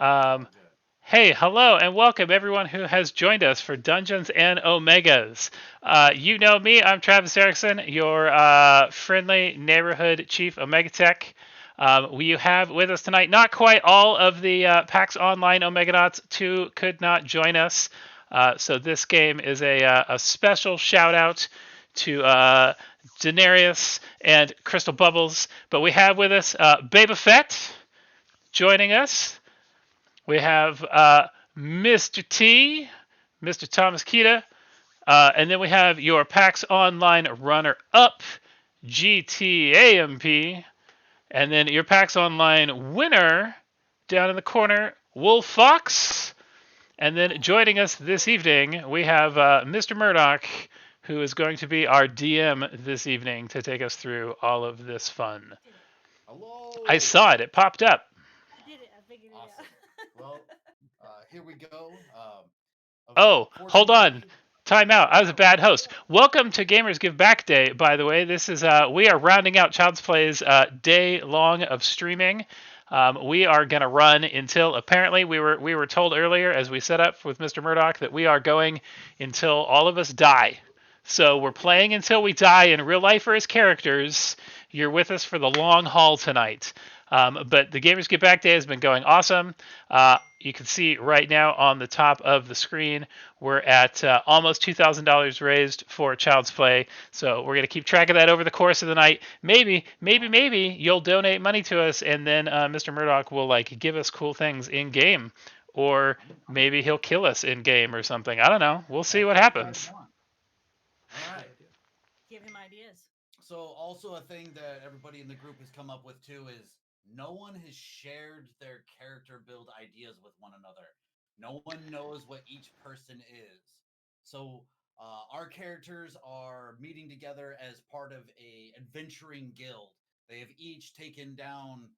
Um, hey, hello, and welcome everyone who has joined us for Dungeons and Omegas. You know me, I'm Travis Erickson, your friendly neighborhood chief Omega Tech. We have with us tonight not quite all of the PAX Online Omeganauts. Two could not join us. So this game is a special shout out to Daenerys and Crystal Bubbles. But we have with us Boba Fett joining us. We have Mr. T, Mr. Thomas Kita, and then we have your PAX Online runner-up, GTAMP, and then your PAX Online winner down in the corner, Wolf Fox. And then joining us this evening, we have Mr. Murdoch, who is going to be our DM this evening to take us through all of this fun. I Hello. saw it; it popped up. I did it. I figured it Awesome. out. Well, here we go. Oh, hold on. Unfortunately, Time out. I was a oh, bad host. Welcome to Gamers Give Back Day, by the way. This is we are rounding out Child's Play's day long of streaming. We are gonna run until apparently we were told earlier as we set up with Mr. Murdoch that we are going until all of us die. So we're playing until we die in real life or as characters. You're with us for the long haul tonight. But the Gamers Get Back Day has been going awesome. You can see right now on the top of the screen, we're at almost $2,000 raised for Child's Play. So we're going to keep track of that over the course of the night. Maybe you'll donate money to us, and then Mr. Murdoch will like give us cool things in game, or maybe he'll kill us in game or something. I don't know. We'll see that's what what you guys happens. want. All right. Give him ideas. So, also a thing that everybody in the group has come up with too is no one has shared their character build ideas with one another. No one knows what each person is. So, our characters are meeting together as part of a adventuring guild. They have each taken down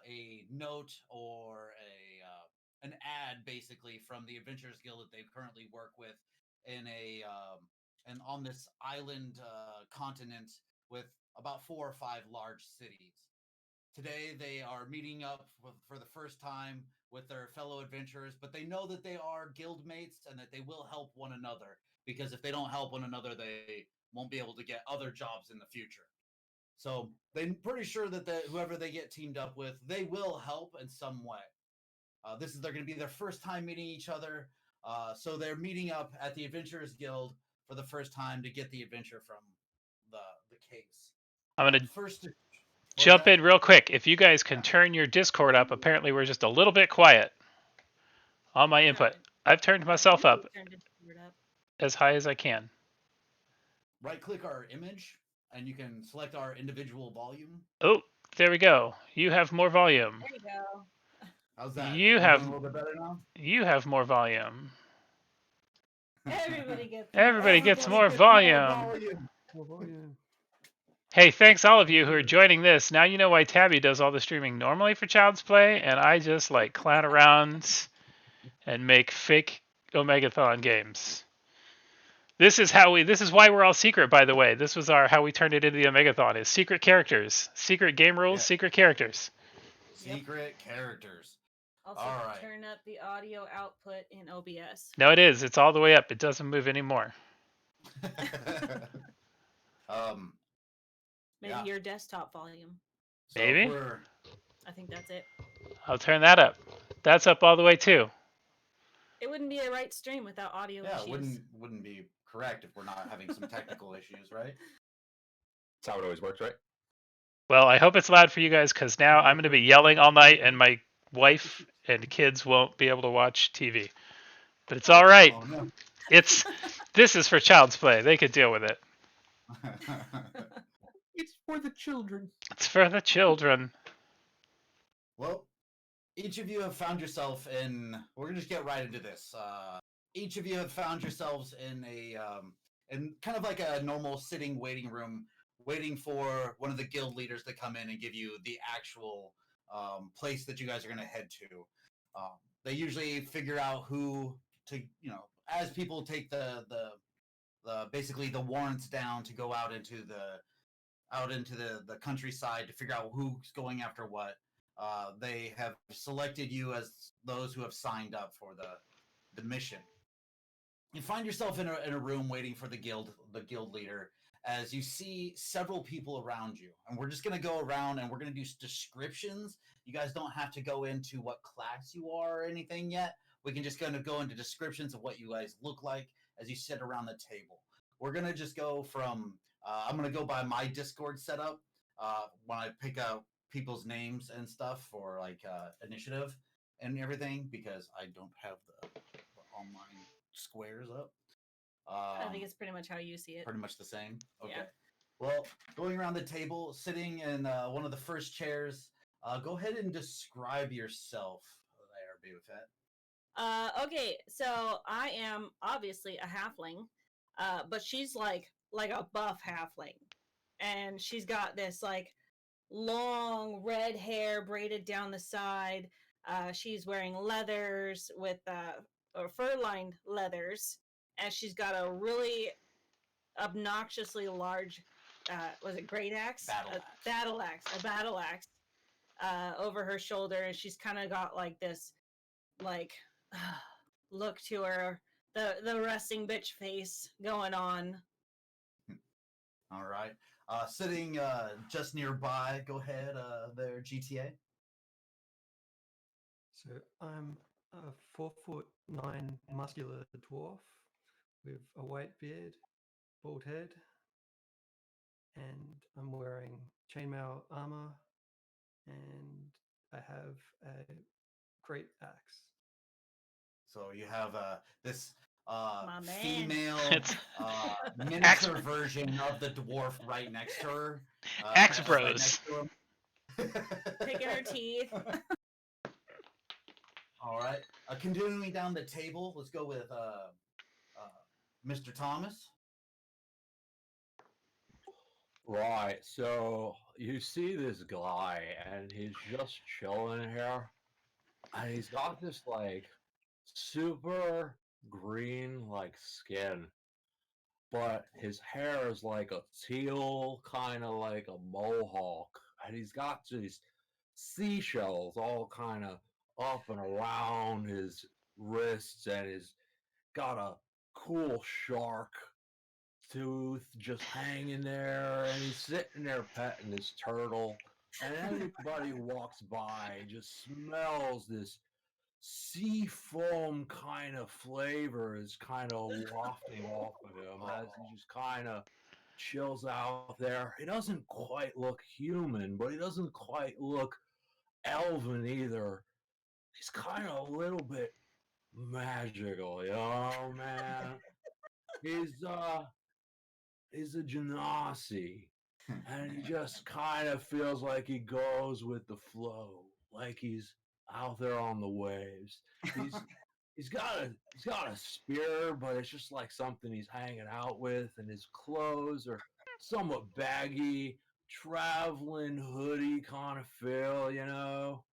a note or a an ad, basically, from the Adventurers Guild that they currently work with in a and on this island continent with about 4 or 5 large cities. Today, they are meeting up for the first time with their fellow adventurers, but they know that they are guild mates and that they will help one another because if they don't help one another, they won't be able to get other jobs in the future. So they're pretty sure that whoever they get teamed up with, they will help in some way. They're going to be their first time meeting each other, so they're meeting up at the Adventurers Guild for the first time to get the adventure from the the case. I'm gonna First, what was jump that? in real quick. If you guys can Yeah. turn your Discord up, apparently we're just a little bit quiet on my No, input. I've turned I myself usually up turn Discord up. as high as I can. Right click our image, and you can select our individual volume. Oh, there we go. You have more volume. There you go. How's that? You Am I doing a have little bit better now? you have more volume. Everybody gets more Everybody gets Everybody more volume. gets more volume. volume. Hey, thanks all of Thank you who are you. joining this. Now you know why Tabby does all the streaming normally for Child's Play, and I just like clown around and make fake Omegathon games. This is why we're all secret, by the way. This was our how we turned it into the Omegathon is secret characters. Secret game rules, Yeah. secret characters. Yep. Secret characters. Also, All right. turn up the audio output in OBS. No, it is. It's all the way up. It doesn't move anymore. um. Maybe Yeah. your desktop volume. So if Maybe? we're I think that's it. I'll turn that up. That's up all the way too. It wouldn't be a right stream without audio yeah, it issues. wouldn't be correct if we're not having some technical issues, right? That's how it always works, right? Well, I hope it's loud for you guys because now I'm going to be yelling all night and my wife and kids won't be able to watch TV. But it's all right. Oh no. It's this is for Child's Play. They could deal with it. It's for the children. It's for the children. Well, each of you have found yourself in. We're gonna just get right into this. Each of you have found yourselves in kind of like a normal sitting waiting room, waiting for one of the guild leaders to come in and give you the actual place that you guys are gonna head to. They usually figure out who to, as people take the basically the warrants down to go out into the countryside to figure out who's going after what. they have selected you as those who have signed up for the mission. You find yourself in a room waiting for the guild leader, as you see several people around you. And we're just going to go around and we're going to do descriptions. You guys don't have to go into what class you are or anything yet. We can just kind of go into descriptions of what you guys look like as you sit around the table. We're going to just go from, I'm going to go by my Discord setup when I pick out people's names and stuff for like initiative and everything, because I don't have the online squares up. I think it's pretty much how you see it. Pretty much the same. Okay. Yeah. Well, going around the table, sitting in one of the first chairs, go ahead and describe yourself there, Baby Fett. Okay, so I am obviously a halfling, but she's like a buff halfling, and she's got this like long red hair braided down the side. She's wearing leathers with or fur-lined leathers, and she's got a really obnoxiously large, was it great axe? Battle axe. A battle axe over her shoulder, and she's kind of got like this, like, look to her, the resting bitch face going on. All right. Sitting just nearby, go ahead there, GTA. So I'm a 4'9" muscular dwarf with a white beard, bald head, and I'm wearing chainmail armor, and I have a great axe. So you have this My man. female It's- miniature version of the dwarf right next to her. Axe right Bros. next to him. Picking her teeth. All right. Continuing down the table, let's go with Mr. Thomas. Right, so you see this guy, and he's just chilling here, and he's got this, like, super green, like, skin, but his hair is like a teal, kind of like a mohawk, and he's got these seashells all kind of up and around his wrists, and he's got a cool shark tooth just hanging there, and he's sitting there petting this turtle, and everybody who walks by just smells this sea foam kind of flavor is kind of wafting off of him as he just kind of chills out there. He doesn't quite look human, but he doesn't quite look elven either. He's kind of a little bit magical, you know, man. He's a genasi, and he just kind of feels like he goes with the flow, like he's out there on the waves. He's got a spear, but it's just like something he's hanging out with, and his clothes are somewhat baggy, traveling hoodie kind of feel, you know.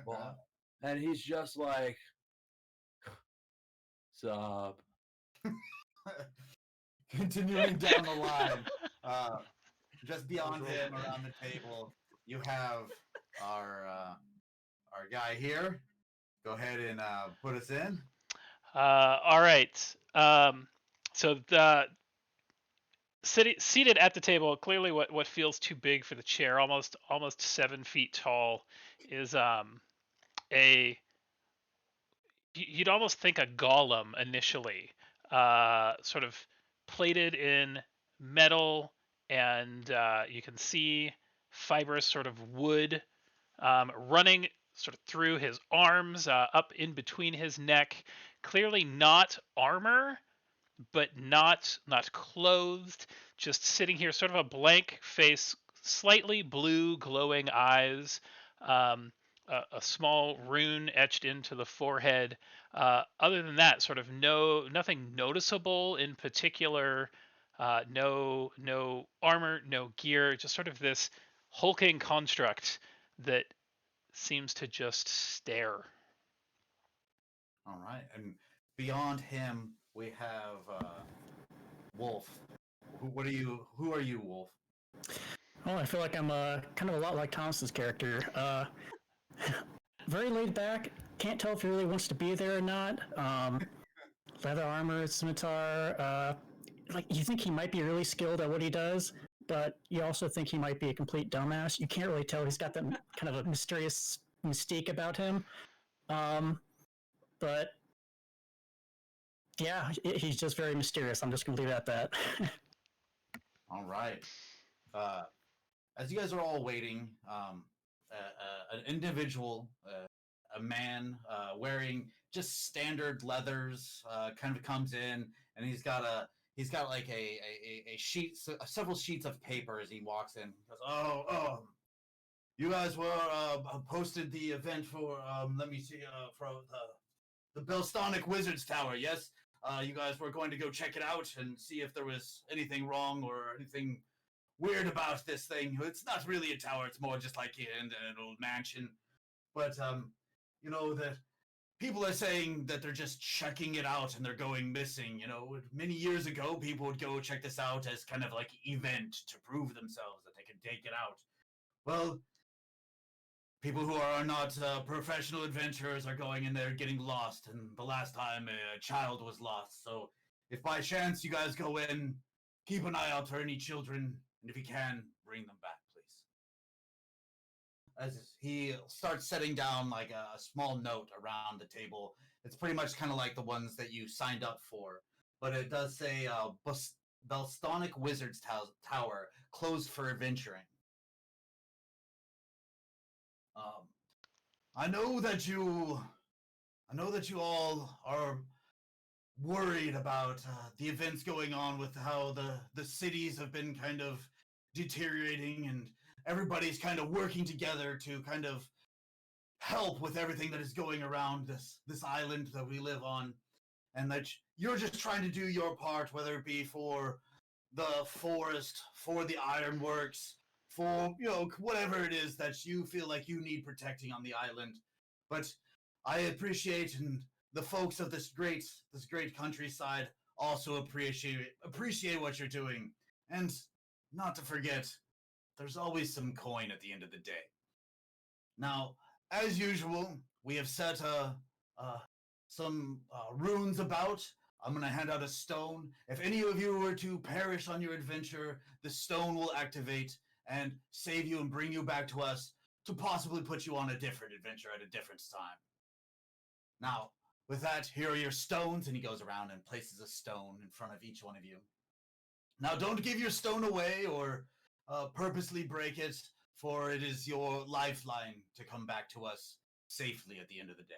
But, and he's just like, "Sup?" Continuing down the line, just beyond him, around the table, you have our guy here. Go ahead and put us in. All right. So the seated at the table, clearly what feels too big for the chair, almost 7 feet tall, is a you'd almost think a golem initially, sort of plated in metal, and you can see fibrous sort of wood running sort of through his arms, up in between his neck. Clearly not armor, but not clothed. Just sitting here, sort of a blank face, slightly blue, glowing eyes. A small rune etched into the forehead. Other than that, sort of nothing noticeable in particular. No armor, no gear. Just sort of this hulking construct that seems to just stare. All right, and beyond him, we have Wolf. Who are you, Wolf? Well, I feel like I'm kind of a lot like Thomas's character. Very laid back. Can't tell if he really wants to be there or not. Leather armor, scimitar. Like you think he might be really skilled at what he does, but you also think he might be a complete dumbass. You can't really tell. He's got that kind of a mysterious mystique about him. But yeah, he's just very mysterious. I'm just gonna leave it at that. All right. As you guys are all waiting, an individual, a man wearing just standard leathers, kind of comes in, and he's got like a sheet, several sheets of paper as he walks in. He goes, oh, you guys were posted the event for let me see, for the Belstonic Wizards Tower, yes? You guys were going to go check it out and see if there was anything wrong or anything weird about this thing. It's not really a tower, it's more just like an old mansion. But you know, that people are saying that they're just checking it out and they're going missing. You know, many years ago people would go check this out as kind of like event to prove themselves that they could take it out. Well, people who are not professional adventurers are going in there getting lost, and the last time a child was lost. So if by chance you guys go in, keep an eye out for any children, and if you can, bring them back, please. As he starts setting down like a small note around the table, it's pretty much kind of like the ones that you signed up for, but it does say Belstonic Wizards Tower, closed for adventuring. I know that you all are worried about the events going on with how the cities have been kind of deteriorating, and everybody's kind of working together to kind of help with everything that is going around this island that we live on, and that you're just trying to do your part, whether it be for the forest, for the ironworks, for whatever it is that you feel like you need protecting on the island. But I appreciate, and the folks of this great countryside also appreciate what you're doing. And not to forget, there's always some coin at the end of the day. Now, as usual, we have set some runes about. I'm going to hand out a stone. If any of you were to perish on your adventure, the stone will activate and save you and bring you back to us to possibly put you on a different adventure at a different time. Now, with that, here are your stones, and he goes around and places a stone in front of each one of you. Now, don't give your stone away or purposely break it, for it is your lifeline to come back to us safely at the end of the day.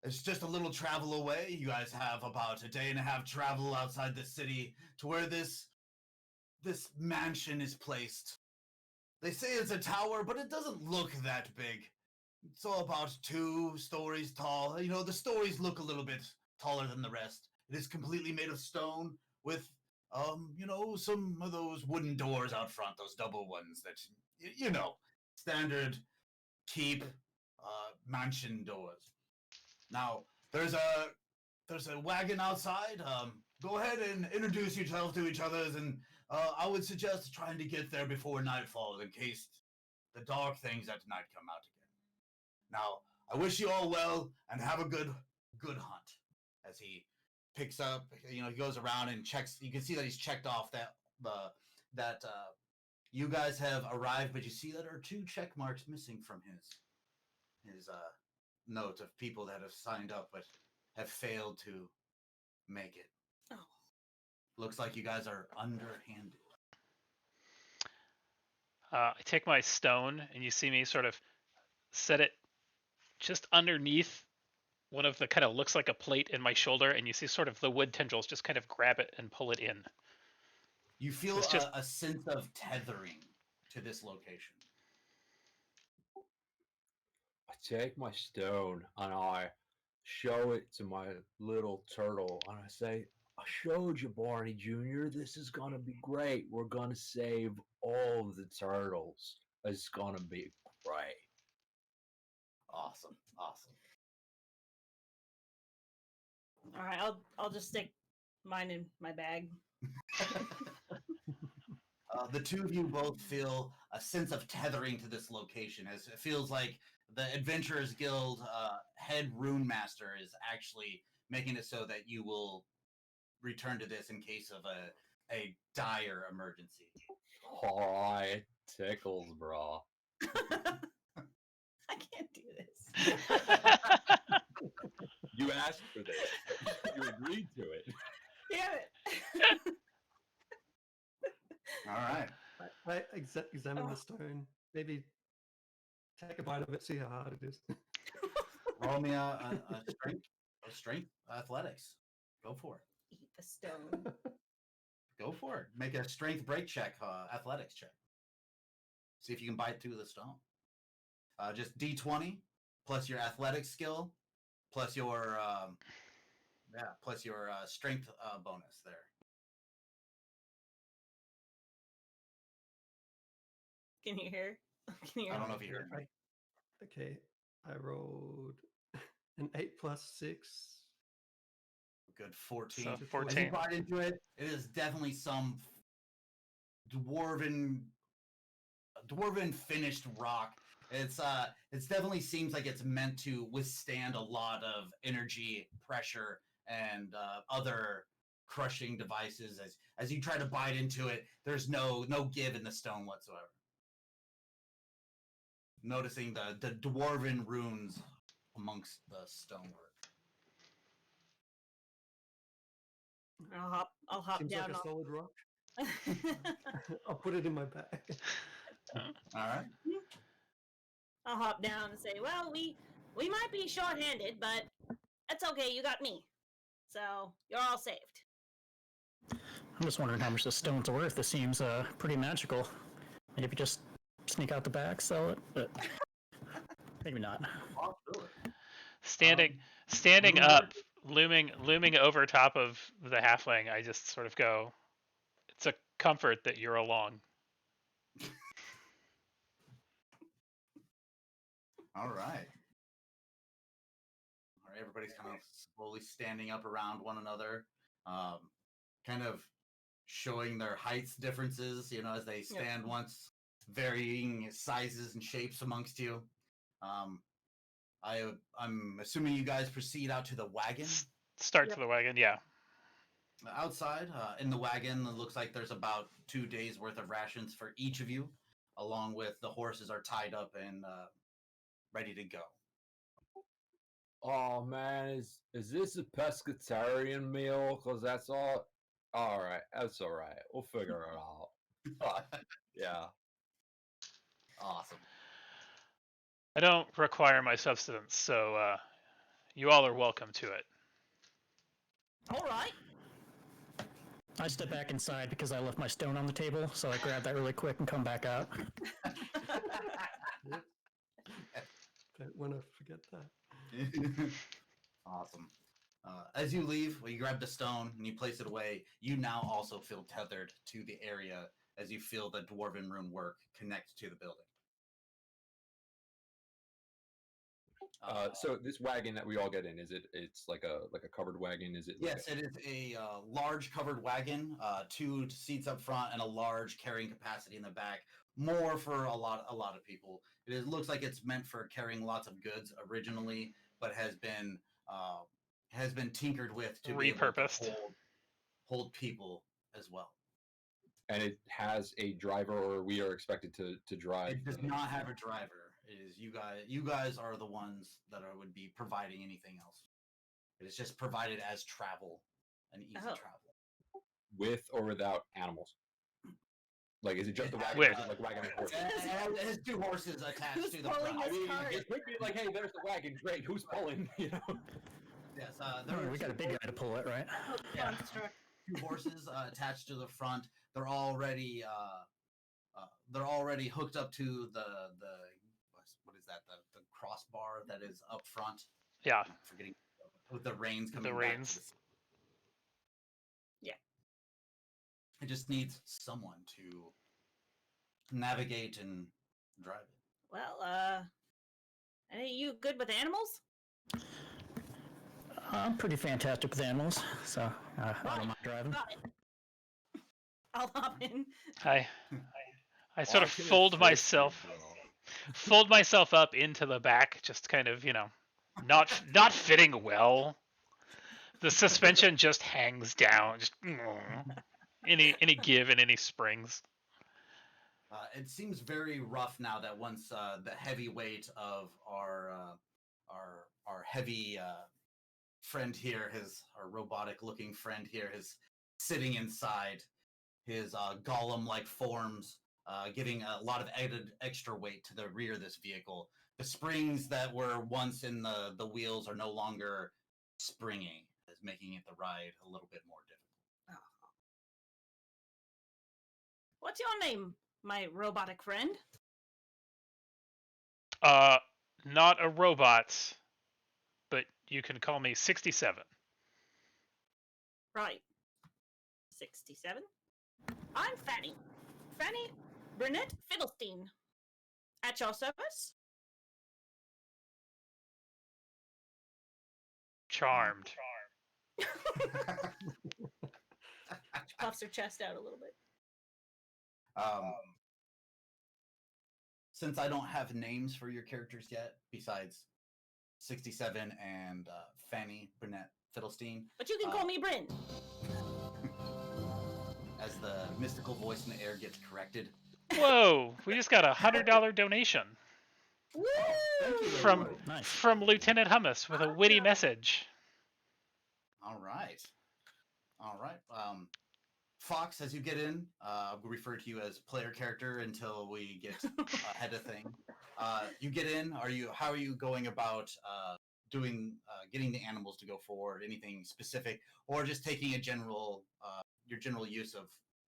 It's just a little travel away. You guys have about a day and a half travel outside the city to where this mansion is placed. They say it's a tower, but it doesn't look that big. It's all about 2 stories tall. You know, the stories look a little bit taller than the rest. It is completely made of stone with, some of those wooden doors out front, those double ones that, standard keep mansion doors. Now, there's a wagon outside. Go ahead and introduce yourself to each other, and I would suggest trying to get there before nightfall in case the dark things at night come out again. Now, I wish you all well and have a good hunt. As he picks up, he goes around and checks. You can see that he's checked off that you guys have arrived, but you see that there are 2 check marks missing from his note of people that have signed up but have failed to make it. Oh. Looks like you guys are underhanded. I take my stone, and you see me sort of set it just underneath one of the kind of looks like a plate in my shoulder, and you see sort of the wood tendrils just kind of grab it and pull it in. You feel a sense of tethering to this location. I take my stone and I show it to my little turtle and I say, I showed you, Barney Jr., this is going to be great. We're going to save all of the turtles. It's going to be great. Awesome. All right, I'll just stick mine in my bag. The two of you both feel a sense of tethering to this location, as it feels like the Adventurers Guild head rune master is actually making it so that you will return to this in case of a dire emergency. Oh, it tickles, bro. I can't do this. You asked for this. You agreed to it. Damn it. All right. I examine Oh. the stone. Maybe take a bite of it, see how hard it is. Roll me a strength athletics. Go for it. Eat the stone. Go for it. Make a strength break check, athletics check. See if you can bite through the stone. Just D20 plus your athletics skill plus your strength bonus there. Can you hear? Can you hear? I don't know if you heard me. Okay, I rolled an 8 plus 6. Good 14. So As you 14. bite into it, it is definitely some dwarven finished rock. It's definitely seems like it's meant to withstand a lot of energy, pressure, and other crushing devices. As you try to bite into it, there's no give in the stone whatsoever. Noticing the dwarven runes amongst the stonework. I'll hop Seems down. like a solid rock. on- I'll put it in my bag. All right. I'll hop down and say, "Well, we might be short-handed, but that's okay. You got me, so you're all saved." I'm just wondering how much the stone's worth. This seems pretty magical. Maybe just sneak out the back, sell it, but maybe not. Standing Lunar- up, looming over top of the halfling, I just sort of go, it's a comfort that you're along. All right. All right. Everybody's kind of slowly standing up around one another, kind of showing their heights differences, as they stand once, varying sizes and shapes amongst you. I'm assuming you guys proceed out to the wagon. Start to the wagon, yeah. Outside, in the wagon, it looks like there's about 2 days worth of rations for each of you, along with the horses are tied up and ready to go. Oh man, is this a pescatarian meal? Cause that's all. All right, that's all right. We'll figure it out. Yeah. Awesome. I don't require my substance, so you all are welcome to it. All right. I step back inside because I left my stone on the table, so I grab that really quick and come back out. Don't want to forget that. Awesome. As you leave, you grab the stone and you place it away. You now also feel tethered to the area as you feel the dwarven rune work connect to the building. So this wagon that we all get in, it's like a covered wagon? Is it? Yes, it is a large covered wagon, 2 seats up front and a large carrying capacity in the back. More for a lot of people. Looks like it's meant for carrying lots of goods originally, but has been tinkered with to be able to Repurposed. hold people as well. And it has a driver, or we are expected to drive? It does not have a driver. It is you guys. You guys are the ones that would be providing anything else. It is just provided as travel, an easy travel. With or without animals? Like, is it just the wagon? With. Or is it like wagon and horses? It has 2 horses attached Who's to the pulling front. this I mean, cart? it could be like, hey, there's the wagon. Great, who's pulling? You know. Yes, We got a big guy to pull it, right? Yeah. Monster. 2 horses attached to the front. They're already hooked up to the what is that? The crossbar that is up front. Yeah. I'm forgetting with the reins coming. The back reins. to the- Yeah. It just needs someone to navigate and drive it. Well, are you good with animals? I'm pretty fantastic with animals, so I don't mind driving. Got it. I'll hop in. I sort of Why can it fold fit myself you, bro? fold myself up into the back, just kind of, not fitting well. The suspension just hangs down, just any give and any springs. It seems very rough now that once the heavy weight of our heavy friend here, our robotic-looking friend here, is sitting inside his golem-like forms, giving a lot of added extra weight to the rear of this vehicle. The springs that were once in the wheels are no longer springing, is making it the ride a little bit more difficult. What's your name, my robotic friend? Not a robot, but you can call me 67. Right. 67. I'm Fanny. Fanny Burnett Fiddlestein. At your service? Charmed. Puffs her chest out a little bit. Since I don't have names for your characters yet, besides 67 and Fanny Burnett Fiddlestein, But you can call me Bryn. as the mystical voice in the air gets corrected. Whoa, we just got $100 donation Woo! Thank you, from everybody. Nice. from Lieutenant Hummus with a witty message. All right. All right. Fox, as you get in, I'll refer to you as player character until we get ahead of thing. You get in. How are you going about getting the animals to go forward? Anything specific, or just taking a your general use of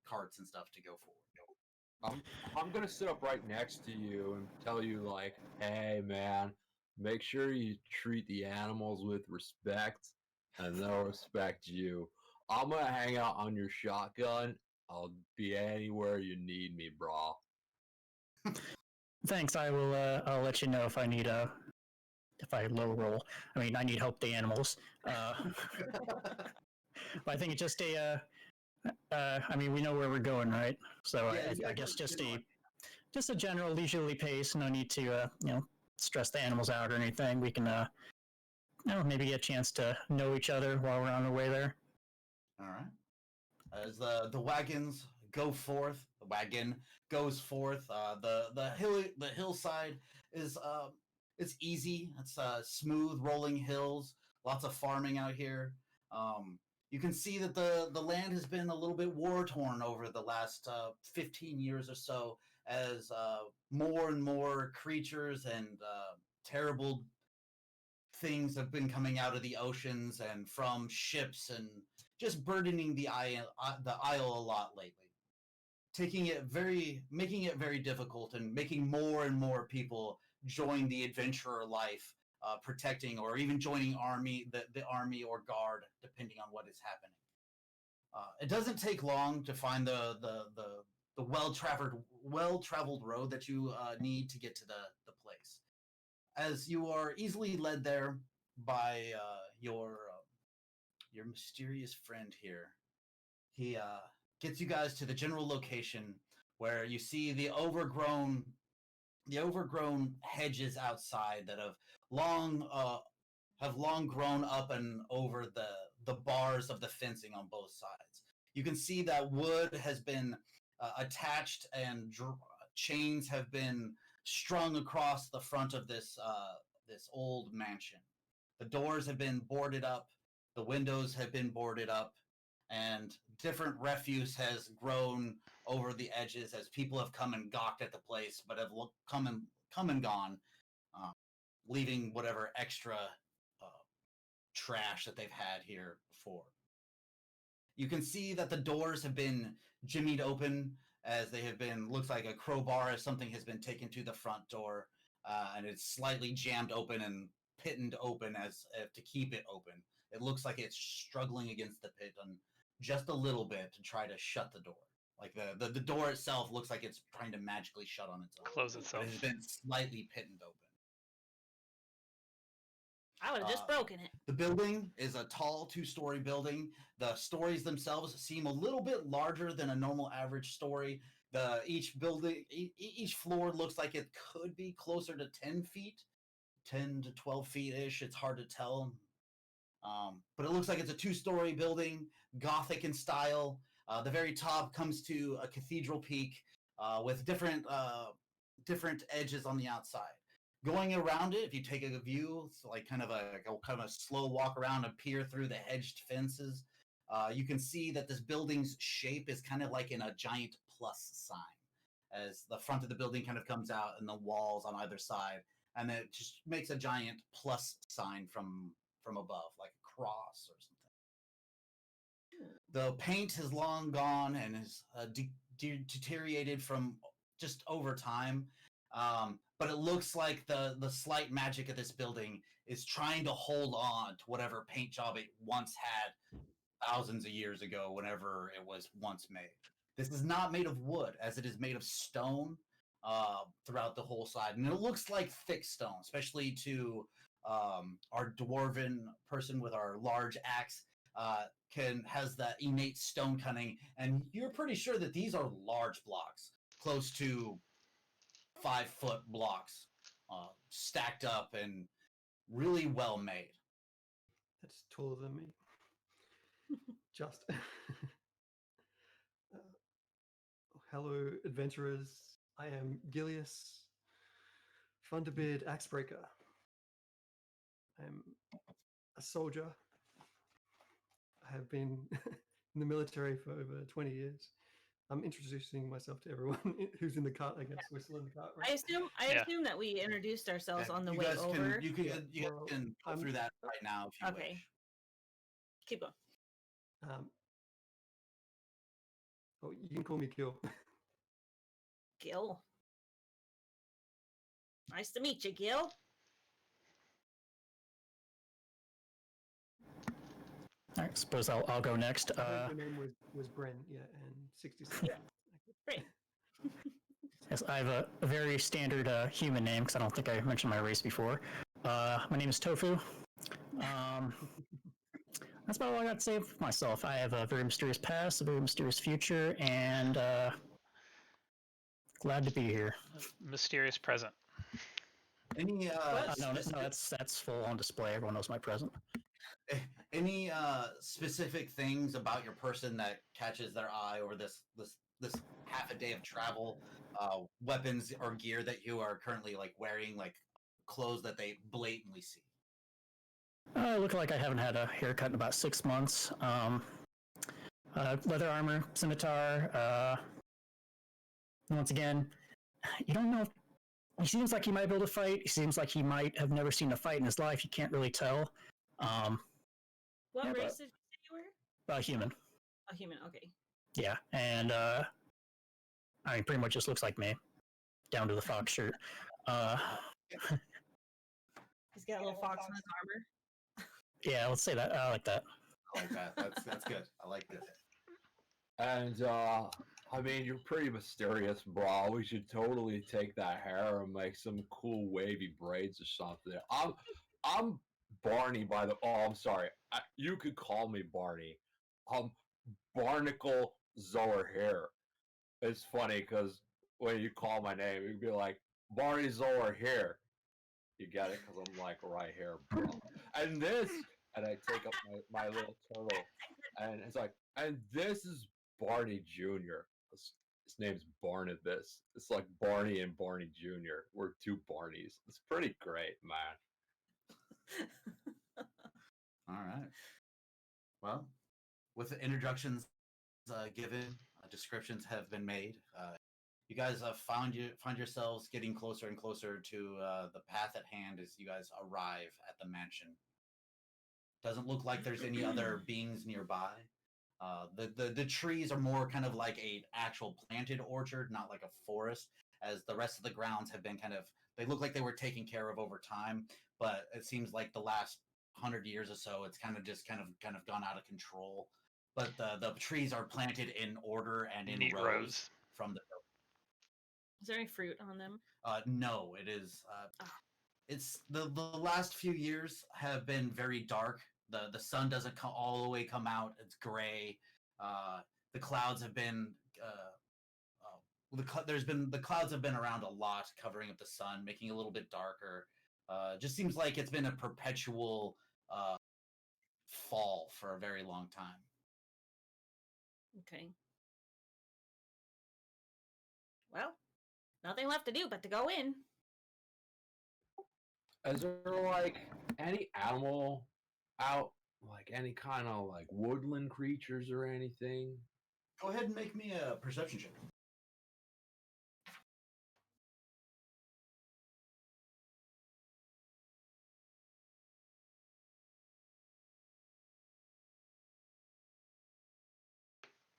carts and stuff to go forward? I'm gonna sit up right next to you and tell you, like, hey man, make sure you treat the animals with respect, and they'll respect you. I'm gonna hang out on your shotgun. I'll be anywhere you need me, brah. Thanks. I will. I'll let you know if I need if I low roll. I mean, I need help the animals. But I think it's just a. I mean, we know where we're going, right? So Yeah, you I guys guess are just a general leisurely pace. No need to stress the animals out or anything. We can maybe get a chance to know each other while we're on our way there. All right. As the wagons go forth, the wagon goes forth. The hillside is it's easy. It's smooth rolling hills. Lots of farming out here. You can see that the land has been a little bit war torn over the last 15 years or so, as more and more creatures and terrible things have been coming out of the oceans and from ships and just burdening the isle a lot lately, making it very difficult and making more and more people join the adventurer life, protecting or even joining the army or guard, depending on what is happening. It doesn't take long to find the well-traveled road that you need to get to the place, as you are easily led there by your mysterious friend here. He gets you guys to the general location where you see the overgrown hedges outside that have long grown up and over the bars of the fencing on both sides. You can see that wood has been attached and chains have been strung across the front of this old mansion. The doors have been boarded up, the windows have been boarded up, and different refuse has grown over the edges as people have come and gawked at the place, but have come and gone, uh, leaving whatever extra trash that they've had here before. You can see that the doors have been jimmied open, as they have been, looks like a crowbar, as something has been taken to the front door, and it's slightly jammed open and pittened open as to keep it open. It looks like it's struggling against the pit and just a little bit to try to shut the door. Like the door itself looks like it's trying to magically shut on its own. Close But itself. it has been slightly pittened open. I would have just broken it. The building is a tall 2-story building. The stories themselves seem a little bit larger than a normal average story. Each floor looks like it could be closer to 10 feet, 10 to 12 feet ish. It's hard to tell. But it looks like it's a 2-story building, Gothic in style. The very top comes to a cathedral peak with different edges on the outside. Going around it, if you take a view, it's like kind of a slow walk around and peer through the hedged fences. You can see that this building's shape is kind of like in a giant plus sign, as the front of the building kind of comes out and the walls on either side, and it just makes a giant plus sign from above, like a cross or something. The paint has long gone and is deteriorated from just over time. But it looks like the slight magic of this building is trying to hold on to whatever paint job it once had thousands of years ago, whenever it was once made. This is not made of wood, as it is made of stone throughout the whole side. And it looks like thick stone, especially to our dwarven person with our large axe. Has that innate stone cunning, and you're pretty sure that these are large blocks, close to 5-foot blocks, stacked up and really well made. That's taller than me. Just. Hello, adventurers. I am Gilius Thunderbeard Axebreaker. I'm a soldier. I have been in the military for over 20 years. I'm introducing myself to everyone who's in the cart. I guess we're still in the cart, right? I assume that we introduced ourselves on the way guys over. You can go through that right now if you wish. Keep going. You can call me Gil. Gil. Nice to meet you, Gil. I suppose I'll go next. Your name was Bren, yeah, and 66. Yeah. Great. Yes, I have a very standard human name because I don't think I mentioned my race before. My name is Tofu. That's about all I got to say for myself. I have a very mysterious past, a very mysterious future, and glad to be here. Mysterious present. Any no, that's full on display. Everyone knows my present. Any specific things about your person that catches their eye over this half a day of travel? Weapons or gear that you are currently like wearing, like clothes that they blatantly see? I look like I haven't had a haircut in about 6 months. Leather armor, scimitar. Once again, you don't know. He seems like he might be able to fight. He seems like he might have never seen a fight in his life. You can't really tell. What race did you say you were? A human. A human, okay. Yeah, and I mean, pretty much just looks like me, down to the fox shirt. He's got a little fox in his armor. Yeah, let's say that. I like that. I like that. That's good. I like it. And I mean, you're pretty mysterious, bro. We should totally take that hair and make some cool wavy braids or something. I'm Barney by the. Oh, I'm sorry. You could call me Barney. Barnacle Zoller Hair. It's funny because when you call my name, you'd be like Barney Zoller Hair. You get it? Because I'm like right here, bro. And this, and I take up my little turtle, and it's like, and this is Barney Jr. His name's Barnabas. It's like Barney and Barney Jr. We're two Barneys. It's pretty great, man. All right. Well, with the introductions given, descriptions have been made. You guys find yourselves getting closer and closer to the path at hand as you guys arrive at the mansion. Doesn't look like there's any other beings nearby. The trees are more kind of like a actual planted orchard, not like a forest, as the rest of the grounds have been they look like they were taken care of over time, but it seems like the last 100 years or so, it's kind of gone out of control. But the trees are planted in order and in rows from the. Is there any fruit on them? No, it is. it's the last few years have been very dark. The sun doesn't come all the way come out. It's gray. The clouds have been the clouds have been around a lot, covering up the sun, making it a little bit darker. Just seems like it's been a perpetual fall for a very long time. Okay. Well, nothing left to do but to go in. Is there like any animal out, like any kind of like woodland creatures or anything? Go ahead and make me a perception check.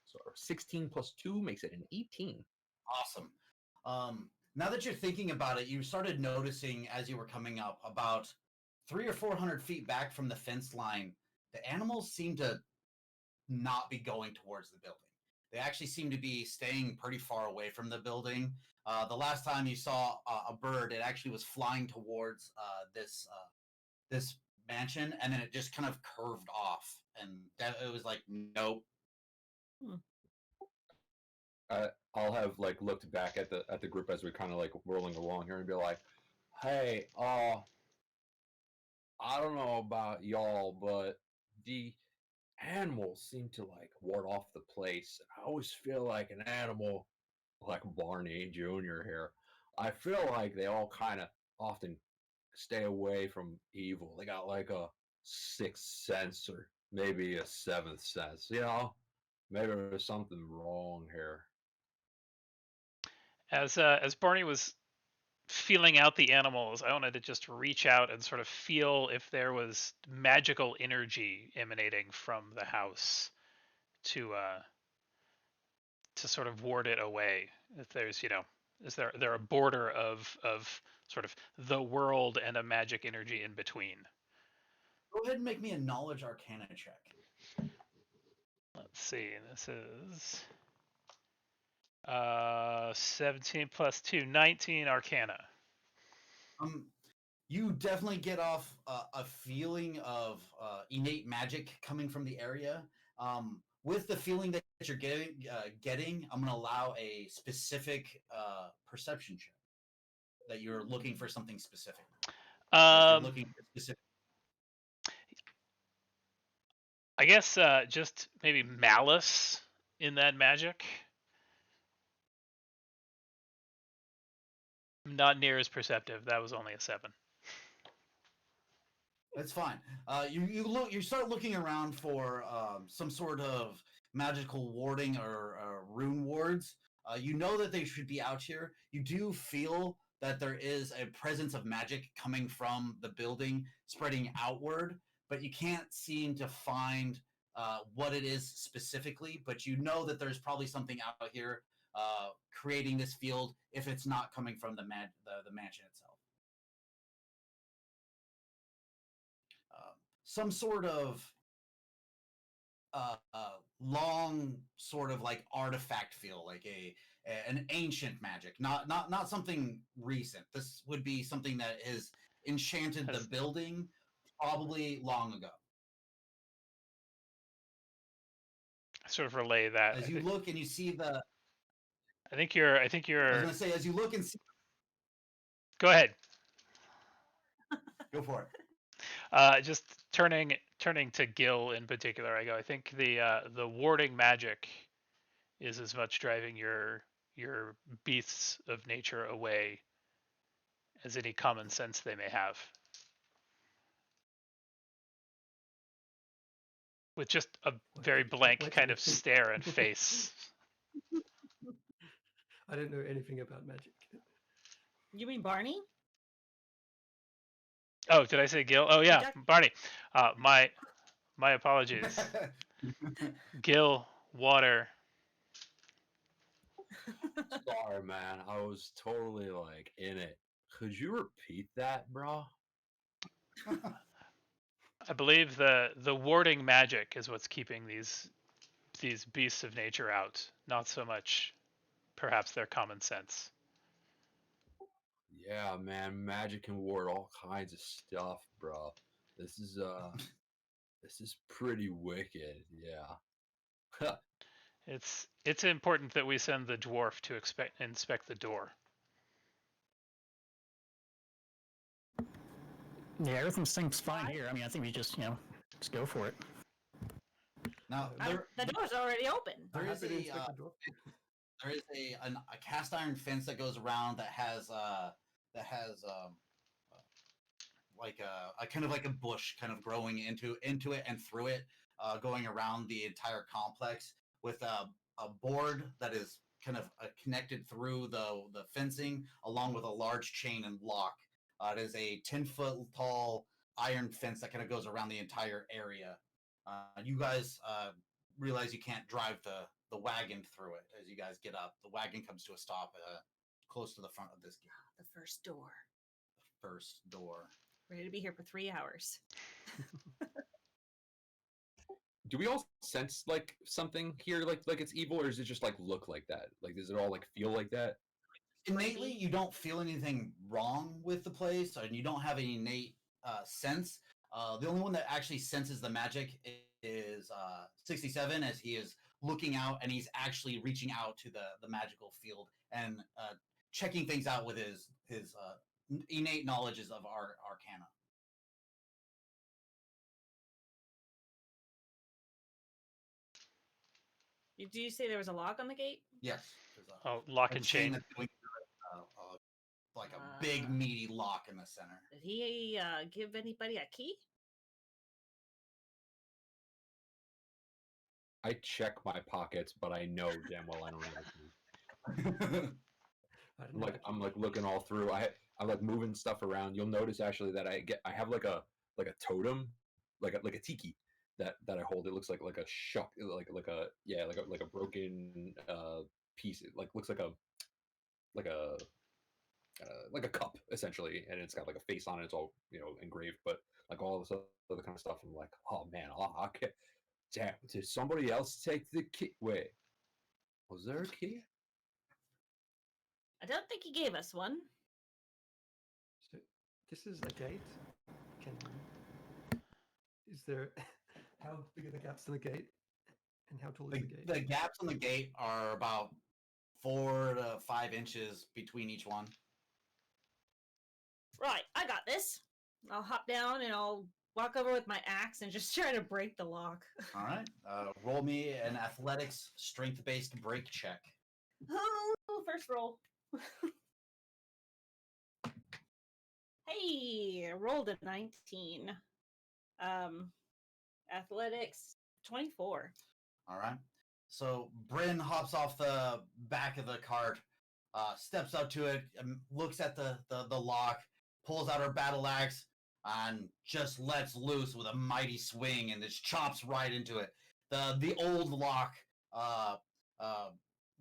So 16 plus 2 makes it an 18. Awesome. Now that you're thinking about it, you started noticing as you were coming up about 300 or 400 feet back from the fence line, the animals seem to not be going towards the building. They actually seem to be staying pretty far away from the building. The last time you saw a bird, it actually was flying towards this mansion, and then it just kind of curved off, and it was like, nope. I'll have like looked back at the group as we're kind of like rolling along here and be like, "Hey, I don't know about y'all, but the animals seem to like ward off the place. I always feel like an animal, like Barney Jr. here. I feel like they all kind of often stay away from evil. They got like a sixth sense or maybe a seventh sense. You know, maybe there's something wrong here." As Barney was feeling out the animals, I wanted to just reach out and sort of feel if there was magical energy emanating from the house to sort of ward it away. If there's, is there a border of sort of the world and a magic energy in between? Go ahead and make me a knowledge arcana check. Let's see. This is 17 plus 2, 19 arcana. You definitely get off a feeling of innate magic coming from the area. With the feeling that you're getting, I'm going to allow a specific perception check that you're looking for something specific. You're looking for specific. I guess just maybe malice in that magic. Not near as perceptive. That was only a 7. That's fine. You start looking around for some sort of magical warding or rune wards. You know that they should be out here. You do feel that there is a presence of magic coming from the building, spreading outward, but you can't seem to find what it is specifically. But you know that there's probably something out here creating this field if it's not coming from the mansion itself. Some sort of long sort of like artifact feel, like an ancient magic, not something recent. This would be something that has enchanted the building probably long ago. Sort of relay that. As you look and you see the. I think you're. I was gonna say, as you look and see. Go ahead. Go for it. Just turning to Gil in particular, I go. I think the warding magic is as much driving your beasts of nature away as any common sense they may have. With just a very blank kind of stare and face. I don't know anything about magic. You mean Barney? Oh, did I say Gil? Oh yeah, Barney. My apologies. Gil, water. Sorry, man. I was totally like in it. Could you repeat that, bro? I believe the warding magic is what's keeping these beasts of nature out, not so much perhaps their common sense. Yeah, man, magic can ward all kinds of stuff, bro. This is pretty wicked. Yeah. It's important that we send the dwarf to inspect the door. Yeah, everything seems fine here. I mean, I think we just just go for it. Now The door's already open. there I'm is happy to a inspect the door. there is a cast iron fence that goes around that has like a kind of like a bush kind of growing into it and through it, going around the entire complex with a board that is kind of connected through the fencing along with a large chain and lock. It is a 10-foot tall iron fence that kind of goes around the entire area. You guys realize you can't drive the wagon through it as you guys get up. The wagon comes to a stop close to the front of this gate. The first door. First door. Ready to be here for 3 hours. Do we all sense like something here, like it's evil, or does it just like look like that? Like, does it all like feel like that? Innately, you don't feel anything wrong with the place, and you don't have an innate sense. The only one that actually senses the magic is 67, as he is looking out and he's actually reaching out to the magical field and checking things out with his innate knowledges of arcana. Do you say there was a lock on the gate? Yes. Oh, lock a and chain. that's going through it, like a big meaty lock in the center. Did he give anybody a key? I check my pockets, but I know damn well I don't have any. I don't know. I'm like looking all through. I'm like moving stuff around. You'll notice actually that I have like a totem, like a tiki that I hold. It looks like a shuck, like a broken piece. It like looks like a cup essentially, and it's got like a face on it. It's all engraved, but like all this other kind of stuff. I'm like, oh man, I can't. Damn, did somebody else take the key? Wait, was there a key? I don't think he gave us one. So this is a gate. Is there? How big are the gaps in the gate? And how tall is the gate? The gaps on the gate are about 4 to 5 inches between each one. Right, I got this. I'll hop down and I'll walk over with my axe and just try to break the lock. All right. Roll me an athletics strength-based break check. Oh, first roll. Hey, I rolled a 19. Athletics 24. All right. So Bryn hops off the back of the cart, steps up to it, and looks at the lock, pulls out her battle axe, and just lets loose with a mighty swing, and just chops right into it. The old lock,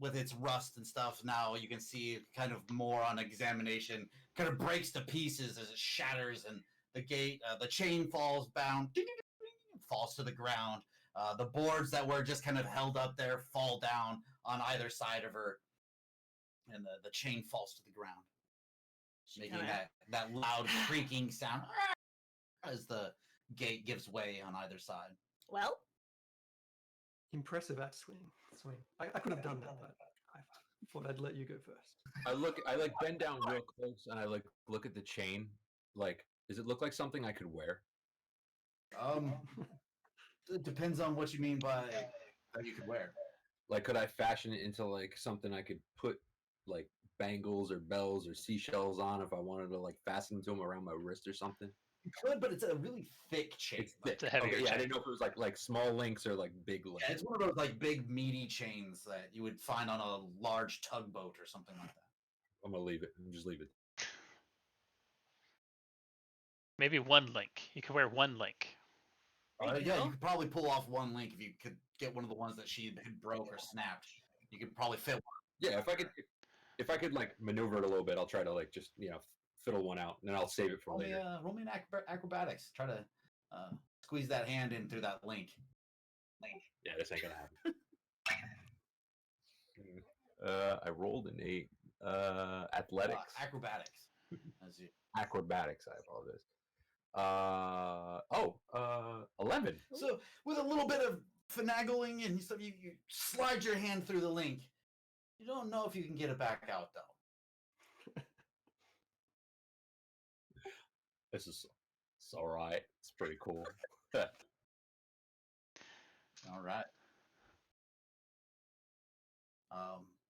with its rust and stuff, now you can see kind of more on examination, kind of breaks to pieces as it shatters, and the gate, the chain falls bound, falls to the ground. The boards that were just kind of held up there fall down on either side of her, and the chain falls to the ground, making that loud creaking sound as the gate gives way on either side. Well, Impressive axe swing. I could have done that, but I thought I'd let you go first. I like bend down real close and I like look at the chain. Like, does it look like something I could wear? It depends on what you mean by that you could wear. Like, could I fashion it into like something I could put like bangles or bells or seashells on if I wanted to like fasten them around my wrist or something? You could, but it's a really thick chain. It's thick. It's a heavier Okay, yeah, I chain. didn't know if it was like small links or like big links. Yeah, it's one of those like big meaty chains that you would find on a large tugboat or something like that. I'm gonna leave it. Just leave it. Maybe one link. You could wear one link. There you Yeah, go. you could probably pull off one link if you could get one of the ones that she had broke or snapped. You could probably fit one. Yeah, if I could like maneuver it a little bit, I'll try to like just fiddle one out, and then I'll save it for later. Roll me an acrobatics. Try to squeeze that hand in through that link. Yeah, this ain't gonna happen. I rolled an 8. Athletics. Acrobatics. As you, Acrobatics, I apologize. 11. so with a little bit of finagling and stuff, you slide your hand through the link. You don't know if you can get it back out though. It's all right. It's pretty cool. All right.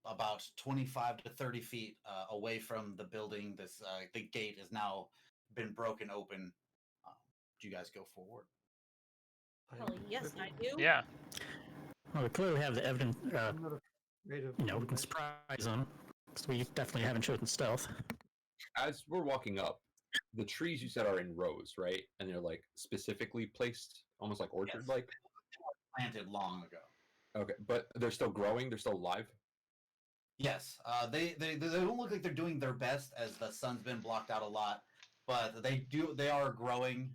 About 25 to 30 feet away from the building, the gate has now been broken open. Do you guys go forward? I Well, am yes, I perfectly- do. Yeah. Well, we clearly have the evidence. I'm not afraid of. We can combat. surprise them. So we definitely haven't chosen stealth. As we're walking up, the trees you said are in rows, right? And they're like specifically placed, almost like orchard like. Planted long ago. Okay, but they're still growing. They're still alive. Yes, they don't look like they're doing their best as the sun's been blocked out a lot, but they are growing.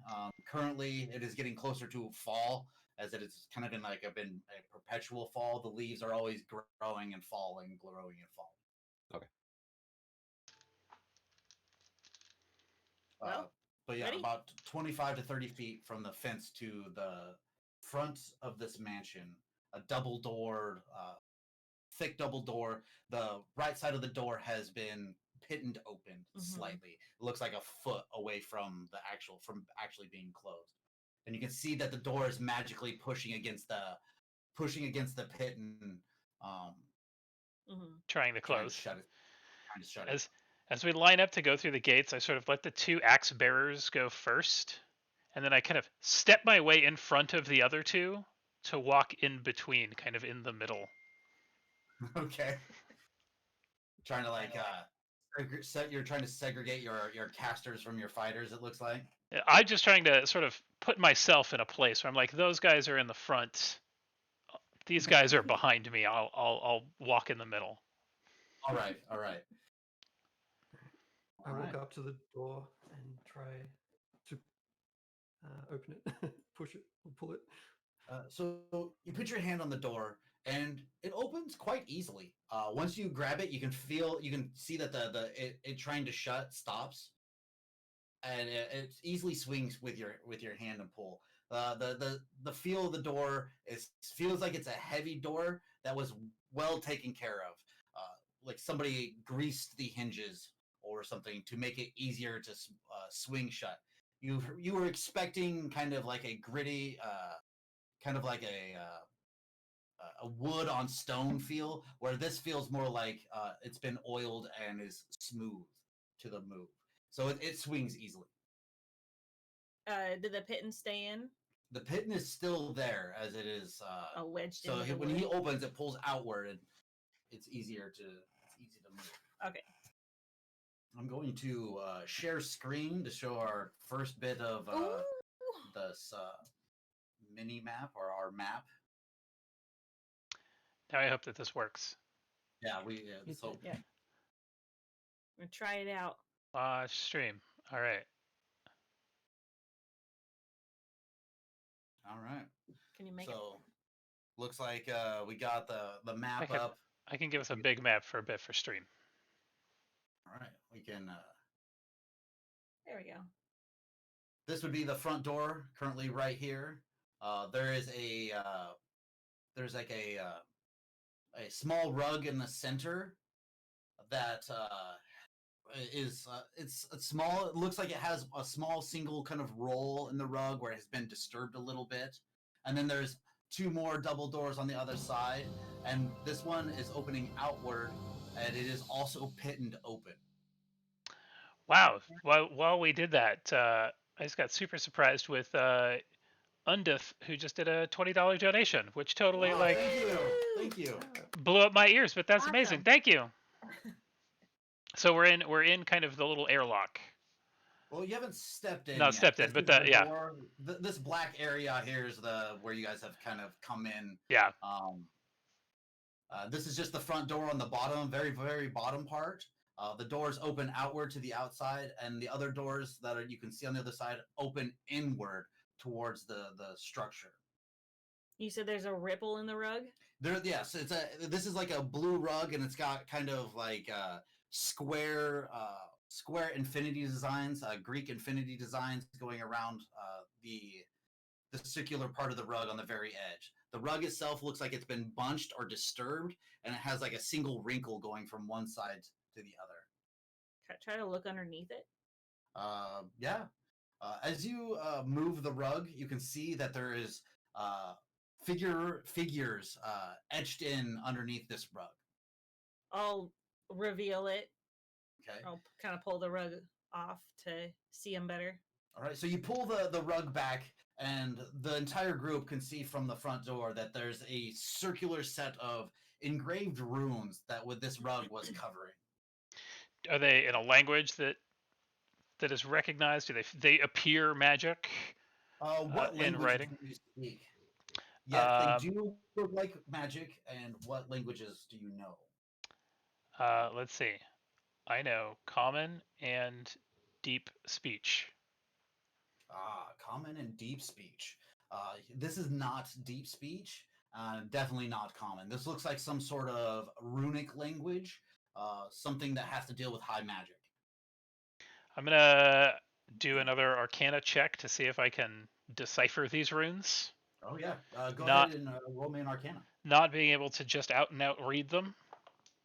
Currently, it is getting closer to fall, as it is kind of been a perpetual fall. The leaves are always growing and falling, growing and falling. Okay. Well, but yeah, ready? about 25 to 30 feet from the fence to the front of this mansion, a double door, thick double door. The right side of the door has been pittened open slightly. It looks like a foot away from actually being closed. And you can see that the door is magically pushing against the pit and Trying to trying to close. shut it. Trying to shut it. As we line up to go through the gates, I sort of let the two axe bearers go first, and then I kind of step my way in front of the other two to walk in between, kind of in the middle. Okay. Trying to you're trying to segregate your casters from your fighters. It looks like. I'm just trying to sort of put myself in a place where I'm like, those guys are in the front, these guys are behind me. I'll walk in the middle. All right. All right. I walk up to the door and try to open it, push it, or pull it. So you put your hand on the door, and it opens quite easily. Once you grab it, you can see that it trying to shut stops, and it easily swings with your hand and pull. The feel of the door feels like it's a heavy door that was well taken care of, like somebody greased the hinges or something to make it easier to swing shut. You were expecting kind of like a gritty, kind of like a wood on stone feel, where this feels more like it's been oiled and is smooth to the move. So it swings easily. Did the pittance stay in? The pitton is still there as it is. Wedged So into the when he wood? opens, it pulls outward, and it's easy to move. Okay. I'm going to share screen to show our first bit of Ooh. this mini map or our map. Now I hope that this works. Yeah, so Yeah. We'll try it out. Stream. All right. all right. Can you make it? So looks like we got the map Okay. up. I can give us a big map for a bit for stream. All right, we can. There we go. This would be the front door currently right here. There is there's like a small rug in the center that is it's small. It looks like it has a small single kind of roll in the rug where it has been disturbed a little bit, and then there's two more double doors on the other side, and this one is opening outward, and it is also pittoned open. Wow. While we did that, I just got super surprised with Undif, who just did a $20 donation, which totally Wow, like thank you. blew up my ears. But that's amazing. Awesome. Thank you. So we're in kind of the little airlock. Well, you haven't stepped in. Not yet. stepped in, This but is the yeah. door. This black area here is where you guys have kind of come in. Yeah. This is just the front door on the bottom, very very bottom part. The doors open outward to the outside, and the other doors you can see on the other side open inward towards the structure. You said there's a ripple in the rug? Yes, this is like a blue rug, and it's got kind of like square square infinity designs, Greek infinity designs going around the circular part of the rug on the very edge. The rug itself looks like it's been bunched or disturbed, and it has like a single wrinkle going from one side to the other. Try to look underneath it. Yeah. As you move the rug, you can see that there is figures etched in underneath this rug. I'll reveal it. Okay. I'll kind of pull the rug off to see him better. All right. So you pull the rug back, and the entire group can see from the front door that there's a circular set of engraved runes that this rug was covering. Are they in a language that is recognized? Do they appear magic? What in languages writing? do you speak? Yes, they do look like magic. And what languages do you know? Let's see. I know common and deep speech. Common and deep speech. This is not deep speech. Definitely not common. This looks like some sort of runic language. Something that has to deal with high magic. I'm gonna do another Arcana check to see if I can decipher these runes. Oh yeah. Go Not- ahead and roll me an Arcana. Not being able to just out and out read them.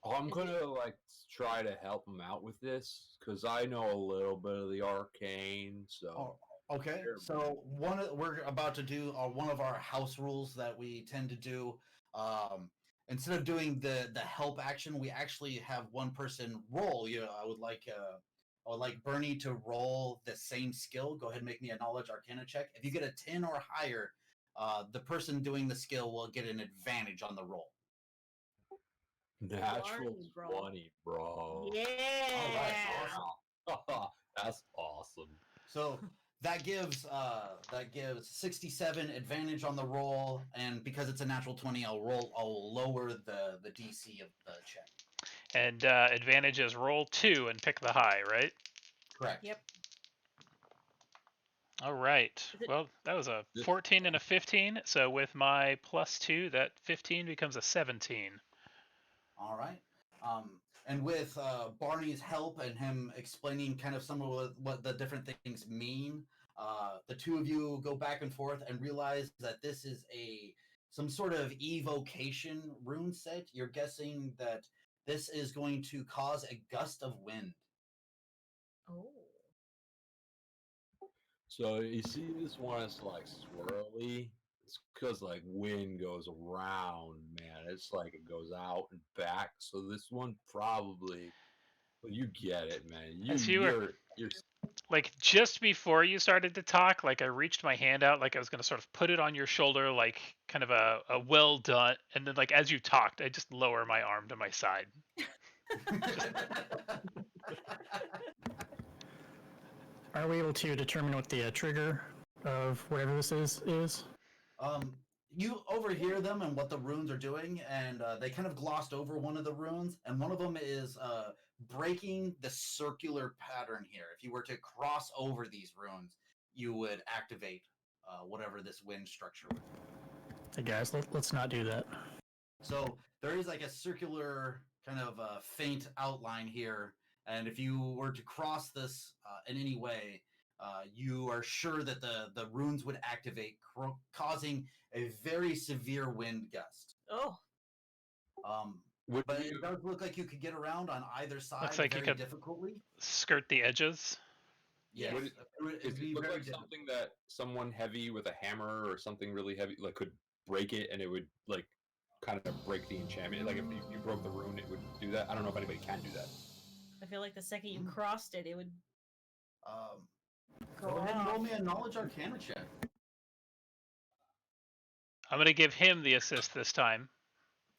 I'm gonna like try to help him out with this because I know a little bit of the arcane. So Okay, Sure. so we're about to do one of our house rules that we tend to do. Instead of doing the help action, we actually have one person roll. I would like Bernie to roll the same skill. Go ahead and make me a knowledge Arcana check. If you get a 10 or higher, the person doing the skill will get an advantage on the roll. natural Blarney, bro. 20, bro. Yeah. awesome. That's awesome. So that gives 67 advantage on the roll, and because it's a natural 20, I'll lower the DC of the check. And advantage is roll 2 and pick the high, right? Correct. Yep. All right. Is it- Well, that was a This- 14 and a 15. So with my +2, that 15 becomes a 17. All right. And with Barney's help and him explaining kind of some of what the different things mean, the two of you go back and forth and realize that this is some sort of evocation rune set. You're guessing that this is going to cause a gust of wind. Oh. So you see this one is like swirly. It's because like wind goes around, man. It's like it goes out and back. So this one probably, well, you get it, man. As you were- You're Like just before you started to talk, like I reached my hand out, like I was going to sort of put it on your shoulder, like kind of a well done. And then like as you talked, I just lower my arm to my side. Are we able to determine what the trigger of whatever this is? You overhear them and what the runes are doing, and they kind of glossed over one of the runes, and one of them is breaking the circular pattern here. If you were to cross over these runes, you would activate whatever this wind structure would be. Hey guys, let's not do that. So there is like a circular kind of faint outline here, and if you were to cross this in any way, you are sure that the runes would activate, causing a very severe wind gust. Oh. Would But you- it does look like you could get around on either side like you very could- difficultly. Skirt the edges. Yes, Would it- it'd Does be it look very like difficult. something that someone heavy with a hammer or something really heavy like could break it and it would like kind of break the enchantment? Like if you broke the rune, it would do that. I don't know if anybody can do that. I feel like the second you Mm. crossed it, it would Go ahead and roll me a knowledge arcana check. I'm going to give him the assist this time.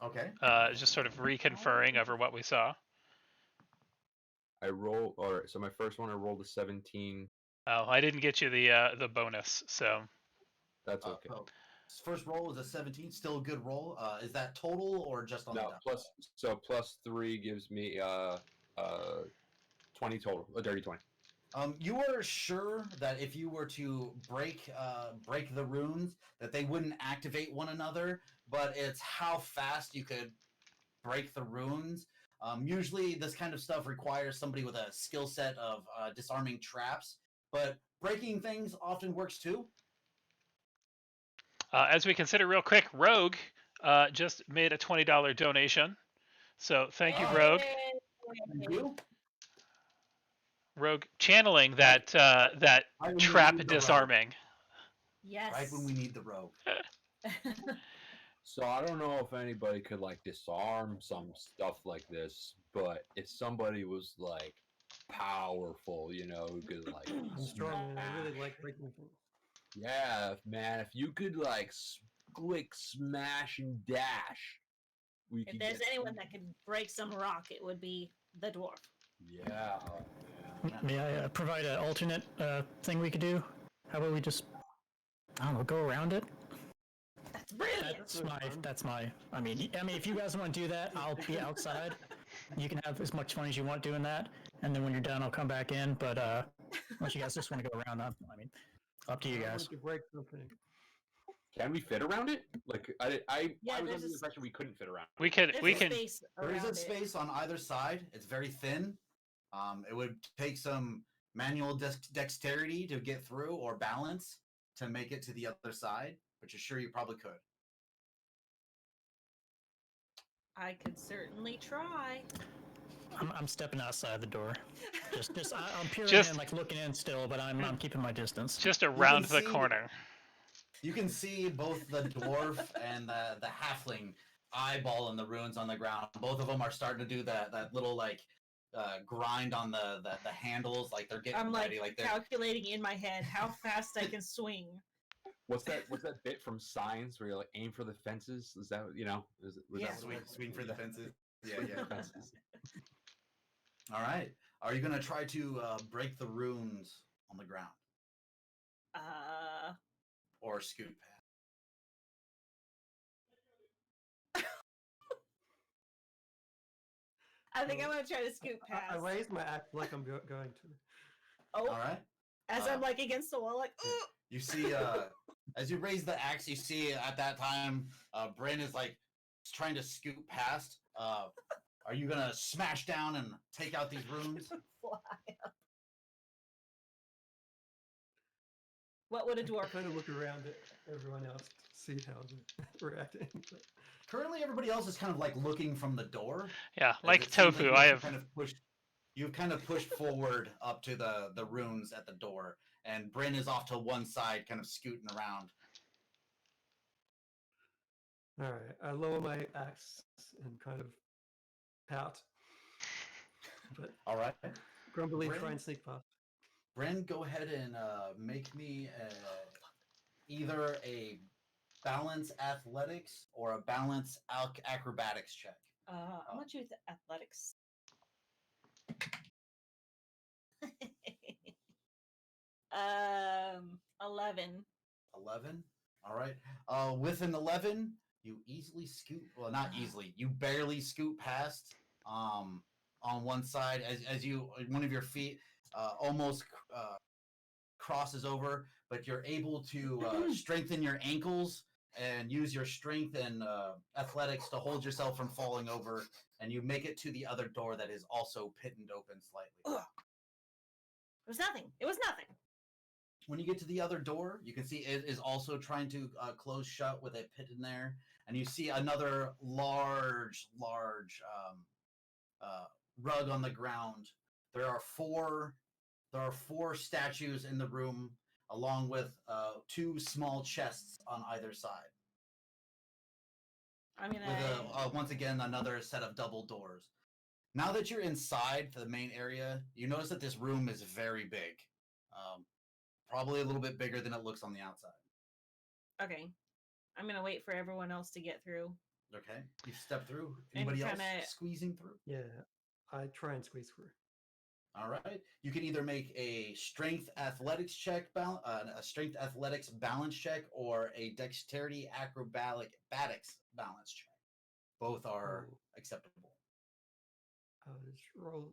Okay. Just sort of reconferring over what we saw. So my first one I rolled a 17. Oh, I didn't get you the bonus, so That's okay. So first roll is a 17, still a good roll. Is that total or just on the No, die? plus 3 gives me 20 total, a dirty 20. You are sure that if you were to break the runes, that they wouldn't activate one another, but it's how fast you could break the runes. Usually, this kind of stuff requires somebody with a skill set of disarming traps, but breaking things often works too. As we consider real quick, Rogue just made a $20 donation. So thank you, Rogue. Thank you. Rogue channeling that Right when we trap need the rogue. disarming. Yes. Right when we need the rogue. So I don't know if anybody could like disarm some stuff like this, but if somebody was like powerful, you know, who could like I'm strong, and I really smash. like breaking things. Yeah, man, if you could like click, smash, and dash, we If could there's get anyone that could break some rock, it would be the dwarf. Yeah. May I provide an alternate thing we could do? How about we just, I don't know, go around it? That's brilliant. That's my. I mean, if you guys want to do that, I'll be outside. You can have as much fun as you want doing that, and then when you're done, I'll come back in. But unless you guys just want to go around, I mean, up to you I guys. want to break something. Can we fit around it? Like I Yeah, was there's under the a impression we couldn't fit around. We could There's we a can space There is around a it. space on either side. It's very thin. It would take some manual dexterity to get through or balance to make it to the other side, but you're sure you probably could. I could certainly try. I'm stepping outside the door. I'm peering Just- in, like looking in still, but I'm keeping my distance. just around the see- corner. You can see both the dwarf and the halfling eyeballing the runes on the ground. Both of them are starting to do that little like grind on the handles, like they're getting I'm like ready, like they're calculating in my head how fast I can swing. What's that bit from Signs where you like aim for the fences? Is that was Yeah. that swing for the fences. Yeah, yeah. fences? All right. Are you gonna try to break the runes on the ground or scoot past? I think I'm gonna try to scoot I past. raise my axe like I'm going to. Oh, All right. as I'm like against the wall, like, "Ugh." You see, as you raise the axe, you see at that time, Bryn is like trying to scoot past. Are you gonna smash down and take out these runes? Fly up. What would a I dwarf? kind of look around at everyone else to see how they're reacting. Currently, everybody else is kind of like looking from the door. Yeah, as like it seems Tofu, you I have have you've kind of pushed forward up to the runes at the door, and Bryn is off to one side, kind of scooting around. All right, I lower my axe and kind of pout, but All right, grumbly Bryn? try and sneak past. Bryn, go ahead and make me either a balance athletics or a balance acrobatics check. I'm gonna choose athletics. 11. 11. All right. With an 11, you easily scoot. Well, not easily. You barely scoot past. On one side, as you one of your feet almost crosses over, but you're able to strengthen your ankles and use your strength and athletics to hold yourself from falling over, and you make it to the other door that is also pitted open slightly. Ugh. It was nothing. It was nothing. When you get to the other door, you can see it is also trying to close shut with a pit in there, and you see another large rug on the ground. There are four statues in the room, along with two small chests on either side. I mean, With once again another set of double doors. Now that you're inside the main area, you notice that this room is very big. Probably a little bit bigger than it looks on the outside. okay. I'm gonna wait for everyone else to get through. Okay, you step through. And Anybody else kinda- squeezing through? Yeah, I try and squeeze through. All right. You can either make a strength athletics check, a strength athletics balance check, or a dexterity acrobatics balance check. Both are Oh. acceptable.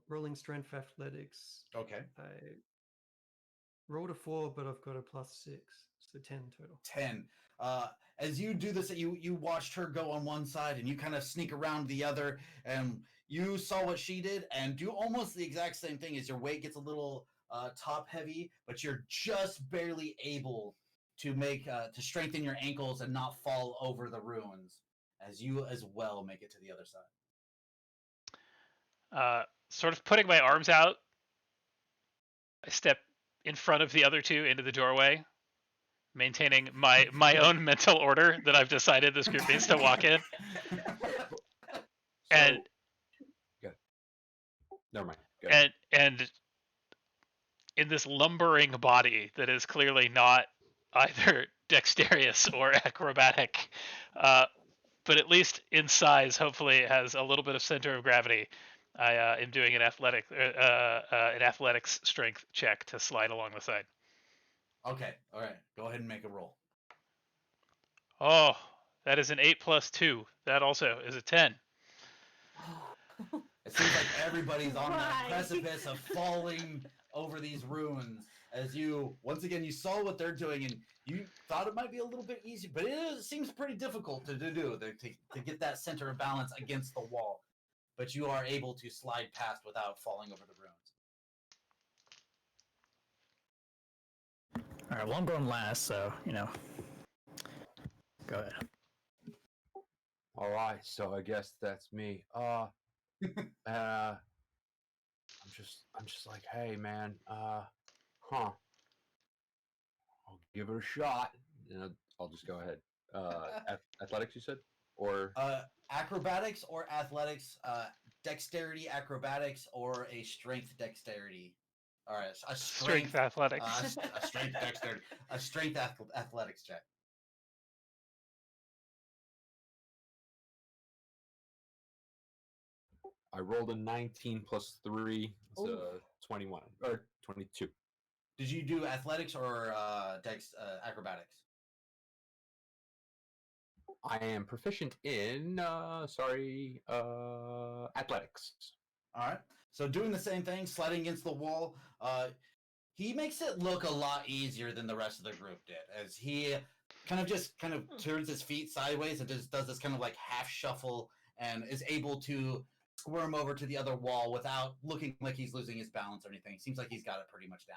Rolling strength athletics. Okay. rolled a 4, but I've got a +6, so 10 total. 10. As you do this, you watched her go on one side and you kind of sneak around the other, and you saw what she did and do almost the exact same thing. As your weight gets a little top heavy, but you're just barely able to make to strengthen your ankles and not fall over the ruins, as you as well make it to the other side. Sort of putting my arms out, I step in front of the other two into the doorway, maintaining my own mental order that I've decided this group needs to walk in. And yeah. Never mind. Go ahead. and in this lumbering body that is clearly not either dexterous or acrobatic, but at least in size, hopefully it has a little bit of center of gravity. I am doing an athletics strength check to slide along the side. Okay, all right. Go ahead and make a roll. Oh, that is an 8 plus 2. That also is a 10. It seems like everybody's on that Why? precipice of falling over these ruins. As you, once again, you saw what they're doing, and you thought it might be a little bit easy, but it seems pretty difficult to do, to get that center of balance against the wall. But you are able to slide past without falling over the ruins. All right, well, I'm going last, so, go ahead. All right, so I guess that's me. I'm just like, hey, man, I'll give it a shot. I'll just go ahead. Athletics, you said, or Acrobatics or athletics, dexterity, acrobatics, or a strength dexterity. All right, a Strength athletics. a strength dexterity, a strength athletics check. I rolled a 19 plus 3, so 21 or 22. Did you do athletics or acrobatics? I am proficient in athletics. All right. So doing the same thing, sliding against the wall. He makes it look a lot easier than the rest of the group did, as he kind of turns his feet sideways and just does this kind of like half shuffle and is able to squirm over to the other wall without looking like he's losing his balance or anything. Seems like he's got it pretty much down.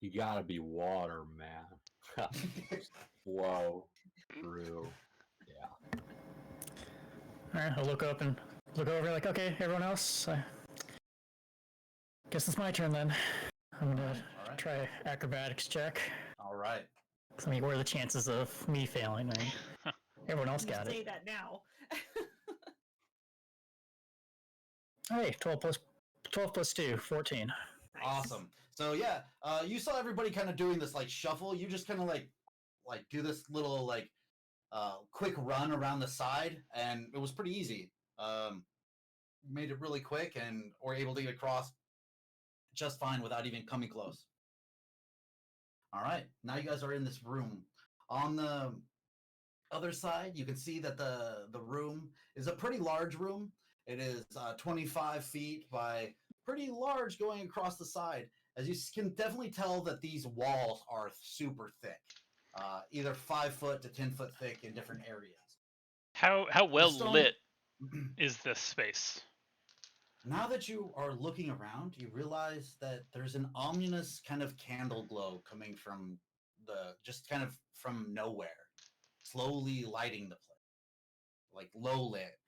You gotta be water, man. Just flow through. Yeah. All right, I'll look over like, okay, everyone else, I guess it's my turn then. I'm gonna All right. try acrobatics check. All right. I mean, what are the chances of me failing? I mean, everyone else You got say it. that now. Hey, 12 plus 2, 14. Nice. Awesome. So yeah, you saw everybody kind of doing this like shuffle. You just kind of like do this little like quick run around the side, and it was pretty easy. Made it really quick, and were able to get across just fine without even coming close. All right, now you guys are in this room. On the other side, you can see that the room is a pretty large room. It is 25 feet by pretty large going across the side. As you can definitely tell that these walls are super thick, either 5 foot to 10 foot thick in different areas. How well stone- lit is this space? Now that you are looking around, you realize that there's an ominous kind of candle glow coming from just kind of from nowhere, slowly lighting the place, like low lit.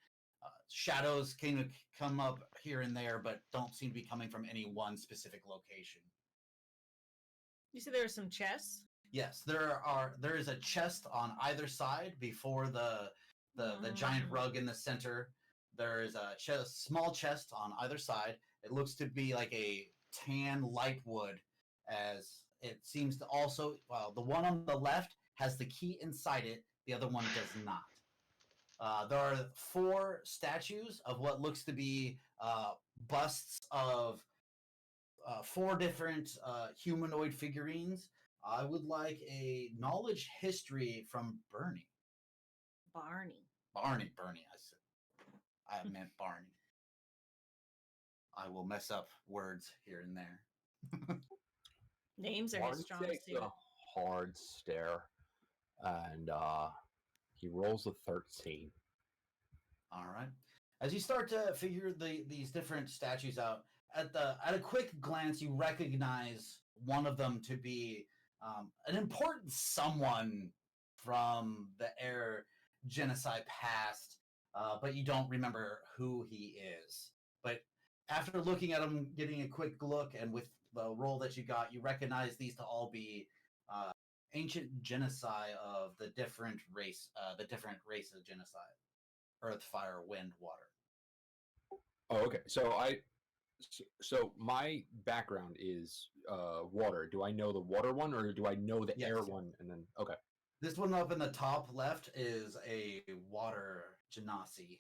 Shadows kind of come up here and there, but don't seem to be coming from any one specific location. You said there were some chests? Yes, there is a chest on either side before the giant rug in the center. There is a small chest on either side. It looks to be like a tan light wood, as it seems to also, well, the one on the left has the key inside it, the other one does not. There are 4 statues of what looks to be busts of 4 different humanoid figurines. I would like a knowledge history from Bernie. Barney. Bernie. I meant Barney. I will mess up words here and there. Names are his Barney strong takes suit. a hard stare, and he rolls a 13. All right. As you start to figure these different statues out, at a quick glance, you recognize one of them to be an important someone from the Air genocide past, but you don't remember who he is. But after looking at him, getting a quick look, and with the roll that you got, you recognize these to all be ancient genocide of the different race of genocide: earth, fire, wind, water. Oh, okay. So my background is water. Do I know the water one, or do I know the air Yes. one? And then okay. This one up in the top left is a water genasi.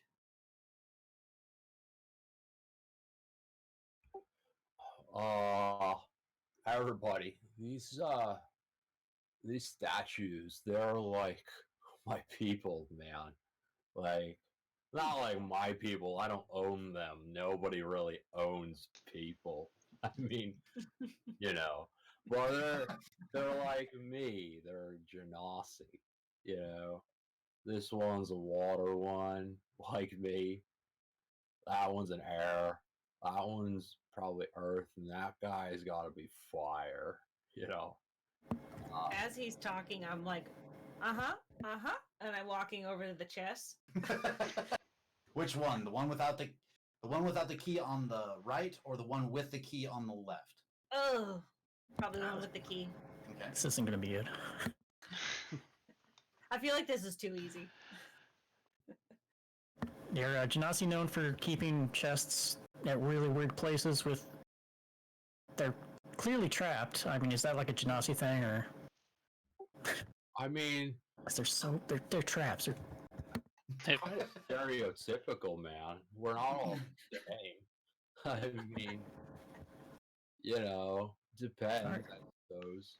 Everybody, these statues, they're like my people, man. Like, not like my people. I don't own them. Nobody really owns people. I mean, you know, but they're like me. They're genasi. You know, this one's a water one, like me. That one's an air. That one's probably earth, and that guy's got to be fire. You know. As he's talking, I'm like, and I'm walking over to the chest. Which one? The one without the key on the right, or the one with the key on the left? Oh, probably the one with the key. Okay. This isn't gonna be good. I feel like this is too easy. They're Genasi known for keeping chests at really weird places with. They're clearly trapped. I mean, is that like a Genasi thing, or? I mean, 'Cause they're traps. kind of stereotypical, man. We're not all the same. I mean, you know, depends, Sorry. I suppose.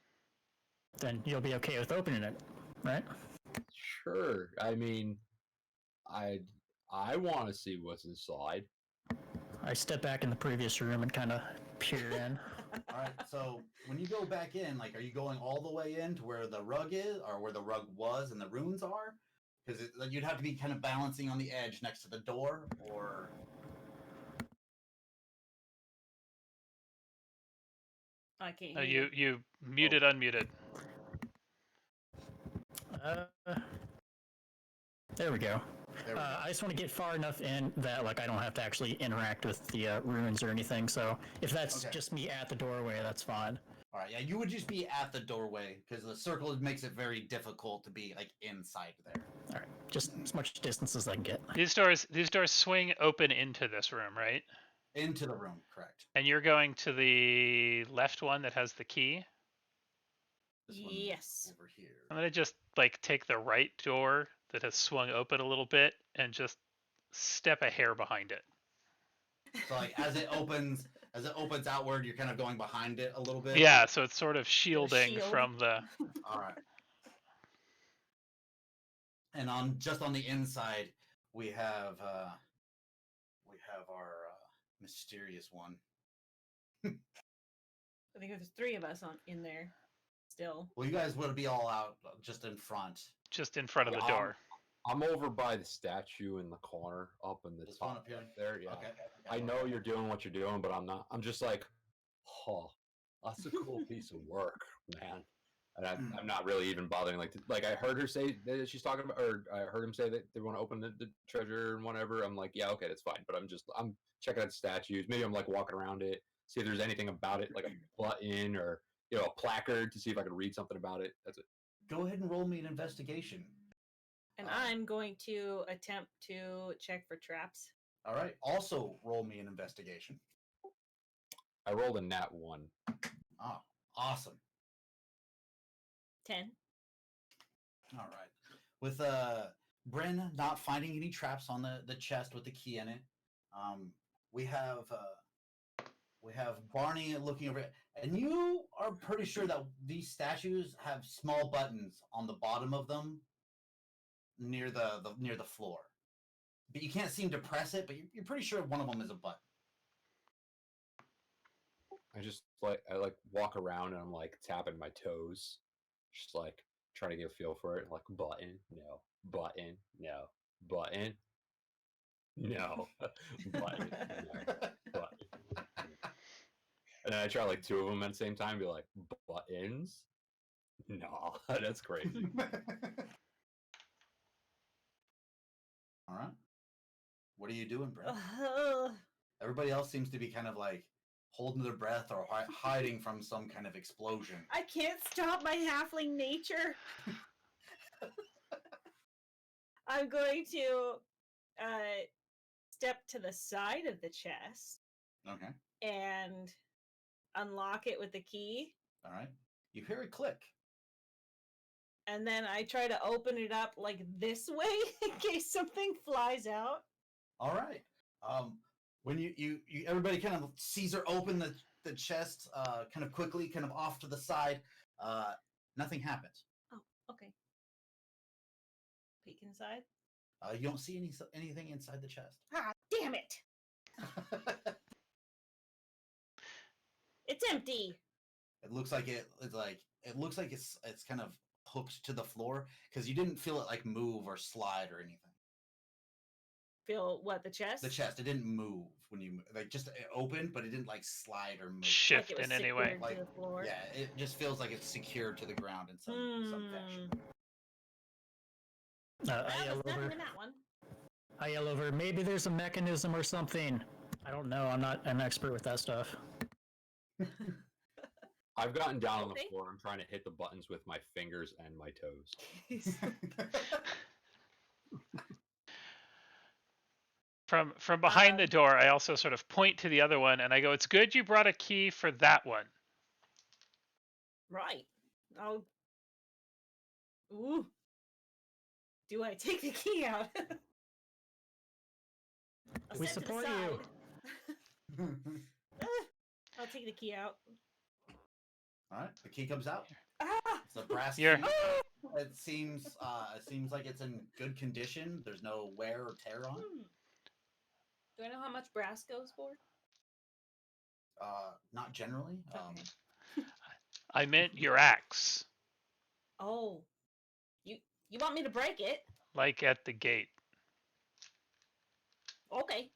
Then you'll be okay with opening it, right? Sure. I mean, I want to see what's inside. I step back in the previous room and kind of peer in. All right. So when you go back in, like, are you going all the way in to where the rug is, or where the rug was and the runes are? Because you'd have to be kind of balancing on the edge next to the door, or. I can't No, hear you muted, unmuted. There we go. There we go. I just want to get far enough in that like I don't have to actually interact with the runes or anything. So if that's Okay. just me at the doorway, that's fine. All right. Yeah, you would just be at the doorway because the circle makes it very difficult to be like inside there. All right, just as much distance as I can get. These doors swing open into this room, right? Into the room, correct. And you're going to the left one that has the key. This one Yes. over here. I'm gonna just like take the right door that has swung open a little bit and just step a hair behind it. So like as it opens outward, you're kind of going behind it a little bit. Yeah, so it's sort of shielding shield. from the. All right. And on the inside, we have our mysterious one. I think there's 3 of us in there still. Well, you guys would be all out just in front. Just in front of the Yeah, door. I'm over by the statue in the corner, up in the This one top up here? right there. Yeah. Okay. I know you're doing what you're doing, but I'm not. I'm just like, oh, that's a cool piece of work, man. And I'm not really even bothering. Like I heard her say that she's talking about, or I heard him say that they want to open the treasure and whatever. I'm like, yeah, okay, that's fine. But I'm checking out statues. Maybe I'm like walking around it, see if there's anything about it, like a button or a placard to see if I can read something about it. That's it. Go ahead and roll me an investigation. And I'm going to attempt to check for traps. All right. Also, roll me an investigation. I rolled a nat 1. Oh, awesome. 10. All right. With Bryn not finding any traps on the chest with the key in it, we have Barney looking over it, and you are pretty sure that these statues have small buttons on the bottom of them near the floor. But you can't seem to press it, but you're pretty sure one of them is a button. I just like I like walk around and I'm like tapping my toes, just like trying to get a feel for it. Like button, no, button, no, button, no, button, no, button. And then I try like 2 of them at the same time, and be like buttons. No, that's crazy. All right. What are you doing, Brett? Ugh. Everybody else seems to be kind of like holding their breath or hiding from some kind of explosion. I can't stop my halfling nature. I'm going to step to the side of the chest Okay. and unlock it with the key. All right. You hear a click. And then I try to open it up like this way in case something flies out. All right. When you everybody kind of sees her open the chest kind of quickly, kind of off to the side. Nothing happens. Oh, okay. Peek inside. You don't see anything inside the chest. Ah, damn it! It's empty. It looks like it looks like it's kind of hooked to the floor because you didn't feel it like move or slide or anything. Feel what, the chest? The chest, it didn't move when you like just it opened, but it didn't like slide or move. Shift Like it was in any way. secured Like, to the floor. yeah, it just feels like it's secured to the ground in some fashion. Well, I yell there's over. nothing in that one. I yell over. Maybe there's a mechanism or something. I don't know. I'm not an expert with that stuff. I've gotten down on the Okay. floor. I'm trying to hit the buttons with my fingers and my toes. From behind the door, I also sort of point to the other one and I go, "It's good you brought a key for that one." Right. Oh. Ooh. Do I take the key out? I'll We step to the support you. side. I'll take the key out. All right, the key comes out. Ah! It's a brass You're- key. It seems like it's in good condition. There's no wear or tear on it. Do I know how much brass goes for? Not generally. Okay. I meant your axe, Oh. You want me to break it? like at the gate. Okay.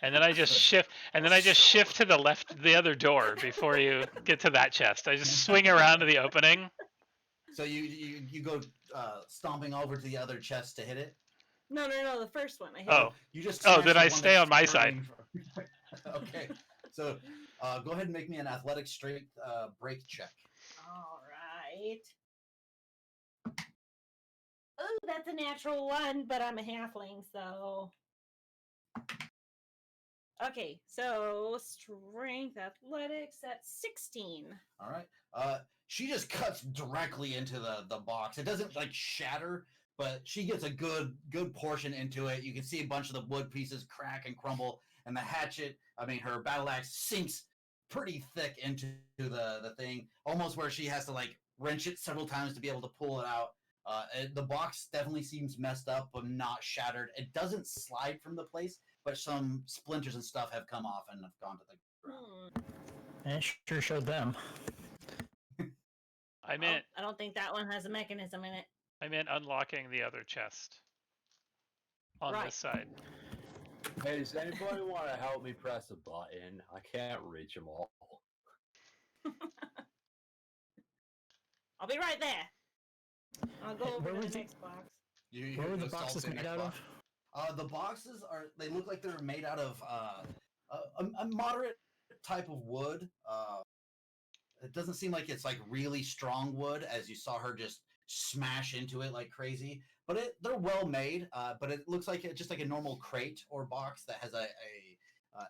And then I just shift to the left, the other door before you get to that chest. I just swing around to the opening. So you go stomping over to the other chest to hit it. No, the first one. I hit Oh. it. You just Oh, smash then the I one stay that's on my side. burning from- Okay, so go ahead and make me an athletic strength break check. All right. Oh, that's a natural one, but I'm a halfling, so. Okay, so strength athletics, that's 16. All right. She just cuts directly into the box. It doesn't like shatter, but she gets a good portion into it. You can see a bunch of the wood pieces crack and crumble, and the hatchet, her battle axe sinks pretty thick into the thing, almost where she has to like wrench it several times to be able to pull it out. The box definitely seems messed up, but not shattered. It doesn't slide from the place, but some splinters and stuff have come off and have gone to the ground. It sure showed them. I meant I don't think that one has a mechanism in it. unlocking the other chest on Right. this side. Hey, does anybody want to help me press a button? I can't reach them all. I'll be right there. I'll go over Where to was the it? next box. What were the boxes made out of? The boxes they look like they're made out of a moderate type of wood. It doesn't seem like it's like really strong wood, as you saw her just smash into it like crazy. But they're well made. But it looks like just like a normal crate or box that has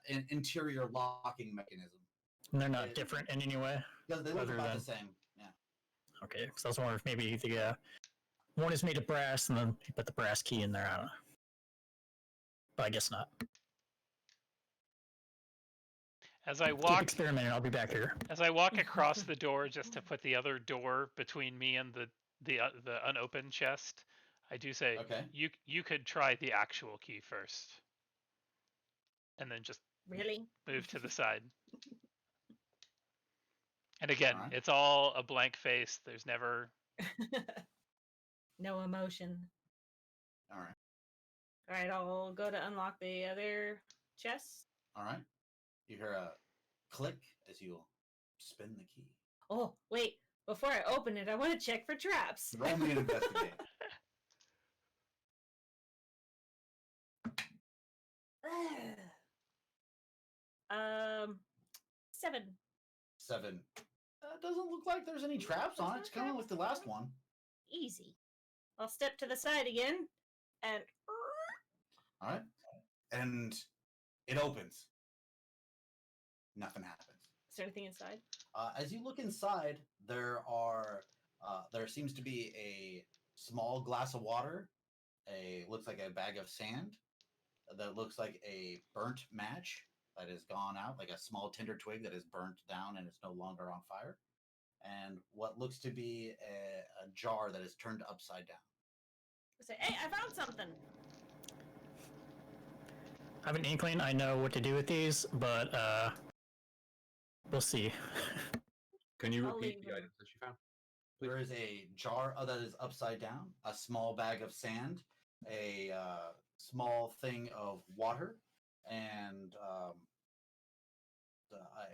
an interior locking mechanism. And they're not different in any way? They look Other about than- the same. Yeah. Okay, because I was wondering if maybe the one is made of brass and then you put the brass key in there. I don't know. But I guess not. As I Keep walk experimenting. I'll be back here. As I walk across the door, just to put the other door between me and the unopened chest, I do say, Okay. you could try the actual key first, and then just Really? move to the side. And again, Alright. it's all a blank face. There's never. No emotion. All right. All right, I'll go to unlock the other chest. All right. You hear a click as you spin the key. Oh, wait. Before I open it, I want to check for traps. Roll me an investigate. 7. 7. Doesn't look like there's any traps on it. It's kind of like the last one. Easy. I'll step to the side again, and All right. And it opens. Nothing happens. is there anything inside? As you look inside, there seems to be a small glass of water. Looks like a bag of sand. That looks like a burnt match that has gone out, like a small tinder twig that is burnt down and it's no longer on fire. And what looks to be a jar that is turned upside down. I say, hey, I found something. I have an inkling I know what to do with these, but we'll see. Can you I'll repeat leave the them. items that you found? There is a jar that is upside down, a small bag of sand, a small thing of water, and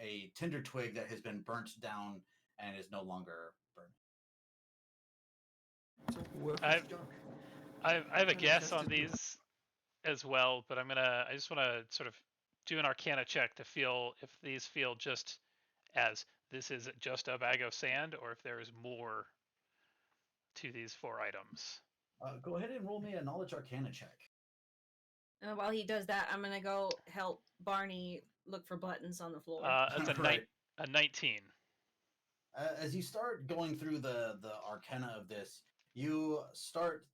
a tinder twig that has been burnt down and is no longer burning. It's all worthless I've- junk. I have a Kinda guess on tested with- these as well, but I just want to sort of do an Arcana check to feel if these feel just as this is just a bag of sand, or if there is more to these 4 items. Go ahead and roll me a knowledge arcana check. While he does that, I'm gonna go help Barney look for buttons on the floor. That's Right. a 19. As you start going through the arcana of this, you start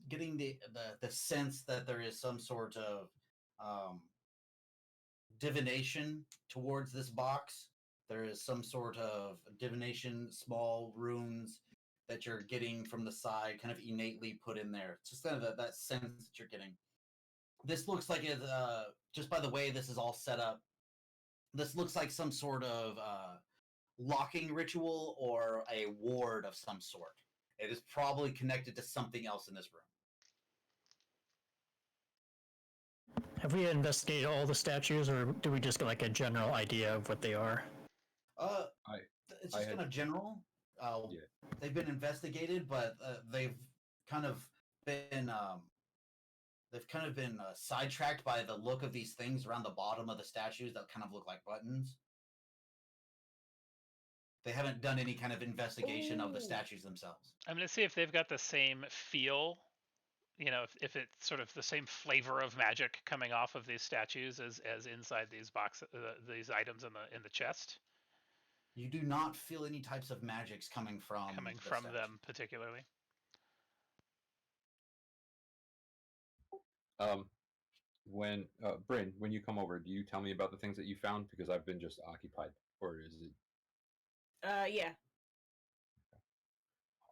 getting the sense that there is some sort of divination towards this box. There is some sort of divination, small runes that you're getting from the side, kind of innately put in there. It's just kind of that sense that you're getting. This looks like it, just by the way this is all set up, this looks like some sort of locking ritual or a ward of some sort. It is probably connected to something else in this room. Have we investigated all the statues, or do we just get like a general idea of what they are? It's I just had- kind of general. Yeah. They've been investigated, but they've kind of been sidetracked by the look of these things around the bottom of the statues that kind of look like buttons. They haven't done any kind of investigation of the Ooh. statues themselves. I'm going to see if they've got the same feel, if it's sort of the same flavor of magic coming off of these statues as inside these these items in the chest, You do not feel any types of magics coming from the statue. them particularly. When Bryn, when you come over, do you tell me about the things that you found? Because I've been just occupied, or is it? Yeah.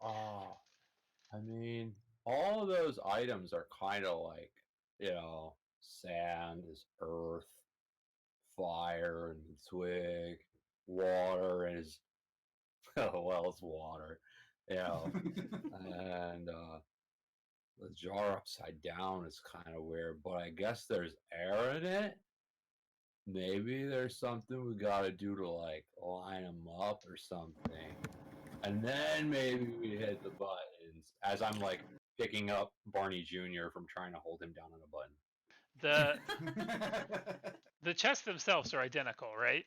I mean, all of those items are kind of like, sand is earth, fire and twig, water is, well, it's water, and the jar upside down is kind of weird, but I guess there's air in it. Maybe there's something we gotta do to like line them up or something. And then maybe we hit the buttons as I'm like picking up Barney Jr. from trying to hold him down on a button. The chests themselves are identical, right?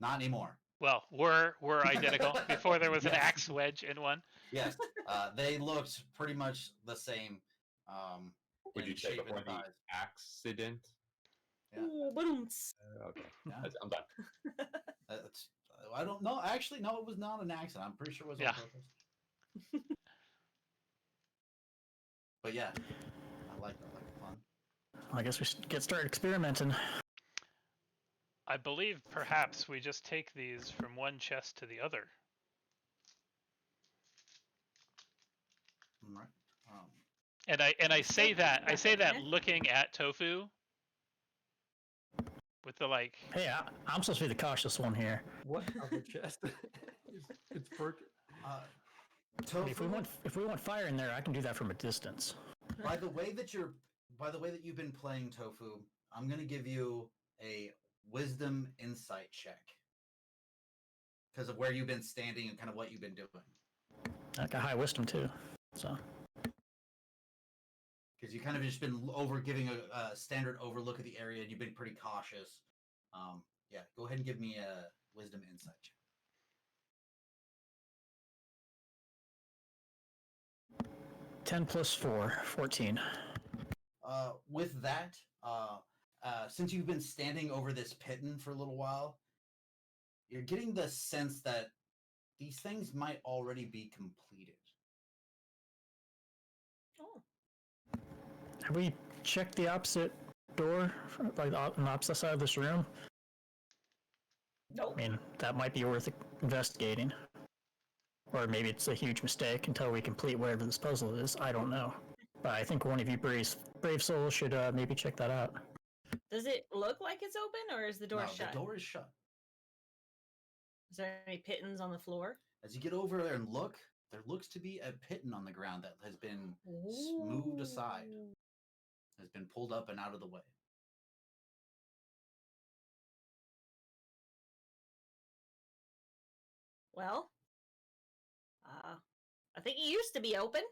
Not anymore. Well, were identical before there was an Yes. axe wedge in one. Yes, they looked pretty much the same. Would in you say shape and before the size. accident? Yeah. Ooh, boomts. Okay, Yeah. I'm done. I don't know. Actually, no, it was not an accident. I'm pretty sure it was on Yeah. purpose. But yeah, I like the fun. I guess we should get started experimenting. I believe perhaps we just take these from one chest to the other. All right. And I say that Yeah. looking at Tofu. with the like. Hey, I'm supposed to be the cautious one here. What other chest? It's broken. If we want fire in there, I can do that from a distance. by the way that you've been playing Tofu, I'm gonna give you a wisdom insight check because of where you've been standing and kind of what you've been doing. I got high wisdom too, so. Because you kind of just been giving a standard overlook of the area, and you've been pretty cautious. Yeah, go ahead and give me a wisdom insight check. 10 plus 4, 14. With that, since you've been standing over this pitten for a little while, you're getting the sense that these things might already be completed. Oh. Have we checked the opposite door, like on the opposite side of this room? Nope. I mean, that might be worth investigating. Or maybe it's a huge mistake until we complete whatever this puzzle is. I don't know. But I think one of you brave souls should maybe check that out. Does it look like it's open, or is the door No, shut? the door is shut. Is there any pittons on the floor? As you get over there and look, there looks to be a pitten on the ground that has been moved aside, Ooh. has been pulled up and out of the way. Well, I think it used to be open.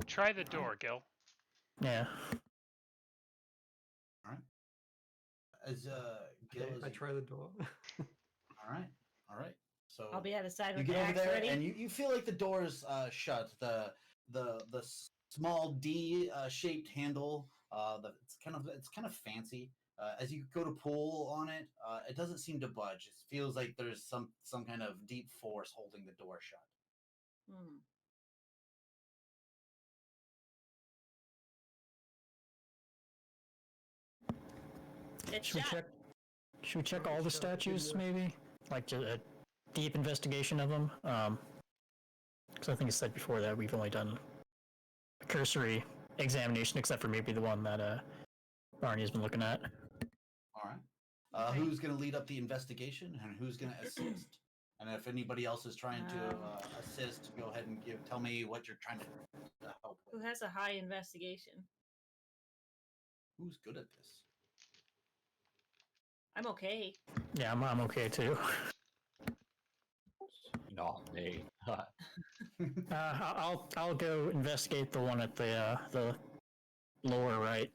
Try the door, Gil. Yeah. As Gil Okay, is, I try the door. all right. So I'll be at his side you with get the over axe there, ready. and you feel like the door is shut. The small D shaped handle. It's kind of fancy. As you go to pull on it, it doesn't seem to budge. It feels like there's some kind of deep force holding the door shut. Hmm. It's shut. Should we check Okay, all the sure, statues, yeah. maybe? Like a deep investigation of them? Because I think I said before that we've only done a cursory examination, except for maybe the one that Barney has been looking at. All right. Okay. Who's going to lead up the investigation, and who's going to assist? And if anybody else is trying to assist, go ahead and tell me what you're trying to help Who with. has a high investigation? Who's good at this? I'm okay. Yeah, I'm okay too. Not me. I'll go investigate the one at the lower right.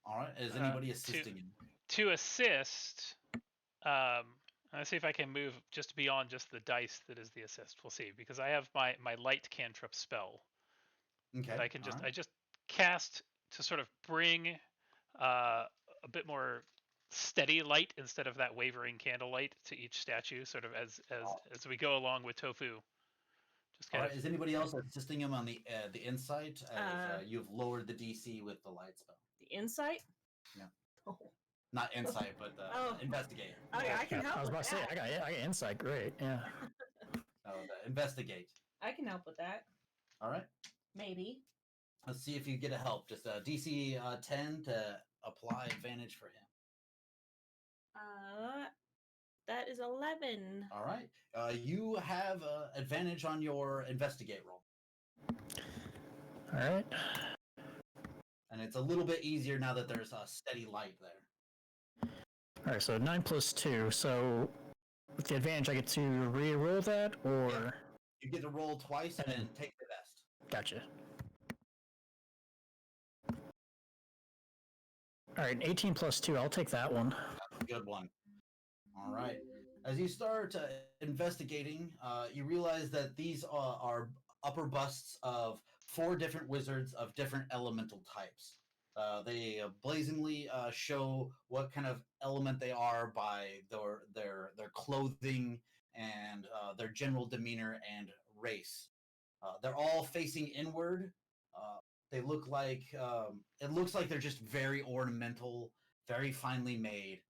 All right. Is anybody assisting him? To assist, let's see if I can move just beyond just the dice that is the assist. We'll see, because I have my light cantrip spell Okay. that I can all right. I just cast to sort of bring a bit more steady light instead of that wavering candlelight to each statue, sort of as we go along with Tofu. Just All kind right. Is anybody else assisting him on the insight? As you've lowered the DC with the light spell. The insight? Yeah. Oh. Not insight, but investigate. Okay, I can help I was with about to say, that. I got insight, great, yeah. Investigate. I can help with that. All right. Maybe. Let's see if you get a help. Just DC 10 to apply advantage for him. That is 11. All right. You have advantage on your investigate roll. All right. And it's a little bit easier now that there's a steady light there. All right, so 9 plus 2. So with the advantage, I get to re-roll that, or Yeah. You get to roll twice and then take the best. Gotcha. All right, 18 plus 2. I'll take that one. That's a good one. All right. As you start investigating, you realize that these are upper busts of 4 different wizards of different elemental types. They blazingly show what kind of element they are by their clothing and their general demeanor and race. They're all facing inward. They look like it looks like they're just very ornamental, very finely made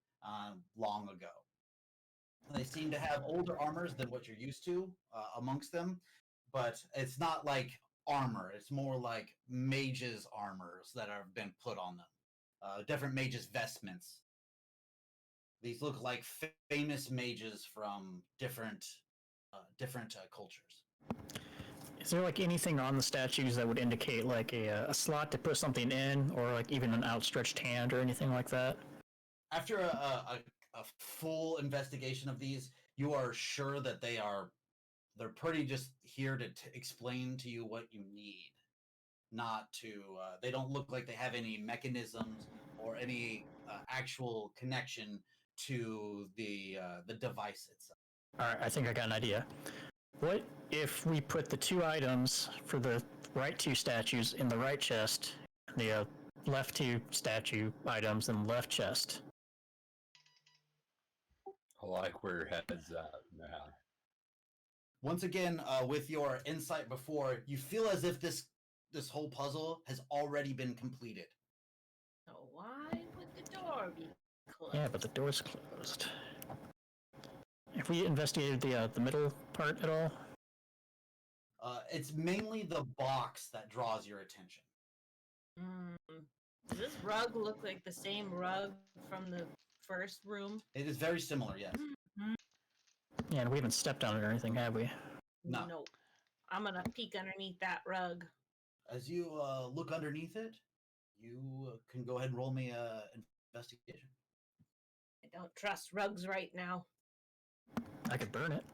long ago. They seem to have older armors than what you're used to amongst them, but it's not like armor. It's more like mages' armors that have been put on them. Different mages' vestments. These look like famous mages from different cultures. Is there like anything on the statues that would indicate like a slot to put something in, or like even an outstretched hand or anything like that? After a full investigation of these, you are sure that they're pretty just here to explain to you what you need, not to. They don't look like they have any mechanisms or any actual connection to the device itself. All right, I think I got an idea. What if we put the 2 items for the right 2 statues in the right chest, the left 2 statue items in the left chest? I like where your head's at, man. Once again, with your insight before, you feel as if this whole puzzle has already been completed. So why would the door be closed? Yeah, but the door's closed. Have we investigated the middle part at all? It's mainly the box that draws your attention. Does this rug look like the same rug from the first room? It is very similar, yes. Yeah, and we haven't stepped on it or anything, have we? No. Nope. I'm gonna peek underneath that rug. As you look underneath it, you can go ahead and roll me an investigation. I don't trust rugs right now. I could burn it.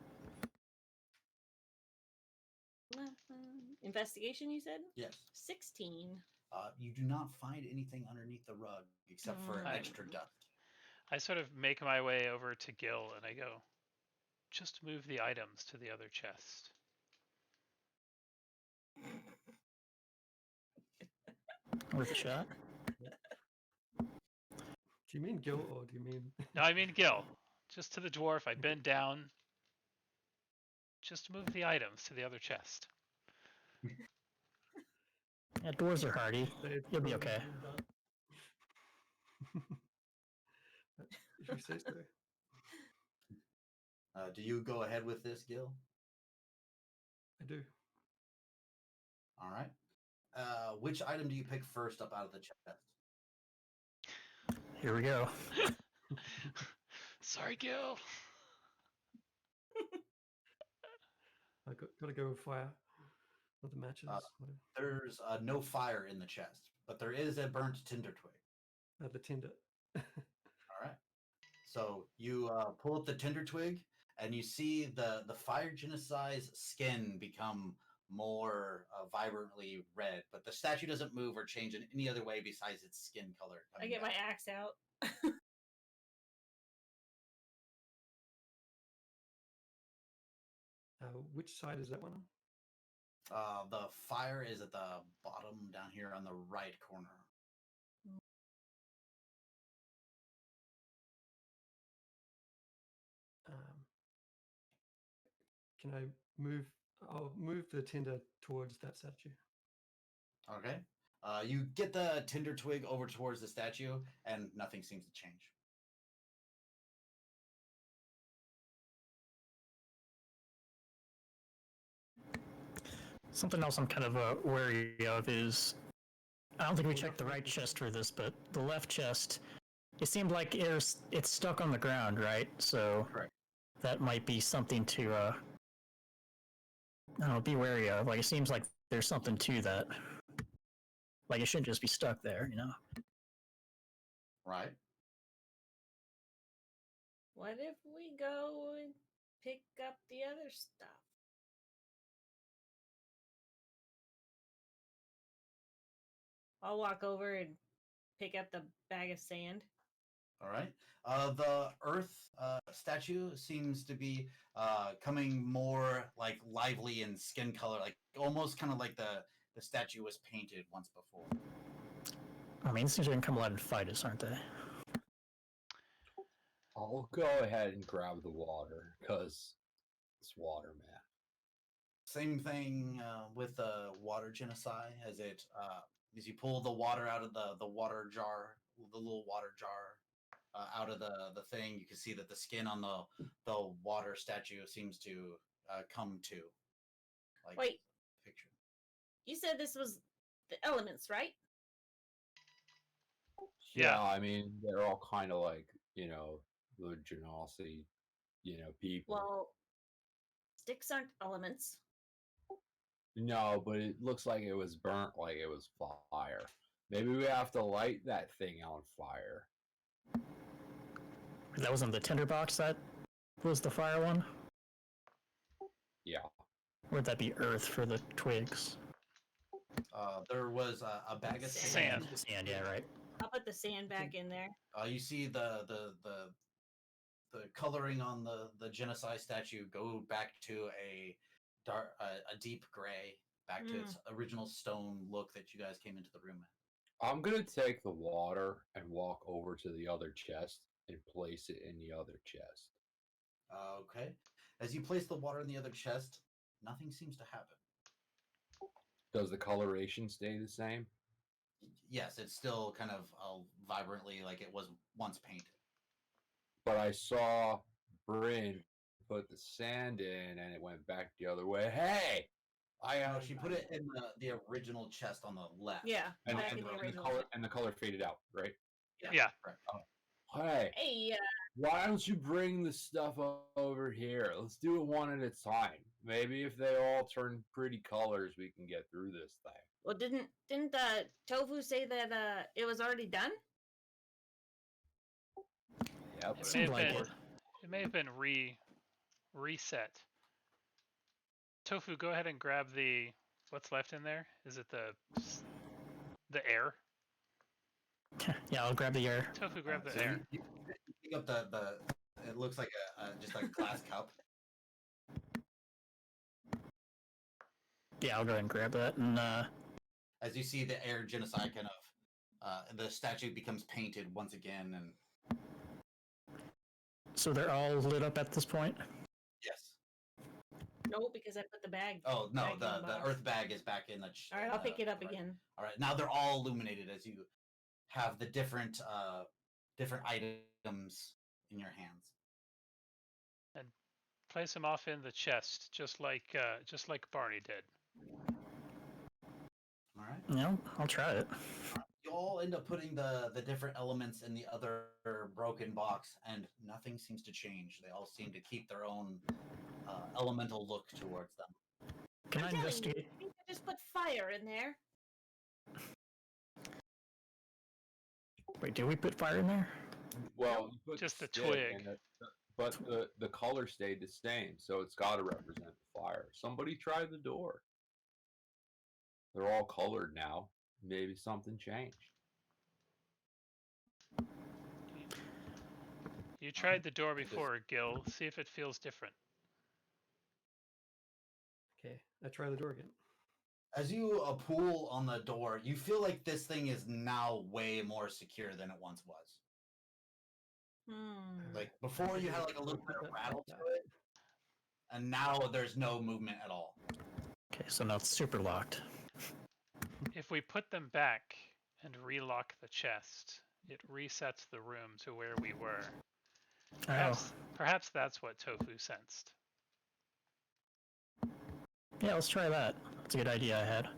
Investigation, you said? Yes. 16. You do not find anything underneath the rug except for Mm. extra dust. I sort of make my way over to Gil and I go, just move the items to the other chest. Worth a shot. Do you mean Gil or do you mean? No, I mean Gil. Just to the dwarf, I bend down. Just move the items to the other chest. Yeah, doors are hardy. You'll be okay. If you say so. Do you go ahead with this, Gil? I do. All right. Which item do you pick first up out of the chest? Here we go. Sorry, Gil. I got to go with fire. Or the matches. Whatever. There's no fire in the chest, but there is a burnt tinder twig. The tinder. All right. So you pull up the tinder twig, and you see the fire genocide's skin become more vibrantly red, but the statue doesn't move or change in any other way besides its skin color. I get my axe out. Which side is that one on? The fire is at the bottom down here on the right corner. Can I move? I'll move the tinder towards that statue. Okay. You get the tinder twig over towards the statue, and nothing seems to change. Something else I'm kind of wary of is, I don't think we checked the right chest for this, but the left chest, it seemed like it's stuck on the ground, right? So Correct. that might be something to, I don't know, be wary of. Like, it seems like there's something to that. Like, it shouldn't just be stuck there, you know? Right. What if we go and pick up the other stuff? I'll walk over and pick up the bag of sand. All right. The earth statue seems to be coming more like lively in skin color, like almost kind of like the statue was painted once before. I mean, these things are going to come alive and fight us, aren't they? I'll go ahead and grab the water, because it's water, man. Same thing with the water genocide, as you pull the water out of the water jar, the little water jar out of the thing, you can see that the skin on the water statue seems to come to. Like Wait. picture. You said this was the elements, right? Yeah. I mean, they're all kind of like, the Genasi, people. Well, sticks aren't elements. No, but it looks like it was burnt like it was fire. Maybe we have to light that thing on fire. That wasn't the tinderbox that was the fire one? Yeah. Or would that be earth for the twigs? There was a bag of Sand. Sand, yeah, right. I'll put the sand back in there. You see the coloring on the genocide statue go back to a deep gray, back to its original stone look that you guys came into the room in. I'm gonna take the water and walk over to the other chest and place it in the other chest. Okay. As you place the water in the other chest, nothing seems to happen. Does the coloration stay the same? Yes, it's still kind of vibrantly like it was once painted. But I saw Bryn put the sand in and it went back the other way. Hey! She put it in the original chest on the left. Yeah, and, back and, in the and the original. color and the color faded out, right? Yeah. Correct. Hey, Hey, why don't you bring the stuff over here? Let's do it one at a time. Maybe if they all turn pretty colors, we can get through this thing. well, didn't Tofu say that it was already done? Yep. It may Seemed have like been. it. It may have been reset. Tofu, go ahead and grab the. What's left in there? Is it the air? Yeah, I'll grab the air. Tofu, grab the So air. you pick up the it looks like just like a glass cup. Yeah, I'll go ahead and grab that. And As you see the air genocide kind of the statue becomes painted once again, and so they're all lit up at this point? yes. No, because I put the bag. Oh no, back in the box. earth bag is back in the. All right, I'll pick it up right. again. All right, now they're all illuminated as you have the different items in your hands. Place them off in the chest, just like Barney did. All right. Yeah, I'll try it. You all end up putting the different elements in the other broken box, and nothing seems to change. They all seem to keep their own elemental look towards them. Can I I'm telling you, investigate? you could just put fire in there. Wait, did we put fire in there? Well, you put Just the stick twig. and but the color stayed the same, so it's got to represent the fire. Somebody try the door. They're all colored now. Maybe something changed. You tried the door before, Gil. See if it feels different. Okay, I try the door again. As you pull on the door, you feel like this thing is now way more secure than it once was. Like before, you had like a little bit of rattle to it, and now there's no movement at all. Okay, so now it's super locked. If we put them back and relock the chest, it resets the room to where we were. Perhaps that's what Tofu sensed. Yeah, let's try that. That's a good idea I had.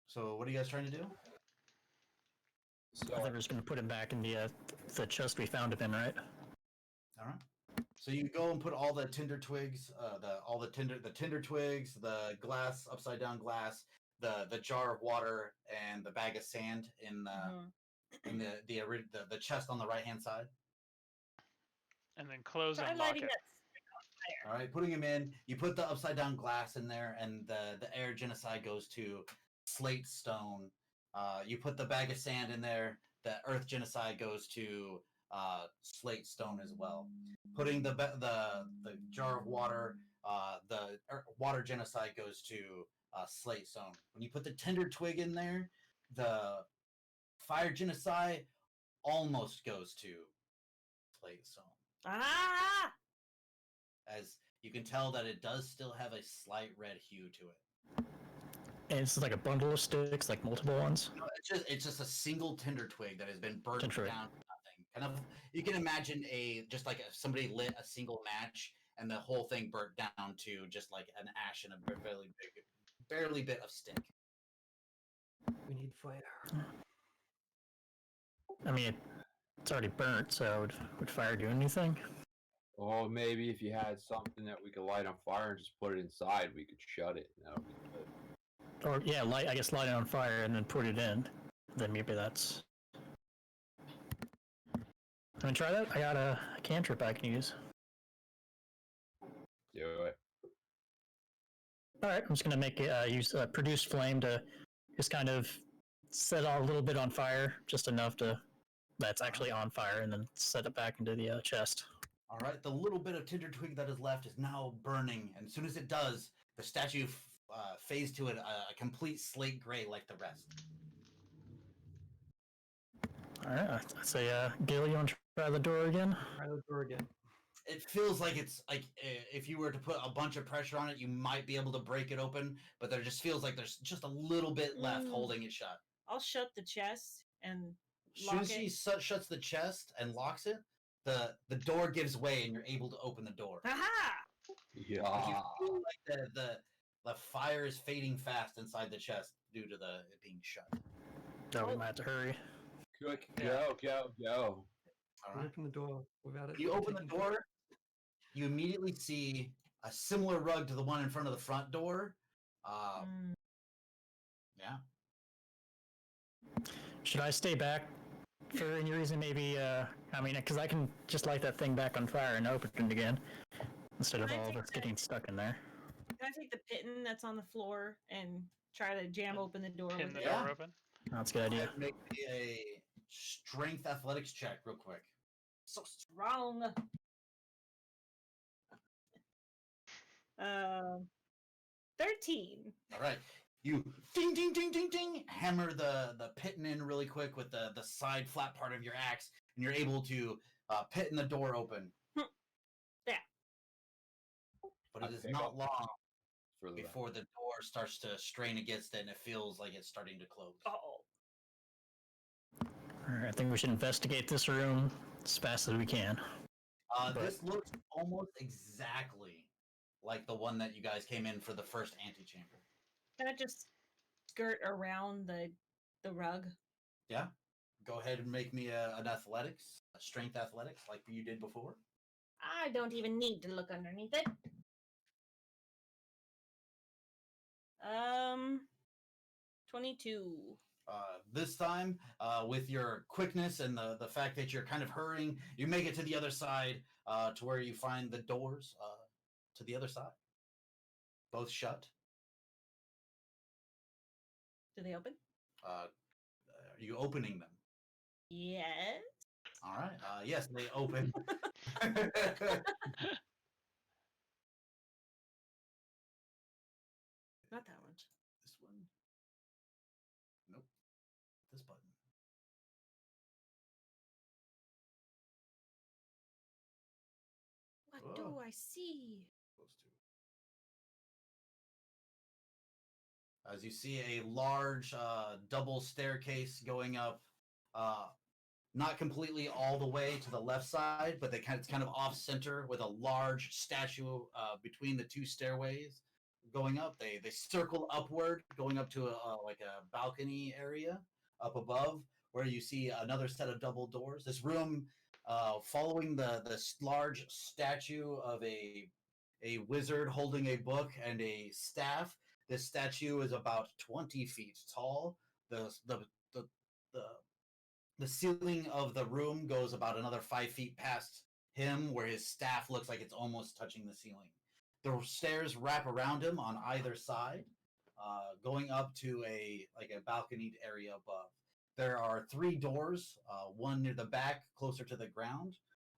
So, what are you guys trying to do? I think we're just gonna put him back in the chest we found him in, right? All right. So you go and put all the tinder twigs, the tinder twigs, the glass, upside down glass, the jar of water, and the bag of sand in the chest on the right hand side. And then close Try and lock lighting it. that. All right, putting them in. You put the upside down glass in there, and the air genocide goes to slate stone. You put the bag of sand in there. The earth genocide goes to slate stone as well. Putting the jar of water, water genocide goes to slate stone. When you put the tinder twig in there, the fire genocide almost goes to slate stone. Ah! As you can tell that it does still have a slight red hue to it. And it's like a bundle of sticks, like multiple ones. No, it's just a single tinder twig that has been burnt down to Tinder twig. nothing. Kind of, you can imagine just like somebody lit a single match and the whole thing burnt down to just like an ash and a barely bit of stick. We need fire. I mean, it's already burnt, so would fire do anything? Well, maybe if you had something that we could light on fire and just put it inside, we could shut it. That would be good. Or yeah, light. I guess light it on fire and then put it in. Then maybe that's. I mean, try that. I got a cantrip I can use. Do it. All right, I'm just gonna make it use produce flame to just kind of set a little bit on fire, just enough to that's actually on fire, and then set it back into the chest. All right, the little bit of tinder twig that is left is now burning, and as soon as it does, the statue fades to a complete slate gray like the rest. All right, I say, Gil, you want to try the door again? Try the door again. It feels like it's like if you were to put a bunch of pressure on it, you might be able to break it open, but there just feels like there's just a little bit left holding it shut. I'll shut the chest and As soon lock as it. she shuts the chest and locks it, the door gives way and you're able to open the door. Aha! Like Yeah. you feel like the fire is fading fast inside the chest due to it being shut. No, we might have to hurry. Quick, Yeah. go. All We right. open the door without it. You open the taking door, you immediately see a similar rug to the one in front of the front door. Mm, Yeah. Should I stay back for any reason? Maybe, I mean, because I can just light that thing back on fire and open it again instead of Can I all of take us that? getting stuck in there. Can I take the pitten that's on the floor and try to jam open the door Pin with the it? Yeah. door open. That's a good Go idea. ahead and make me a strength athletics check real quick. So strong. 13. All right. You ding ding ding ding ding hammer the pitten in really quick with the side flat part of your axe, and you're able to pitten the door open. Yeah. But I it is pick not up long For the before the door starts to strain against it, and it feels like it's starting to close. Oh. All right, I think we should investigate this room as fast as we can. But- This looks almost exactly like the one that you guys came in for the first antechamber. Can I just skirt around the rug? Yeah. Go ahead and make me an athletics, a strength athletics, like you did before. I don't even need to look underneath it. 22. This time, with your quickness and the fact that you're kind of hurrying, you make it to the other side to where you find the doors to the other side. Both shut. Do they open? Are you opening them? Yes. All right. Yes, they open. Not that one. This one. Nope. This button. What do Oh. I see? Supposed to. As you see a large double staircase going up, not completely all the way to the left side, but it's kind of off center with a large statue between the two stairways going up. They circle upward, going up to like a balcony area up above, where you see another set of double doors. This room, following this large statue of a wizard holding a book and a staff. This statue is about 20 feet tall. The ceiling of the room goes about another 5 feet past him, where his staff looks like it's almost touching the ceiling. The stairs wrap around him on either side, going up to a balconied area above. There are 3 doors, one near the back, closer to the ground,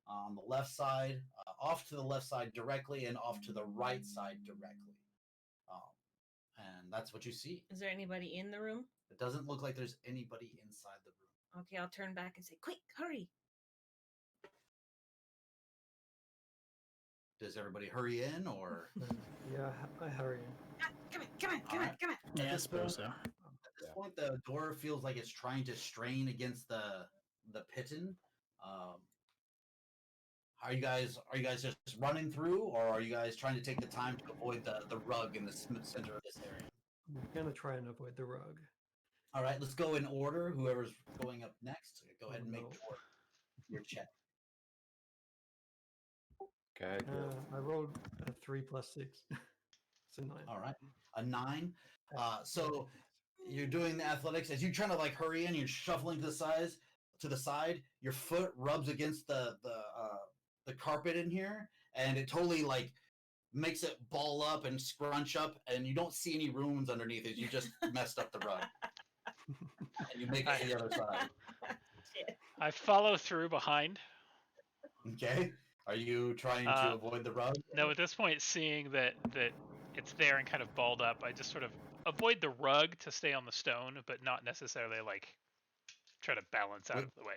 on the left side, off to the left side directly, and off to the right side directly. And that's what you see. Is there anybody in the room? It doesn't look like there's anybody inside the room. Okay, I'll turn back and say, quick, hurry. Does everybody hurry in, or Yeah, I hurry in. Ah, come on, come on, come on, Alright. come on. Yeah, I this suppose so. at this point the door feels like it's trying to strain against the pitten? Are you guys just running through, or are you guys trying to take the time to avoid the rug in the center of this area? I'm gonna try and avoid the rug. All right, let's go in order. Whoever's going up next, go ahead and make no. your check. Okay. Good. I rolled a 3 plus 6. It's a 9. All right, a 9. So you're doing the athletics as you're trying to like hurry in. You're shuffling to the side. Your foot rubs against the carpet in here, and it totally like makes it ball up and scrunch up, and you don't see any rooms underneath it. You just messed up the rug, and you make it to the other side. Shit. I follow through behind. Okay. Are you trying to avoid the rug? No, at this point, seeing that it's there and kind of balled up, I just sort of avoid the rug to stay on the stone, but not necessarily like try to balance out of the way.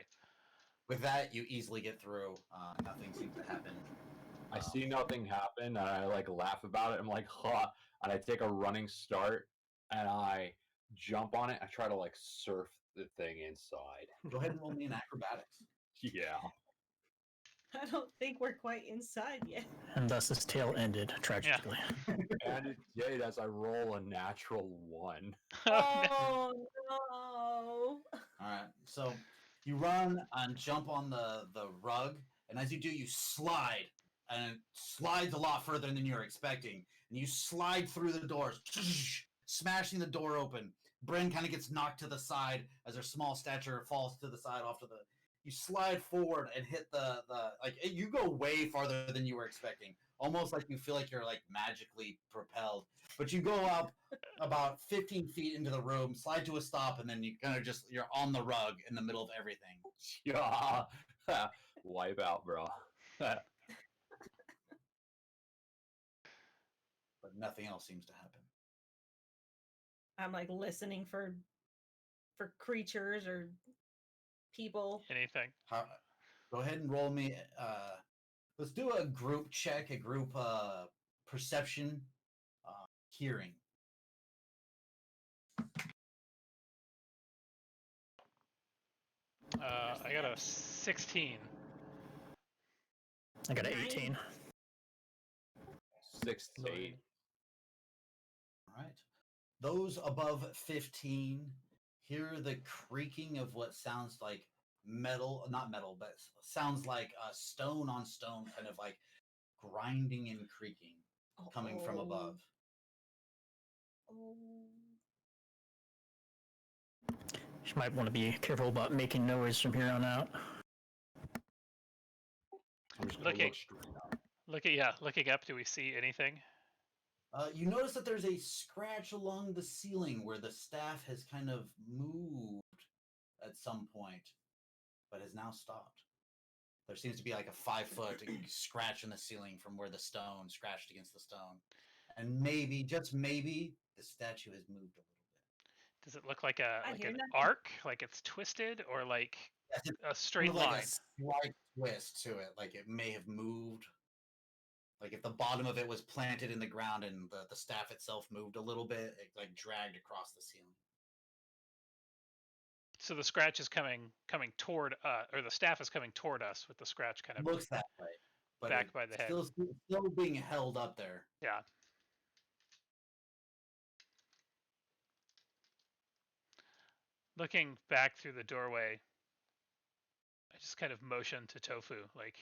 With that, you easily get through. Nothing seems to happen. I see nothing happen, and I like laugh about it. I'm like, ha! And I take a running start, and I jump on it. I try to like surf the thing inside. Go ahead and roll me in acrobatics. Yeah. I don't think we're quite inside yet. And thus his tale ended tragically. And it did as I roll a natural 1. Oh no! All right. So you run and jump on the rug, and as you do, you slide, and it slides a lot further than you're expecting. And you slide through the doors, smashing the door open. Bryn kind of gets knocked to the side as her small stature falls to the side off to the. You slide forward and hit the like you go way farther than you were expecting. Almost like you feel like you're like magically propelled. But you go up about 15 feet into the room, slide to a stop, and then you kind of you're on the rug in the middle of everything. Yeah. Wipe out, bro. But nothing else seems to happen. I'm like listening for creatures or people. Anything. Go ahead and roll me. Let's do a group check, a group perception, hearing. I got a 16. I got an 18. 6 to 8. All right. Those above 15 hear the creaking of what sounds like metal, not metal, but sounds like stone on stone, kind of like grinding and creaking coming from above. Oh. You might want to be careful about making noise from here on out. I'm just gonna Looking. look straight up. Looking up. Do we see anything? You notice that there's a scratch along the ceiling where the staff has kind of moved at some point, but has now stopped. There seems to be like a 5-foot scratch in the ceiling from where the stone scratched against the stone. And maybe, just maybe, the statue has moved a little bit. Does it look like a I like hear an nothing. arc, like it's twisted, or like Yes, it's a straight like line? a slight twist to it, like it may have moved. Like if the bottom of it was planted in the ground and the staff itself moved a little bit, it like dragged across the ceiling. So the scratch is coming toward, or the staff is coming toward us with the scratch kind of. Looks that way, but back it's by the head. still being held up there. Yeah. Looking back through the doorway, I just kind of motion to Tofu, like,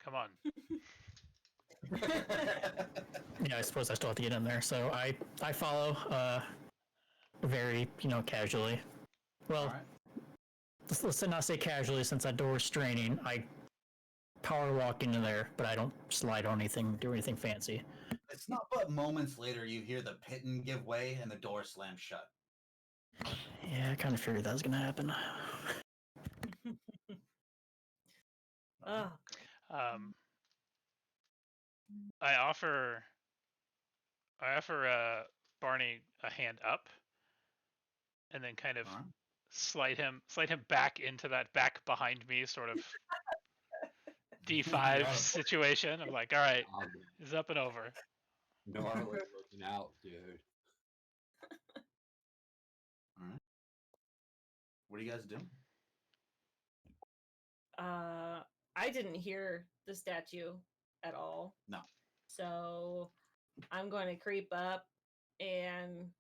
come on. Yeah, I suppose I still have to get in there. So I follow very, casually. Well, All right. let's not say casually since that door is straining. I power walk into there, but I don't slide on anything, do anything fancy. It's not but moments later you hear the pitten give way and the door slam shut. Yeah, I kind of figured that was going to happen. Oh, I offer Barney a hand up, and then kind of All right. slide him back into that back behind me sort of D5 Yeah. situation. I'm like, all right, I'm it's up and over. normally looking out, dude. All right. What do you guys do? I didn't hear the statue at all. No. So I'm going to creep up and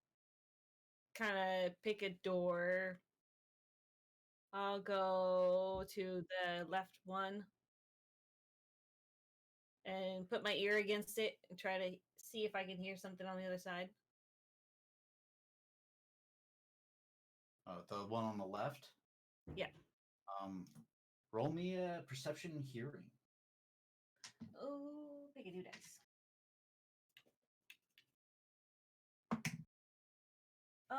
kind of pick a door. I'll go to the left one and put my ear against it and try to see if I can hear something on the other side. The one on the left. Yeah. Roll me a perception and hearing. Oh, pick a new dice.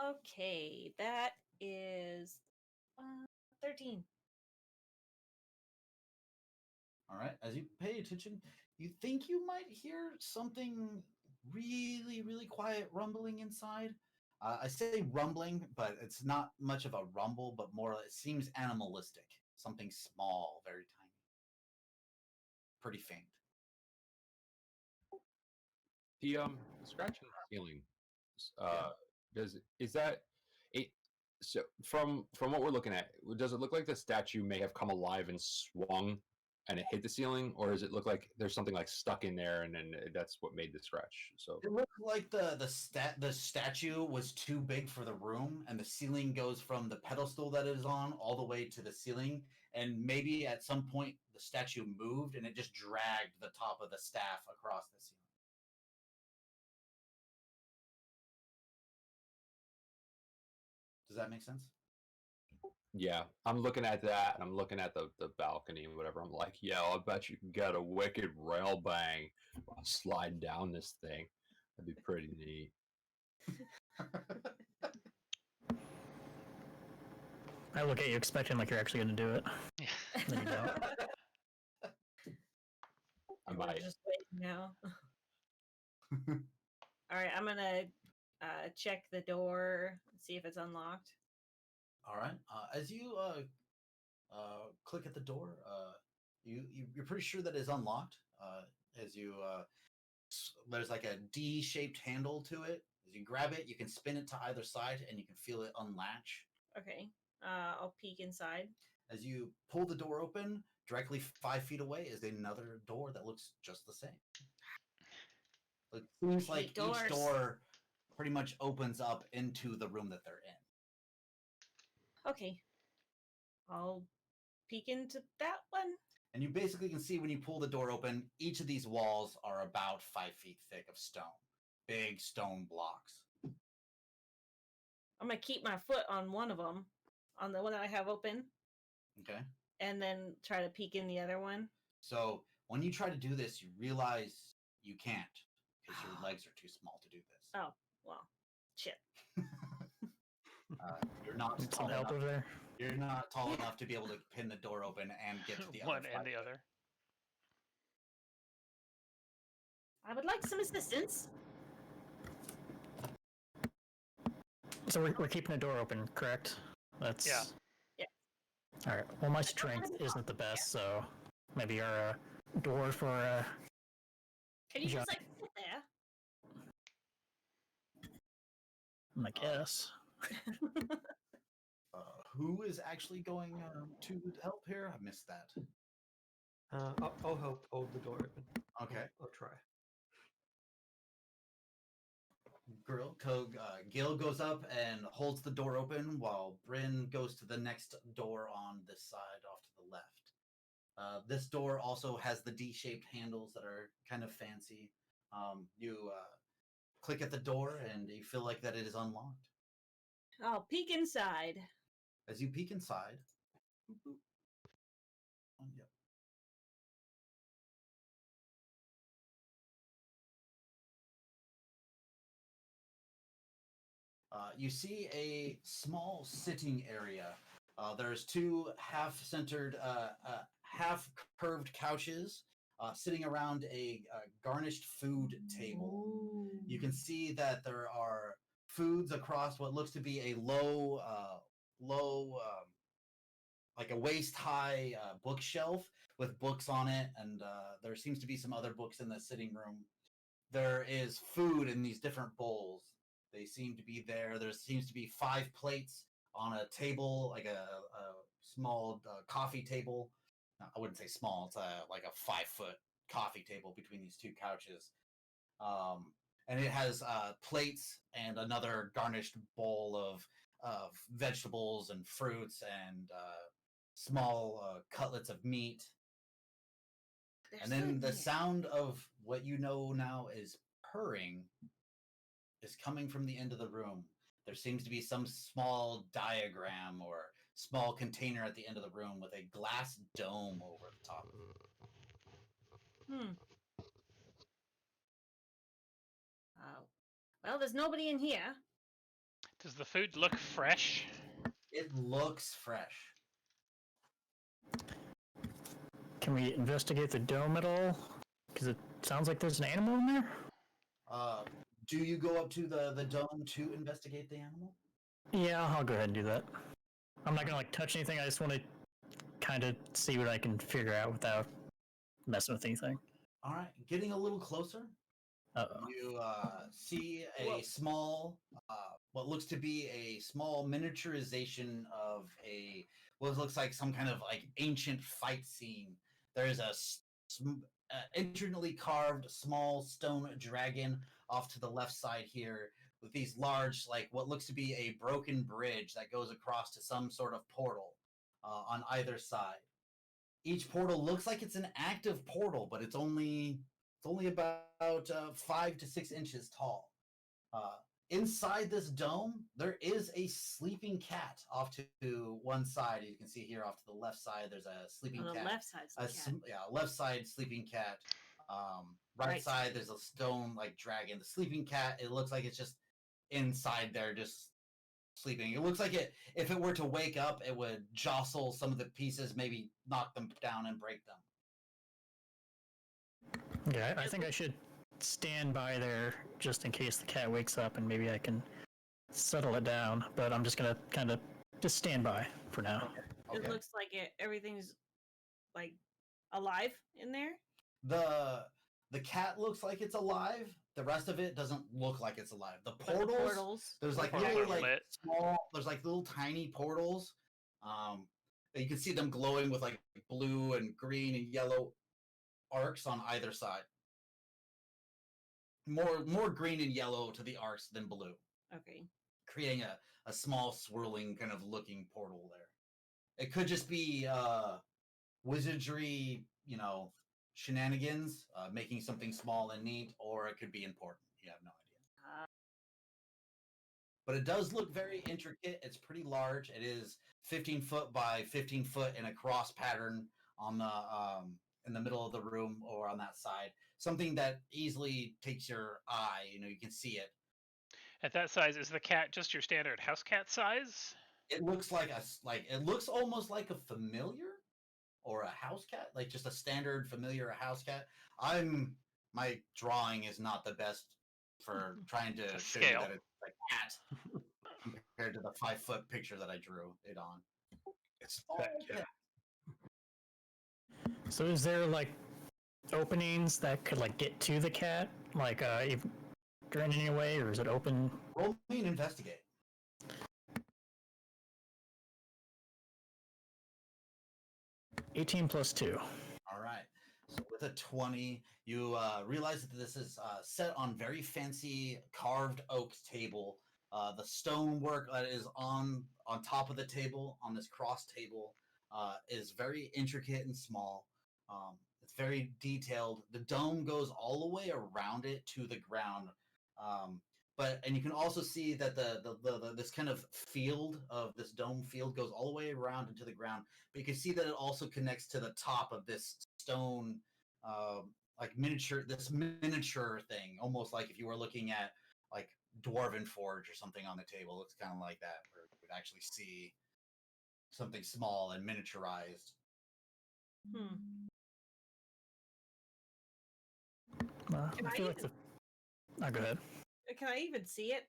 Okay, that is 13. All right. As you pay attention, you think you might hear something really, really quiet rumbling inside. I say rumbling, but it's not much of a rumble, but more, it seems animalistic. Something small, very tiny, pretty faint. The scratch in the ceiling. Is that it? So from what we're looking at, does it look like the statue may have come alive and swung, and it hit the ceiling, or does it look like there's something like stuck in there, and then that's what made the scratch? So It looks like the statue was too big for the room, and the ceiling goes from the pedestal that it is on all the way to the ceiling. And maybe at some point the statue moved, and it just dragged the top of the staff across the ceiling. Does that make sense? yeah, I'm looking at that, and I'm looking at the balcony and whatever. I'm like, yeah, I bet you can get a wicked rail bang while sliding down this thing. That'd be pretty neat. I look at you expecting like you're actually going to do it. Then you don't. I We're might. just waiting now. All right, I'm gonna check the door, see if it's unlocked. All right. As you click at the door, you're pretty sure that it's unlocked. As you there's like a D-shaped handle to it. As you grab it, you can spin it to either side, and you can feel it unlatch. Okay, I'll peek inside. As you pull the door open, directly 5 feet away is another door that looks just the same. It seems Hate like doors. each door pretty much opens up into the room that they're in. Okay, I'll peek into that one. And you basically can see when you pull the door open, each of these walls are about 5 feet thick of stone. Big stone blocks. I'm gonna keep my foot on one of them, on the one that I have open, Okay. and then try to peek in the other one. So when you try to do this, you realize you can't because your legs are too small to do this. Oh, well, shit. You're not Need tall some help enough. over there. You're not tall enough to be able to pin the door open and get to the One other and side. the other. I would like some assistance. So we're keeping the door open, correct? That's Yeah. Yeah. All right. Well, my strength isn't the best, so maybe our door for Can you Yeah. just like sit there? I guess. Who is actually going to help here? I missed that. I'll help hold the door open. Okay. I'll try. Gil goes up and holds the door open while Bryn goes to the next door on this side off to the left. This door also has the D-shaped handles that are kind of fancy. You click at the door and you feel like that it is unlocked. I'll peek inside. As you peek inside, yep. You see a small sitting area. There's two half-centered, half-curved couches sitting around a garnished food table. You can see that there are foods across what looks to be a low, like a waist-high bookshelf with books on it, and there seems to be some other books in the sitting room. There is food in these different bowls. They seem to be there. There seems to be 5 plates on a table, like a small coffee table. I wouldn't say small. It's like a 5-foot coffee table between these two couches. and it has plates and another garnished bowl of vegetables and fruits and small cutlets of meat. They're And then sitting the here. sound of what you know now is purring is coming from the end of the room. There seems to be some small diagram or small container at the end of the room with a glass dome over the top of it. Hmm. Well, there's nobody in here. Does the food look fresh? It looks fresh. Can we investigate the dome at all? Because it sounds like there's an animal in there. Do you go up to the dome to investigate the animal? Yeah, I'll go ahead and do that. I'm not gonna like touch anything. I just want to kind of see what I can figure out without messing with anything. All right, getting a little closer, Uh-oh. you see a Whoa. small, what looks to be a small miniaturization of what looks like some kind of like ancient fight scene. There is a intricately carved small stone dragon off to the left side here, with these large, like what looks to be a broken bridge that goes across to some sort of portal on either side. Each portal looks like it's an active portal, but it's only about 5 to 6 inches tall. Inside this dome, there is a sleeping cat off to one side. You can see here off to the left side, there's a sleeping On the cat. left side's the cat. Left side sleeping cat. Right Right side, there's a stone like dragon. The sleeping cat, it looks like it's just inside there, just sleeping. It looks like if it were to wake up, it would jostle some of the pieces, maybe knock them down and break them. Yeah, I think I should stand by there just in case the cat wakes up and maybe I can settle it down. But I'm just gonna kind of just stand by for now. It looks like everything's like alive in there. The cat looks like it's alive. The rest of it doesn't look like it's alive. The But the portals, portals. there's like portals little are like lit. small, there's like little tiny portals. You can see them glowing with like blue and green and yellow arcs on either side. More green and yellow to the arcs than blue, Okay. creating a small swirling kind of looking portal there. It could just be wizardry, shenanigans, making something small and neat, or it could be important. You have no idea. But it does look very intricate. It's pretty large. It is 15 foot by 15 foot in a cross pattern on the in the middle of the room or on that side. Something that easily takes your eye. You can see it. At that size, is the cat just your standard house cat size? It looks like it looks almost like a familiar or a house cat, like just a standard familiar house cat. My drawing is not the best for trying to To show you scale. that it's a cat compared to the 5-foot picture that I drew it on. It's a pet cat. So is there like openings that could like get to the cat, like if you're in any way, or is it open? Roll me and investigate. +2. All right. So with a 20, you realize that this is set on very fancy carved oak table. The stonework that is on top of the table, on this cross table, is very intricate and small. It's very detailed. The dome goes all the way around it to the ground. And you can also see that the this kind of field of this dome field goes all the way around into the ground. But you can see that it also connects to the top of this stone, like miniature thing, almost like if you were looking at like Dwarven Forge or something on the table. It looks kind of like that, where you would actually see something small and miniaturized. Can I I feel like even- go ahead. Can I even see it?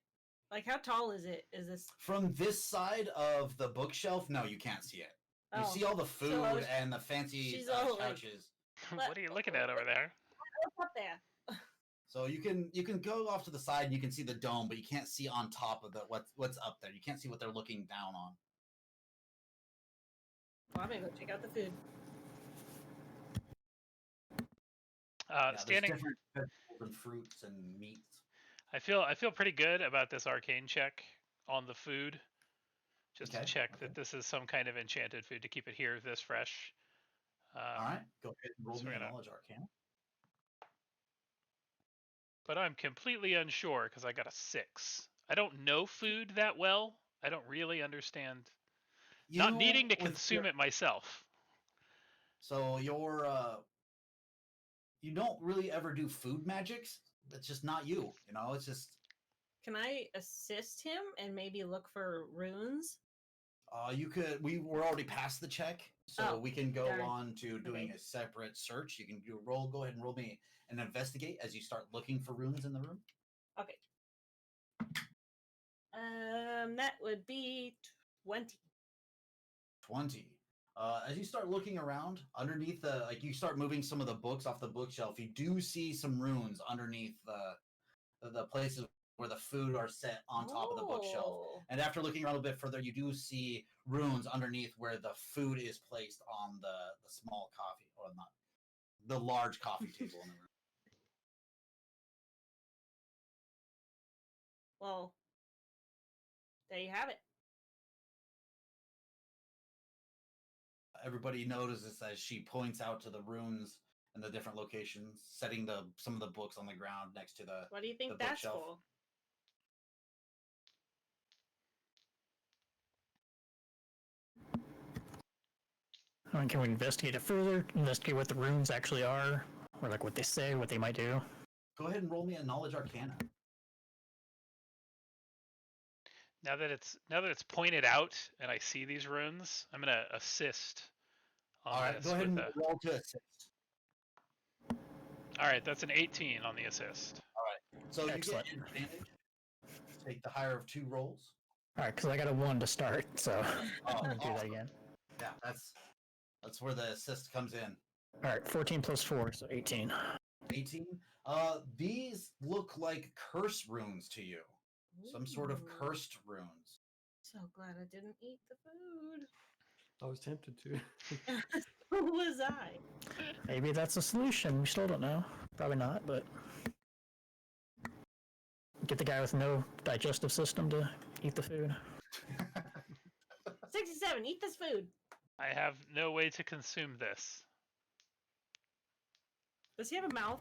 Like, how tall is it? Is this? From this side of the bookshelf, no, you can't see it. You Oh, see all the food I was- and the fancy she's all, like- couches. What are you looking at over there? What's up there? So you can go off to the side and you can see the dome, but you can't see on top of what's up there. You can't see what they're looking down on. Well, I'm gonna go check out the food. Yeah, there's Standing different vegetables and fruits and meats. I feel pretty good about this arcane check on the food, just Okay, to check okay. that this is some kind of enchanted food to keep it here this fresh. All right, go ahead and roll so me we're a gonna- knowledge arcana. But I'm completely unsure because I got a 6. I don't know food that well. I don't really understand. Not needing to with consume your- it myself. So you don't really ever do food magics. That's just not you. You know, it's just Can I assist him and maybe look for runes? you could. We're already past the check, so Oh, we can go darn. on to doing Okay. a separate search. You can roll. Go ahead and roll me and investigate as you start looking for runes in the room. Okay. That would be 20. 20. As you start looking around underneath you start moving some of the books off the bookshelf, you do see some runes underneath the places where the food are set on top of the bookshelf. Oh. And after looking around a bit further, you do see runes underneath where the food is placed on the small coffee, or not the large coffee table in the room. Well, there you have it. Everybody notices as she points out to the runes and the different locations, setting some of the books on the ground next to the. What do you think the that's bookshelf. for? I mean, can we investigate it further? Investigate what the runes actually are, or like what they say, what they might do. Go ahead and roll me a knowledge arcana. Now that it's pointed out and I see these runes, I'm gonna assist on All right, this go ahead with and the. roll to assist. All right, that's an 18 on the assist. So Excellent. you get advantage. Take the higher of 2 rolls. All right, because I got a 1 to start, so Oh, I'm gonna do that awesome. again. Yeah, that's where the assist comes in. All right, 14 plus 4, so 18. 18. These look like curse runes to you. Some sort of Ooh. cursed runes. So glad I didn't eat the food. I was tempted to. Who was I? Maybe that's a solution. We still don't know. Probably not, but get the guy with no digestive system to eat the food. 67. Eat this food. I have no way to consume this. Does he have a mouth?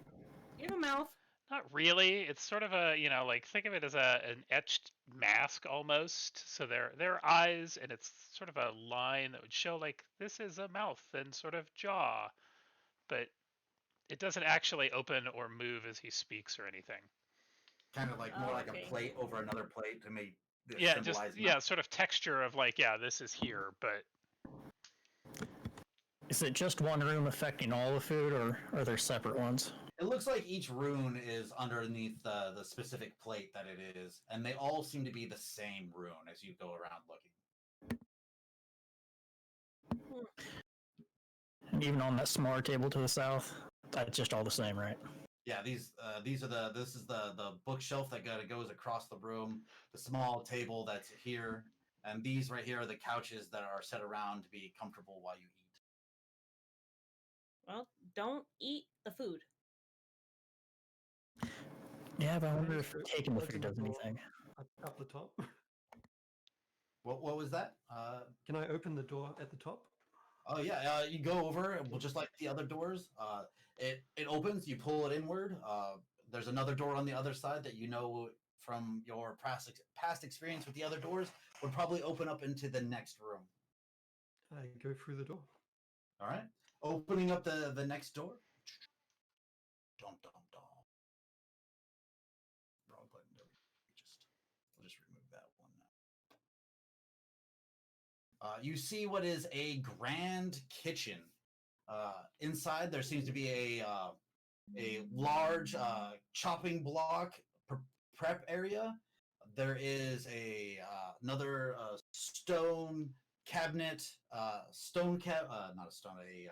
You have a mouth? Not really. It's sort of a, like think of it as an etched mask almost. So there are eyes, and it's sort of a line that would show like this is a mouth and sort of jaw, but it doesn't actually open or move as he speaks or anything. Kind of like more Oh, like okay. a plate over another plate to make Yeah, just symbolize sort of texture of like this is here, but Is it just one room affecting all the food, or are there separate ones? It looks like each rune is underneath the specific plate that it is, and they all seem to be the same rune as you go around looking. And even on that smaller table to the south, that's just all the same, right? Yeah, these are this is the bookshelf that goes across the room, the small table that's here, and these right here are the couches that are set around to be comfortable while you eat. Well, don't eat the food. Yeah, but I Can I wonder just if taking the open food the does door anything. up the top. What was that? Can I open the door at the top? Oh yeah, you go over, well, just like the other doors. It opens, you pull it inward. There's another door on the other side that from your past experience with the other doors would probably open up into the next room. I go through the door. All right, opening up the next door. Dum dum dum. Wrong button. There we go. We'll just remove that one now. You see what is a grand kitchen. Inside, there seems to be a large chopping block prep area. There is another stone cabinet, not a stone, a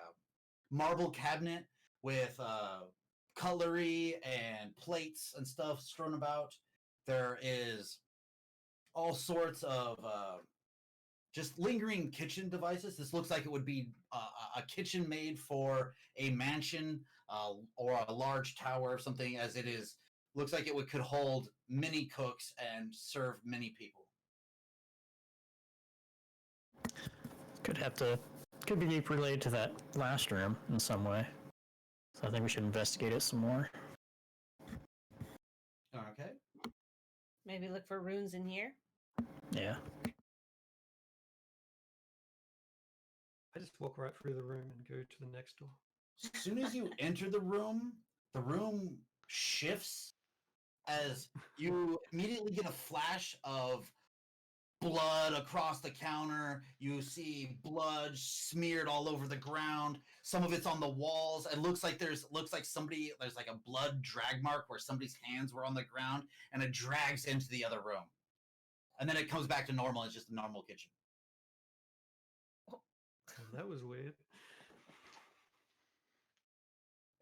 marble cabinet with cutlery and plates and stuff strewn about. There is all sorts of just lingering kitchen devices. This looks like it would be a kitchen made for a mansion or a large tower or something, as it is looks like could hold many cooks and serve many people. Could be related to that last room in some way. So I think we should investigate it some more. Okay. Maybe look for runes in here. Yeah. I just walk right through the room and go to the next door. As soon as you enter the room shifts as you immediately get a flash of blood across the counter. You see blood smeared all over the ground. Some of it's on the walls. It looks like there's like a blood drag mark where somebody's hands were on the ground, and it drags into the other room. And then it comes back to normal. It's just a normal kitchen. That was weird.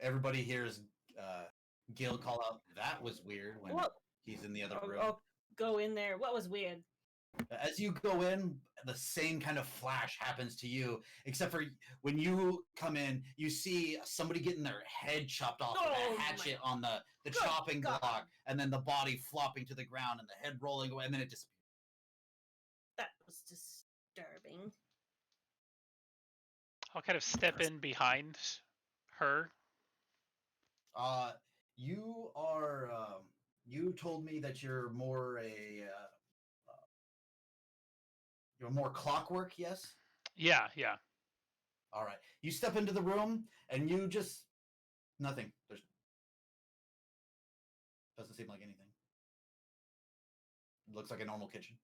Everybody hears Gil call out, "That was weird," when What? he's in the other room. Oh, go in there. What was weird? As you go in, the same kind of flash happens to you, except for when you come in, you see somebody getting their head chopped off with Oh a hatchet on the Good chopping God. block, and then the body flopping to the ground and the head rolling away, and then it disappears. That was disturbing. I'll kind of step in behind her. You are. You told me that you're more you're more clockwork, yes? Yeah. All right. You step into the room, and you just nothing. There's doesn't seem like anything. Looks like a normal kitchen.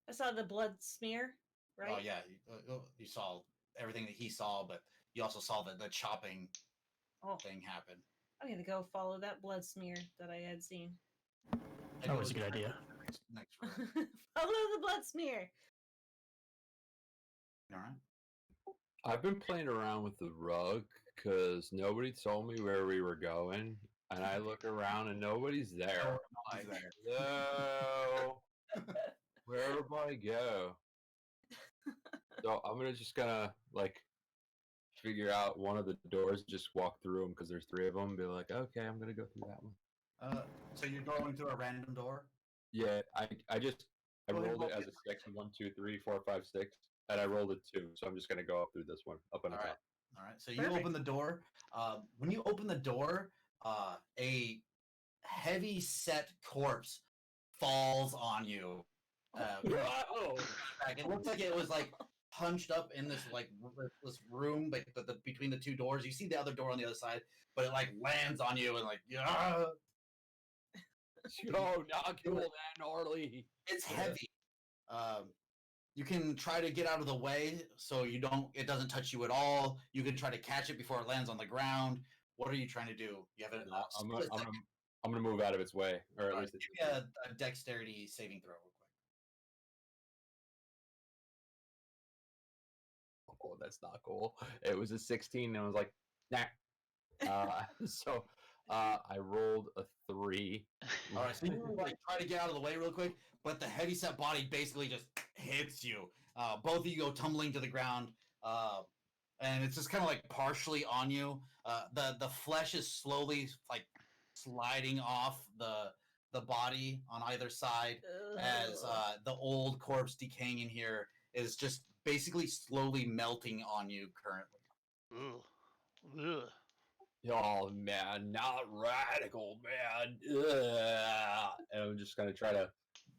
I saw the blood smear, right? Oh yeah, you saw everything that he saw, but you also saw the chopping Oh, thing happen. I'm gonna go follow that blood smear that I had seen. That was a good idea. Next room. Follow the blood smear. All right. I've been playing around with the rug because nobody told me where we were going, and I look around and nobody's there. Nobody's Like, there. no, where everybody go? So I'm gonna like figure out one of the doors, just walk through them because there's 3 of them. And be like, okay, I'm gonna go through that one. So you're going through a random door. Yeah, I Go ahead, rolled it roll as it. a 6, 1, 2, 3, 4, 5, 6, and I rolled a 2, so I'm just gonna go up through this one, up on the All right. top. All right. So you Perfect. open the door. When you open the door, a heavy set corpse falls on you. It looks like it was like hunched up in this this room, but between the 2 doors, you see the other door on the other side, but it like lands on you and like yeah. Oh, not cool that gnarly. It's heavy. You can try to get out of the way so it doesn't touch you at all. You can try to catch it before it lands on the ground. What are you trying to do? You have I'm gonna move out of its way, or at least give me a dexterity saving throw real quick. Oh, that's not cool. It was a 16, and I was like, nah. So I rolled a 3. All right, so you like try to get out of the way real quick, but the heavyset body basically just hits you. Both of you go tumbling to the ground, and it's just kind of like partially on you. The flesh is slowly like sliding off the body on either side as the old corpse decaying in here is just basically slowly melting on you currently. Ugh. Oh man, not radical, man. Ugh. And I'm just gonna try to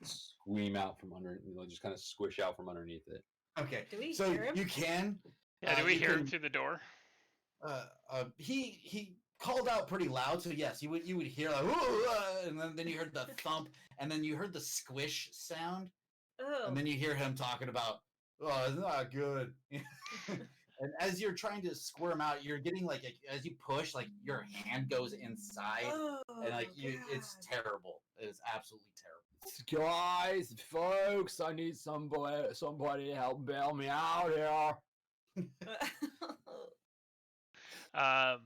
squeam out from under, just kind of squish out from underneath it. Okay, Do we so hear him? you can. Yeah, do we you hear him can- through the door? He called out pretty loud, so yes, you would hear like, "Ooh," and then you heard the thump, and then you heard the squish sound, Oh, and then you hear him talking about, "Oh, it's not good." And as you're trying to squirm out, you're getting like as you push, like your hand goes inside, and like it's God. terrible. It is absolutely terrible. Guys, folks, I need somebody to help bail me out here. I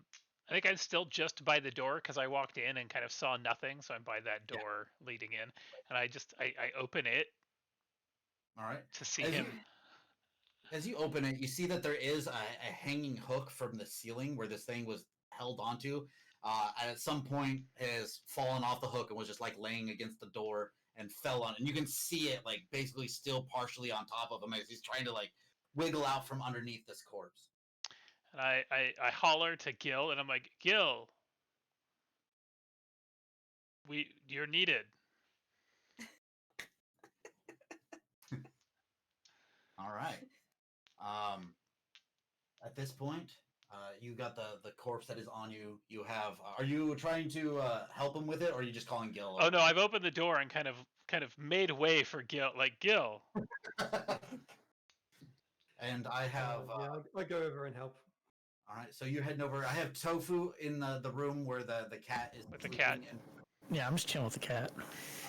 think I'm still just by the door because I walked in and kind of saw nothing, so I'm by that door leading in, and I open it All right. to see As him. As you open it, you see that there is a hanging hook from the ceiling where this thing was held onto. and at some point has fallen off the hook and was just like laying against the door and fell on it. And you can see it like basically still partially on top of him as he's trying to like wiggle out from underneath this corpse. And I holler to Gil, and I'm like, Gil, you're needed. All right. At this point, you got the corpse that is on you. You have. Are you trying to help him with it, or are you just calling Gil? Oh no, I've opened the door and kind of made way for Gil. Like, Gil. And I have. Yeah, I'll go over and help. All right, so you're heading over. I have Tofu in the room where the cat is. With the sleeping, cat. And, Yeah, I'm just chilling with the cat.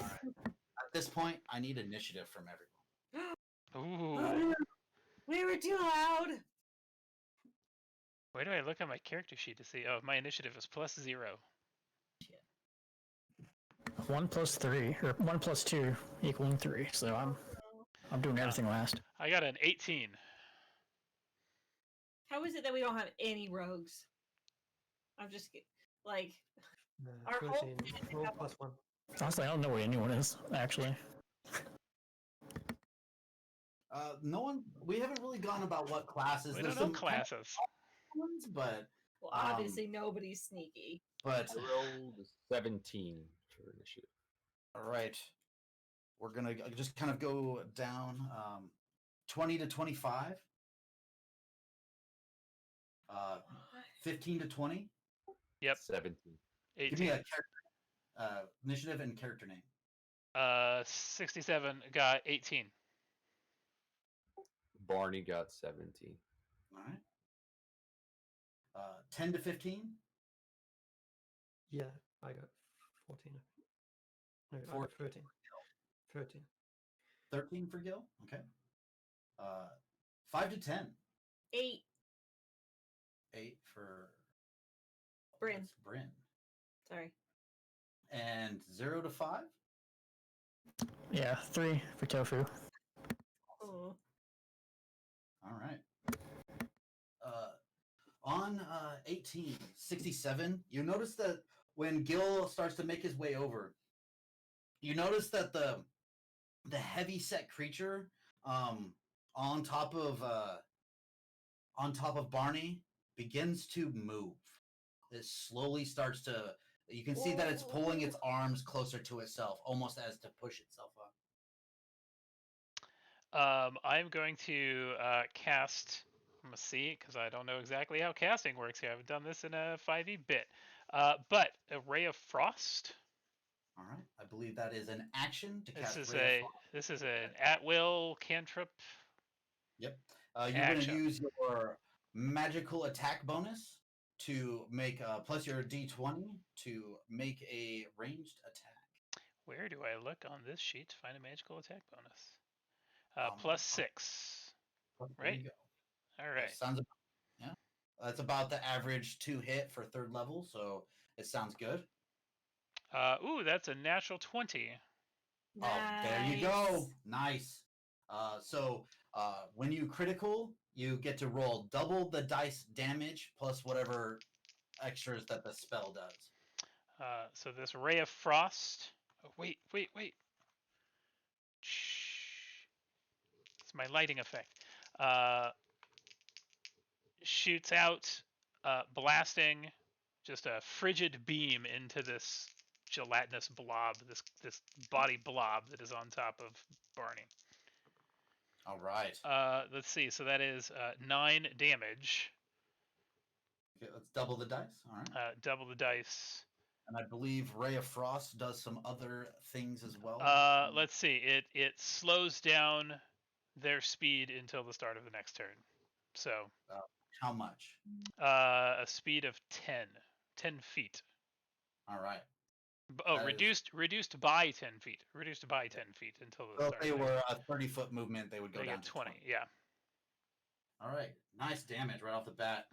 all right. At this point, I need initiative from everyone. Ooh. We were too loud. Where do I look on my character sheet to see? Oh, my initiative is +0. 1 + 3, or 1 + 2 equaling 3. So I'm doing everything last. I got an 18. How is it that we don't have any rogues? I'm just like our whole 13. plan Roll have- +1. Honestly, I don't know where anyone is actually. No one. We haven't really gone about what classes. We There's don't know some kind of classes. ones, but well, obviously nobody's sneaky. but I rolled 17 for initiative. all right. We're gonna just kind of go down 20 to 25, 15 to 20. Yep, 17. Give me 18. a character initiative and character name. 67 got 18. Barney got 17. All right. 10 to 15. Yeah, I got 14. No, I got 14. 13. 13. 13 for Gil. Okay. 5 to 10. 8. 8 for Bryn. that's Bryn. Sorry. And 0 to 5. Yeah, 3 for Tofu. Oh. All right. On 1867, you notice that when Gil starts to make his way over, you notice that the heavy set creature on top of Barney begins to move. It slowly starts to. You can see that it's pulling its arms closer to itself, almost as to push itself up. I'm going to cast. I'm gonna see because I don't know exactly how casting works here. I haven't done this in a 5e bit. But a ray of frost. All right. I believe that is an action to cast. This is an at-will cantrip. Yep. You're going to Action. use your magical attack bonus to make plus your d20 to make a ranged attack. Where do I look on this sheet to find a magical attack bonus? Um, +6. There Right. you go. All That right. sounds about, yeah. That's about the average 2 hit for 3rd level, so it sounds good. Ooh, that's a natural 20. Oh, there you go. Nice. So when you critical, you get to roll double the dice damage plus whatever extras that the spell does. So this ray of frost. Oh, wait. Shh. It's my lighting effect. Shoots out, blasting just a frigid beam into this gelatinous blob, this body blob that is on top of Barney. All right. Let's see. So that is 9 damage. Okay, let's double the dice. All right. Double the dice. And I believe Ray of Frost does some other things as well. Let's see. It slows down their speed until the start of the next turn. So How much? a speed of 10 feet. All right. Oh, That reduced by 10 feet. Reduced by 10 feet until the So start. if they of the were a 30-foot movement, they would go they down get to 20. 20. Yeah. All right. Nice damage right off the bat.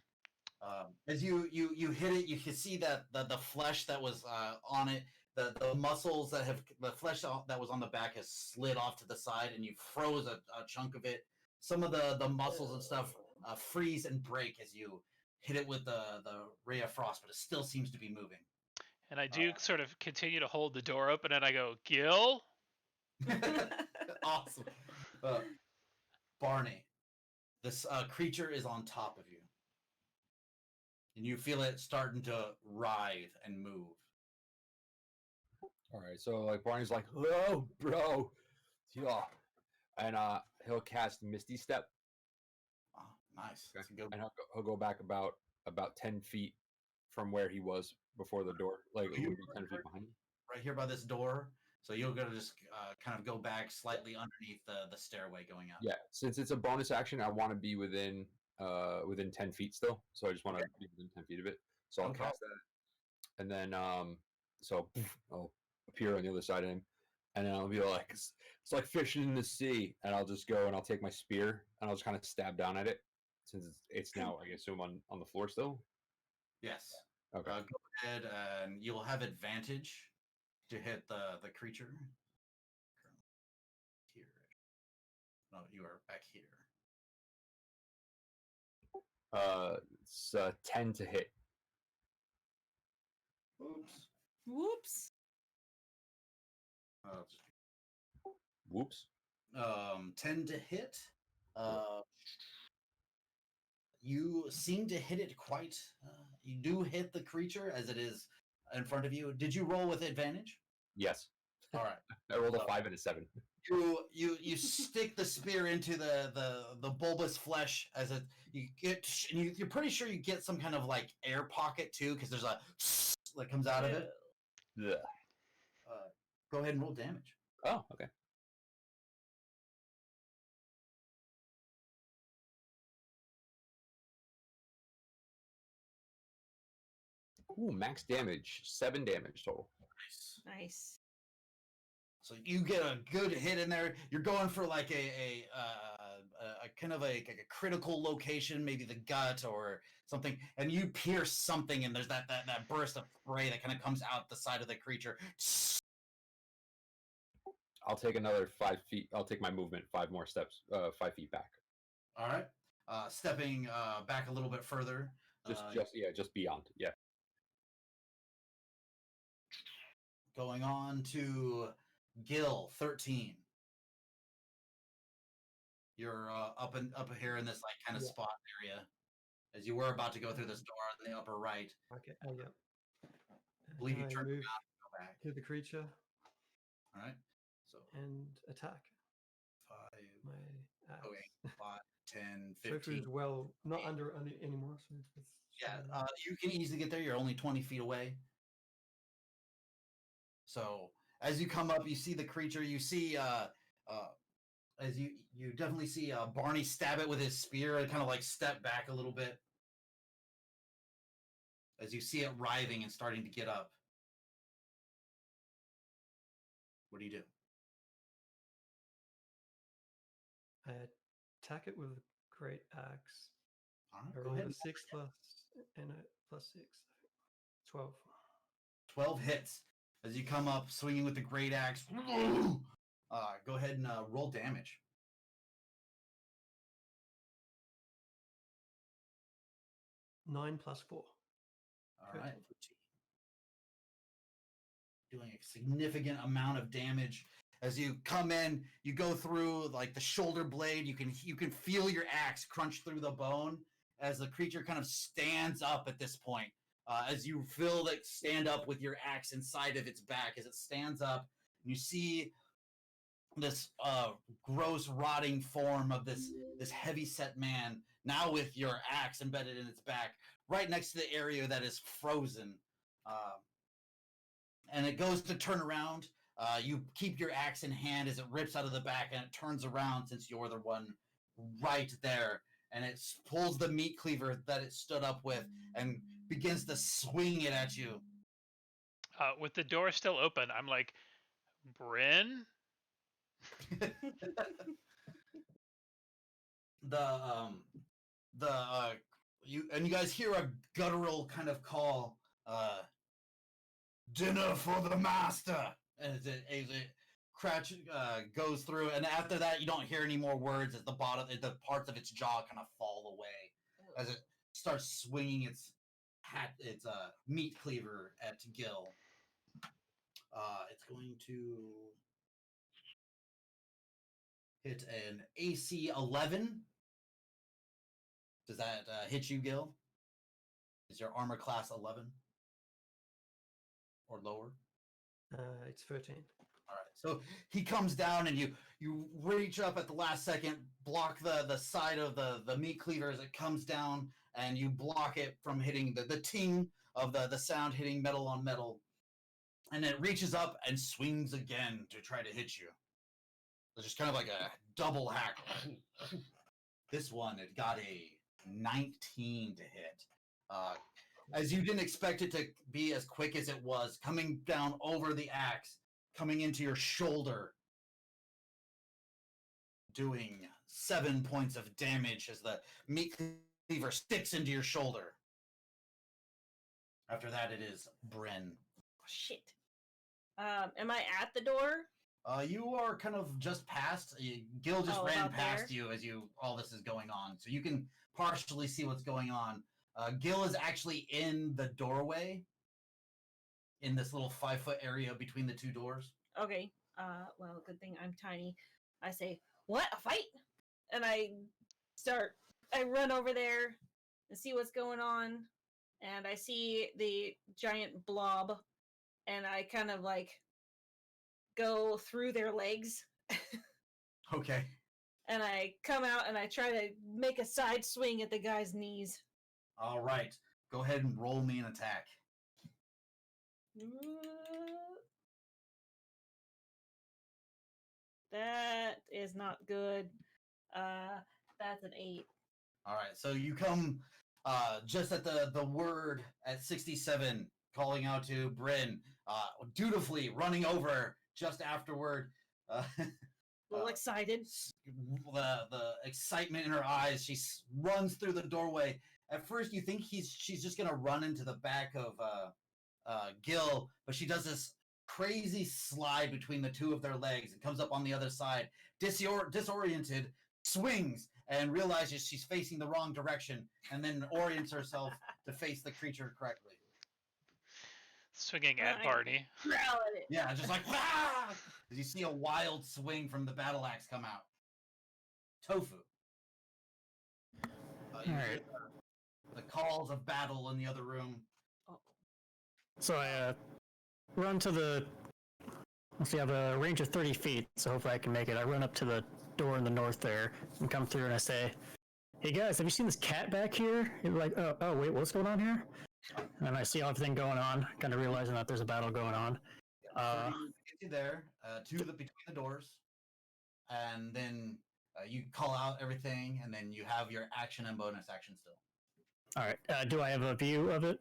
As you hit it, you can see that the flesh that was on it, the muscles that have the flesh that was on the back has slid off to the side, and you froze a chunk of it. Some of the muscles and stuff freeze and break as you hit it with the ray of frost, but it still seems to be moving. And I do sort of continue to hold the door open, and I go, Gil? Awesome. Barney, this creature is on top of you. And you feel it starting to writhe and move. All right, so like Barney's like, "Hello, bro," yeah, and he'll cast Misty Step, Oh, nice. That's a good and he'll go back about 10 feet from where he was before the door, like it would be 10 feet behind him. right here by this door. So you're gonna just kind of go back slightly underneath the stairway going up. Yeah, since it's a bonus action, I want to be within 10 feet still. So I just want to be within 10 feet of it. So I'll Okay. cast that, and then so I'll appear on the other side of him, and then I'll be like, it's like fishing in the sea, and I'll just go and I'll take my spear and I'll just kind of stab down at it, since it's now I assume on the floor still. Yes. Okay. Go ahead and you'll have advantage to hit the creature. Here. No, you are back here. It's 10 to hit. Oops. Whoops. Whoops. 10 to hit. You seem to hit it quite. You do hit the creature as it is in front of you. Did you roll with advantage? Yes. All right. I rolled a 5 and a 7. You stick the spear into the bulbous flesh as it you get. You're pretty sure you get some kind of like air pocket too, because there's a that comes out of it. Yeah. Go ahead and roll damage. Oh, okay. Ooh, max damage, 7 damage total. Nice. Nice. So you get a good hit in there. You're going for like a kind of a critical location, maybe the gut or something, and you pierce something, and there's that burst of spray that kind of comes out the side of the creature. I'll take another 5 feet. I'll take my movement 5 more steps, 5 feet back. All right, stepping back a little bit further. Just beyond. Yeah. Going on to Gil, 13. You're up here in this like kind of Yeah. spot area, as you were about to go through this door in the upper right. Okay. Yeah. I believe you I turned move around and go back. to the creature All right. So and attack 5, my axe. 5, 10, Shofu's 15. well not under anymore. So it's Yeah, fine. you can easily get there. You're only 20 feet away. So as you come up, you see the creature. You see, as you definitely see Barney stab it with his spear and kind of like step back a little bit as you see it writhing and starting to get up. What do you do? I attack it with a great axe. All I right, go rolled ahead. a 6 plus and a plus 6. 12. 12 hits as you come up swinging with the great axe. Go ahead and roll damage. Nine plus 4. All right. Doing a significant amount of damage as you come in. You go through like the shoulder blade. You can feel your axe crunch through the bone as the creature kind of stands up at this point. As you feel it stand up with your axe inside of its back, as it stands up, and you see this gross, rotting form of this heavy set man now with your axe embedded in its back, right next to the area that is frozen. And it goes to turn around. You keep your axe in hand as it rips out of the back, and it turns around since you're the one right there, and it pulls the meat cleaver that it stood up with and begins to swing it at you. With the door still open, I'm like, Bryn? You guys hear a guttural kind of call, dinner for the master, as it Cratch goes through, and after that you don't hear any more words as the parts of its jaw kind of fall away as it starts swinging its meat cleaver at Gil. It's going to hit an AC 11. Does that hit you, Gil? Is your armor class 11 or lower? It's 13. All right. So he comes down, and you reach up at the last second, block the side of the meat cleaver as it comes down, and you block it from hitting the ting of the sound hitting metal on metal. And it reaches up and swings again to try to hit you. It's just kind of like a double hack. This one, it got a 19 to hit. As you didn't expect it to be as quick as it was, coming down over the axe, coming into your shoulder, doing 7 points of damage as the meat cleaver sticks into your shoulder. After that, it is Bryn. Shit. Am I at the door? You are kind of just past. Gil just Oh, ran about past there? you as all this is going on, so you can partially see what's going on. Gil is actually in the doorway, in this little 5-foot area between the two doors. Okay. Well, good thing I'm tiny. I say, "What? A fight?" And I run over there and see what's going on, and I see the giant blob, and I kind of like go through their legs, Okay. and I come out and I try to make a side swing at the guy's knees. All right. Go ahead and roll me an attack. That is not good. That's an 8. All right. So you come just at the word at 67, calling out to Bryn, dutifully running over just afterward. A little excited. The excitement in her eyes. She runs through the doorway. At first, you think she's just gonna run into the back of Gil, but she does this crazy slide between the two of their legs and comes up on the other side, disoriented, swings, and realizes she's facing the wrong direction, and then orients herself to face the creature correctly. Swinging at Right. Barney. Growling it. Yeah, just like ah! As you see a wild swing from the battle axe come out. Tofu. You hear Alright. the calls of battle in the other room. So I run to the. Let's see, I have a range of 30 feet, so hopefully I can make it. I run up to the door in the north there and come through, and I say, "Hey guys, have you seen this cat back here?" And like, oh wait, what's going on here? And I see everything going on, kind of realizing that there's a battle going on. Get you there between the doors, and then you call out everything, and then you have your action and bonus action still. All right, do I have a view of it?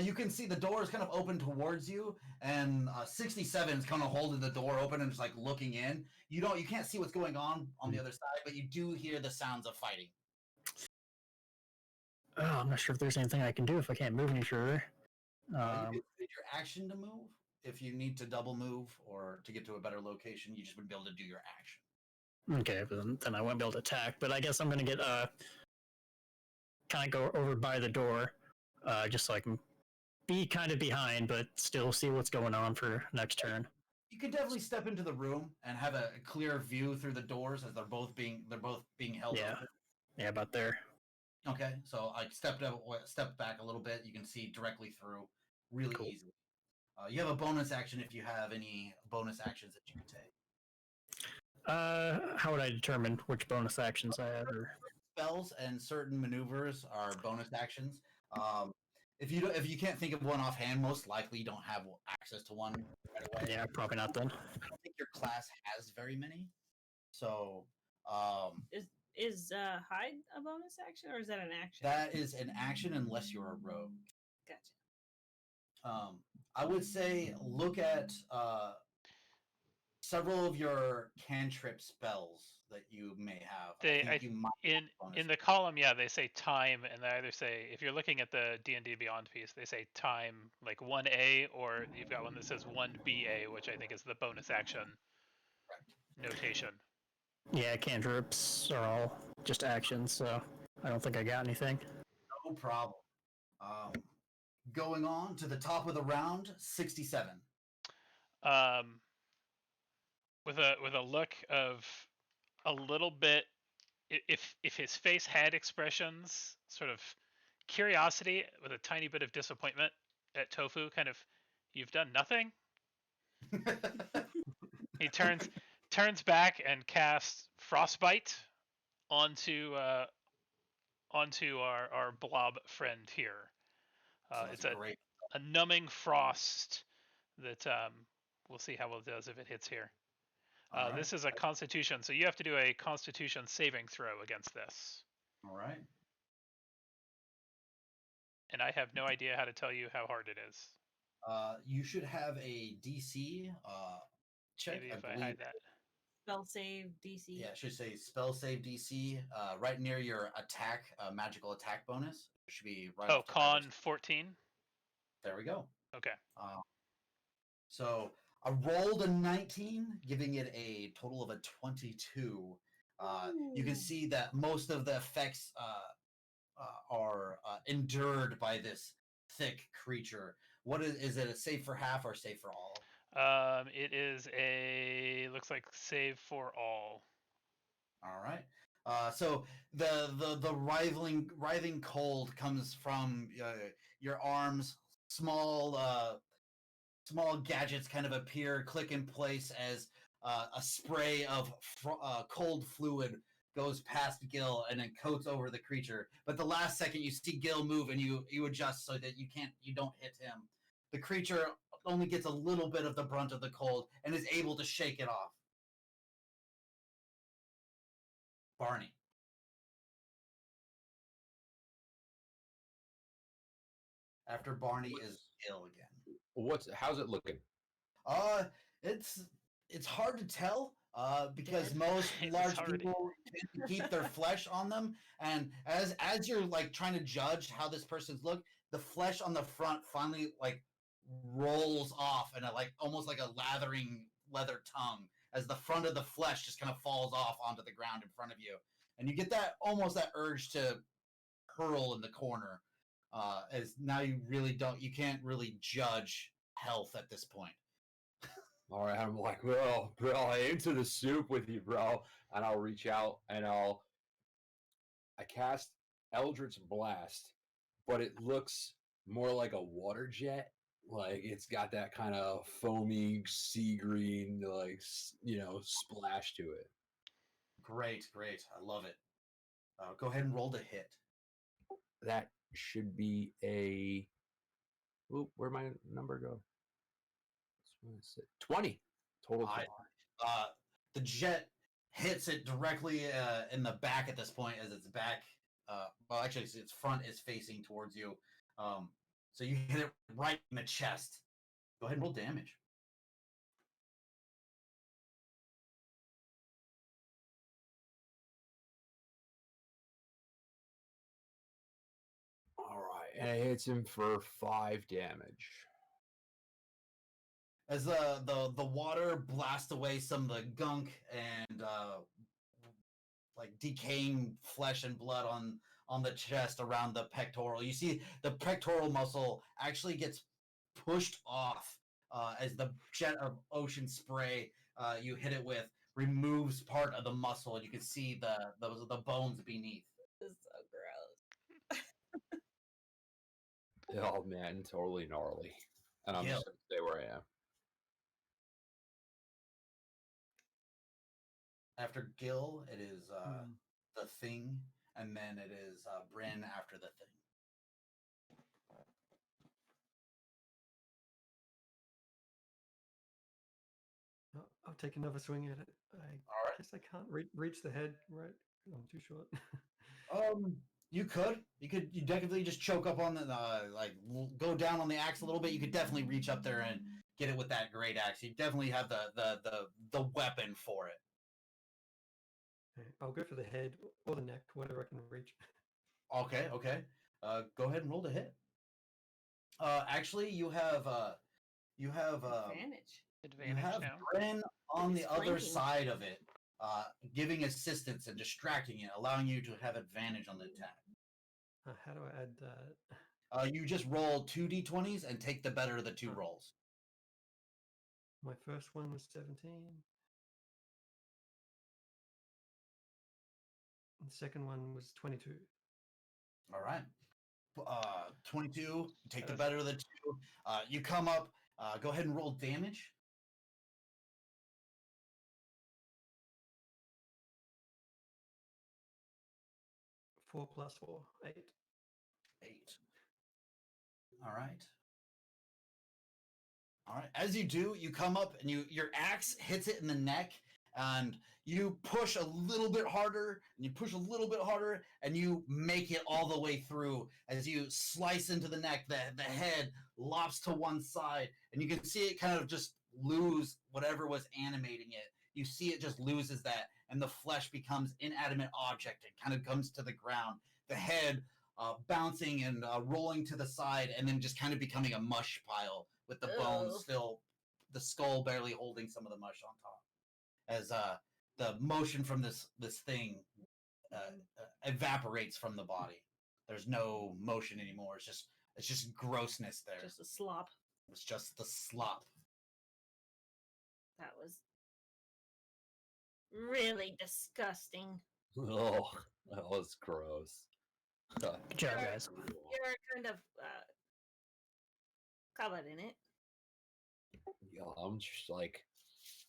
You can see the door is kind of open towards you, and 67 is kind of holding the door open and just like looking in. You can't see what's going on the other side, but you do hear the sounds of fighting. Oh, I'm not sure if there's anything I can do if I can't move any further. You can use your action to move. If you need to double move or to get to a better location, you just wouldn't be able to do your action. Okay, then I won't be able to attack. But I guess I'm gonna get kind of go over by the door, just so I can be kind of behind, but still see what's going on for next turn. You could definitely step into the room and have a clear view through the doors as they're both being held Yeah. open. Yeah, about there. Okay, so I stepped back a little bit. You can see directly through, really Cool. easily. You have a bonus action if you have any bonus actions that you can take. How would I determine which bonus actions I have? Or... Spells and certain maneuvers are bonus actions. If you can't think of one offhand, most likely you don't have access to one right away. Yeah, probably not then. I don't think your class has very many. So Is hide a bonus action, or is that an action? that is an action unless you're a rogue. Gotcha. I would say look at several of your cantrip spells that you may have. You might have bonus In the column, yeah, they say time, and they either say, if you're looking at the D&D Beyond piece, they say time like 1A, or you've got one that says 1BA, which I think is the bonus action notation. Yeah, cantrips are all just actions, so I don't think I got anything. No problem. Going on to the top of the round, 67. With a look of a little bit, if his face had expressions, sort of curiosity with a tiny bit of disappointment at Tofu, kind of, you've done nothing. He turns back and casts Frostbite onto our blob friend here. It's great. a numbing frost that we'll see how well it does if it hits here. All right. This is a Constitution, so you have to do a Constitution saving throw against this. All right. And I have no idea how to tell you how hard it is. You should have a DC check. Maybe if I believe. hide that. Spell save DC. Yeah, it should say spell save DC right near your attack, magical attack bonus. It should be right. Oh, off the con right. 14. There we go. Okay. So I rolled a 19, giving it a total of a 22. You can Ooh. see that most of the effects are endured by this thick creature. What is it? A save for half or save for all? It is looks like save for all. All right. So the writhing cold comes from your arms. Small gadgets kind of appear, click in place as a spray of cold fluid goes past Gil and then coats over the creature. But the last second you see Gil move and you adjust so that you don't hit him. The creature only gets a little bit of the brunt of the cold and is able to shake it off. Barney. After Barney is Gil again. How's it looking? It's hard to tell because Dead. most It's large already- people tend to keep their flesh on them, and as you're like trying to judge how this person's look, the flesh on the front finally like rolls off and like almost like a lathering leather tongue as the front of the flesh just kind of falls off onto the ground in front of you, and you get that urge to hurl in the corner. As now you can't really judge health at this point. All right, I'm like, well, bro, into the soup with you, bro. And I'll reach out and I cast Eldritch Blast, but it looks more like a water jet. Like it's got that kind of foamy sea green, like, splash to it. Great. I love it. Go ahead and roll to hit. That should be a. Oop, where'd my number go? 20 total. The jet hits it directly in the back at this point, as its back, well, actually, its front is facing towards you. So you hit it right in the chest. Go ahead and roll damage. All right, and it hits him for 5 damage. As the water blasts away some of the gunk and like decaying flesh and blood on the chest around the pectoral, you see the pectoral muscle actually gets pushed off as the jet of ocean spray you hit it with removes part of the muscle, and you can see the bones beneath. This is so gross. Oh man, totally gnarly. And I'm Yeah. just gonna stay where I am. After Gil, it is the Thing, and then it is Bryn after the Thing. I'll take another swing at it. I All guess I can't reach the head, right? I'm too short. right. You definitely just choke up on the go down on the axe a little bit. You could definitely reach up there and get it with that great axe. You definitely have the weapon for it. Okay, I'll go for the head or the neck, whatever I can reach. Okay. Go ahead and roll to hit. Actually, you have Advantage. Advantage now. Bryn on He's the other flanking. side of it, giving assistance and distracting it, allowing you to have advantage on the attack. How do I add that? You just roll 2d20s and take the better of the two rolls. My first one was 17. And the second one was 22. All right. 22. Take the That's- better of the two. You come up. Go ahead and roll damage. Four plus 4, 8. 8. All right. All right. As you do, you come up and your axe hits it in the neck, and you push a little bit harder, and you push a little bit harder, and you make it all the way through. As you slice into the neck, the head lops to one side, and you can see it kind of just lose whatever was animating it. You see it just loses that, and the flesh becomes inanimate object. It kind of comes to the ground. The head bouncing and rolling to the side, and then just kind of becoming a mush pile with the bones Ugh. still, the skull barely holding some of the mush on top. As the motion from this thing evaporates from the body. There's no motion anymore. It's just grossness there. Just a slop. It's just the slop. That was really disgusting. Oh, that was gross. Good job, guys. You're kind of covered in it. Yeah, I'm just like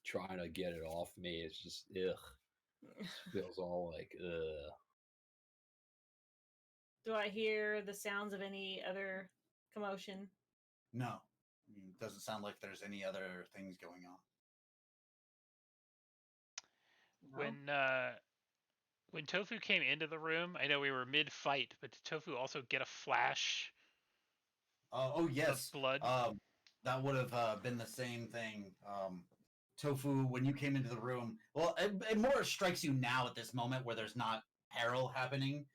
trying to get it off me. It's just ugh. Feels all like ugh. Do I hear the sounds of any other commotion? No. It doesn't sound like there's any other things going on. When Tofu came into the room, I know we were mid-fight, but did Tofu also get a flash Oh yes. of blood? That would have been the same thing. Tofu, when you came into the room, well, it more strikes you now at this moment where there's not peril happening.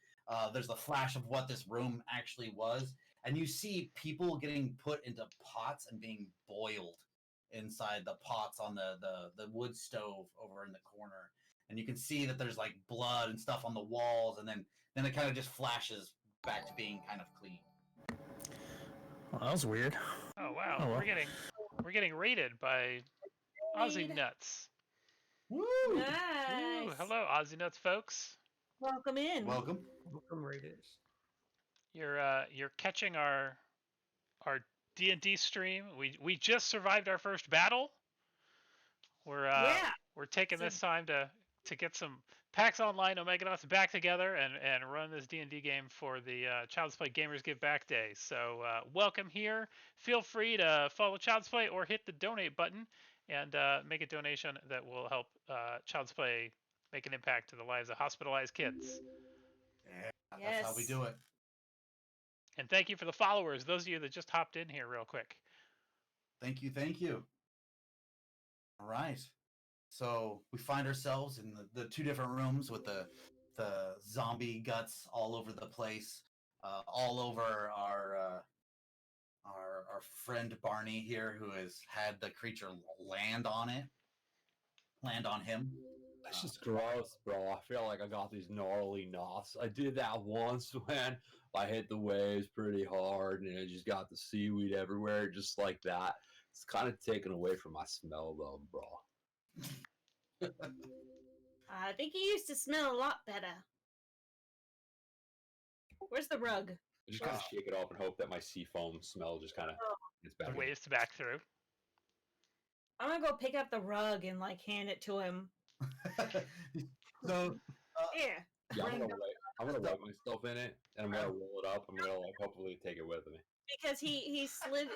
There's a flash of what this room actually was, and you see people getting put into pots and being boiled inside the pots on the wood stove over in the corner. And you can see that there's like blood and stuff on the walls, and then it kind of just flashes back to being kind of clean. Well, that was weird. Oh wow, Oh, well. we're getting raided by Aussie Nuts. Woo! Nice. Ooh, hello, Aussie Nuts folks. Welcome in. Welcome. Welcome, Raiders. You're catching our D&D stream. We just survived our first battle. We're taking So- this time to get some PAX Online Omeganauts back together and run this D&D game for the Child's Play Gamers Give Back Day. So welcome here. Feel free to follow Child's Play or hit the donate button and make a donation that will help Child's Play make an impact to the lives of hospitalized kids. Yeah, that's how we Yes. do it. And thank you for the followers, those of you that just hopped in here real quick. Thank you. All right. So we find ourselves in the two different rooms with the zombie guts all over the place, all over our friend Barney here, who has had the creature land on him. That's just gross, bro. I feel like I got these gnarly knots. I did that once when I hit the waves pretty hard and I just got the seaweed everywhere, just like that. It's kind of taken away from my smell, though, bro. I think he used to smell a lot better. Where's the rug? I just kind of shake it off and hope that my sea foam smell just kind of gets The better. waves to back through. I'm gonna go pick up the rug and like hand it to him. So Yeah. Yeah, Bring I'm gonna wipe myself in it and I'm gonna roll it up. I'm gonna like hopefully take it with me. Because he slid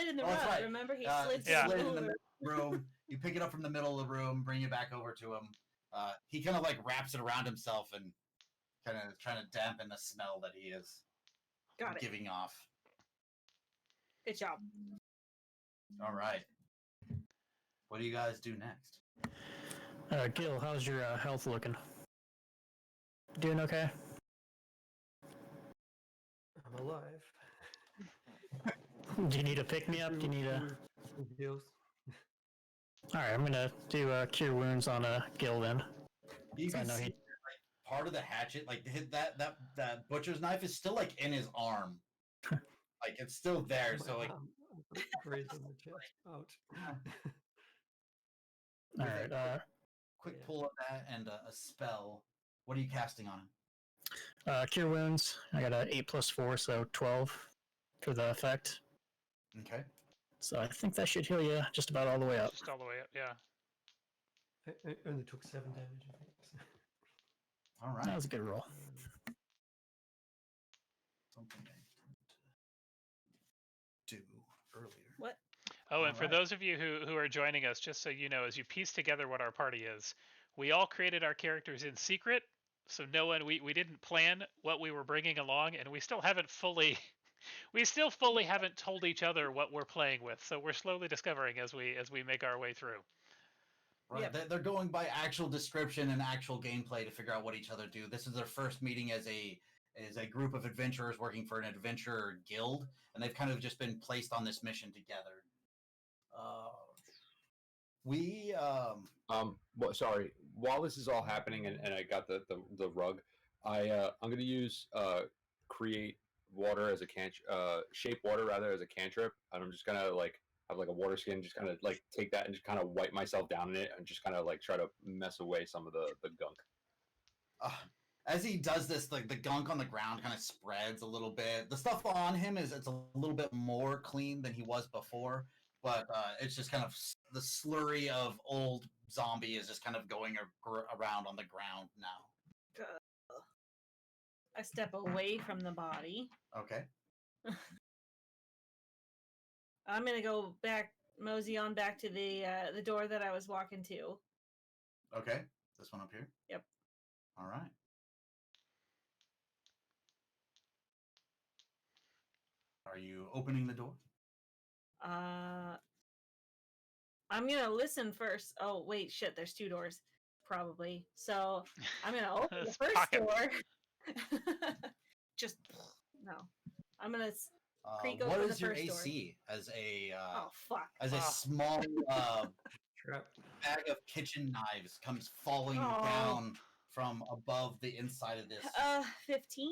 in the Oh, rug. that's right. Remember he it's slid to the slid in middle the of the middle of the room. You pick it up from the middle of the room, bring it back over to him. He kind of like wraps it around himself and kind of trying to dampen the smell that he is Got it. giving off. Good job. All right. What do you guys do next? Gil, how's your health looking? Doing okay? I'm alive. Do you need to pick me up? Do you need a... Some heals. Alright, I'm gonna do Cure Wounds on Gil then. You So I can know see he- like, part of the hatchet, like that butcher's knife, is still like in his arm. Like it's still there. My So like, arm, grazed on the chest. Ouch. All with right. a quick Yeah. pull of that and a spell. What are you casting on him? Cure wounds. I got a 8+4, so 12 for the effect. Okay. So I think that should heal you just about all the way up. Just all the way up. Yeah. I only took 7 damage, I think. So. All right. That was a good roll. Something I didn't do earlier. What? Oh, and for Alright. those of you who are joining us, just so you know, as you piece together what our party is, we all created our characters in secret, so no one we didn't plan what we were bringing along, and we still haven't fully haven't told each other what we're playing with. So we're slowly discovering as we make our way through. Right. Yep. They're going by actual description and actual gameplay to figure out what each other do. This is their first meeting as a group of adventurers working for an adventurer guild, and they've kind of just been placed on this mission together. Sorry. While this is all happening, and I got the rug, I'm gonna use create water as a shape water rather as a cantrip, and I'm just gonna like have like a water skin, just kind of like take that and just kind of wipe myself down in it, and just kind of like try to mess away some of the gunk. As he does this, like the gunk on the ground kind of spreads a little bit. The stuff on him it's a little bit more clean than he was before, but it's just kind of the slurry of old zombie is just kind of going around on the ground now. I step away from the body. Okay. I'm gonna go back, mosey on back to the door that I was walking to. Okay. This one up here? Yep. All right. Are you opening the door? I'm gonna listen first. Oh wait, shit. There's 2 doors, probably. So I'm gonna open the It's first pocket. door. Just no. I'm gonna creak What open is the your first door. AC as a Oh fuck. Ah. small Trap. bag of kitchen knives comes falling Oh. down from above the inside of this? 15.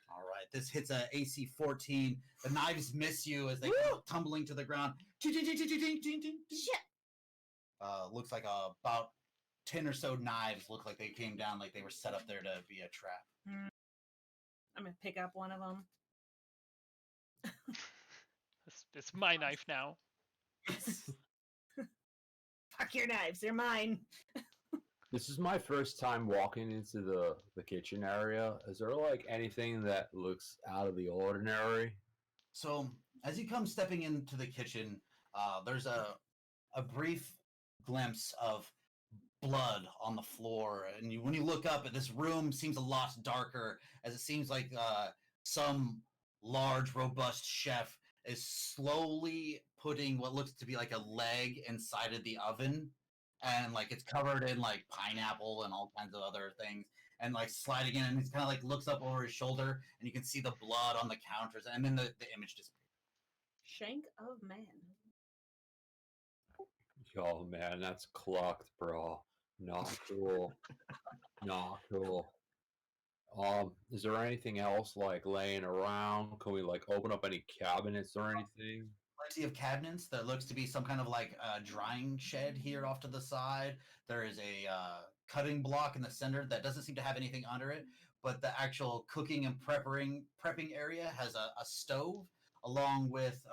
All right, this hits a AC 14. The knives miss you as they Woo! come tumbling to the ground. Shit. Looks like about 10 or so knives look like they came down like they were set up there to be a trap. I'm gonna pick up one of them. It's my knife now. Fuck your knives. They're mine. This is my first time walking into the kitchen area. Is there like anything that looks out of the ordinary? So as you come stepping into the kitchen, there's a brief glimpse of blood on the floor, and when you look up, this room seems a lot darker, as it seems like some large, robust chef is slowly putting what looks to be like a leg inside of the oven, and like it's covered in like pineapple and all kinds of other things, and like sliding in, and he's kind of like looks up over his shoulder, and you can see the blood on the counters, and then the image disappears. Shank of man. Yo, man, that's clucked, bro. Not cool. Not cool. Is there anything else like laying around? Can we like open up any cabinets or anything? Plenty of cabinets. There looks to be some kind of like drying shed here off to the side. There is a cutting block in the center that doesn't seem to have anything under it, but the actual cooking and prepping area has a stove along with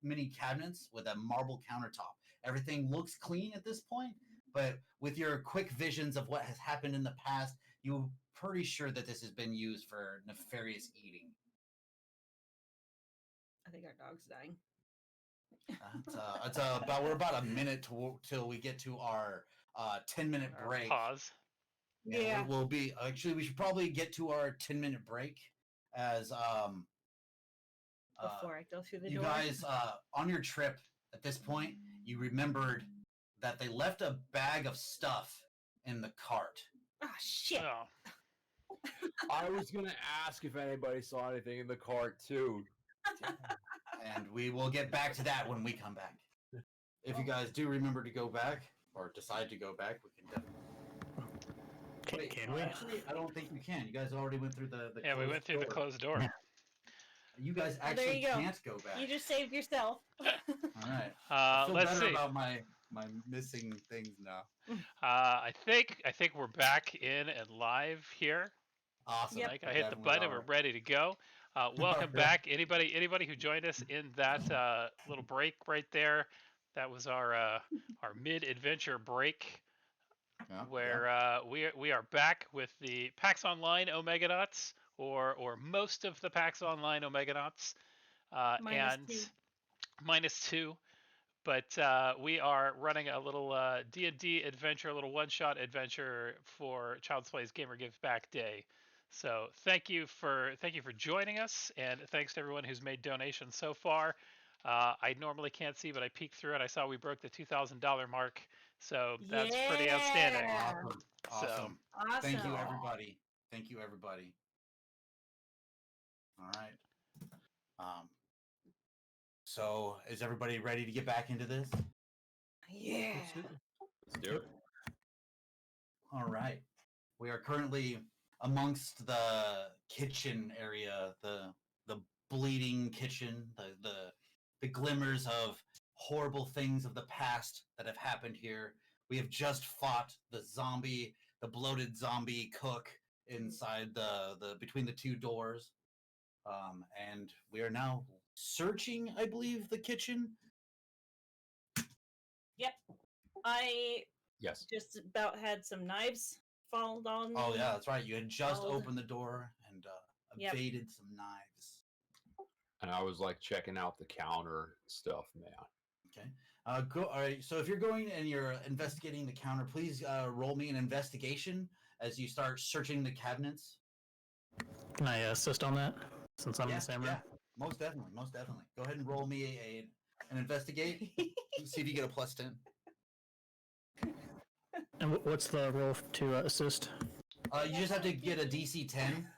many cabinets with a marble countertop. Everything looks clean at this point, but with your quick visions of what has happened in the past, you're pretty sure that this has been used for nefarious eating. I think our dog's dying. We're about a minute till we get to our 10-minute Or break. pause. Yeah. We'll be actually we should probably get to our 10-minute break as Before I go through the you door. guys on your trip at this point you remembered that they left a bag of stuff in the cart. Ah, shit. Oh, I was gonna ask if anybody saw anything in the cart too. And we will get back to that when we come back. If you guys do remember to go back or decide to go back, we can definitely. Wait, can we? Actually, I don't think you can. You guys already went through the Yeah, we closed went through the door. closed door. You guys Well, there actually you go. can't go back. You just saved yourself. All right. I feel Let's better see. about my missing things now. I think we're back in and live here. Awesome. Yep. Like I hit the Definitely button, are. we're ready to go. Welcome Alright. back, anybody who joined us in that little break right there. That was our mid-adventure break, Yeah, where we are back with the PAX Online Omeganauts, or most of the PAX Online Omeganauts, Minus and 2. -2. But we are running a little D&D adventure, a little one-shot adventure for Child's Play's Gamer Give Back Day. So thank you for joining us, and thanks to everyone who's made donations so far. I normally can't see, but I peeked through it. I saw we broke the $2,000 mark, so that's pretty outstanding. Yeah. Awesome. So- Awesome. Awesome. Thank you, everybody. Thank you, everybody. All right. So is everybody ready to get back into this? Yeah. Absolutely. Let's do it. All right. We are currently amongst the kitchen area, the bleeding kitchen, the glimmers of horrible things of the past that have happened here. We have just fought the bloated zombie cook inside the between the two doors. And we are now searching, I believe, the kitchen. Yep. I Yes. just about had some knives fall on me. Oh yeah, that's right. You had just Old. opened the door and Yep. evaded some knives. And I was like checking out the counter and stuff, man. Okay. All right. So if you're going and you're investigating the counter, please roll me an investigation as you start searching the cabinets. Can I assist on that? Since I'm in Yeah, the same room? yeah. Most definitely. Most definitely. Go ahead and roll me an investigate. See if you get a +10. And what's the roll to assist? You just have to get a DC 10.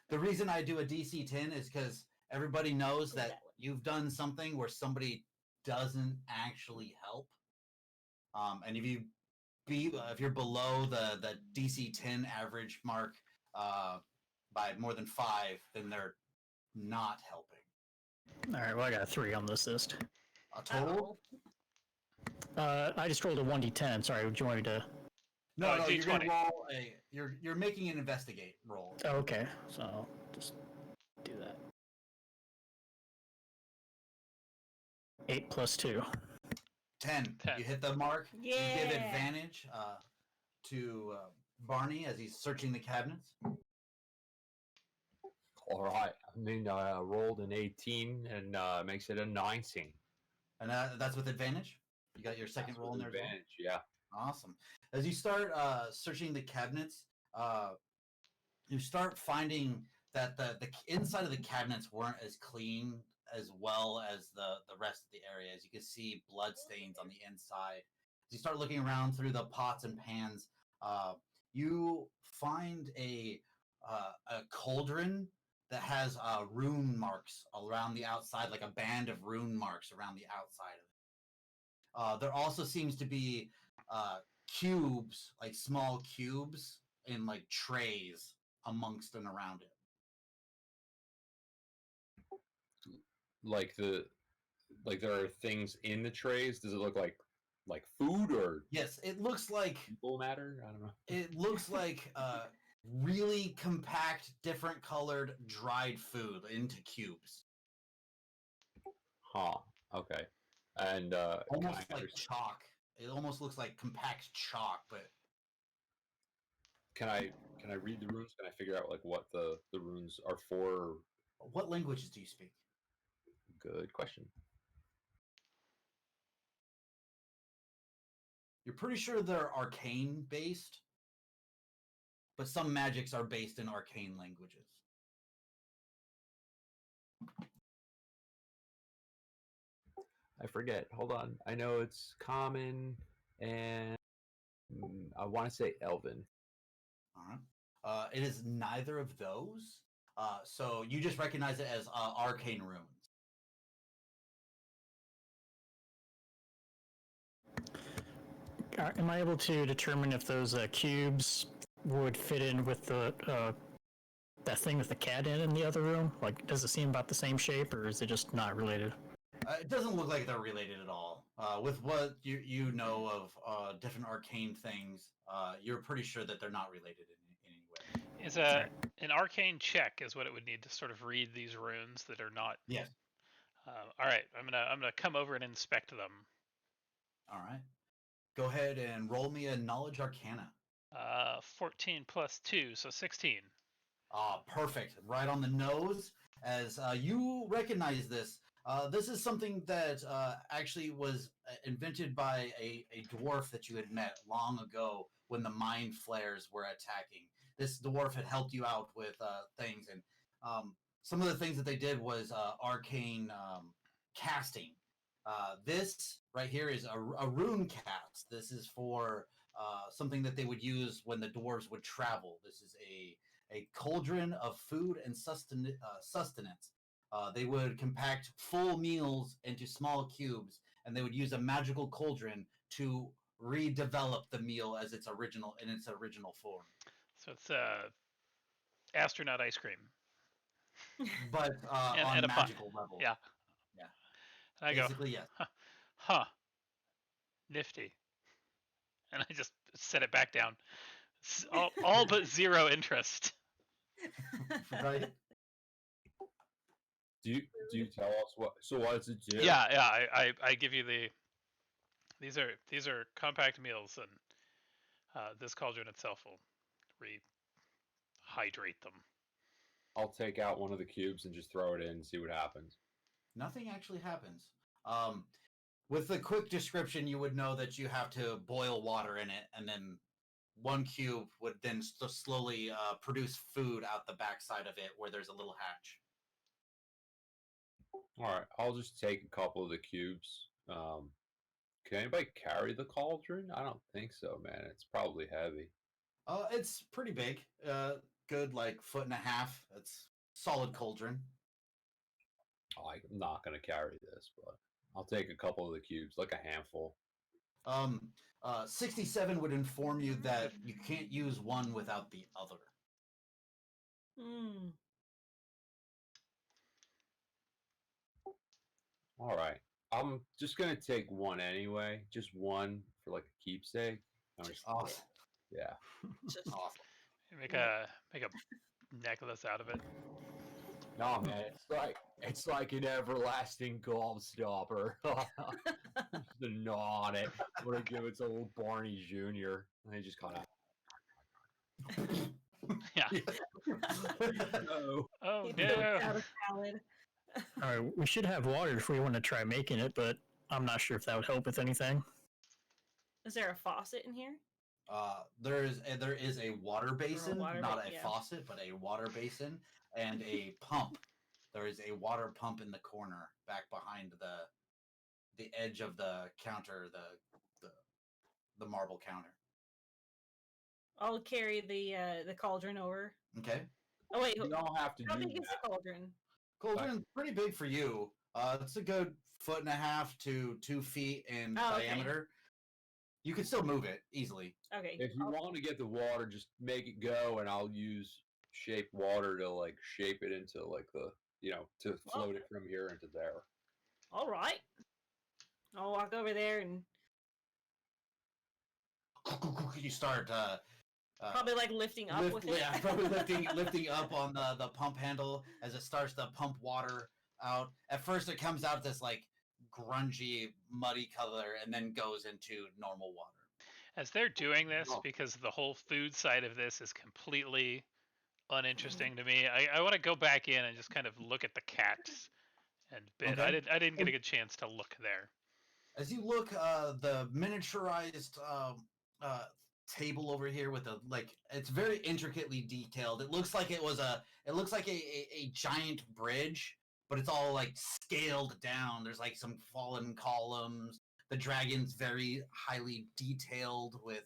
The reason I do a DC 10 is because everybody knows that you've done something where somebody doesn't actually help. And if you're below the DC 10 average mark by more than 5, then they're not helping. All right, well, I got a 3 on the assist. A total? I just rolled a 1d10. Sorry, would you want me to? No, Oh, you're gonna D20. roll you're making an investigate roll. Oh, okay, so I'll just do that. 8 plus 2. 10. 10. You hit the mark. You give Yeah. advantage to Barney as he's searching the cabinets. All right. I mean, I rolled an 18 and makes it a 19. And that's with advantage? You got your second That's roll in with there as well? advantage, yeah. Awesome. As you start searching the cabinets, you start finding that the inside of the cabinets weren't as clean as well as the rest of the area. As you can see blood stains on the inside. As you start looking around through the pots and pans, you find a cauldron that has rune marks around the outside, like a band of rune marks around the outside of it. There also seems to be cubes, like small cubes, in like trays amongst and around it. Like there are things in the trays. Does it look like food or Yes, it looks like people matter? I don't know. it looks like really compact, different colored dried food into cubes, Huh. Okay. And can almost I like understand- chalk. It almost looks like compact chalk, but Can I read the runes? Can I figure out like what the runes are for? what languages do you speak? Good question. You're pretty sure they're arcane based, but some magics are based in arcane languages. I forget. Hold on. I know it's common and I want to say Elven. All right. It is neither of those. So you just recognize it as arcane runes. Am I able to determine if those cubes would fit in with the that thing with the cat in the other room? Like, does it seem about the same shape, or is it just not related? It doesn't look like they're related at all. With what you know of different arcane things, you're pretty sure that they're not related in any way. Is an arcane check is what it would need to sort of read these runes that are not. Yes. All right, I'm gonna come over and inspect them. All right. Go ahead and roll me a knowledge arcana. 14 plus 2, so 16. Perfect. Right on the nose. As you recognize this, this is something that actually was invented by a dwarf that you had met long ago when the mind flares were attacking. This dwarf had helped you out with things, and some of the things that they did was arcane casting. This right here is a rune cast. This is for something that they would use when the dwarves would travel. This is a cauldron of food and sustenance. They would compact full meals into small cubes, and they would use a magical cauldron to redevelop the meal as its original form. So it's astronaut ice cream. But on and a magical level. Yeah. Yeah. And I Basically, go, yes. huh, nifty. And I just set it back down. All but 0 interest. Right. Do you tell us what? So what does it do? Yeah. I give you these are compact meals, and this cauldron itself will rehydrate them. I'll take out one of the cubes and just throw it in and see what happens. Nothing actually happens. With the quick description, you would know that you have to boil water in it, and then one cube would then slowly produce food out the backside of it where there's a little hatch. All right, I'll just take a couple of the cubes. Can anybody carry the cauldron? I don't think so, man. It's probably heavy. It's pretty big. Good, like 1.5 feet. It's solid cauldron. I'm not gonna carry this, but I'll take a couple of the cubes, like a handful. 67 would inform you that you can't use one without the other. Hmm. All right, I'm just gonna take one anyway, just one for like a keepsake. Awesome. Yeah. Just Awesome. Make a necklace out of it. No, man, it's like an everlasting gobstopper. The gnaw on it. What I give it to little Barney Jr. And he just kind of. Yeah. No. Oh He built no. out a salad. All right, we should have water if we want to try making it, but I'm not sure if that would help with anything. Is there a faucet in here? There is a water basin, water not ba- a yeah. faucet, but a water basin and a pump. There is a water pump in the corner, back behind the edge of the counter, the marble counter. I'll carry the cauldron over. Okay. Oh wait, You don't have to how do big is that. the cauldron? Cauldron's pretty big for you. It's a good 1.5 to 2 feet in Oh, okay. diameter. You can still move it easily. Okay. If you want to get the water, just make it go, and I'll use shape water to like shape it into like the to float it from here into there. All right. I'll walk over there and You start probably like lifting up with it. Yeah, probably lifting up on the pump handle as it starts to pump water out. At first, it comes out this like grungy, muddy color, and then goes into normal water. As they're doing this, Oh. because the whole food side of this is completely uninteresting to me, I want to go back in and just kind of look at the cats and bit. Okay. I didn't get a good chance to look there. As you look, the miniaturized table over here with it's very intricately detailed. It looks like a giant bridge, but it's all like scaled down. There's like some fallen columns. The dragon's very highly detailed with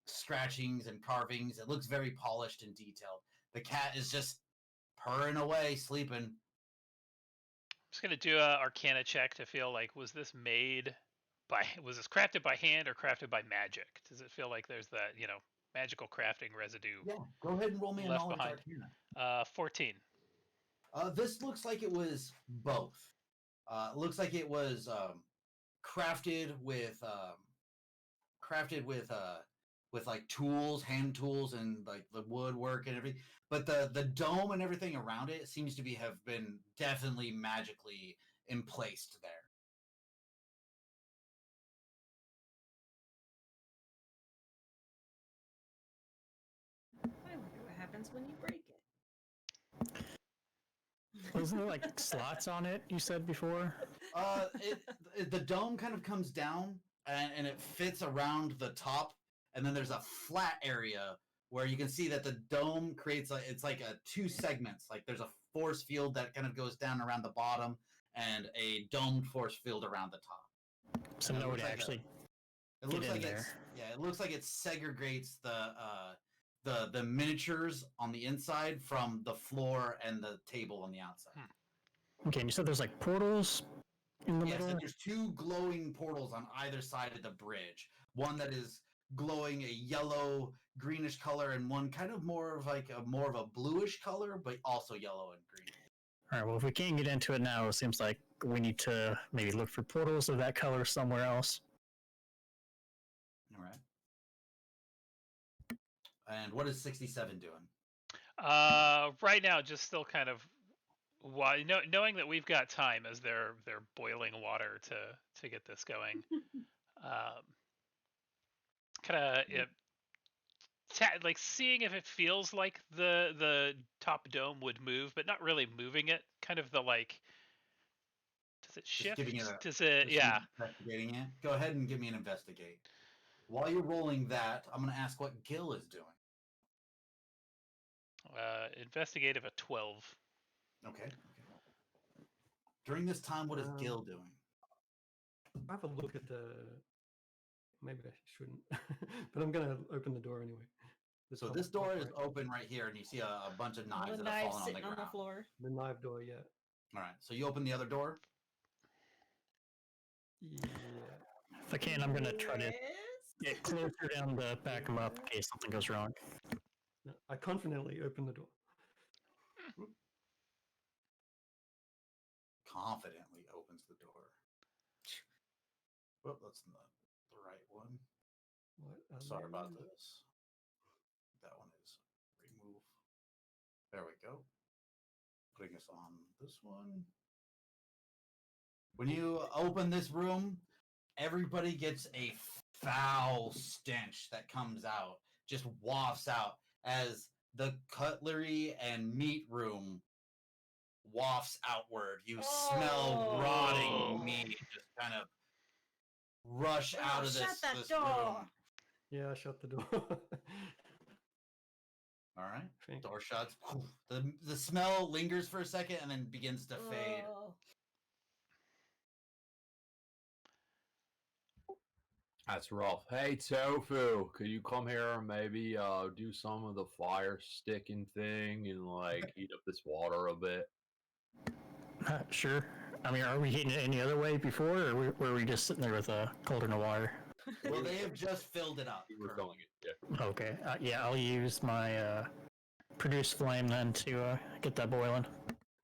scratchings and carvings. It looks very polished and detailed. The cat is just purring away, sleeping. I'm just gonna do a Arcana check to feel like, was this crafted by hand or crafted by magic? Does it feel like there's that magical crafting residue Yeah, go ahead and roll me a left knowledge behind. arcana. 14. This looks like it was both. Looks like it was crafted with like tools, hand tools, and like the woodwork and everything. But the dome and everything around it seems to have been definitely magically emplaced there. I wonder what happens when you break it. Wasn't there like slots on it? You said before. The dome kind of comes down and it fits around the top, and then there's a flat area where you can see that the dome creates it's like a two segments. Like there's a force field that kind of goes down around the bottom, and a domed force field around the top. So And it no one looks like actually. It looks Get in like there. it looks like it segregates the miniatures on the inside from the floor and the table on the outside. Okay, and you said there's like portals in the Yes, middle. and there's two glowing portals on either side of the bridge. One that is glowing a yellow greenish color, and one kind of more of a bluish color, but also yellow and green. All right. Well, if we can't get into it now, it seems like we need to maybe look for portals of that color somewhere else. All right. And what is 67 doing? Right now, just still kind of knowing that we've got time as they're boiling water to get this going. Kind of like seeing if it feels like the top dome would move, but not really moving it. Kind of the like. Does it shift? Just giving it Does it? just Yeah. investigating it. Go ahead and give me an investigate. While you're rolling that, I'm going to ask what Gil is doing. Investigative a 12. Okay. During this time, what is Gil doing? I have a look at the. Maybe I shouldn't, but I'm gonna open the door anyway. So top- this door top is right. open right here, and you see a bunch of knives The that have knife fallen on the sitting on ground. the floor. The knife door, yeah. All right, so you open the other door. Yeah. If I can, I'm gonna try to Yes. get closer down to back them up in case something goes wrong. No, I confidently open the door. Confidently opens the door. Well, that's not the right one. What are Sorry about they? this. That one is remove. There we go. Putting us on this one. When you open this room, everybody gets a foul stench that comes out, just wafts out as the cutlery and meat room wafts outward. You smell Oh. rotting meat just kind of rush out of shut this, that this door. room. Yeah, I shut the door. All right. Thank- Door shuts. The smell lingers for a second and then begins to fade. Oh. That's rough. Hey, Tofu, could you come here and maybe do some of the fire sticking thing and like heat up this water a bit? Sure. I mean, are we heating it any other way before, or were we just sitting there with a cauldron of water? Well, they have just filled it up. He was currently. filling it. Yeah. Okay. Yeah, I'll use my produce flame then to get that boiling.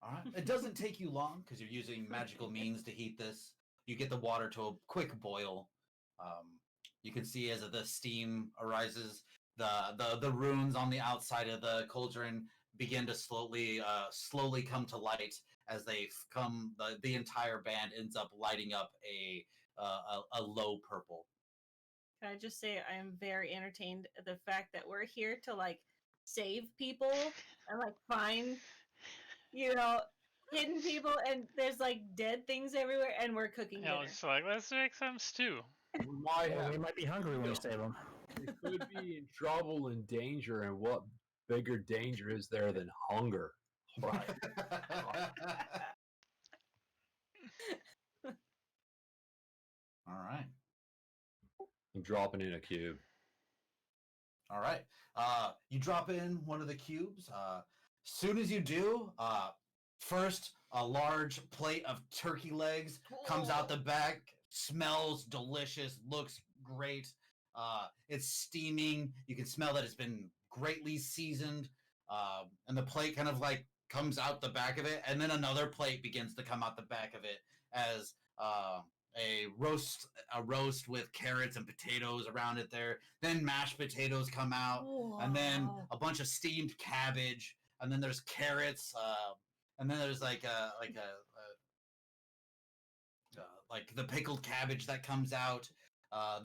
All right. It doesn't take you long because you're using magical means to heat this. You get the water to a quick boil. You can see as the steam arises, the runes on the outside of the cauldron begin to slowly come to light as they come. The entire band ends up lighting up a low purple. Can I just say I am very entertained at the fact that we're here to like save people and like find, hidden people, and there's like dead things everywhere, and we're cooking I dinner. was just like, let's make some stew. We might Well, have, we might be hungry when we save them. we could be in trouble and danger, and what bigger danger is there than hunger? Right. All right. I'm dropping in a cube. All right. You drop in one of the cubes. Soon as you do, first a large plate of turkey legs comes out the back, smells delicious, looks great. It's steaming. You can smell that it's been greatly seasoned. And the plate kind of like comes out the back of it, and then another plate begins to come out the back of it as a roast with carrots and potatoes around it there. Then mashed potatoes come out, and then Wow. a bunch of steamed cabbage, and then there's carrots, and then there's like the pickled cabbage that comes out.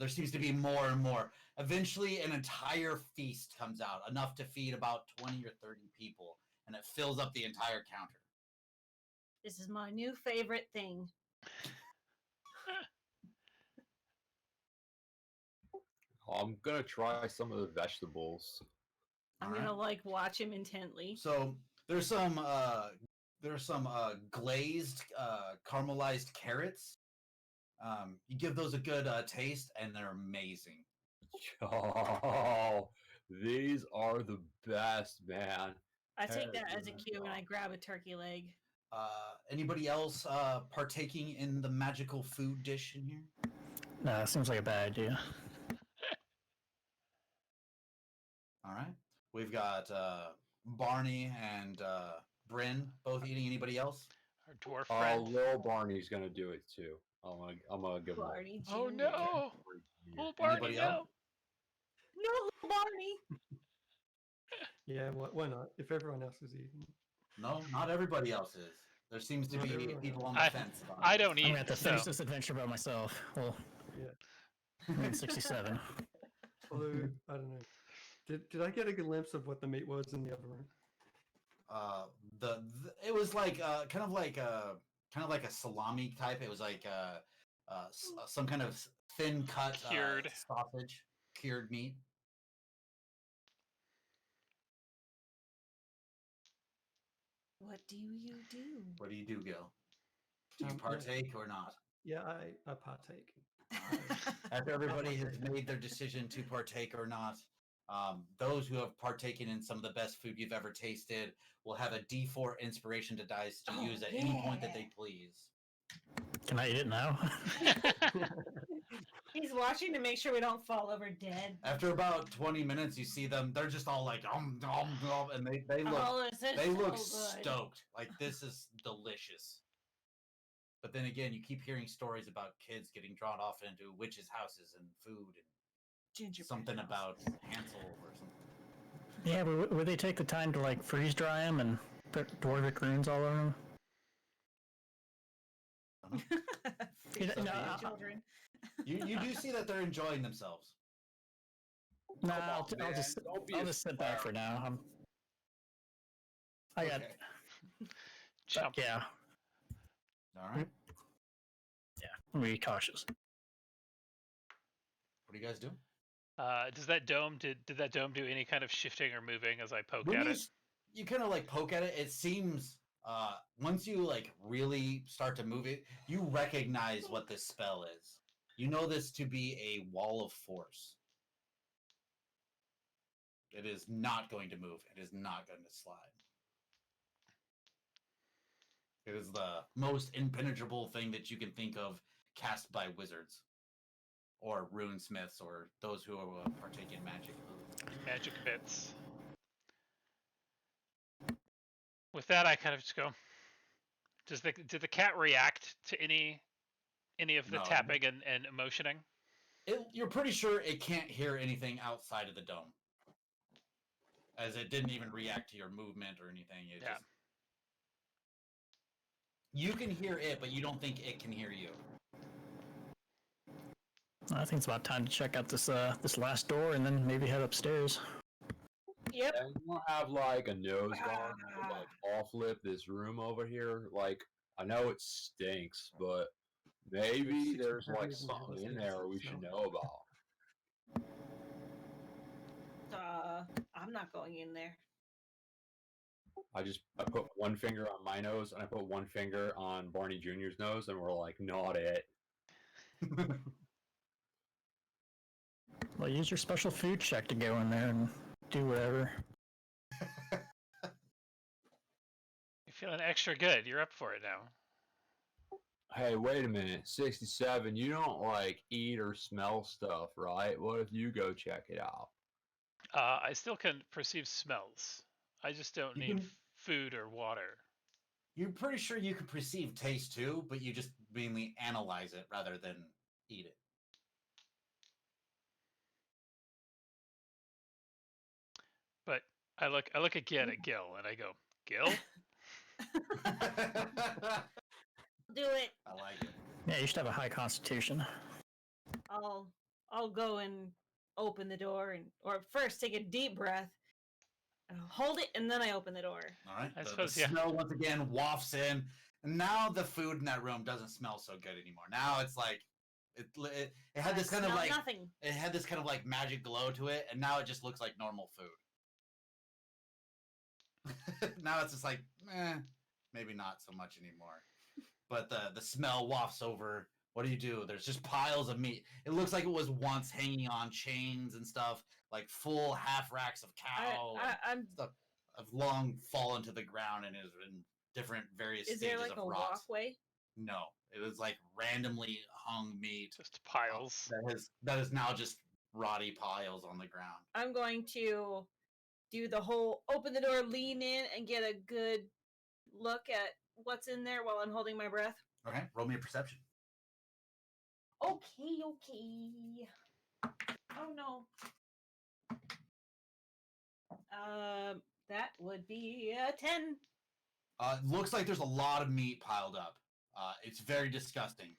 There seems to be more and more. Eventually, an entire feast comes out, enough to feed about 20 or 30 people, and it fills up the entire counter. This is my new favorite thing. I'm gonna try some of the vegetables. I'm Alright. gonna like watch him intently. So there's some glazed caramelized carrots. You give those a good taste, and they're amazing. Oh, these are the best, man. I take that Carrots as a are cue and I awesome. grab a turkey leg. Anybody else partaking in the magical food dish in here? Nah, seems like a bad idea. All right. We've got Barney and Bryn both eating. Anybody else? Our dwarf Oh, friend. little Barney's gonna do it too. I'm gonna give him. Barney Jr. Oh no! Oh, Barney, Anybody no! else? No, Barney. Yeah, why not? If everyone else is eating. No, not everybody else is. There seems to Not be everyone people else. on the fence. about I it. don't I'm eat, gonna have to so finish this adventure by myself. Well, Yeah. I'm in 67. Although I don't know. Did I get a glimpse of what the meat was in the other room? It was like kind of like a salami type. It was like some kind of thin cut Cured. sausage, cured meat. What do you do? What do you do, Gil? Do you Yeah. partake or not? Yeah, I partake. After everybody has made their decision to partake or not, those who have partaken in some of the best food you've ever tasted will have a D4 inspiration to dice to Oh, use at any point that yeah. they please. Can I eat it now? He's watching to make sure we don't fall over dead. After about 20 minutes, you see them. They're just all like, and they look Oh, this is they look so good. stoked. Like, this is delicious. But then again, you keep hearing stories about kids getting drawn off into witches' houses and food and Gingerbread something house. about Hansel or something. Yeah, but would they take the time to like freeze dry them and put dwarvic runes all over them? Free No, children. You do see that they're enjoying themselves. No, Come I'll, on, I'll man, just don't be I'll a just sit back for now. I got Okay. Chump. yeah. All right. I'm gonna be cautious. What do you guys do? Does that dome did that dome do any kind of shifting or moving as I poke When at you, it? you kind of like poke at it, it seems once you like really start to move it, you recognize what this spell is. You know this to be a wall of force. It is not going to move. It is not going to slide. It is the most impenetrable thing that you can think of cast by wizards or runesmiths or those who partake in magic. Magic bits. With that, I kind of just go. Did the cat react to any of the No. tapping and motioning? You're pretty sure it can't hear anything outside of the dome, as it didn't even react to your movement or anything. It Yeah. just you can hear it, but you don't think it can hear you. I think it's about time to check out this this last door and then maybe head upstairs. Yep. And you don't have like a nose guard to like off flip this room over here. Like, I know it stinks, but maybe Six there's like degrees in something in Dallas, there Texas, we should so- know about. I'm not going in there. I put one finger on my nose and I put one finger on Barney Jr.'s nose, and we're like, not it. Well, use your special food check to go in there and do whatever. You're feeling extra good. You're up for it now. Hey, wait a minute. 67, you don't like eat or smell stuff, right? What if you go check it out? I still can perceive smells. I just don't You need can- food or water. You're pretty sure you can perceive taste too, but you just mainly analyze it rather than eat it. But I look again at Gil and I go, Gil? Do it. I like it. Yeah, you should have a high constitution. I'll go and open the door or first take a deep breath and I'll hold it and then I open the door. All right. I The suppose, yeah. smell once again wafts in, and now the food in that room doesn't smell so good anymore. Now it's like it had this I kind of smell like nothing. it had this kind of like magic glow to it, and now it just looks like normal food. Now it's just like, maybe not so much anymore. But the smell wafts over. What do? There's just piles of meat. It looks like it was once hanging on chains and stuff, like full half racks of cow. and I'm. stuff have long fallen to the ground and is in different various Is stages there like of a rot. walkway? No, it was like randomly hung meat Just piles. that is now just rotty piles on the ground. I'm going to do the whole open the door, lean in, and get a good look at what's in there while I'm holding my breath. Okay, roll me a perception. Okay. Oh no. That would be a 10. Looks like there's a lot of meat piled up. It's very disgusting.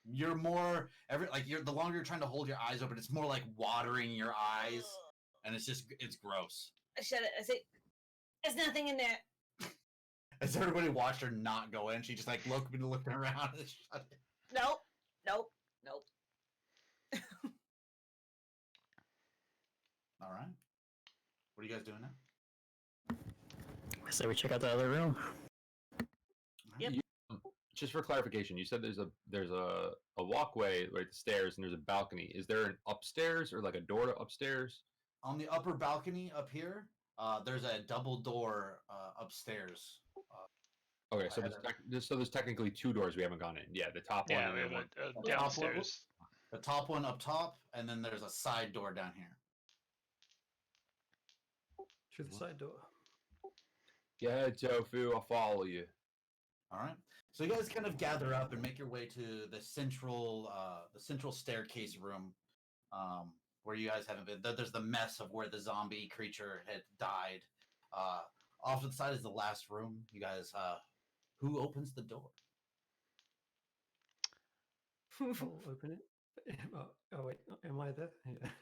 You're more the longer you're trying to hold your eyes open, it's more like watering your eyes, and it's gross. I shut it. I say, there's nothing in there. As everybody watched her not go in, she just like looking around and shut it. Nope. All right. What are you guys doing now? I say we check out the other room. Yep. Just for clarification, you said there's a walkway right, the stairs, and there's a balcony. Is there an upstairs or like a door to upstairs? On the upper balcony up here, there's a double door upstairs. Okay, so I had there's technically two doors we haven't gone in. Yeah, the top one Yeah, and we then have one. a The top one- downstairs. The top one up top, and then there's a side door down here. To the side door. Yeah, Tofu, I'll follow you. All right. So you guys kind of gather up and make your way to the central staircase room, where you guys haven't been. There's the mess of where the zombie creature had died. Off to the side is the last room. You guys, who opens the door? I'll open it. Oh wait, am I there?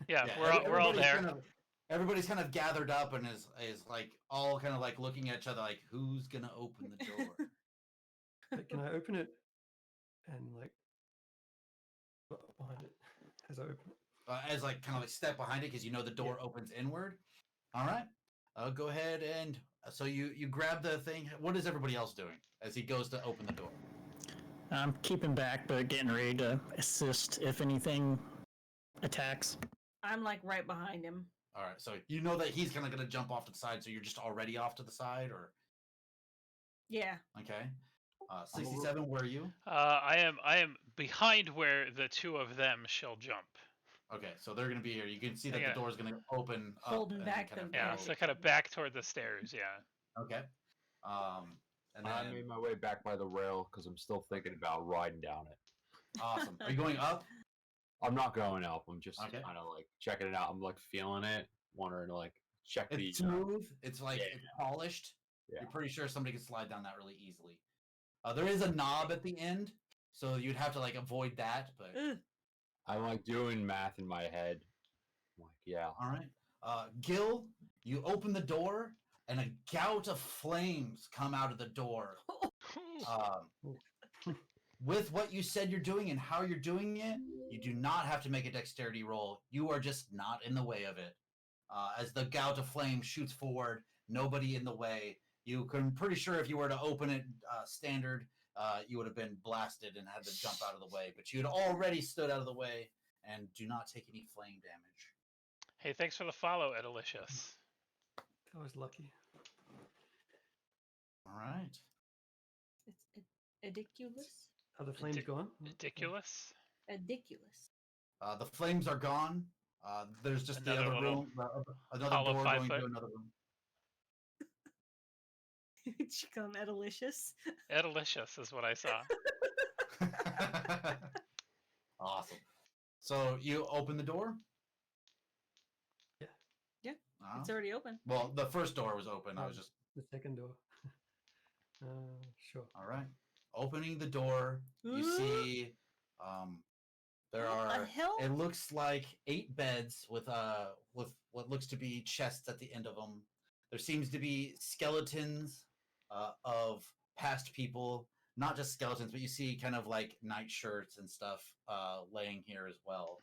Yeah, Yeah, we're all everybody's there. kind of- everybody's kind of gathered up and is like all kind of like looking at each other, like who's gonna open the door? Wait, can I open it? And like behind it as I open it. As like kind of like step behind it because you know the door opens inward. All right. Go ahead and so you grab the thing. What is everybody else doing as he goes to open the door? I'm keeping back, but getting ready to assist if anything attacks. I'm like right behind him. All right. So you know that he's kind of going to jump off to the side. So you're just already off to the side, or Yeah. okay. 67. Where are you? I am behind where the two of them shall jump. Okay. So they're going to be here. You can see that Yeah. the door's going to open up. Holding and back kind of the- Yeah, go. so kind of back toward the stairs. Yeah. Okay. And I then made my way back by the rail because I'm still thinking about riding down it. awesome. Are you going up? I'm not going up. I'm just Okay. kind of like checking it out. I'm like feeling it, wondering to like check the. It's smooth. It's like yeah. it's polished. Yeah. You're pretty sure somebody can slide down that really easily. There is a knob at the end, so you'd have to like avoid that. But Ugh. I'm like doing math in my head. I'm like, yeah. all right, Gil, you open the door, and a gout of flames come out of the door. With what you said you're doing and how you're doing it, you do not have to make a dexterity roll. You are just not in the way of it. As the gout of flame shoots forward, nobody in the way. You can pretty sure if you were to open it standard, you would have been blasted and had to jump out of the way. But you had already stood out of the way and do not take any flame damage. Hey, thanks for the follow, Edalicious. I was lucky. All right. It's ridiculous. Are the flames gone? Ridiculous. Ridiculous. The flames are gone. There's just the Another other little room, another hollow door 5 going foot. to another room. She come Edalicious. Delicious is what I saw. Awesome. So you open the door? Yeah. Yeah, Uh-huh. It's already open. Well, the first door was open. I was just The second door. Sure. all right. Opening the door, you see there What the are hell? it looks like 8 beds with what looks to be chests at the end of them. There seems to be skeletons of past people, not just skeletons, but you see kind of like nightshirts and stuff laying here as well.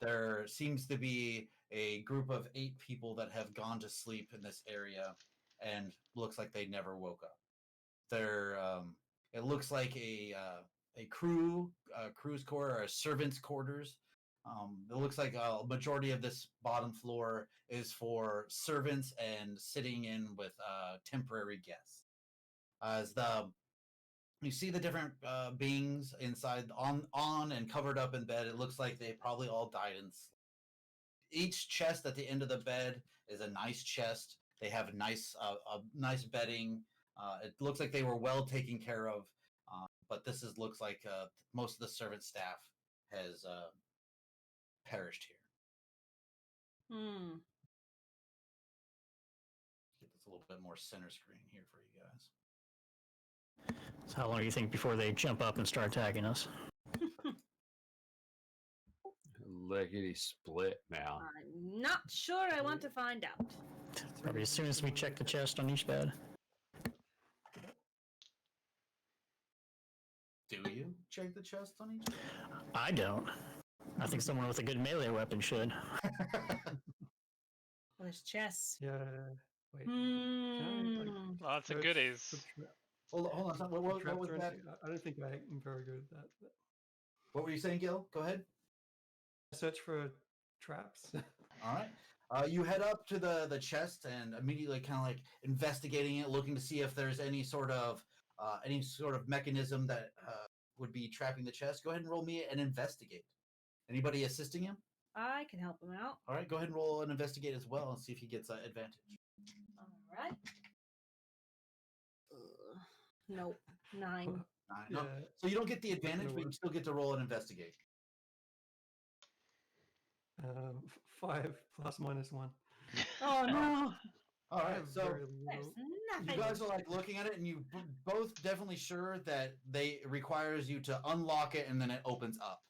There seems to be a group of 8 people that have gone to sleep in this area and looks like they never woke up. They're it looks like a crew's core or a servant's quarters. It looks like a majority of this bottom floor is for servants and sitting in with temporary guests. As you see the different beings inside on and covered up in bed, it looks like they probably all died in sleep. Each chest at the end of the bed is a nice chest. They have nice bedding. It looks like they were well taken care of, but looks like most of the servant staff has perished here. Hmm. Get this a little bit more center screen here for you guys. So how long do you think before they jump up and start attacking us? Lickety split, man. I'm not sure I want to find out. Probably as soon as we check the chest on each bed. Do you check the chest on each? I don't. I think someone with a good melee weapon should. Well, there's chests. Yeah. Wait. Can I, like, Hmm. Lots of search goodies. for Hold on. What traps was or that? anything? I don't think I'm very good at that. But What were you saying, Gil? Go ahead. I search for traps. All right. You head up to the chest and immediately kind of like investigating it, looking to see if there's any sort of mechanism that would be trapping the chest. Go ahead and roll me an investigate. Anybody assisting him? I can help him out. All right. Go ahead and roll an investigate as well and see if he gets advantage. All right. Nope. 9. 9. yeah. No. So you don't get the advantage, No but you worries. still get to roll an investigate. 5 plus minus 1. Oh no. All I right. have So very There's low. you nothing. guys are like looking at it, and you both definitely sure that it requires you to unlock it, and then it opens up.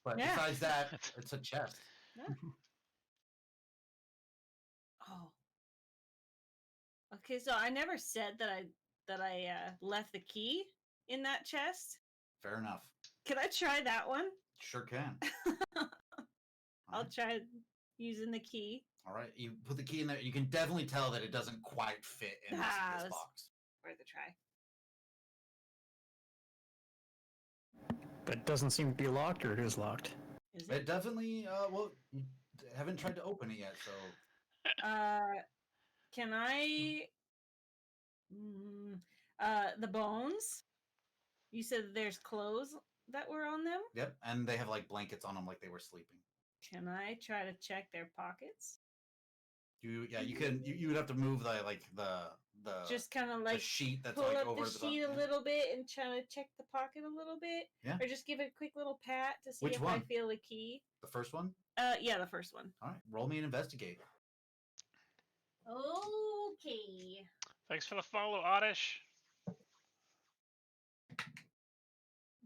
But Yeah. besides that, it's a chest. Oh. Okay, so I never said that I left the key in that chest. Fair enough. Can I try that one? Sure can. I'll try using the key. All right. You put the key in there. You can definitely tell that it doesn't quite fit in this let's- box. Worth a try. But it doesn't seem to be locked, or it is locked. Is It it? definitely. Well, you haven't tried to open it yet, so Can I? The bones. You said there's clothes that were on them. yep. And they have like blankets on them, like they were sleeping. Can I try to check their pockets? You can. You would have to move the Just kind of the like sheet that's pull like up over the the sheet a yeah. little bit and try to check the pocket a little bit. Yeah. Or just give it a quick little pat to see Which if I one? feel the key. The first one. Yeah, the first one. All right. Roll me an investigate. Okay. Thanks for the follow, Oddish.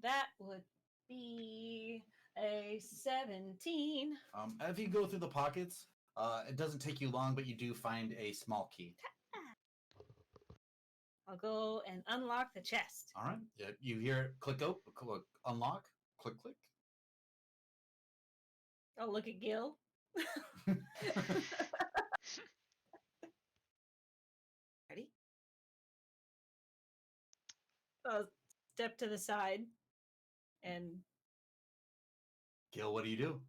That would be a 17. As you go through the pockets, it doesn't take you long, but you do find a small key. I'll go and unlock the chest. All right. Yeah, you hear it click unlock, click. I'll look at Gil. Ready? I'll step to the side and Gil, what do you do?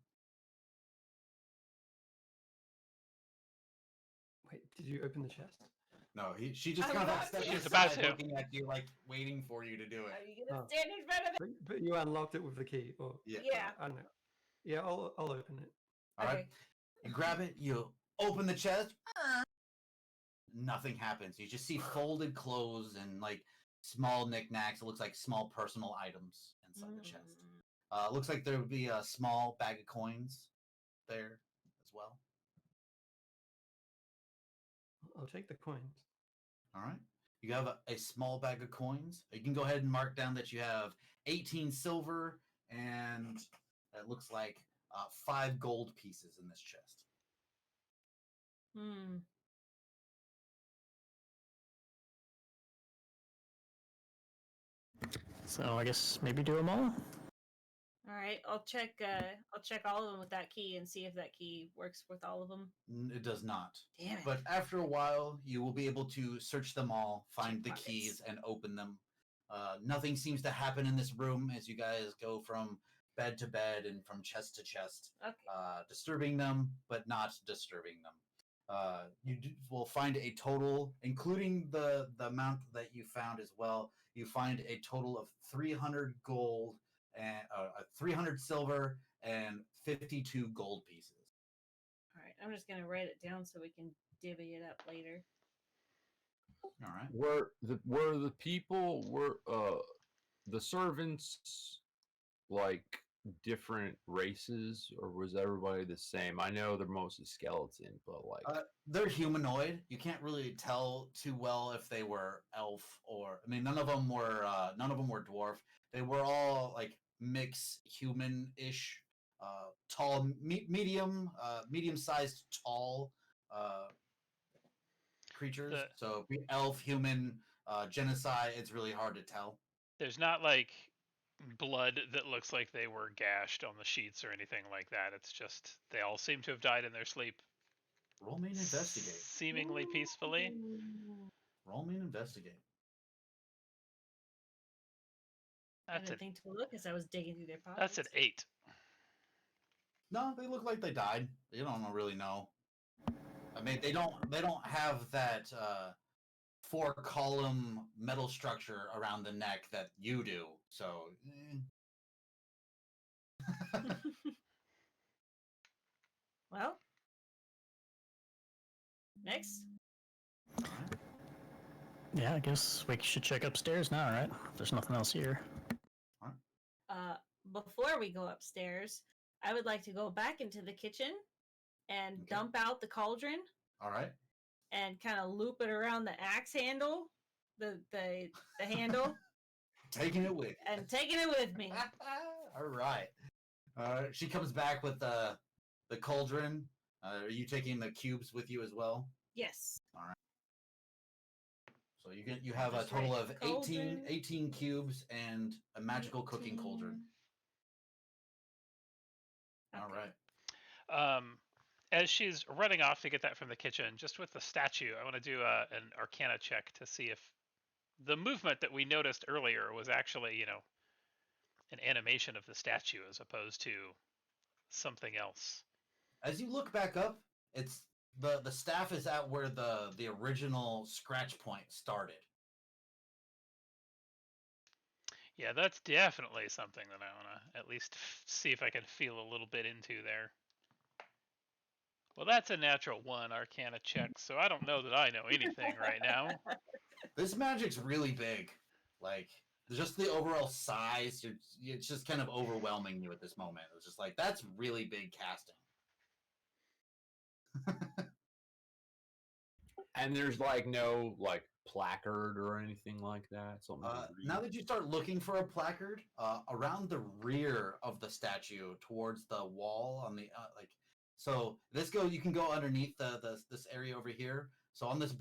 Wait, did you open the chest? No, she just I'm kind of about stepped to. She's about aside, to. looking at you, like waiting for you to do Are it. you gonna Oh. stand in front of it? But you unlocked it with the key. Or Yeah. Yeah. I don't know. Yeah, I'll open it. All right. Okay. You grab it. You open the chest. Nothing happens. You just see folded clothes and like small knickknacks. It looks like small personal items inside the chest. Looks like there would be a small bag of coins there as well. I'll take the coins. All right. You have a small bag of coins. You can go ahead and mark down that you have 18 silver and it looks like 5 gold pieces in this chest. Hmm. So I guess maybe do them all. All right. I'll check. I'll check all of them with that key and see if that key works with all of them. It does not. Damn it. But after a while, you will be able to search them all, find Check the pockets. keys, and open them. Nothing seems to happen in this room as you guys go from bed to bed and from chest to chest, Okay. disturbing them, but not disturbing them. Will find a total, including the amount that you found as well. You find a total of 300 gold and 300 silver and 52 gold pieces. All right. I'm just gonna write it down so we can divvy it up later. All right. Were the people the servants like different races, or was everybody the same? I know they're mostly skeleton, but like They're humanoid. You can't really tell too well if they were elf or. I mean, none of them were dwarf. They were all like mix human-ish, tall, medium-sized, tall creatures. The- So elf, human, genocide. It's really hard to tell. There's not like blood that looks like they were gashed on the sheets or anything like that. It's just they all seem to have died in their sleep, Roll me an investigate. seemingly peacefully. Roll me an investigate. I That's didn't an think to look as I was digging through their pockets. that's an 8. No, they look like they died. You don't really know. I mean, they don't have that 4-column metal structure around the neck that you do. So, Well, next. Yeah, I guess we should check upstairs now, right? There's nothing else here. Before we go upstairs, I would like to go back into the kitchen and Okay. dump out the cauldron all right. and kind of loop it around the axe handle, the handle, Taking it with. and taking it with me. All right. She comes back with the cauldron. Are you taking the cubes with you as well? Yes. So you have a Just total write of cauldron. 18 cubes and a magical cooking cauldron. 18. All Okay. right. As she's running off to get that from the kitchen, just with the statue, I want to do an Arcana check to see if the movement that we noticed earlier was actually, an animation of the statue as opposed to something else. As you look back up, it's the staff is at where the original scratch point started. Yeah, that's definitely something that I want to at least see if I can feel a little bit into there. Well, that's a natural 1 Arcana check, so I don't know that I know anything right now. This magic's really big. Like just the overall size, it's just kind of overwhelming you at this moment. It's just like that's really big casting. and there's like no like placard or anything like that. Something to read. Now that you start looking for a placard, around the rear of the statue, towards the wall on the so you can go underneath this area over here. So on this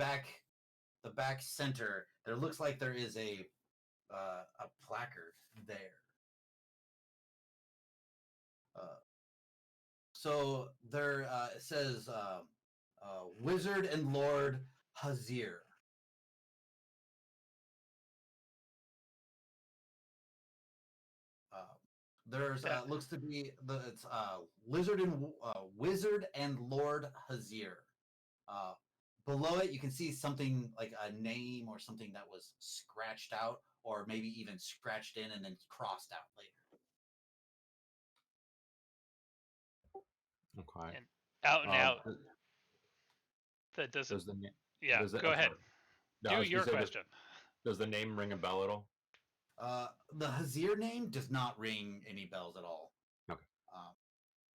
the back center, there looks like there is a placard there. So there it says Wizard and Lord Hazir. There's looks to be it's Wizard and Lord Hazir. below it, you can see something like a name or something that was scratched out, or maybe even scratched in and then crossed out later. Okay. And out and out. Does, That doesn't. does the na- Yeah, does it, go I'm ahead. sorry. No, I Do was gonna your say, question. Does the name ring a bell at all? The Hazir name does not ring any bells at all. Okay. Um,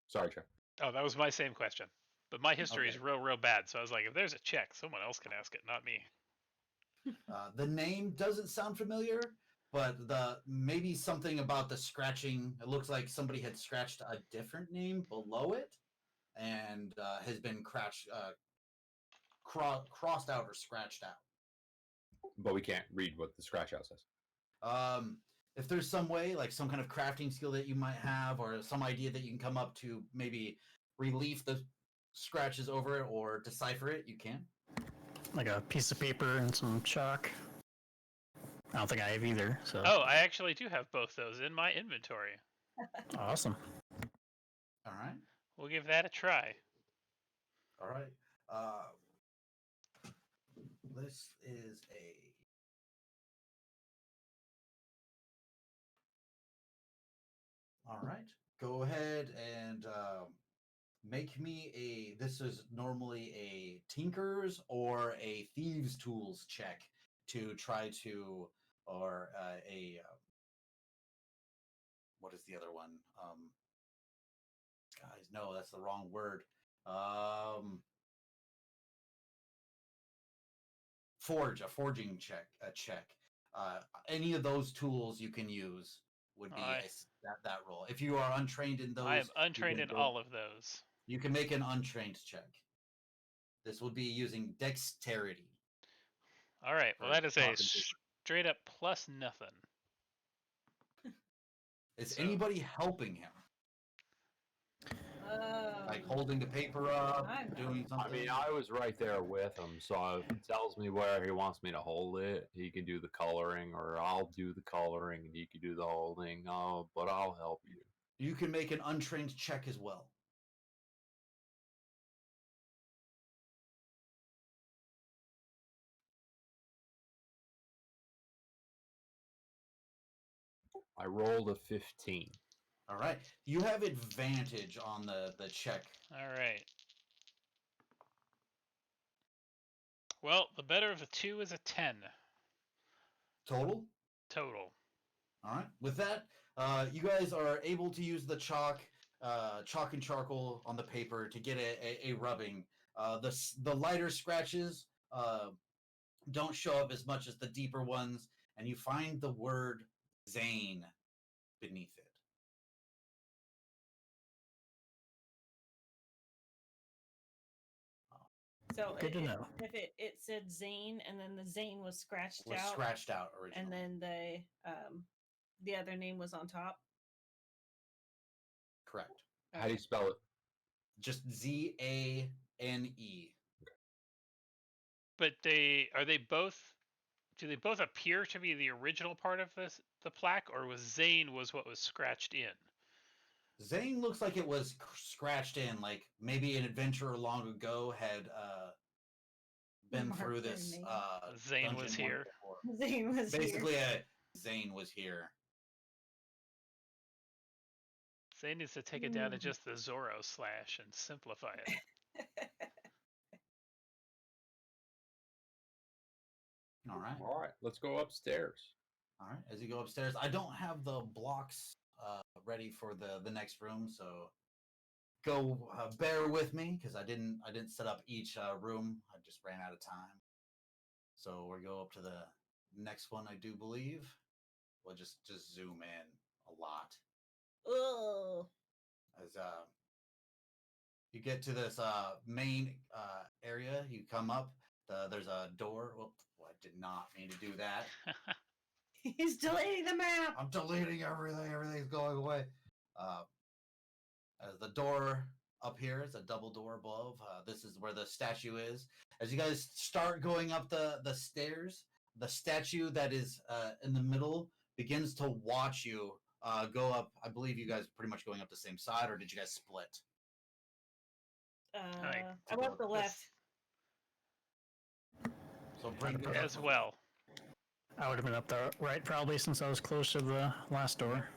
Sorry, Chuck. Oh, that was my same question. But my history is Okay. real bad, so I was like, if there's a check, someone else can ask it, not me. the name doesn't sound familiar, but the maybe something about the scratching. It looks like somebody had scratched a different name below it, and has been crossed out or scratched out. But we can't read what the scratch out says. If there's some way, like some kind of crafting skill that you might have, or some idea that you can come up to maybe relief the scratches over it or decipher it, you can. Like a piece of paper and some chalk. I don't think I have either. So Oh, I actually do have both those in my inventory. awesome. All right. We'll give that a try. All right. This is a. All right. Go ahead and make me a. This is normally a Tinker's or a Thieves' Tools check to try to, or a. What is the other one? Guys, no, that's the wrong word. A forging check. Any of those tools you can use would be that roll. If you are untrained in those, I am untrained you in can all of those. You can make an untrained check. This would be using dexterity. All right. Well, Or that is a concentration. straight up plus nothing. Is So- anybody helping him? Like holding the paper up, I'm doing something? I mean, I was right there with him, so if he tells me where he wants me to hold it, he can do the coloring, or I'll do the coloring, and he can do the holding. Oh, but I'll help you. You can make an untrained check as well. I rolled a 15. All right. You have advantage on the check. All right. Well, the better of the two is a 10 Total? total. All right. With that, you guys are able to use the chalk and charcoal on the paper to get a rubbing. The lighter scratches don't show up as much as the deeper ones, and you find the word Zane beneath it. So Good to know. if it said Zane and then the Zane was scratched Was out, scratched out originally. and then the other name was on top. Correct. How do you spell it? Just Zane. But are they both? Do they both appear to be the original part of the plaque, or was Zane what was scratched in? Zane looks like it was scratched in, like maybe an adventurer long ago had been Marked through their this. name. Zane dungeon was once here. before. Zane was Basically, here. Zane was here. Zane needs to take it down to just the Zorro slash and simplify it. All right. All right, let's go upstairs. All right. As you go upstairs, I don't have the blocks ready for the next room, so go bear with me because I didn't set up each room. I just ran out of time. So we go up to the next one, I do believe. We'll just zoom in a lot Oh, as you get to this main area. You come up. There's a door. Well, I did not mean to do that. he's deleting the map. I'm deleting everything. Everything's going away. As the door up here is a double door above. This is where the statue is. As you guys start going up the stairs, the statue that is in the middle begins to watch you go up. I believe you guys are pretty much going up the same side, or did you guys split? I went up the left. So bring As it up as well. I would have been up there, right? Probably since I was close to the last door.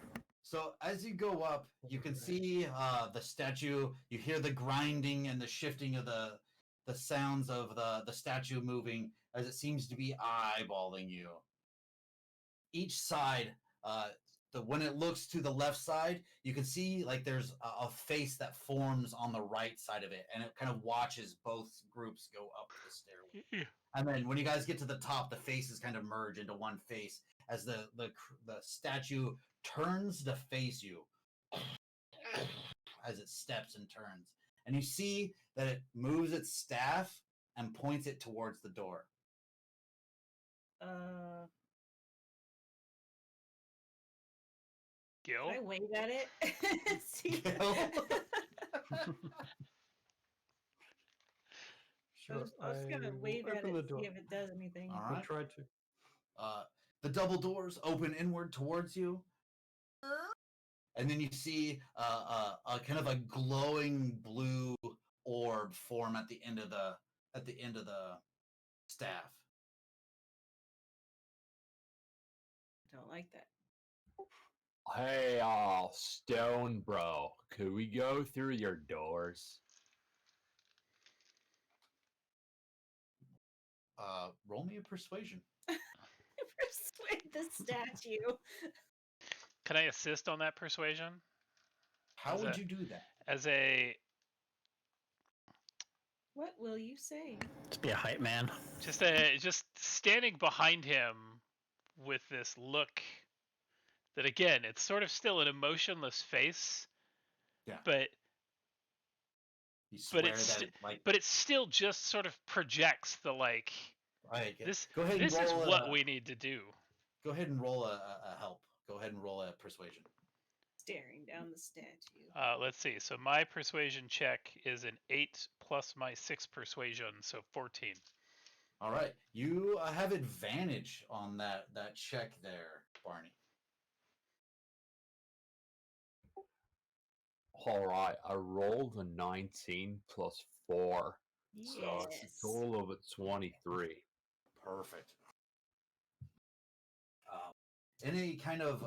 So as you go up, you can see the statue. You hear the grinding and the shifting of the sounds of the statue moving as it seems to be eyeballing you. Each side, when it looks to the left side, you can see like there's a face that forms on the right side of it, and it kind of watches both groups go up the stairway. And then when you guys get to the top, the faces kind of merge into one face as the statue turns to face you as it steps and turns. And you see that it moves its staff and points it towards the door. Gil? Can I wave at it? See? Gil? Sure. I was gonna will wave at open it the to door. see if it does anything. All I right. tried to. The double doors open inward towards you. And then you see a kind of a glowing blue orb form at the end of the staff. Don't like that. Hey, Stone Bro, could we go through your doors? Roll me a persuasion. Persuade the statue. Can I assist on that persuasion? How Is would that- you do that? As a What will you say? Just be a hype man. just standing behind him with this look that again, it's sort of still an emotionless face. Yeah. But You swear it's that like but it still just sort of projects the like right, this go ahead and this is roll what we need to do. Go ahead and roll a help. Go ahead and roll a persuasion. Staring down the statue. Let's see. So my persuasion check is an 8 plus my 6 persuasion, so 14. All right, you have advantage on that check there, Barney. All right, I rolled a 19 plus 4, so it's Yes. a total of a 23. Perfect. In a kind of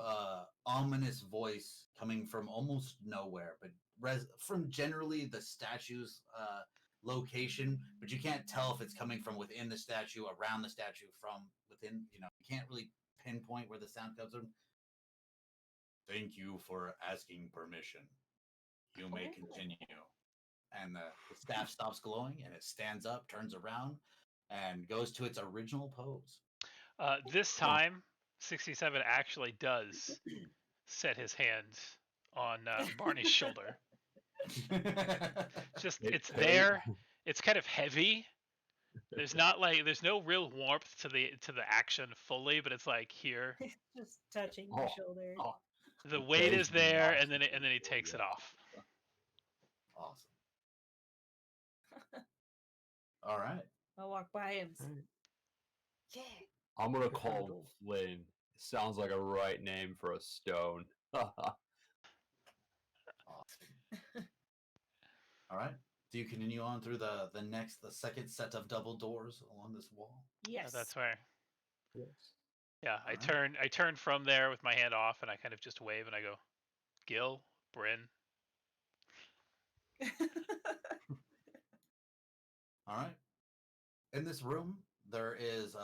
ominous voice coming from almost nowhere, but from generally the statue's location, but you can't tell if it's coming from within the statue, around the statue, from within. You can't really pinpoint where the sound comes from. Thank you for asking permission. You may Okay. continue. And the staff stops glowing, and it stands up, turns around, and goes to its original pose. This time, 67 actually does set his hand on Barney's shoulder. Just It it's could. there. It's kind of heavy. There's no real warmth to the action fully, but it's like here. Just touching your Oh, shoulder. oh. The weight is Very there, nice. and then he takes it off. Awesome. All right. I'll walk by him. All right. Yeah. I'm gonna Good call him handle. Flynn. Sounds like a right name for a stone. Awesome. All right. Do you continue on through the second set of double doors along this wall? Yes. That's where. Yes. Yeah, I Alright. turn from there with my hand off, and I kind of just wave, and I go, Gil, Bryn. All right. In this room, there is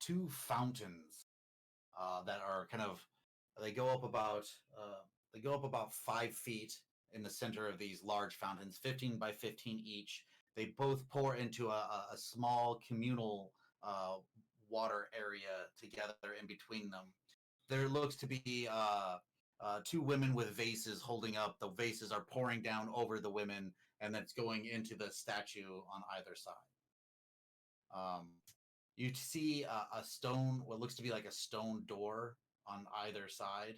two fountains that are kind of they go up about 5 feet in the center of these large fountains, 15 by 15 each. They both pour into a small communal water area together in between them. There looks to be two women with vases holding up. The vases are pouring down over the women, and that's going into the statue on either side. You see a stone, what looks to be like a stone door on either side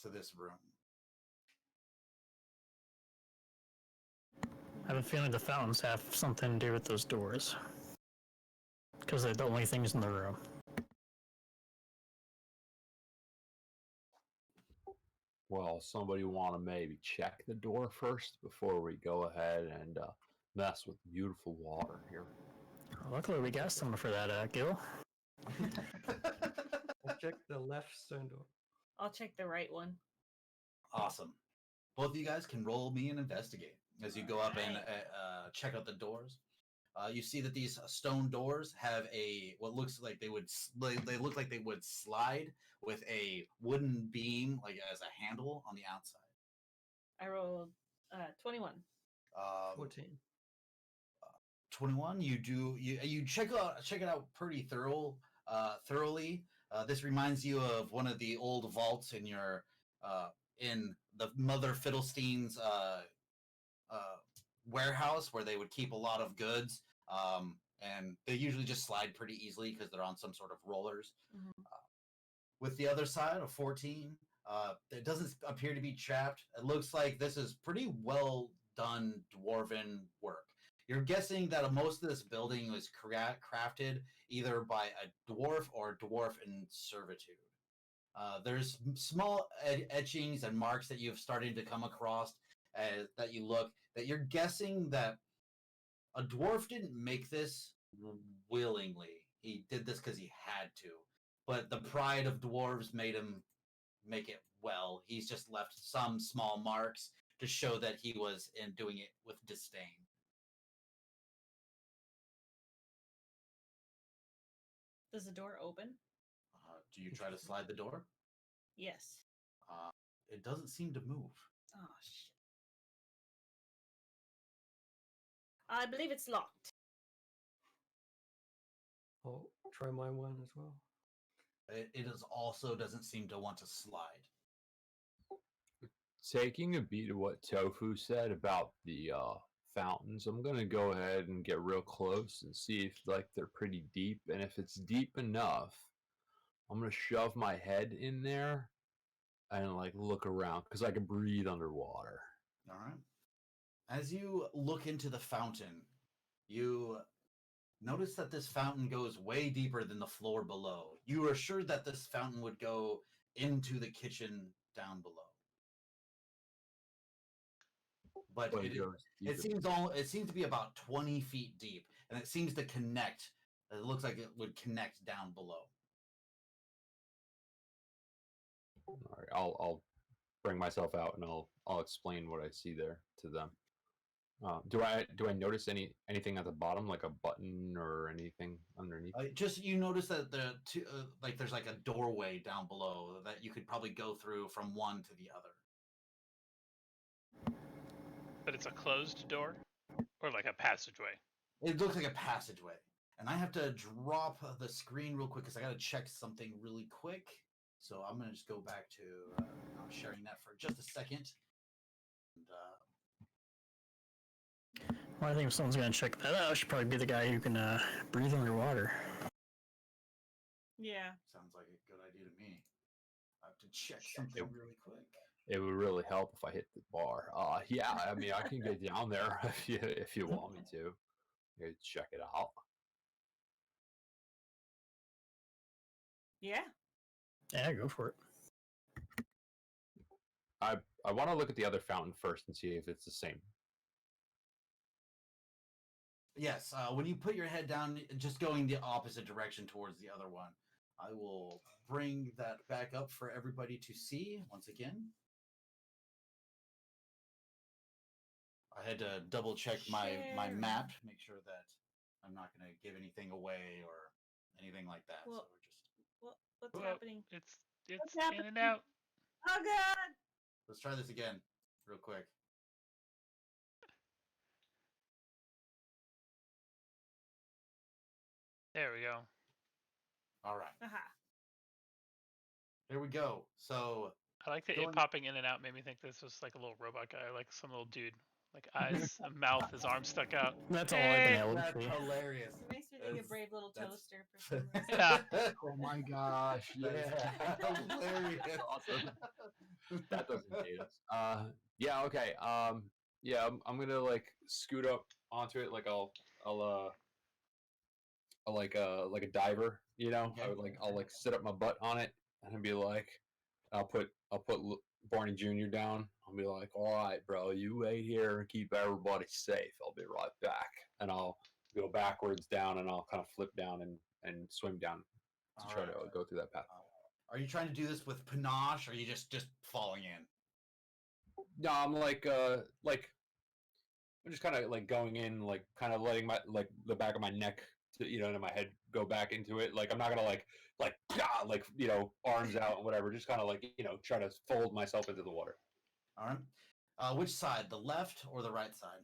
to this room. I have a feeling the fountains have something to do with those doors. Because they're the only things in the room. Well, somebody want to maybe check the door first before we go ahead and mess with beautiful water here. Luckily, we got someone for that, Gil. I'll check the left stone door. I'll check the right one. Awesome. Both of you guys can roll me and investigate as you go up and Alright. check out the doors. You see that these stone doors have what looks like they look like they would slide with a wooden beam like as a handle on the outside. I rolled 21. 14. 21. You check it out pretty thoroughly. This reminds you of one of the old vaults in your in the Mother Fiddlestein's warehouse where they would keep a lot of goods, and they usually just slide pretty easily because they're on some sort of rollers. Mhm. With the other side of 14, it doesn't appear to be trapped. It looks like this is pretty well done dwarven work. You're guessing that most of this building was crafted either by a dwarf or dwarf in servitude. There's small etchings and marks that you've started to come across that you're guessing that a dwarf didn't make this willingly. He did this because he had to. But the pride of dwarves made him make it well. He's just left some small marks to show that he was doing it with disdain. Does the door open? Do you try to slide the door? Yes. It doesn't seem to move. Oh, shit. I believe it's locked. I'll try my one as well. It also doesn't seem to want to slide. Taking a beat of what Tofu said about the fountains, I'm gonna go ahead and get real close and see if they're pretty deep, and if it's deep enough, I'm gonna shove my head in there and look around because I can breathe underwater. All right. As you look into the fountain, you notice that this fountain goes way deeper than the floor below. You are sure that this fountain would go into the kitchen down below. But it seems to be about 20 feet deep, and it seems to connect. It looks like it would connect down below. All right, I'll bring myself out and I'll explain what I see there to them. Do I notice anything at the bottom, like a button or anything underneath? Just you notice that there's like a doorway down below that you could probably go through from one to the other. But it's a closed door? Or like a passageway? It looks like a passageway. And I have to drop the screen real quick because I got to check something really quick. So I'm going to just go back to not sharing that for just a second. And, Well, I think if someone's gonna check that out, it should probably be the guy who can breathe underwater. Yeah. sounds like a good idea to me. I have to check something really quick. It would really help if I hit the bar. Yeah, I mean, I can get down there if you want me to. You check it out. Yeah. Yeah, go for it. I want to look at the other fountain first and see if it's the same. Yes, when you put your head down, just going the opposite direction towards the other one. I will bring that back up for everybody to see once again. I had to double check my map, make sure that I'm not going to give anything away or anything like that. Well, so what's Well, happening? It's What's in happening? and out. Oh god! let's try this again, real quick. There we go. All right, Aha. there we go. So I like that Going- it popping in and out made me think this was like a little robot guy, like some little dude. Like eyes, a mouth, his arm stuck out. That's all I've been able to that's see. hilarious. It makes me think of That's- Brave Little that's- Toaster for some reason. Yeah. Oh my gosh! Yeah, hilarious. That's awesome. That doesn't date us. Yeah. Okay. Yeah. I'm gonna scoot up onto it. I'll like a diver. You know. Okay. I'll sit up my butt on it and I'll be like, I'll put Barney Jr. down. I'll be like, all right, bro, you wait here and keep everybody safe. I'll be right back, and I'll go backwards down, and I'll kind of flip down and swim down to try to Alright. go through that path. Are you trying to do this with panache, or are you just falling in? No, I'm like I'm just kind of like going in, like kind of letting my like the back of my neck to and my head go back into it. Like I'm not gonna like arms out and whatever. Just kind of like try to fold myself into the water. All right. Which side, the left or the right side?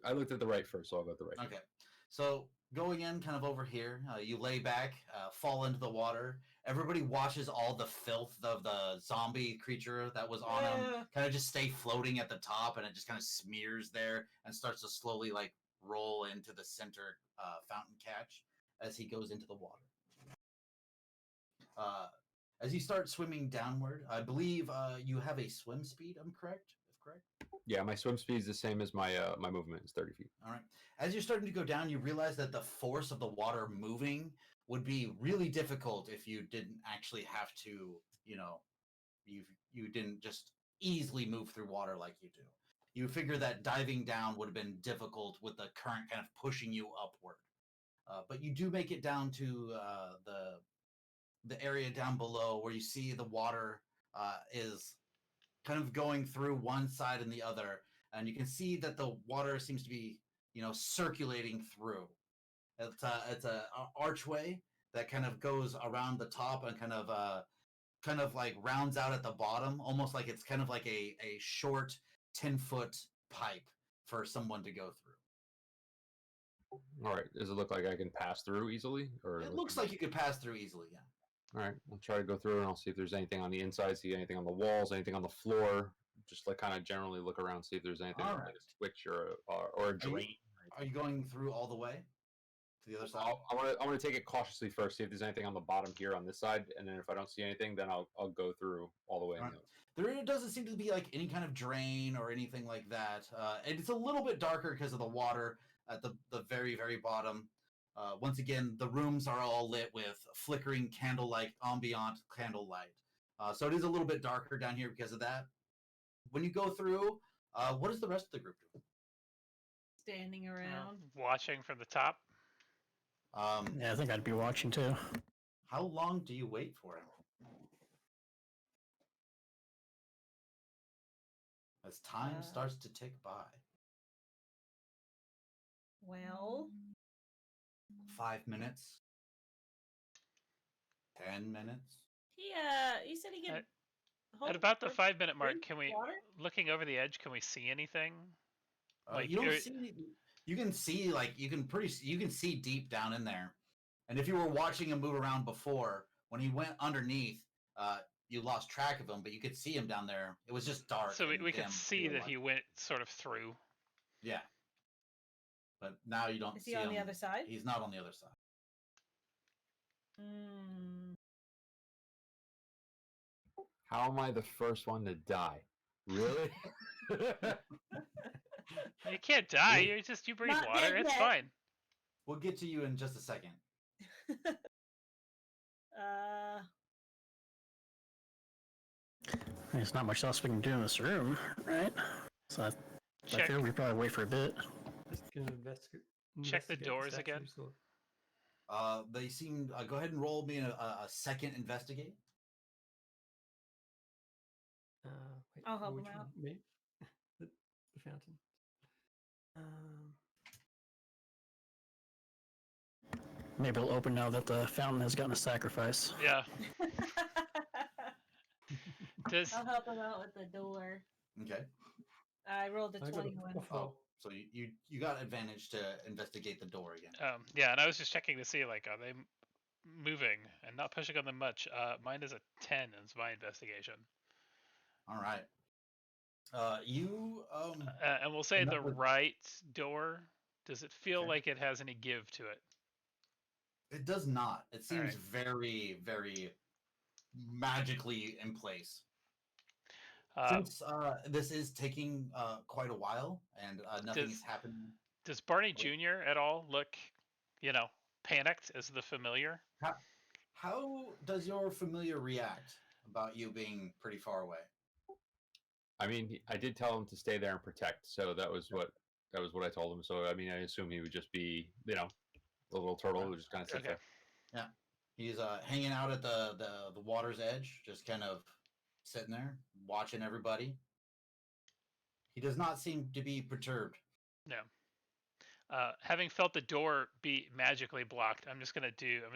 I looked at the right first, so I'll go to the right. Okay. So going in kind of over here, you lay back, fall into the water. Everybody watches all the filth of the zombie creature that was on him kind of just stay floating at the top, and it just kind of smears there and starts to slowly like roll into the center fountain catch as he goes into the water. As you start swimming downward, I believe you have a swim speed. I'm correct? If correct. Yeah, my swim speed is the same as my my movement is 30 feet. All right. As you're starting to go down, you realize that the force of the water moving would be really difficult if you didn't actually have to, you didn't just easily move through water like you do. You figure that diving down would have been difficult with the current kind of pushing you upward. But you do make it down to the area down below where you see the water is kind of going through one side and the other, and you can see that the water seems to be circulating through. It's a archway that kind of goes around the top and kind of like rounds out at the bottom, almost like it's kind of like a short 10-foot pipe for someone to go through. All right. Does it look like I can pass through easily, or It looks like you could pass through easily, yeah. All right, I'll try to go through and I'll see if there's anything on the inside, see anything on the walls, anything on the floor. Just like kind of generally look around, see if there's anything All like right. a switch or a drain. Are you going through all the way to the other side? I want to take it cautiously first, see if there's anything on the bottom here on this side, and then if I don't see anything, then I'll go through all the way. All right. There doesn't seem to be like any kind of drain or anything like that. And it's a little bit darker because of the water at the very, very bottom. Once again, the rooms are all lit with flickering candlelight, ambient candlelight. So it is a little bit darker down here because of that. When you go through, what does the rest of the group do? Standing around. Watching from the top. Yeah, I think I'd be watching too. How long do you wait for him? As time starts to tick by. Well, 5 minutes. 10 minutes. he said he could. At about the 5-minute mark, drink can we, water? looking over the edge, can we see anything? Like, You don't see anything. You can see you can see deep down in there. And if you were watching him move around before, when he went underneath, you lost track of him, but you could see him down there. It was just dark. So and we could dim. see You were that like- he went sort of through. Yeah. But now you don't Is see he on him. the other side? He's not on the other side. Mm. How am I the first one to die? Really? You can't die. You breathe Not water. dead It's yet. fine. We'll get to you in just a second. There's not much else we can do in this room, right? So I Check. feel we probably wait for a bit. Just gonna investigate. Check the doors again. statues or- They seem. Go ahead and roll me a second investigate. Wait, I'll help which him one? out. Me? the fountain. Maybe it'll open now that the fountain has gotten a sacrifice. Yeah. Does I'll help him out with the door. Okay. I rolled a I got a 21. Oh, so you got advantage to investigate the door again. yeah, and I was just checking to see like are they moving and not pushing on them much. Mine is a 10 is my investigation. All right. You And we'll say And the that was- right door. Does it feel Okay. like it has any give to it? It does not. It seems Alright. very, very magically in place. Uh, Since this is taking quite a while and nothing Does- is happening. does Barney Wait. Jr. at all look, panicked as the familiar? How does your familiar react about you being pretty far away? I mean, I did tell him to stay there and protect, so that was what That was what I told him. So I mean, I assume he would just be, you know, the little turtle who would just kind of sit Okay. there. Yeah, he's hanging out at the water's edge, just kind of sitting there watching everybody. He does not seem to be perturbed. No. Having felt the door be magically blocked, I'm gonna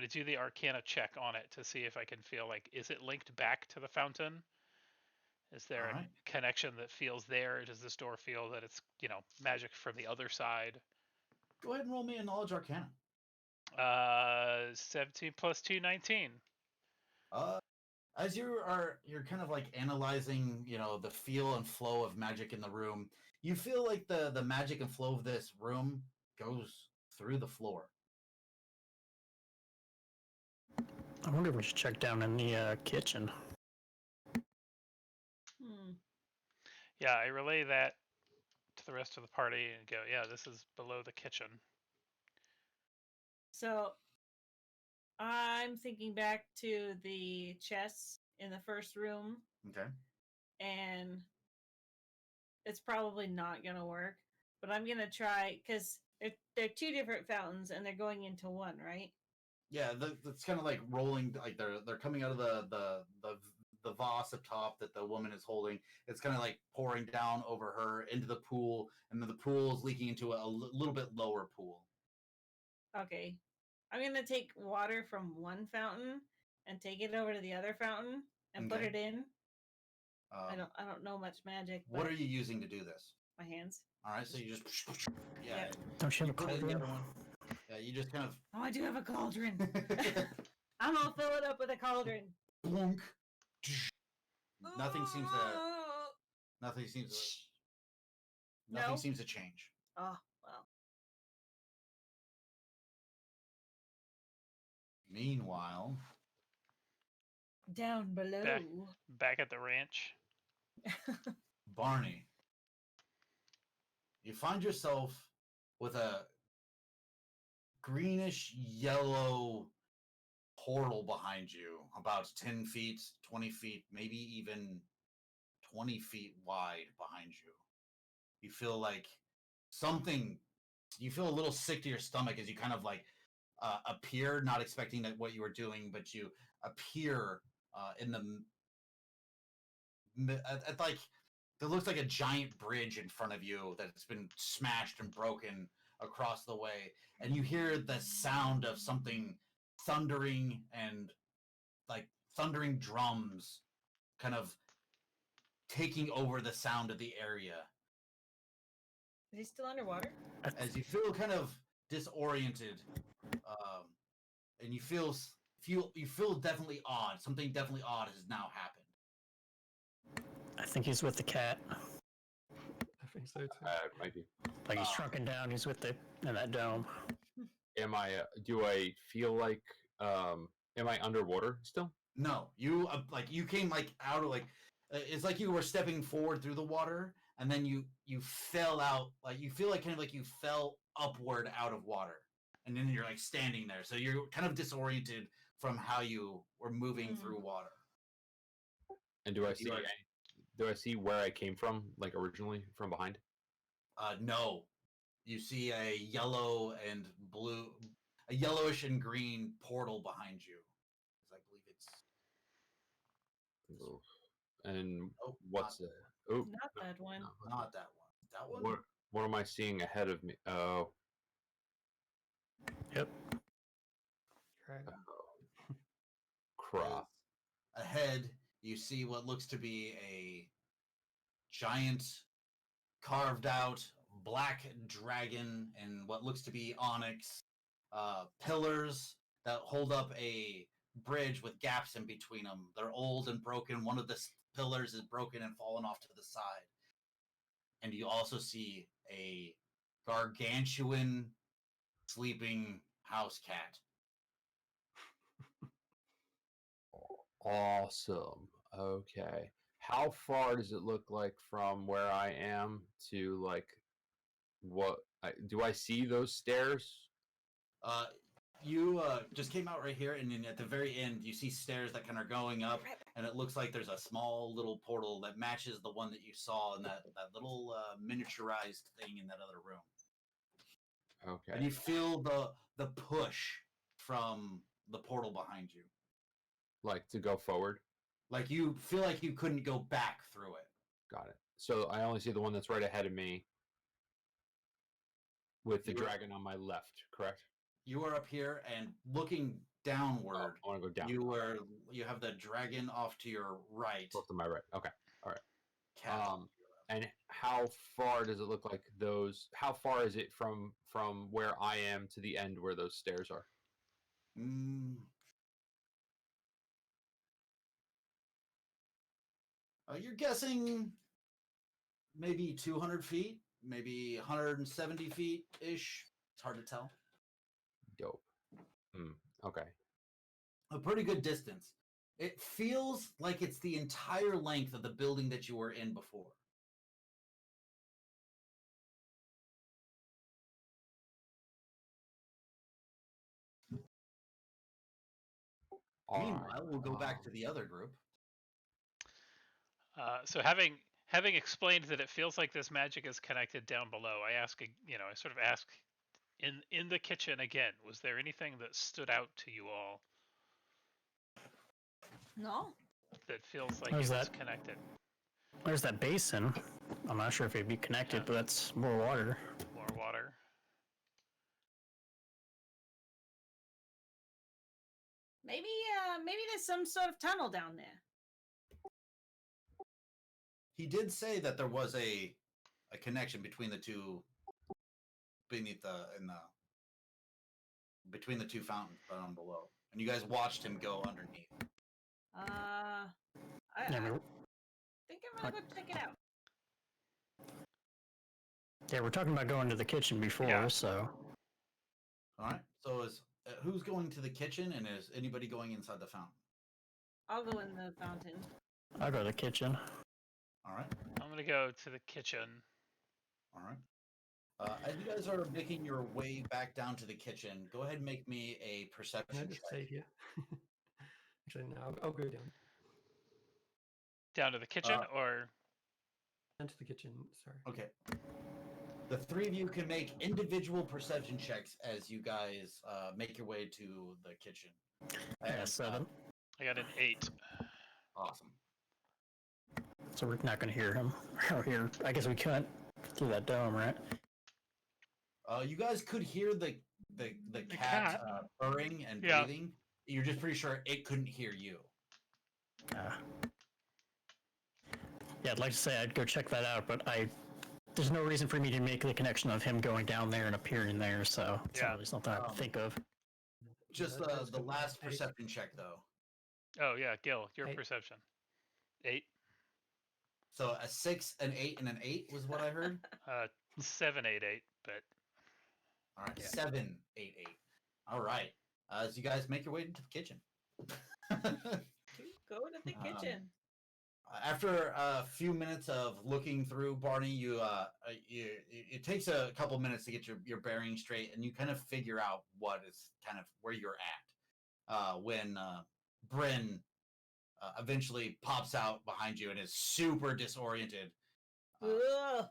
do the Arcana check on it to see if I can feel like, is it linked back to the fountain? Is there All a right. connection that feels there? Does this door feel that it's, magic from the other side? Go ahead and roll me a knowledge arcana. 17 plus 2, 19. As you're kind of like analyzing, the feel and flow of magic in the room, you feel like the magic and flow of this room goes through the floor. I wonder if we should check down in the kitchen. Hmm. Yeah, I relay that to the rest of the party and go, yeah, this is below the kitchen. So I'm thinking back to the chests in the first room, Okay. and it's probably not going to work, but I'm going to try, because they're two different fountains and they're going into one, right? Yeah, it's kind of like rolling, like they're coming out of the vase up top that the woman is holding. It's kind of like pouring down over her into the pool, and then the pool is leaking into a little bit lower pool. Okay. I'm going to take water from one fountain and take it over to the other fountain and put Okay. it in. Um, I don't know much magic. What but are you using to do this? My hands. All right, so you just Yeah. Don't you have a put it in the cauldron? other one. Yeah, you just kind of Oh, I do have a cauldron. I'm going to fill it up with a cauldron. Blunk. Nothing seems No? seems to change. Oh, well. Meanwhile, Down below. Back at the ranch. Barney, you find yourself with a greenish yellow portal behind you, about 10 feet, 20 feet, maybe even 20 feet wide behind you. You feel like you feel a little sick to your stomach as you kind of like appear, not expecting that what you were doing, but you appear in at like, it looks like a giant bridge in front of you that's been smashed and broken across the way, and you hear the sound of something thundering, and like thundering drums kind of taking over the sound of the area Is he still underwater? as you feel kind of disoriented, and you feel definitely odd. Something definitely odd has now happened. I think he's with the cat. I think so too. Might be. Like he's shrunken down. He's with in that dome. Am I? Do I feel like? Am I underwater still? No, you you came like out of like, it's like you were stepping forward through the water, and then you fell out. Like you feel like kind of like you fell upward out of water, and then you're like standing there. So you're kind of disoriented from how you were moving through water. And do I You see? are- Do I see where I came from, like originally from behind? No, you see a yellow and blue, a yellowish and green portal behind you. I believe it's. Oh. And Oh, what's not it? Oh, Not that one. no. Not that one. That one. What am I seeing ahead of me? Oh, Yep. Dragon. crap. Ahead, you see what looks to be a giant, carved out black dragon and what looks to be onyx pillars that hold up a bridge with gaps in between them. They're old and broken. One of the pillars is broken and fallen off to the side. And you also see a gargantuan sleeping house cat. Awesome. Okay. How far does it look like from where I am to like what? Do I see those stairs? you just came out right here, and then at the very end, you see stairs that kind of going up, and it looks like there's a small little portal that matches the one that you saw in that little miniaturized thing in that other room. Okay. And you feel the push from the portal behind you. Like to go forward. Like you feel like you couldn't go back through it. Got it. So I only see the one that's right ahead of me with the You were- dragon on my left, correct? You are up here and looking downward. I want to go down. You have the dragon off to your right. Both to my right. Okay. Cat. And how far does it look like those? How far is it from where I am to the end where those stairs are? You're guessing maybe 200 feet, maybe 170 feet ish. It's hard to tell. Dope. Okay. A pretty good distance. It feels like it's the entire length of the building that you were in before. All right. Meanwhile, we'll go back to the other group. So having explained that it feels like this magic is connected down below, I sort of ask in the kitchen again, was there anything that stood out to you all No. that feels like How's it was that? connected? There's that basin. I'm not sure if it'd be connected, but that's more water. More water. Maybe there's some sort of tunnel down there. He did say that there was a connection between the two between the two fountains down below. And you guys watched him go underneath. I Yeah, we- think I'm gonna go check it out. yeah, we're talking about going to the kitchen before, Yeah. so All right. So is who's going to the kitchen, and is anybody going inside the fountain? I'll go in the fountain. I'll go to the kitchen. All right. I'm gonna go to the kitchen. All right. As you guys are making your way back down to the kitchen, go ahead and make me a Can I perception just check. stay here? Actually, no, I'll go down. Down to the kitchen, or Down to the kitchen, sorry. Okay. The three of you can make individual perception checks as you guys make your way to the kitchen. Yeah, And, 7. I got an 8. Awesome. So we're not going to hear him. Or hear. I guess we couldn't through that dome, right? You guys could hear the cat, cat. purring and Yeah. breathing. You're just pretty sure it couldn't hear you. Yeah, I'd like to say I'd go check that out, but there's no reason for me to make the connection of him going down there and appearing there, so it's Yeah. not really something I can think of. Just Yeah, that's the good. last 8. perception check, though. Oh yeah, Gil, your 8. perception. 8. So a 6, an 8, and an 8 was what I heard. 788, but All right, Yeah. 7, 8, 8. All right. As you guys make your way into the kitchen. Go to the kitchen. After a few minutes of looking through, Barney, it takes a couple minutes to get your bearing straight, and you kind of figure out what is kind of where you're at. When Bryn eventually pops out behind you and is super disoriented. Ugh.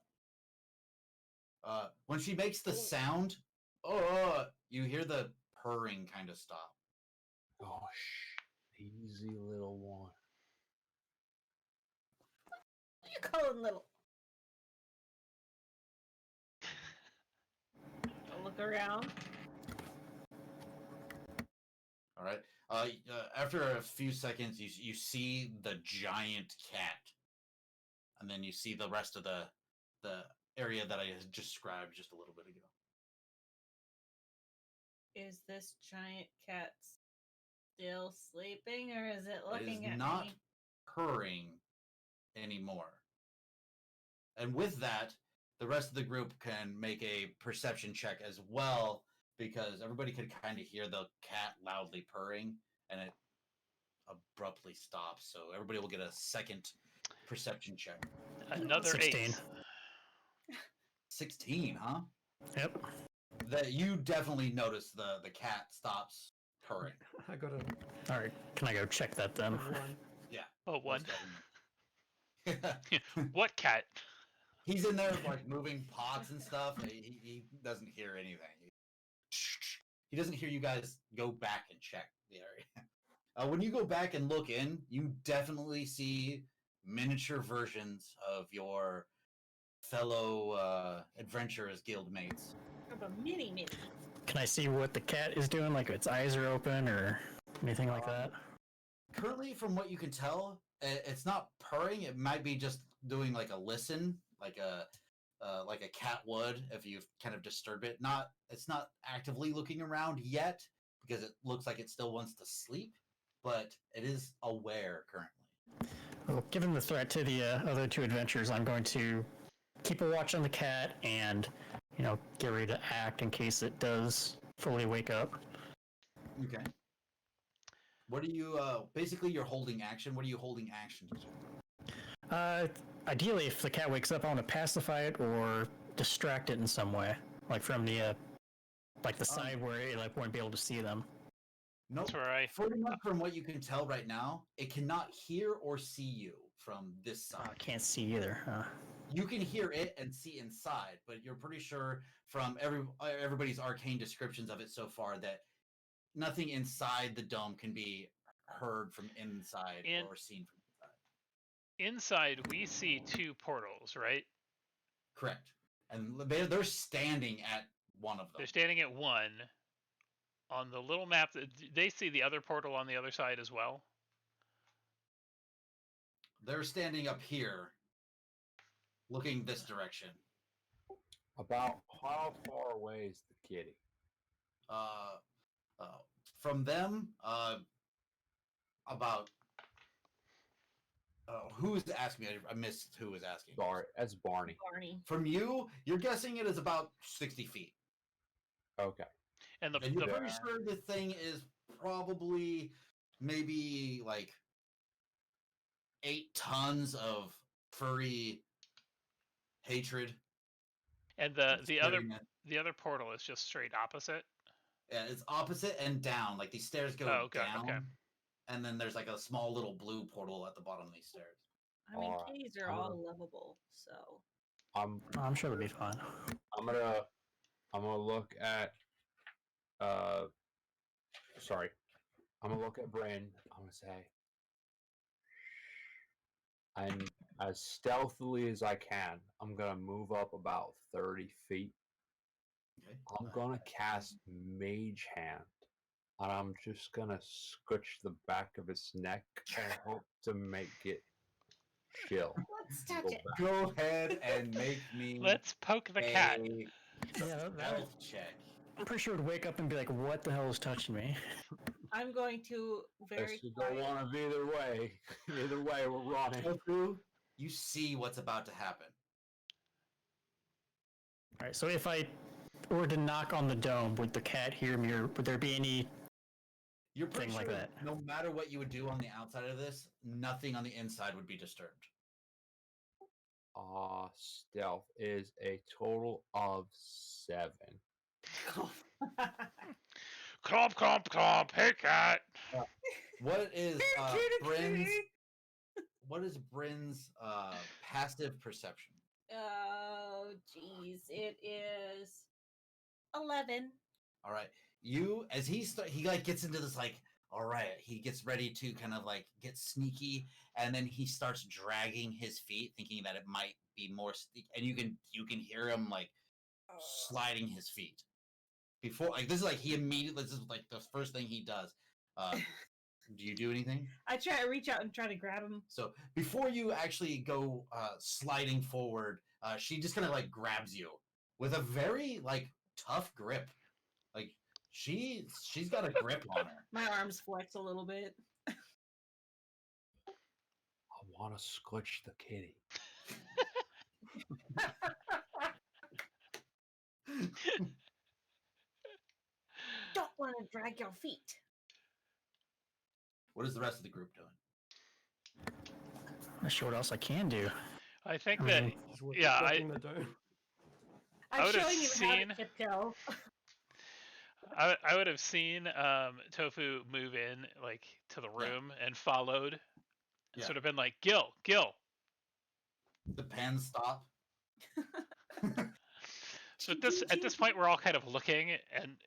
When she makes the sound, you hear the purring kind of stop. Oh, easy little one. What you calling little? I'll look around. All right. After a few seconds, you see the giant cat, and then you see the rest of the area that I had just described just a little bit ago. Is this giant cat still sleeping, or is it It looking is at not me? purring anymore. And with that, the rest of the group can make a perception check as well, because everybody could kind of hear the cat loudly purring, and it abruptly stops. So everybody will get a second perception check. another 16. 8. 16, huh? Yep. that you definitely notice the cat stops purring. I got a All right, can I go check that then? one. Oh, one. Most definitely. What cat? He's in there like moving pots and stuff. He doesn't hear anything. He doesn't hear you guys go back and check the area. When you go back and look in, you definitely see miniature versions of your fellow adventurers guild mates. Of a mini. Can I see what the cat is doing? Like its eyes are open or anything like that? Currently, from what you can tell, it's not purring. It might be just doing like a listen, like a cat would if you've kind of disturbed it. It's not actively looking around yet because it looks like it still wants to sleep, but it is aware currently. Well, given the threat to the other two adventurers, I'm going to keep a watch on the cat and, get ready to act in case it does fully wake up. Okay. What are you? Basically, you're holding action. What are you holding action to? Ideally, if the cat wakes up, I want to pacify it or distract it in some way, like from the side where it won't be able to see them. Nope. That's where I. Pretty much from what you can tell right now, it cannot hear or see you from this I side. can't see either. You can hear it and see inside, but you're pretty sure from everybody's arcane descriptions of it so far that nothing inside the dome can be heard from inside or seen from inside. Inside, we see two portals, right? Correct. And they're standing at one of them. They're standing at one. On the little map, they see the other portal on the other side as well. They're standing up here, looking this direction. About how far away is the kitty? From them, about. Who's asking me? I missed who was asking. Sorry, that's Barney. Barney. From you, you're guessing it is about 60 feet. Okay. And the, And you're the pretty sure the thing is probably maybe like 8 tons of furry hatred. and the other spreading it. the other portal is just straight opposite. Yeah, it's opposite and down. Like these stairs go Oh, okay, down, okay. and then there's like a small little blue portal at the bottom of these stairs. I mean, Alright, kitties are all lovable, so. I'm sure it'll be fine. I'm gonna look at sorry. I'm gonna look at Bryn. I'm gonna say, and as stealthily as I can, I'm gonna move up about 30 feet. Okay. I'm gonna cast Mage Hand, and I'm just gonna scratch the back of its neck and hope to make it chill. Let's touch it. Go ahead and make me Let's poke the cat. a Yeah, stealth check. I'm pretty sure it would wake up and be like, "What the hell is touching me?" I'm going to very This could go one of either way. Either way, we're running. Tofu, you see what's about to happen. All right. So if I were to knock on the dome, would the cat hear me, or would there be any? You're pretty Thing sure like that. no matter what you would do on the outside of this, nothing on the inside would be disturbed. Stealth is a total of 7. Clomp, clomp, clomp. Hey, cat. What is Bryn's passive perception? Oh, jeez. It is 11. All right. You as he like gets into this like all right, he gets ready to kind of like get sneaky, and then he starts dragging his feet thinking that it might be more and you can hear him like sliding his feet. Before like this is like he immediately this is like the first thing he does. Do you do anything? I try to reach out and try to grab him. So before you actually go sliding forward, she just kind of like grabs you with a very like tough grip. Like she's got a grip on her. My arms flex a little bit. I want to scratch the kitty. Don't want to drag your feet. What is the rest of the group doing? I'm not sure what else I can do. I think I that mean, Just yeah, watching the dome. I I'm would've showing him how seen- to tiptoe. I would have seen Tofu move in like to the Yeah. room and followed, and Yeah. sort of been like, Gil. The pen stop. So at this point, we're all kind of looking and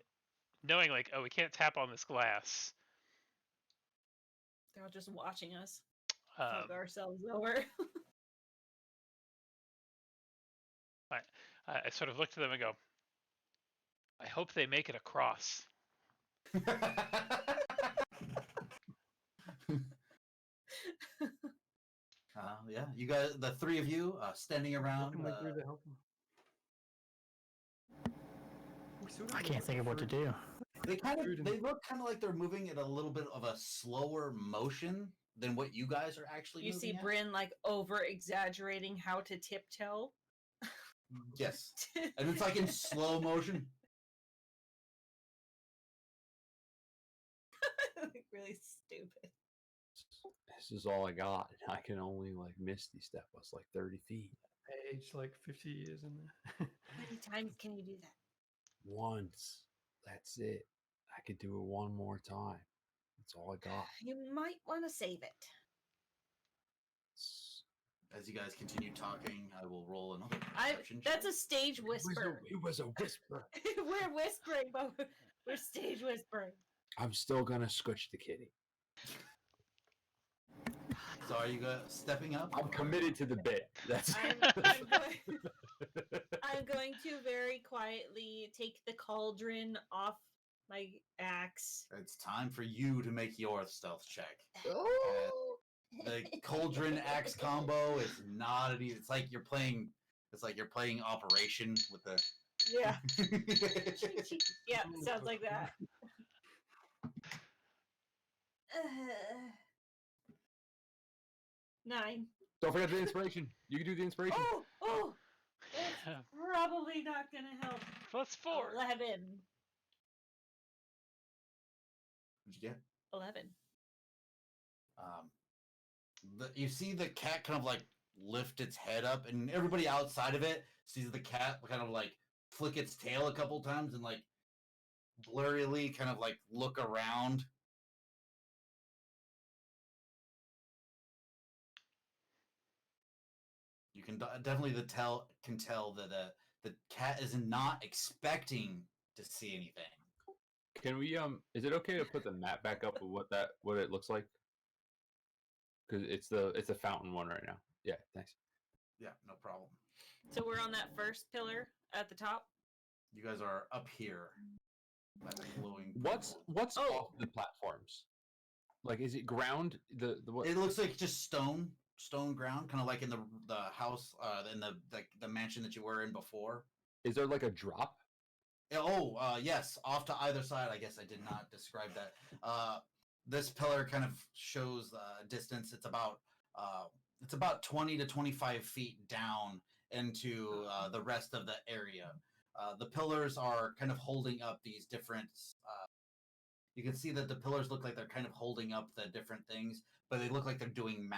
knowing like, oh, we can't tap on this glass. They're all just watching us Um, fuck ourselves over. I sort of look to them and go, I hope they make it across. Yeah, you guys, the three of you, standing What around. can we do to help them? We sort of I look can't like think of what to fruit. do. Food and- They look kind of like they're moving at a little bit of a slower motion than what you guys are actually. You see moving at. Bryn like over exaggerating how to tiptoe. Yes, and it's like in slow motion. Like, really stupid. This is all I got. I can only like Misty step us like 30 feet. Age like 50 years in there. How many times can you do that? Once. That's it. I could do it one more time. That's all I got. You might want to save it. As you guys continue talking, I will roll another I. perception That's check. a stage whisper. It was a whisper. We're whispering, but we're stage whispering. I'm still gonna scooch the kitty. So are you guys stepping up? I'm committed to the bit. That's I'm going to very quietly take the cauldron off my axe. It's time for you to make your stealth check. Oh. The cauldron axe combo is not an easy. It's like you're playing. It's like you're playing Operation with the. Yeah. Yeah, sounds like that. 9. Don't forget the inspiration. You can do the inspiration. Oh, that's probably not gonna help. +4. 11. What'd you get? 11. You see the cat kind of like lift its head up, and everybody outside of it sees the cat kind of like flick its tail a couple times and like blurrily kind of like look around. You can definitely can tell that the cat is not expecting to see anything. Can we is it okay to put the map back up of what it looks like? Because it's the fountain one right now. Yeah, thanks. Yeah, no problem. So we're on that first pillar at the top. You guys are up here. That glowing. What's Oh. off the platforms? Like, is it ground? The what? It looks like just stone ground, kind of like in the house, in the mansion that you were in before. Is there like a drop? Yes, off to either side. I guess I did not describe that. This pillar kind of shows distance. It's about 20 to 25 feet down into the rest of the area. The pillars are kind of holding up these different. You can see that the pillars look like they're kind of holding up the different things, but they look like they're doing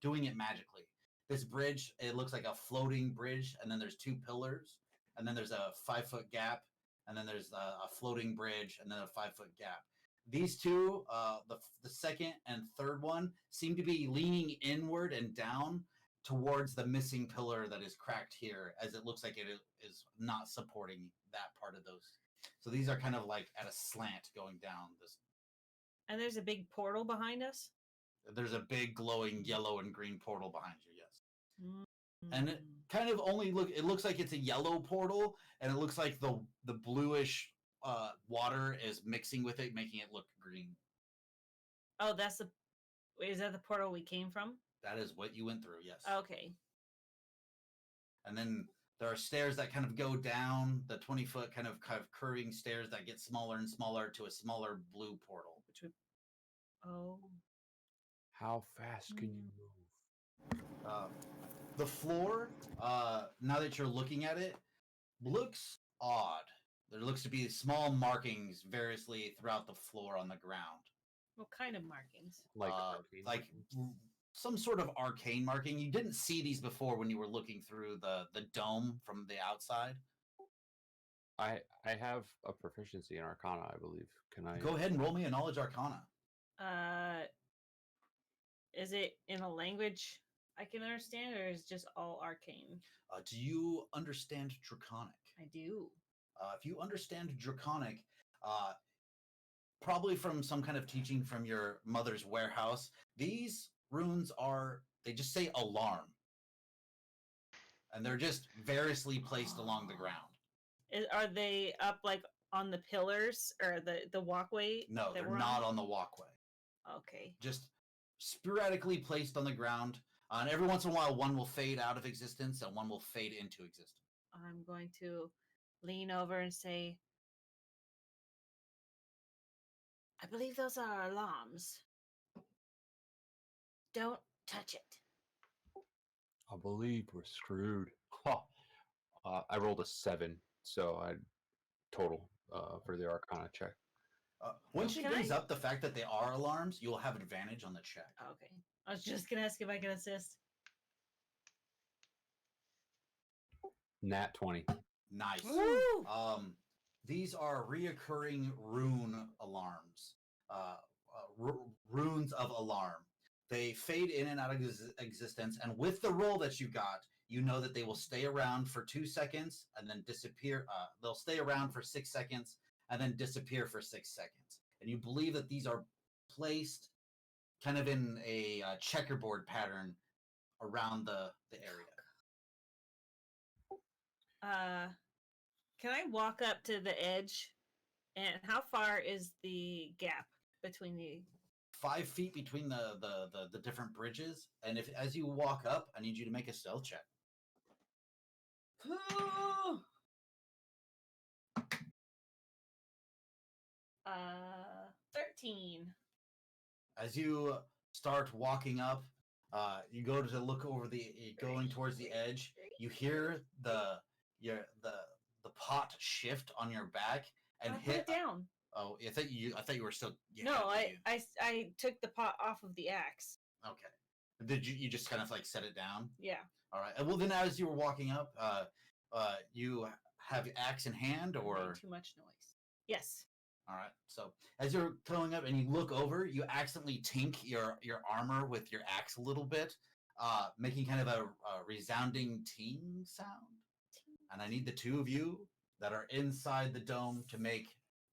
doing it magically. This bridge, it looks like a floating bridge, and then there's 2 pillars, and then there's a 5-foot gap, and then there's a floating bridge, and then a 5-foot gap. These 2, the second and third one, seem to be leaning inward and down towards the missing pillar that is cracked here, as it looks like it is not supporting that part of those. So these are kind of like at a slant going down this. And there's a big portal behind us. There's a big glowing yellow and green portal behind you, yes. And it Mm. kind of it looks like it's a yellow portal, and it looks like the bluish water is mixing with it, making it look green. Oh, is that the portal we came from? That is what you went through, yes. Okay. And then there are stairs that kind of go down, the 20-foot kind of curving stairs that get smaller and smaller to a smaller blue portal. Oh. How fast can you move? The floor, now that you're looking at it, looks odd. There looks to be small markings variously throughout the floor on the ground. What kind of markings? Like, Like some sort of arcane marking. You didn't see these before when you were looking through the dome from the outside. I have a proficiency in Arcana, I believe. Can I? Go ahead and roll me a knowledge arcana. Is it in a language I can understand, or is it just all arcane? Do you understand Draconic? I do. If you understand Draconic, probably from some kind of teaching from your mother's warehouse, these runes they just say alarm. And they're just variously placed along the ground. Are they up like on the pillars or the walkway? No, that they're we're not on? on the walkway. Okay. Just sporadically placed on the ground. And every once in a while, one will fade out of existence and one will fade into existence. I'm going to lean over and say, I believe those are alarms. Don't touch it. I believe we're screwed. I rolled a 7, so I total for the Arcana check. When she Can brings I- up the fact that they are alarms, you'll have advantage on the check. Okay. I was just going to ask if I can assist. Nat 20. Nice. Woo! These are reoccurring rune alarms. Runes of alarm. They fade in and out of existence, and with the roll that you got, you know that they will stay around for 2 seconds and then disappear. They'll stay around for 6 seconds and then disappear for 6 seconds. And you believe that these are placed kind of in a checkerboard pattern around the area. Can I walk up to the edge? And how far is the gap between the 5 feet between the different bridges, and as you walk up, I need you to make a stealth check. 13. As you start walking up, you go to look over going towards the edge. You hear the pot shift on your back and Put hit. it down. Oh, I thought you were still. No, had it, I took the pot off of the axe. Okay. Did you just kind of like set it down? Yeah. All right. Well, then as you were walking up, you have your axe in hand, I made or too much noise. Yes. all right. So as you're going up and you look over, you accidentally tink your armor with your axe a little bit, making kind of a resounding ting sound. And I need the two of you that are inside the dome to make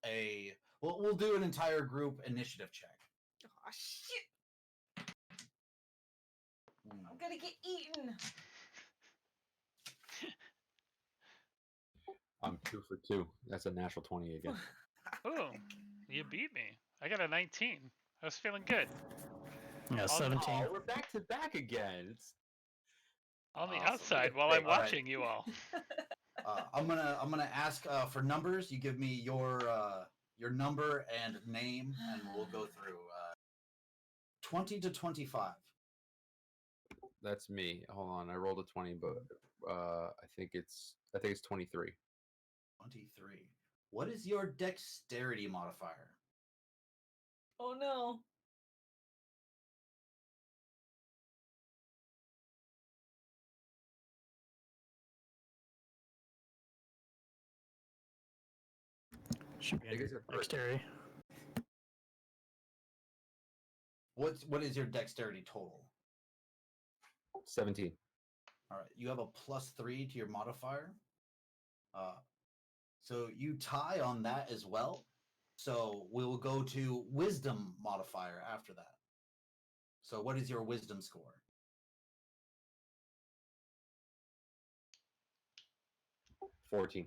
a. We'll do an entire group initiative check. Oh shit! I'm gonna get eaten. I'm 2 for 2. That's a natural 20 again. Ooh, you beat me. I got a 19. I was feeling good. Yeah, 17. Oh, we're back to back again. It's On the Awesome. outside while Hey, I'm all right. watching you all. I'm gonna ask for numbers. You give me your number and name, and we'll go through 20 to 25. That's me. Hold on, I rolled a 20, but I think it's 23. 23. What is your dexterity modifier? Oh no. Should be I think under it's a first. dexterity. What is your dexterity total? 17. All right, you have a +3 to your modifier. So you tie on that as well. So we will go to wisdom modifier after that. So what is your wisdom score? 14.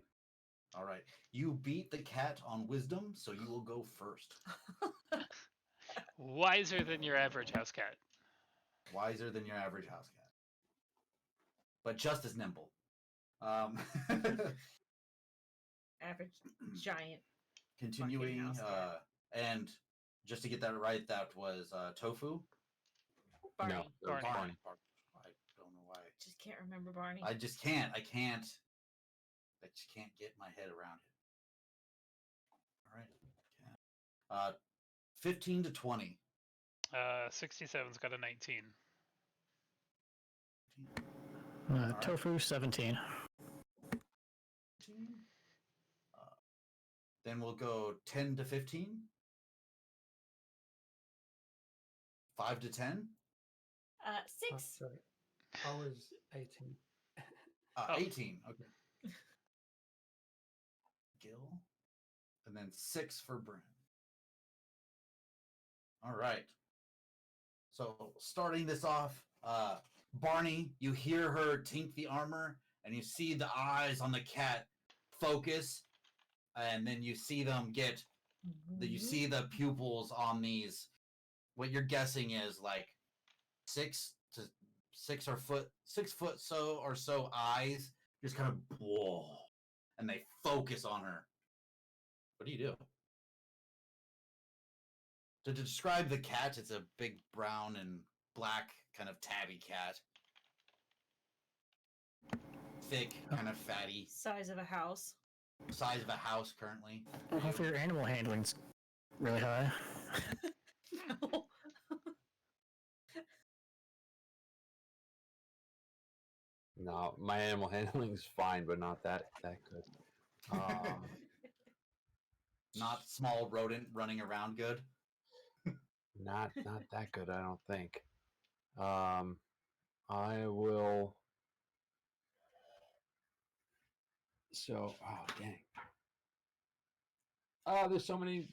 All right, you beat the cat on wisdom, so you will go first. Wiser than your average house cat. Wiser than your average house cat, but just as nimble. Average giant. Continuing, house cat. and just to get that right, that was Tofu. Barney. No, that was Barney. Barney. I don't know why. Just can't remember Barney. I just can't. I just can't get my head around it. All right. 15 to 20. 67's got a 19. Tofu 17. Then we'll go 10 to 15. 5 to 10. Oh, 6. sorry. I was 18. 18. Okay. Gil. And then 6 for Bryn. All right. So starting this off, Barney, you hear her tink the armor, and you see the eyes on the cat focus, and then you see them get. You see the pupils on these. What you're guessing is like 6 foot so eyes just kind of whoa, and they focus on her. What do you do? To describe the cat, it's a big brown and black kind of tabby cat. Thick, kind of fatty. Size of a house. Size of a house currently. Well, hopefully your animal handling's really high. No. No, my animal handling's fine, but not that good. Not small rodent running around good. Not that good, I don't think. I will. So, oh dang. There's so many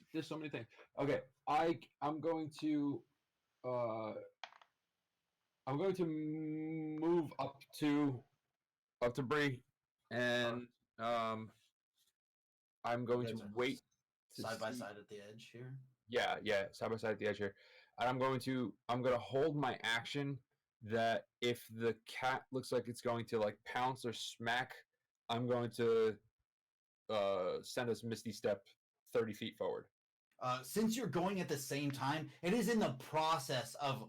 things. Okay, I'm going to move up to Bree, and I'm going You to guys are wait to side by see- side at the edge here. Yeah, side by side at the edge here. And I'm going to hold my action that if the cat looks like it's going to like pounce or smack, I'm going to send us Misty Step 30 feet forward. Since you're going at the same time, it is in the process of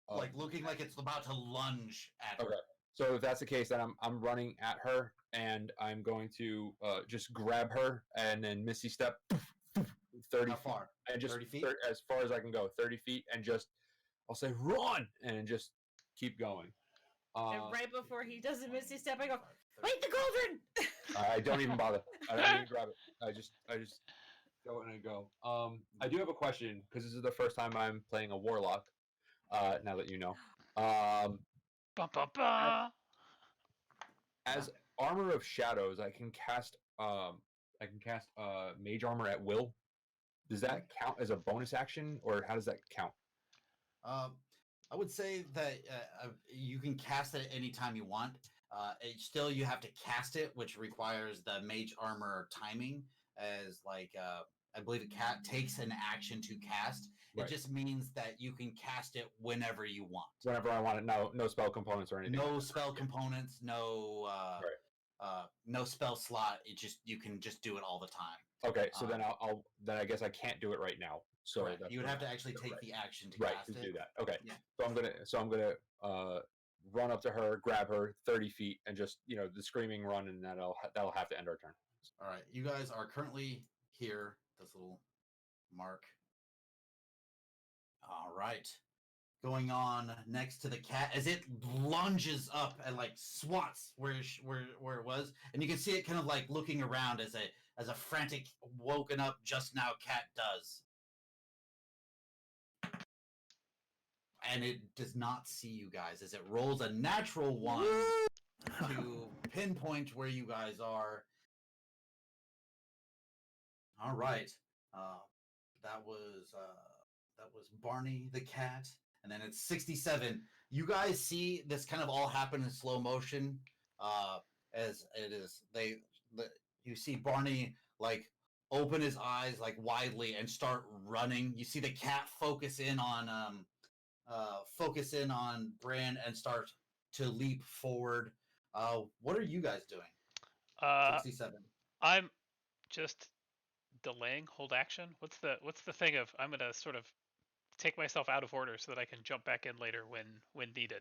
like looking like it's about to lunge at her. Okay. So if that's the case, then I'm running at her, and I'm going to just grab her and then Misty Step 30 How feet, far? and just 30 feet? as far as I can go, 30 feet, and just I'll say run and just keep going. And right before he does a misty step, I go, wait, the cauldron! I don't even bother. I don't even grab it. I just go and I go. I do have a question because this is the first time I'm playing a warlock. Now that you know, Ba, ba, ba. as Armor of Shadows, I can cast Mage Armor at will. Does that count as a bonus action, or how does that count? I would say that you can cast it any time you want. Still, you have to cast it, which requires the mage armor timing. As like, I believe a cat takes an action to cast. Right. It just means that you can cast it whenever you want. Whenever I want it. No spell components or anything. No spell components. No. No spell slot. You can just do it all the time. Okay, so then then I guess I can't do it right now. So Correct. that's You would what have to I- actually take right. the action to Right cast to it. do that. Okay, Yeah. so I'm gonna run up to her, grab her 30 feet, and just the screaming run, and that'll have to end our turn. All right, you guys are currently here. This little mark. All right, going on next to the cat as it lunges up and like swats where it was, and you can see it kind of like looking around as a frantic, woken up just now cat does, and it does not see you guys as it rolls a natural one to pinpoint where you guys are. All right, that was Barney the cat, and then it's 67. You guys see this kind of all happen in slow motion, as it is. You see Barney like open his eyes like widely and start running. You see the cat focus in on Bran and start to leap forward. What are you guys doing? 67. I'm just delaying hold action. What's the thing of I'm gonna sort of take myself out of order so that I can jump back in later when needed.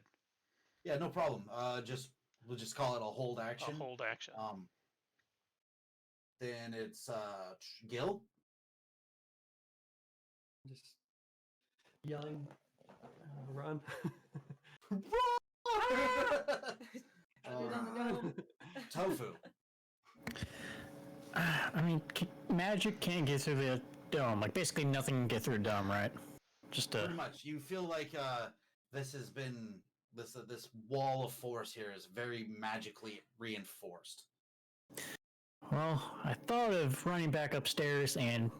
Yeah, no problem. We'll just call it a hold action. A hold action. Then it's Gil. Just yelling, run. Put it on the go. Tofu. I mean, magic can't get through the dome. Like, basically nothing can get through a dome, right? Just Pretty much. You feel like this has been this wall of force here is very magically reinforced. Well, I thought of running back upstairs and,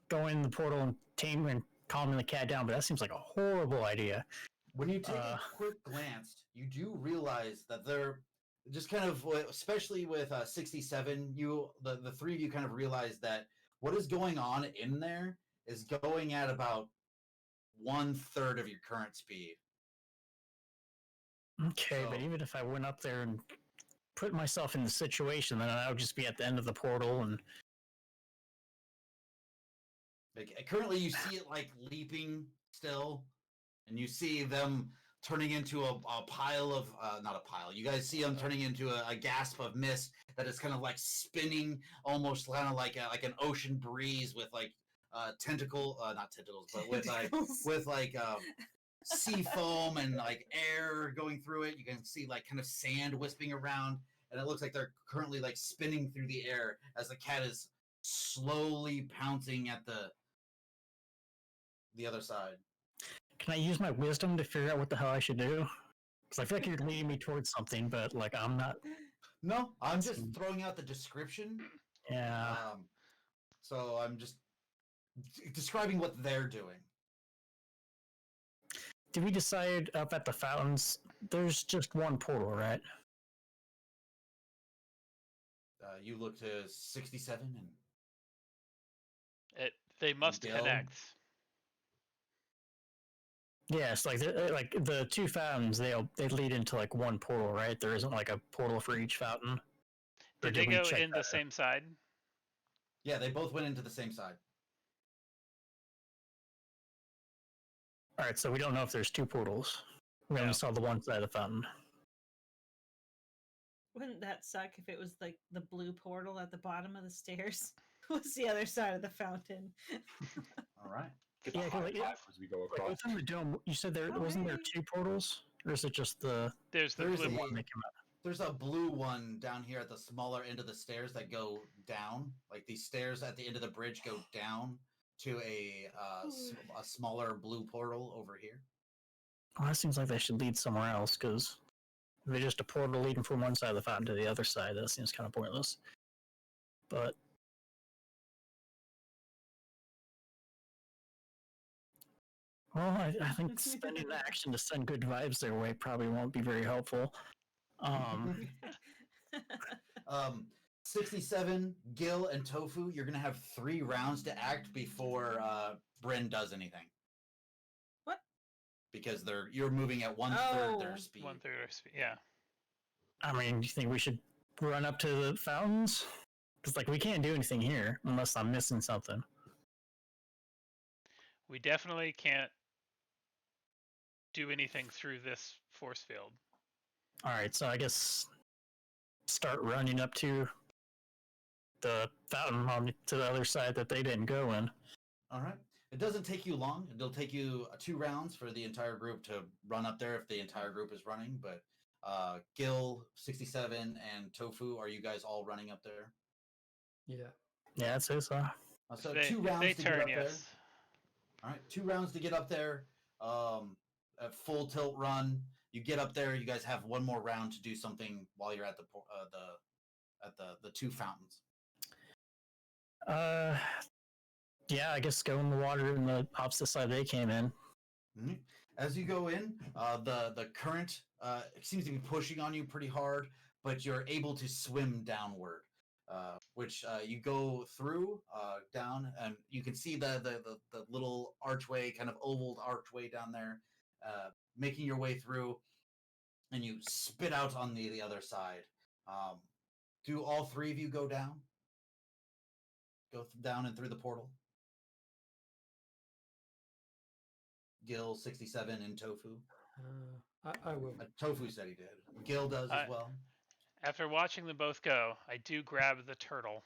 going in the portal and taming and calming the cat down, but that seems like a horrible idea. When you take a quick glance, you do realize that they're just kind of, especially with 67, the three of you kind of realize that what is going on in there is going at about 1/3 of your current speed. Okay, but even if I went up there and put myself in the situation, then I would just be at the end of the portal and... Like, currently, you see it like leaping still, and you see them turning into a pile of not a pile. You guys see them turning into a gasp of mist that is kind of like spinning, almost kind of like an ocean breeze with like not tentacles, but with like sea foam and like air going through it. You can see like kind of sand wisping around, and it looks like they're currently like spinning through the air as the cat is slowly pouncing at the other side. Can I use my wisdom to figure out what the hell I should do? Because I feel like you're leading me towards something, but like I'm not. No, I'm just throwing out the description. Yeah. So I'm just describing what they're doing. Did we decide up at the fountains? There's just one portal, right? You look to 67 and they must Bill? connect. Yes, like the two fountains, they lead into like one portal, right? There isn't like a portal for each fountain. Did they go in the same side? Yeah, they both went into the same side. All right, so we don't know if there's two portals. We only saw the one side of the fountain. Wouldn't that suck if it was like the blue portal at the bottom of the stairs was the other side of the fountain? All right. Get the high five as we go across. Within the dome, you said wasn't there two portals, or is it just the? There's the There's blue a- one. There's a blue one down here at the smaller end of the stairs that go down. Like these stairs at the end of the bridge go down to a smaller blue portal over here. Well, that seems like they should lead somewhere else, because if they're just a portal leading from one side of the fountain to the other side, that seems kind of pointless. But well, I think spending the action to send good vibes their way probably won't be very helpful. 67, Gil, and Tofu, you're gonna have 3 rounds to act before Bryn does anything. What? Because you're moving at 1/3 their speed. 1/3 their speed. Yeah. I mean, do you think we should run up to the fountains? Because like we can't do anything here unless I'm missing something. We definitely can't do anything through this force field. All right, so I guess start running up to the fountain to the other side that they didn't go in. All right. It doesn't take you long. It'll take you 2 rounds for the entire group to run up there if the entire group is running. But Gil, 67, and Tofu, are you guys all running up there? Yeah. Yeah, I'd say so. So They- 2 rounds they to turn, get up yes. there. All right, 2 rounds to get up there. At full tilt run, you get up there. You guys have 1 more round to do something while you're at the 2 fountains. Yeah, I guess go in the water in the opposite side they came in. Mhm. As you go in, the current seems to be pushing on you pretty hard, but you're able to swim downward, which you go through down, and you can see the little archway, kind of oval archway down there, making your way through, and you spit out on the other side. Do all 3 of you go down? Go down and through the portal? Gil, 67, and Tofu. I will. Tofu said he did. Gil does as well. After watching them both go, I do grab the turtle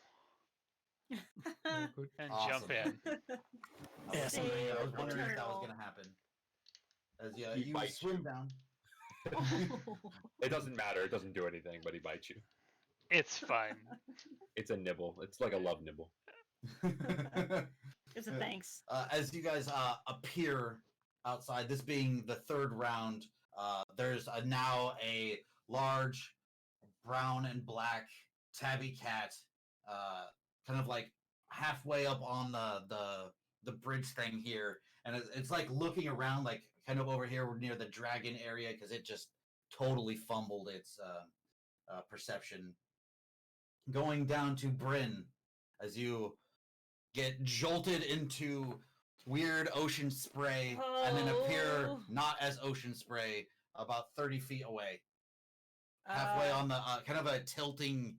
Yeah, good. and Awesome. jump in. Yeah, I was wondering if that turtle. was going to happen. As He you bites swim you. down. It doesn't matter. It doesn't do anything, but he bites you. It's fine. It's a nibble. It's like a love nibble. It's a thanks. As you guys appear outside, this being the third round, there's now a large brown and black tabby cat, kind of like halfway up on the bridge thing here, and it's like looking around, like kind of over here near the dragon area, because it just totally fumbled its perception. Going down to Bryn, as you get jolted into weird ocean spray and then appear Oh. not as ocean spray about 30 feet away, halfway on the kind of a tilting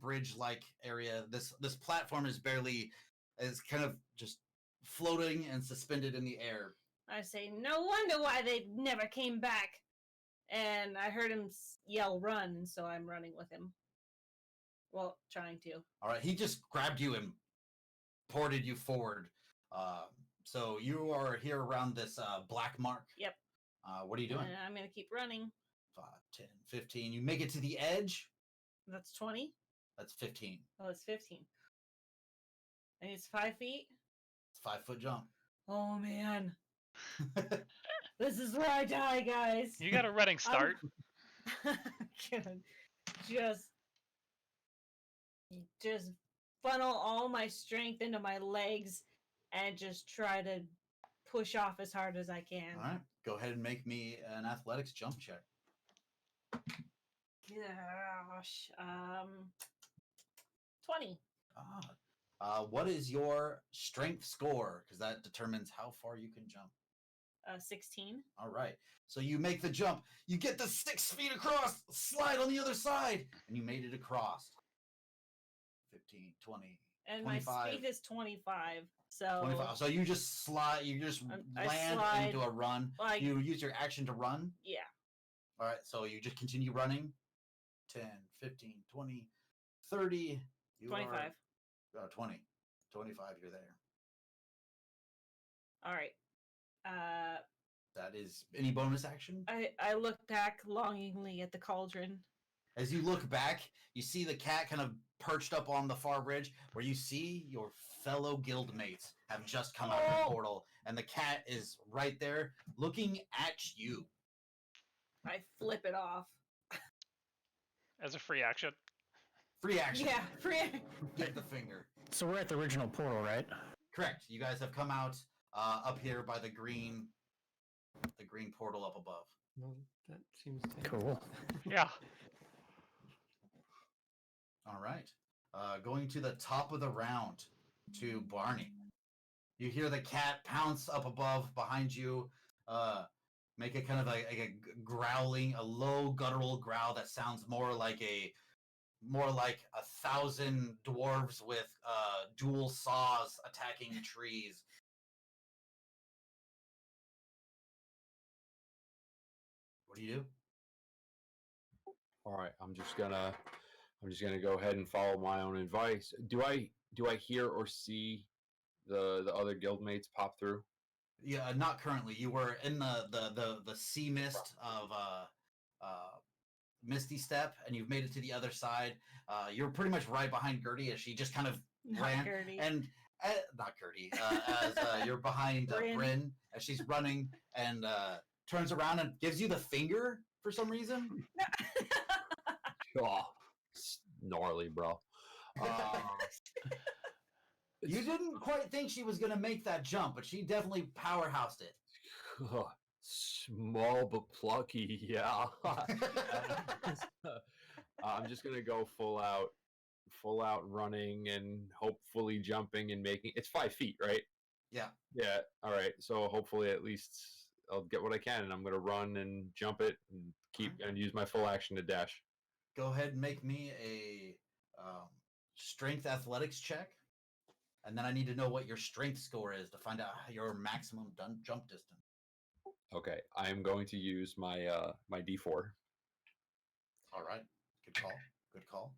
bridge like area. This platform is kind of just floating and suspended in the air. I say, no wonder why they never came back. And I heard him yell, run, and so I'm running with him. Well, trying to. All right, he just grabbed you and ported you forward. So you are here around this black mark. Yep. What are you doing? And I'm going to keep running. 5, 10, 15. You make it to the edge. That's 20. That's 15. Oh, it's 15. And it's 5 feet. It's a 5-foot jump. Oh, man. This is where I die, guys. You got a running start. I'm gonna just funnel all my strength into my legs and just try to push off as hard as I can. All right. Go ahead and make me an athletics jump check. Gosh. 20. What is your strength score? Because that determines how far you can jump. 16. All right. So you make the jump. You get the 6 feet across, slide on the other side, and you made it across. 15, 20, And 25. my speed is 25. So 25. So you just slide, you just I land slide, into a run. like, You use your action to run. yeah. All right. So you just continue running. 10, 15, 20, 30. You 25. Are, 20. 25, you're there. All right. That is any bonus action? I look back longingly at the cauldron. As you look back, you see the cat kind of perched up on the far bridge, where you see your fellow guildmates have just come out of the portal, and the cat is right there looking at you. I flip it off. As a free action. Free action. Yeah, free. Get the finger. So we're at the original portal, right? Correct. You guys have come out up here by the green portal up above. Well, that seems Cool. Yeah. All right. Going to the top of the round to Barney. You hear the cat pounce up above behind you, make a kind of a growling, a low guttural growl that sounds more like 1,000 dwarves with dual saws attacking trees. What do you do? All right, I'm just gonna go ahead and follow my own advice. Do I hear or see the other guildmates pop through? Yeah, not currently. You were in the sea mist of Misty Step, and you've made it to the other side. You're pretty much right behind Gertie as she just kind of Not ran, Gertie. and not Gertie, as you're behind Bryn. Bryn as she's running and turns around and gives you the finger for some reason. Oh, gnarly, bro. You didn't quite think she was gonna make that jump, but she definitely powerhoused it. Small but plucky, yeah. I'm just gonna go full out running and hopefully jumping and making. It's 5 feet, right? Yeah. Yeah. All right. So hopefully at least I'll get what I can, and I'm gonna run and jump it and keep and use my full action to dash. Go ahead and make me a strength athletics check. And then I need to know what your strength score is to find out your maximum jump distance. Okay, I am going to use my my D4. All right. Good call. Good call.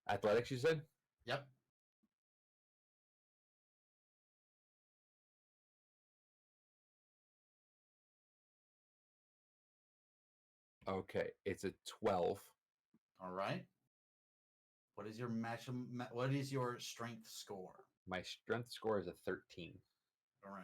Athletics, you said? Yep. Okay, it's a 12. All right. What is your what is your strength score? My strength score is a 13. All right.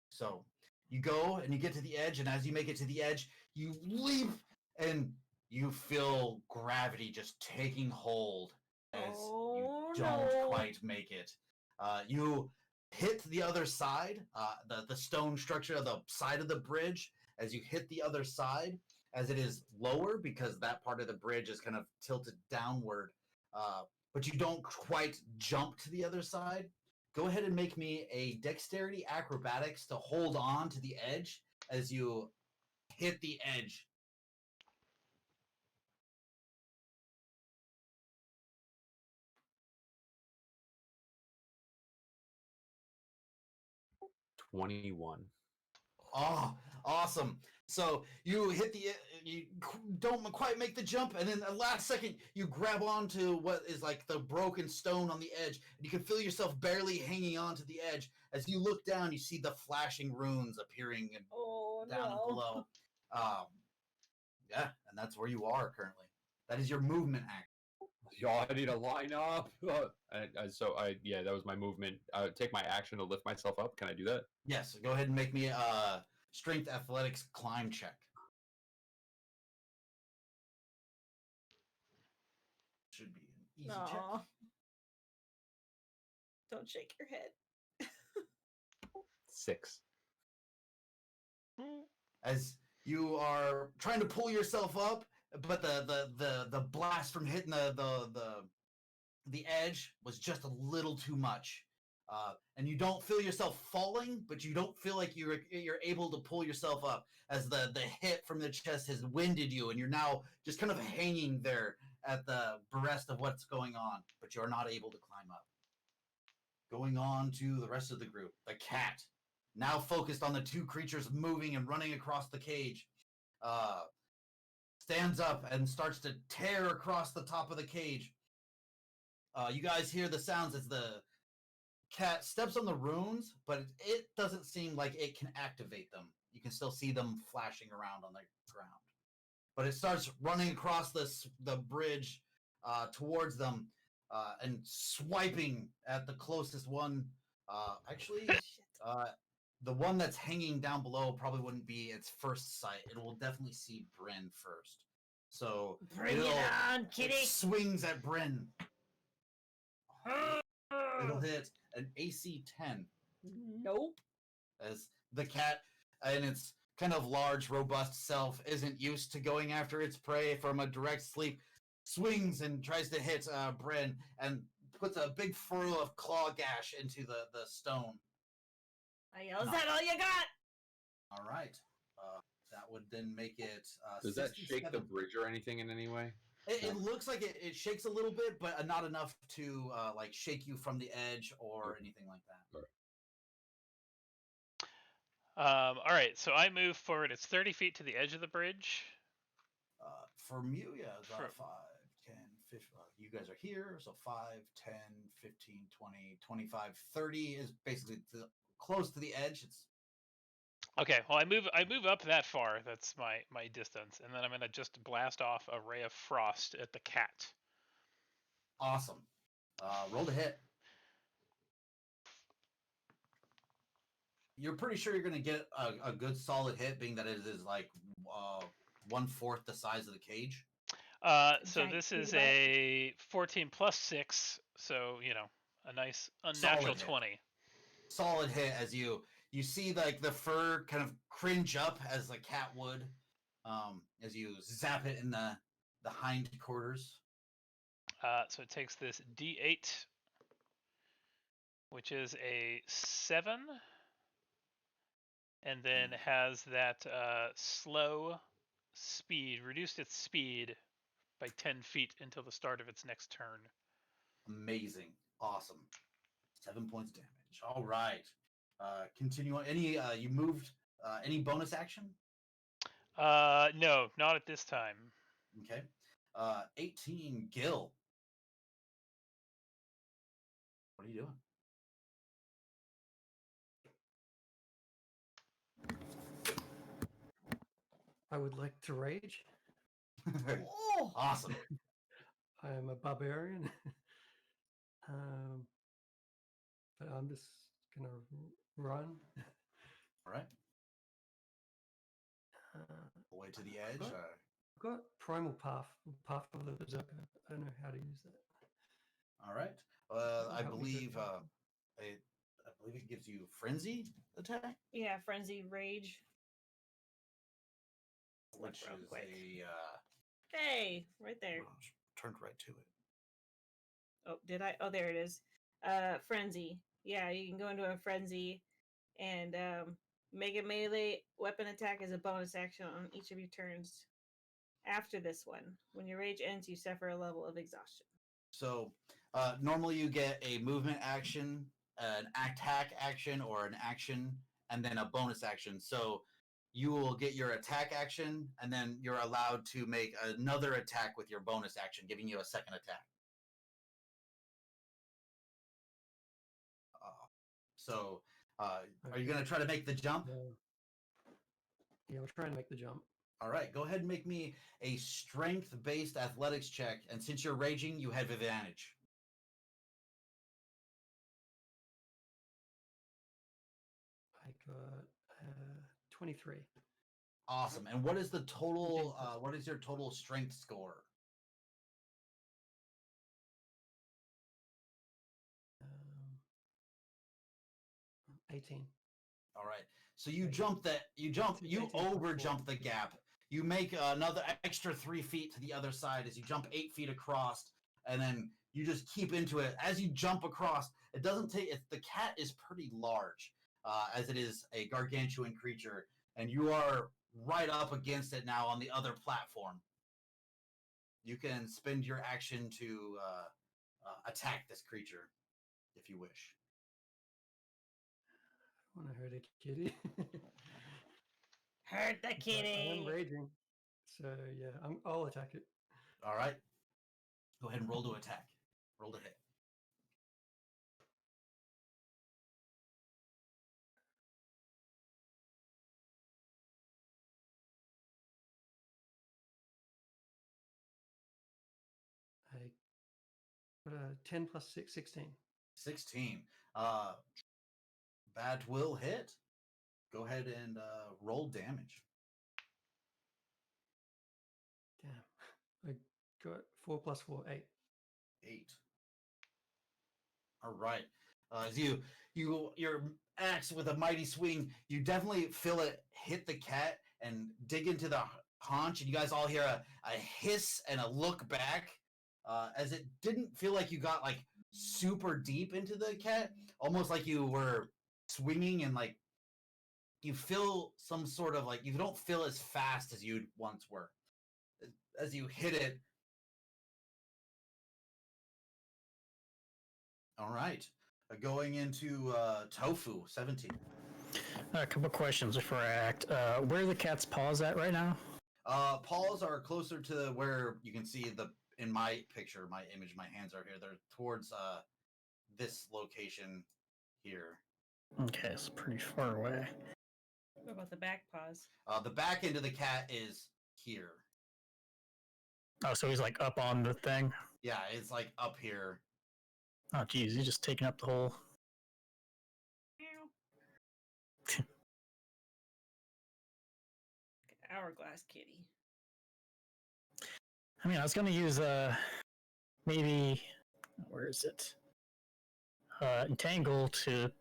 So you go and you get to the edge, and as you make it to the edge, you leap and you feel gravity just taking hold as Oh, you don't no. quite make it. You hit the other side, the stone structure of the side of the bridge. As you hit the other side, as it is lower because that part of the bridge is kind of tilted downward, but you don't quite jump to the other side. Go ahead and make me a dexterity acrobatics to hold on to the edge as you hit the edge. – 21. Oh, awesome. So you hit you don't quite make the jump, and then the last second you grab onto what is like the broken stone on the edge, and you can feel yourself barely hanging on to the edge. As you look down, you see the flashing runes appearing Oh, down no. below. Yeah, and that's where you are currently. That is your movement act. Y'all, I need to line up. Yeah, that was my movement. Take my action to lift myself up. Can I do that? Yes, go ahead and make me a strength athletics climb check. Should be an easy check. Aw. Don't shake your head. 6. As you are trying to pull yourself up, but the blast from hitting the edge was just a little too much, and you don't feel yourself falling, but you don't feel like you're able to pull yourself up as the hit from the chest has winded you, and you're now just kind of hanging there at the breast of what's going on, but you're not able to climb up. Going on to the rest of the group, the cat, now focused on the two creatures moving and running across the cage, stands up and starts to tear across the top of the cage. You guys hear the sounds as the cat steps on the runes, but it doesn't seem like it can activate them. You can still see them flashing around on the ground. But it starts running across the bridge towards them and swiping at the closest one. Actually, the one that's hanging down below probably wouldn't be its first sight. It will definitely see Bryn first. So Bring it on, kitty. it swings at Bryn. It'll hit an AC 10 Nope. as the cat and its kind of large, robust self isn't used to going after its prey from a direct sleep, swings and tries to hit Bryn and puts a big furrow of claw gash into the stone. Is that all you got? All right. That would then make it. Does that shake the 67. bridge or anything in any way? It looks like it shakes a little bit, but not enough to like shake you from the edge or anything like that. All right, so I move forward. It's 30 feet to the edge of the bridge. From you, yeah, it's From- 5, 10, 15. You guys are here, so 5, 10, 15, 20, 25, 30 is basically close to the edge. It's Okay, well I move up that far. That's my distance, and then I'm gonna just blast off a ray of frost at the cat. awesome. Roll to hit. You're pretty sure you're going to get a good solid hit, being that it is like 1/4 the size of the cage. So Giant this is cutie bite. a 14 plus 6, so a nice unnatural Solid hit. 20. Solid hit as you see like the fur kind of cringe up as a cat would, as you zap it in the hind quarters. So it takes this D8, which is a 7, and then has that slow speed, reduced its speed by 10 feet until the start of its next turn. Amazing. Awesome. 7 points damage. All right. Continue on. Any you moved any bonus action? No, not at this time. Okay. 18 Gil. What are you doing? I would like to rage. Oh, Awesome. I am a barbarian. But I'm just gonna run. All right. Uh, The way to the edge. What? I've got primal path of the berserker. I don't know how to use that. All right. That'll I help me believe good. I believe it gives you frenzy attack, yeah, frenzy, rage. Look which real is quick. a Hey, right there. turned right to it. Oh, did I? Oh, there it is. Frenzy. Yeah, you can go into a frenzy and make a melee weapon attack as a bonus action on each of your turns. After this one, when your rage ends, you suffer a level of exhaustion. So normally you get a movement action, an attack action, or an action, and then a bonus action. So you will get your attack action, and then you're allowed to make another attack with your bonus action, giving you a second attack. So are you going to try to make the jump? Yeah, we're trying to make the jump. All right, go ahead and make me a strength-based athletics check. And since you're raging, you have advantage. I got 23. Awesome. And what is the total? What is your total strength score? 18. All right. So you jump that. You over jump the gap. You make another extra 3 feet to the other side as you jump 8 feet across, and then you just keep into it. As you jump across, it doesn't take. The cat is pretty large, as it is a gargantuan creature, and you are right up against it now on the other platform. You can spend your action to attack this creature if you wish. I want to hurt a kitty. Hurt the But I kitty. am raging. So yeah, I'll attack it. All right. Go ahead and roll to attack. Roll to hit. I got a 10 plus 6, 16. 16. That will hit. Go ahead and roll damage. Damn. I got 4 plus 4, 8. 8. All right. As your axe with a mighty swing, you definitely feel it hit the cat and dig into the haunch, and you guys all hear a hiss and a look back, as it didn't feel like you got like super deep into the cat, almost like you were swinging and like you feel some sort of like you don't feel as fast as you once were. As you hit it. All right. Going into Tofu, 17. A couple questions before I act. Where are the cat's paws at right now? Paws are closer to where you can see in my picture, my image, my hands are here. They're towards this location here. Okay, it's pretty far away. What about the back paws? The back end of the cat is here. Oh, so he's like up on the thing? Yeah, it's like up here. Oh, geez, he's just taking up the whole... Hourglass kitty. I mean, I was going to use, maybe... Where is it? Entangle to...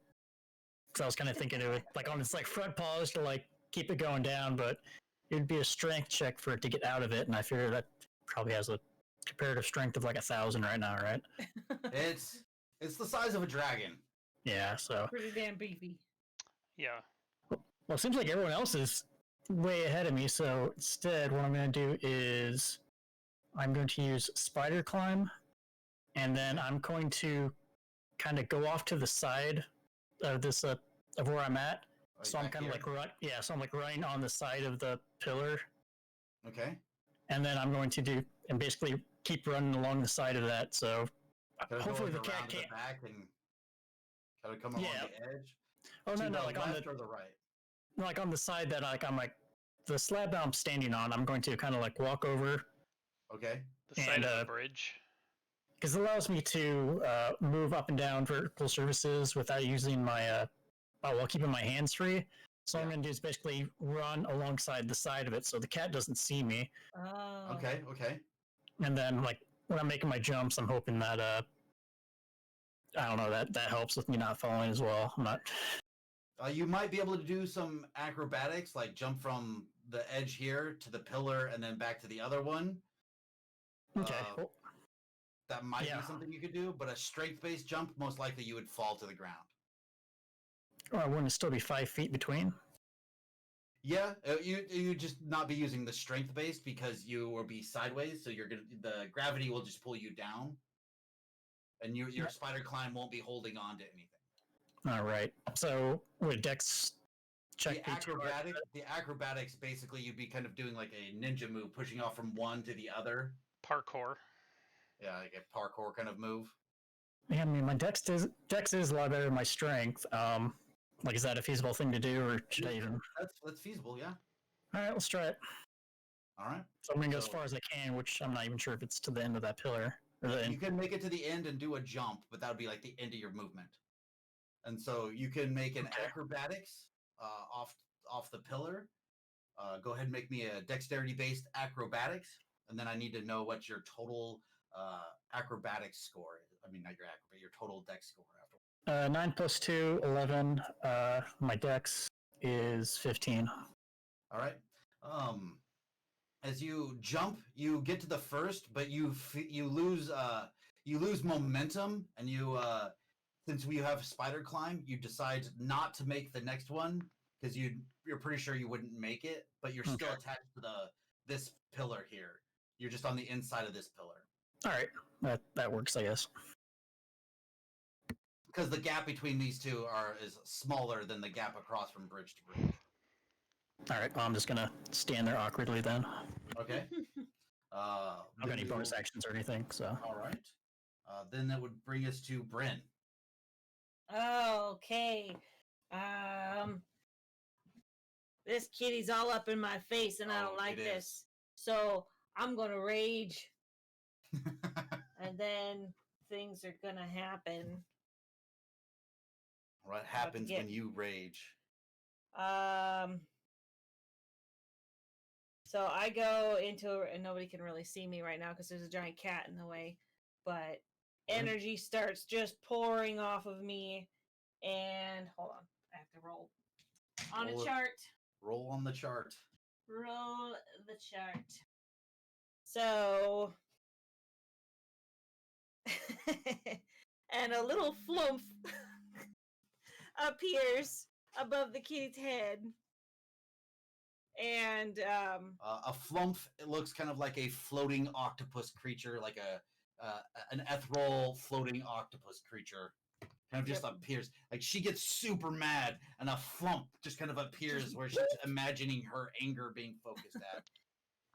Because I was kind of thinking it would, like, on its, like, front paws to, like, keep it going down, but it would be a strength check for it to get out of it, and I figure that probably has a comparative strength of, like, 1,000 right now, right? It's the size of a dragon. Yeah, so... Pretty damn beefy. Yeah. Well, it seems like everyone else is way ahead of me, so instead what I'm going to do is I'm going to use Spider Climb, and then I'm going to kind of go off to the side of this, of where I'm at. Oh, So I'm back kind of here? like, so I'm like running on the side of the pillar, Okay. and then I'm going to and basically keep running along the side of that, so Gotta hopefully go the cat around to can't... the back and gotta come along Yeah. the edge. Oh, to no, the like on left the... or the right. Like on the side that I'm like the slab that I'm standing on, I'm going to kind of like walk over Okay. The side And, of the bridge. because it allows me to move up and down vertical surfaces without using my while keeping my hands free. So what I'm Yeah. gonna do is basically run alongside the side of it so the cat doesn't see me. Oh. Okay. Okay. And then like when I'm making my jumps, I'm hoping that I don't know, that helps with me not falling as well. I'm not You might be able to do some acrobatics, like jump from the edge here to the pillar and then back to the other one. okay. Uh, That might Yeah. be something you could do, but a strength-based jump, most likely you would fall to the ground. Or wouldn't it still be 5 feet between? Yeah, you just not be using the strength-based because you will be sideways, so the gravity will just pull you down, and your Yeah. spider climb won't be holding on to anything. All right. So would Dex check The acrobatics, basically, you'd be kind of doing like a ninja move, pushing off from one to the other. Parkour. Yeah, like a parkour kind of move. Yeah, I mean, my Dex is a lot better than my strength. Like, is that a feasible thing to do, or should I even? That's feasible, yeah. All right, let's try it. All right. So I'm gonna go as So- far as I can, which I'm not even sure if it's to the end of that pillar or the You end. can make it to the end and do a jump, but that would be like the end of your movement. And so you can make an Okay. acrobatics off the pillar. Go ahead and make me a dexterity-based acrobatics, and then I need to know what your total acrobatics score is. I mean, not your acrobat, your total dex score after. 9 plus 2, 11. My Dex is 15. All right. As you jump, you get to the first, but you lose momentum, and since we have spider climb, you decide not to make the next one because you're pretty sure you wouldn't make it, but you're still Okay. attached to this pillar here. You're just on the inside of this pillar All right, that works, I guess. because the gap between these two is smaller than the gap across from bridge to bridge. All right, well, I'm just gonna stand there awkwardly then. Okay. I don't got any bonus actions or anything, so. All right. Then that would bring us to Bryn. Okay. This kitty's all up in my face, and I Oh, don't like it this. is. So I'm gonna rage, and then things are gonna happen. What happens get- when you rage? So I go into, and nobody can really see me right now because there's a giant cat in the way, but energy starts just pouring off of me. And hold on, I have to roll on Roll a it. chart. Roll on the chart. Roll the chart. So, and a little flump appears above the kitty's head. And A flump. It looks kind of like a floating octopus creature, like an ethereal floating octopus creature. Kind of just appears. Like she gets super mad, and a flump just kind of appears where she's imagining her anger being focused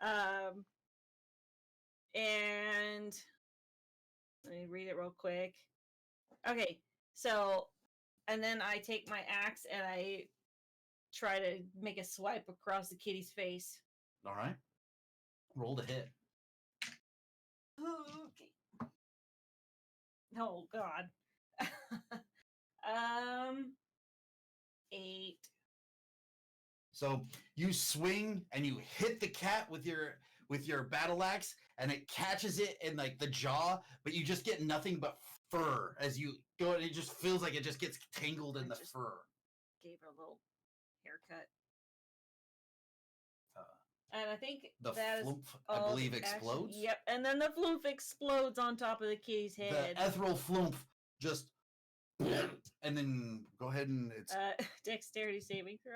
at. and let me read it real quick. Okay, so, and then I take my axe and I try to make a swipe across the kitty's face. All right. Roll to hit. Okay. Oh God. 8. So you swing and you hit the cat with your battle axe, and it catches it in like the jaw, but you just get nothing but fur as you go, and it just feels like it just gets tangled in I the just- fur. Gave her a little haircut. Uh, And I think The that is flump, I all believe, the action- explodes. Yep, and then the floof explodes on top of the kitty's The head. ethereal flump just, and then go ahead and it's Dexterity saving throw.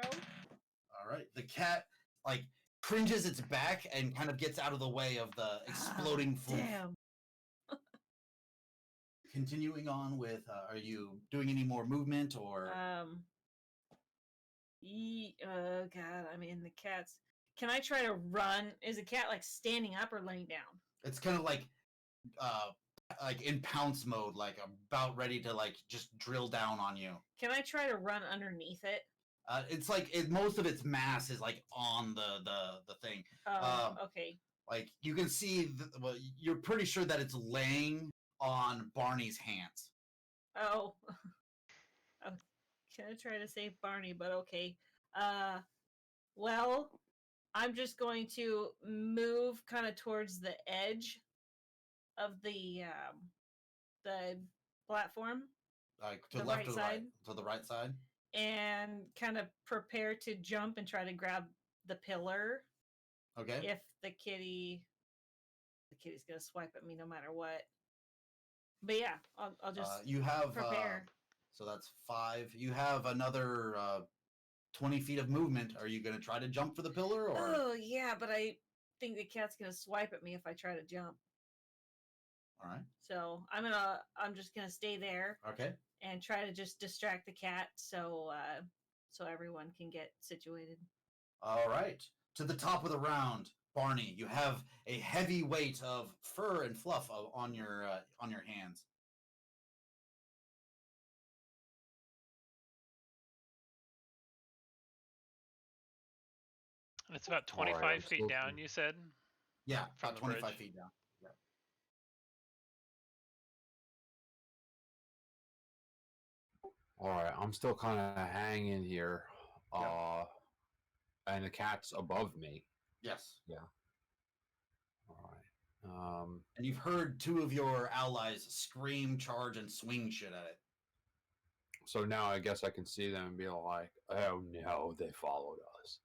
all right. The cat like cringes its back and kind of gets out of the way of the exploding flump. Damn. Continuing on with, are you doing any more movement or? Oh God, I mean the cat's. Can I try to run? Is the cat like standing up or laying down? It's kind of like in pounce mode, like about ready to like just drill down on you. Can I try to run underneath it? It's like most of its mass is like on the thing. Oh, okay. Like you can see, well, you're pretty sure that it's laying on Barney's hands. Oh. I was gonna try to save Barney, but okay. Well, I'm just going to move kind of towards the edge of the platform Like to The the left right or the right? side? To the right side. and kind of prepare to jump and try to grab the pillar Okay. if the kitty's gonna swipe at me no matter what. But yeah, I'll just You have prepare. so that's 5. You have another 20 feet of movement. Are you going to try to jump for the pillar, or Oh yeah, but I think the cat's gonna swipe at me if I try to jump. all right? So I'm just gonna stay there Okay. and try to just distract the cat so everyone can get situated. All right. To the top of the round, Barney. You have a heavy weight of fur and fluff on your hands. And it's about All right, 25 I'm feet still down, you said? Yeah, From about the 25 bridge. feet down. Yeah. All right, I'm still kind of hanging here. Yeah. And the cat's above me. Yes. All right. And you've heard 2 of your allies scream, charge, and swing shit at it. So now I guess I can see them and be like, "Oh no, they followed us."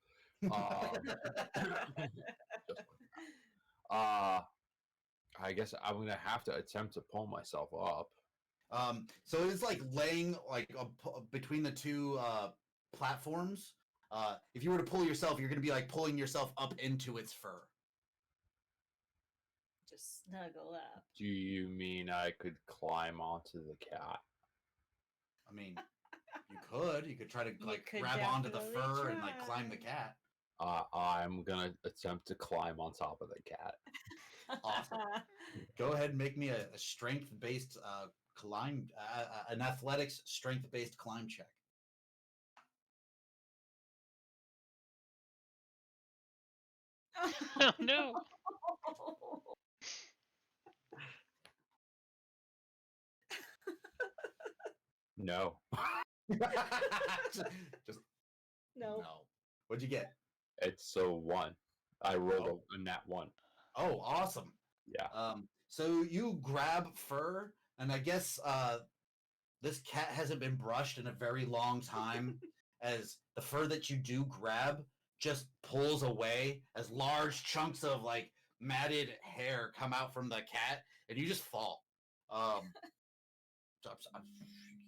I guess I'm gonna have to attempt to pull myself up. So it's like laying like between the 2 platforms. If you were to pull yourself, you're going to be like pulling yourself up into its fur. Just snuggle up. Do you mean I could climb onto the cat? I mean, you could try to like could grab onto the definitely fur and like climb the try. cat. I'm gonna attempt to climb on top of the cat. Awesome. Go ahead and make me a strength-based climb, an athletics strength-based climb check. Oh no! No. just No. no. What'd you get? It's a 1. I rolled a nat 1. Oh, awesome. Yeah. So you grab fur, and I guess this cat hasn't been brushed in a very long time, as the fur that you do grab just pulls away as large chunks of like matted hair come out from the cat, and you just fall.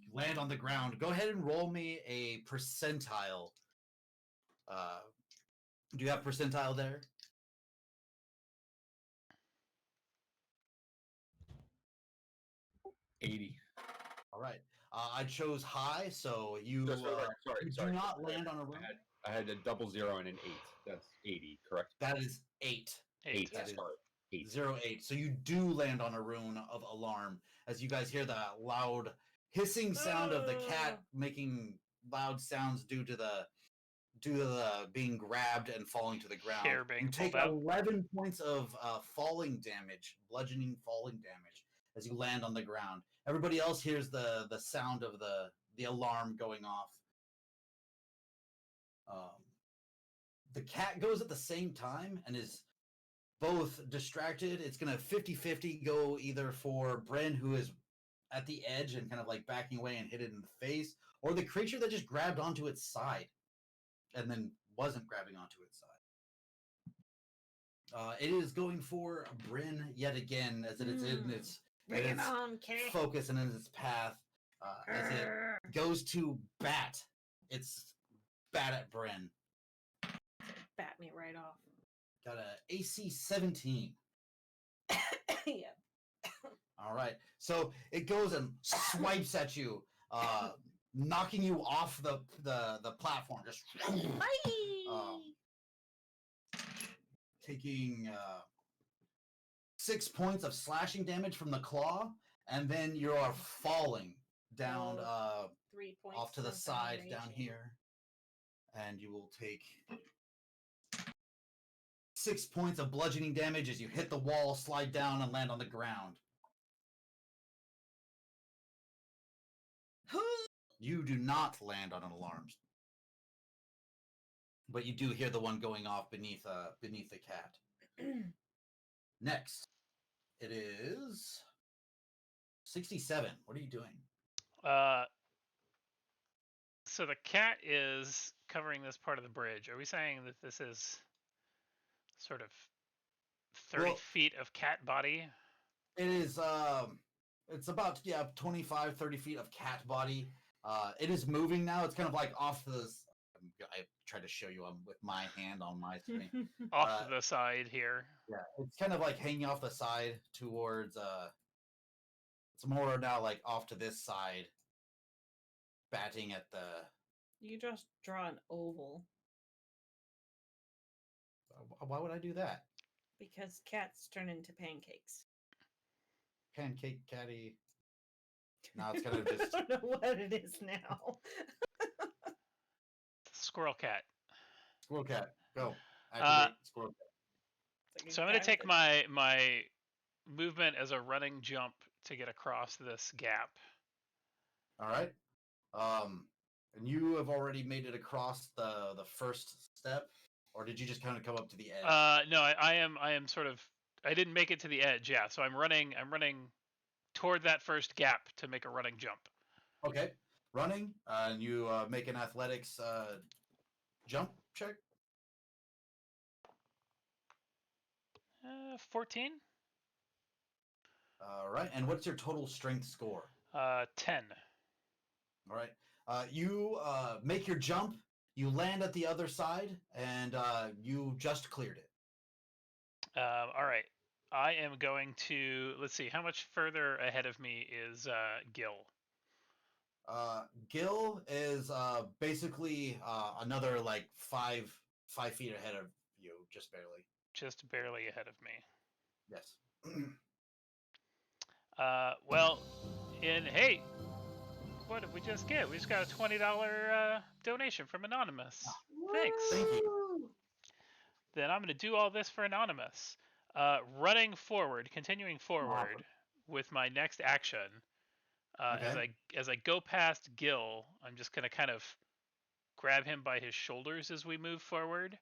You land on the ground. Go ahead and roll me a percentile. Do you have percentile there? $80. All right. I chose high, so you, you do not land on a room. I had a 00 and an 8. That's 80, correct? That is 8. 8. That is sorry. 8. 08. So you do land on a rune of alarm as you guys hear the loud hissing sound of the cat making loud sounds due to the being grabbed and falling to the ground. Hair being You take pulled out. 11 points of falling damage, bludgeoning falling damage, as you land on the ground. Everybody else hears the sound of the alarm going off. The cat goes at the same time and is both distracted. It's going to 50-50 go either for Bren, who is at the edge and kind of like backing away and hit it in the face, or the creature that just grabbed onto its side and then wasn't grabbing onto its side. It is going for Bryn yet again, as it is in its, Bring it on, Kay. focus and in its path. As it goes to bat, it's bat at Bryn. Bat me right off. Got a AC 17. Yeah. All right. So it goes and swipes at you, knocking you off the platform. Just taking 6 points of slashing damage from the claw, and then you are falling down 3 points off to the from side down raging. here, and you will take 6 points of bludgeoning damage as you hit the wall, slide down, and land on the ground. You do not land on an alarm, but you do hear the one going off beneath the cat. Next, it is 67. What are you doing? So the cat is covering this part of the bridge. Are we saying that this is sort of 30 Well- feet of cat body? It is it's about 25 30 feet of cat body. It is moving now. It's kind of like off to the I tried to show you with my hand on my screen. Off to the side here. Yeah, it's kind of like hanging off the side towards it's more now like off to this side, batting at the You just draw an oval why would I do that? because cats turn into pancakes. Pancake catty. Now it's kind of just I don't know what it is now. Squirrel cat. squirrel cat. Go. Activate squirrel cat. It's like a So I'm going to cat take that- my movement as a running jump to get across this gap. All right. And you have already made it across the first step, or did you just kind of come up to the edge? No, I am sort of. I didn't make it to the edge. Yeah, so I'm running toward that first gap to make a running jump. Okay. Running, and you make an athletics jump check. 14. All right. And what's your total strength score? 10. All right. You make your jump. You land at the other side, and you just cleared it. All right. I am going to. Let's see. How much further ahead of me is Gil? Gil is basically another like 5 feet ahead of you, just barely. Just barely ahead of me. Yes. Well, hey, what did we just get? We just got a $20 donation from Anonymous. Thanks. Thank you. Then I'm going to do all this for Anonymous. Running forward, continuing forward with my next action. Okay. As I go past Gil, I'm just going to kind of grab him by his shoulders as we move forward.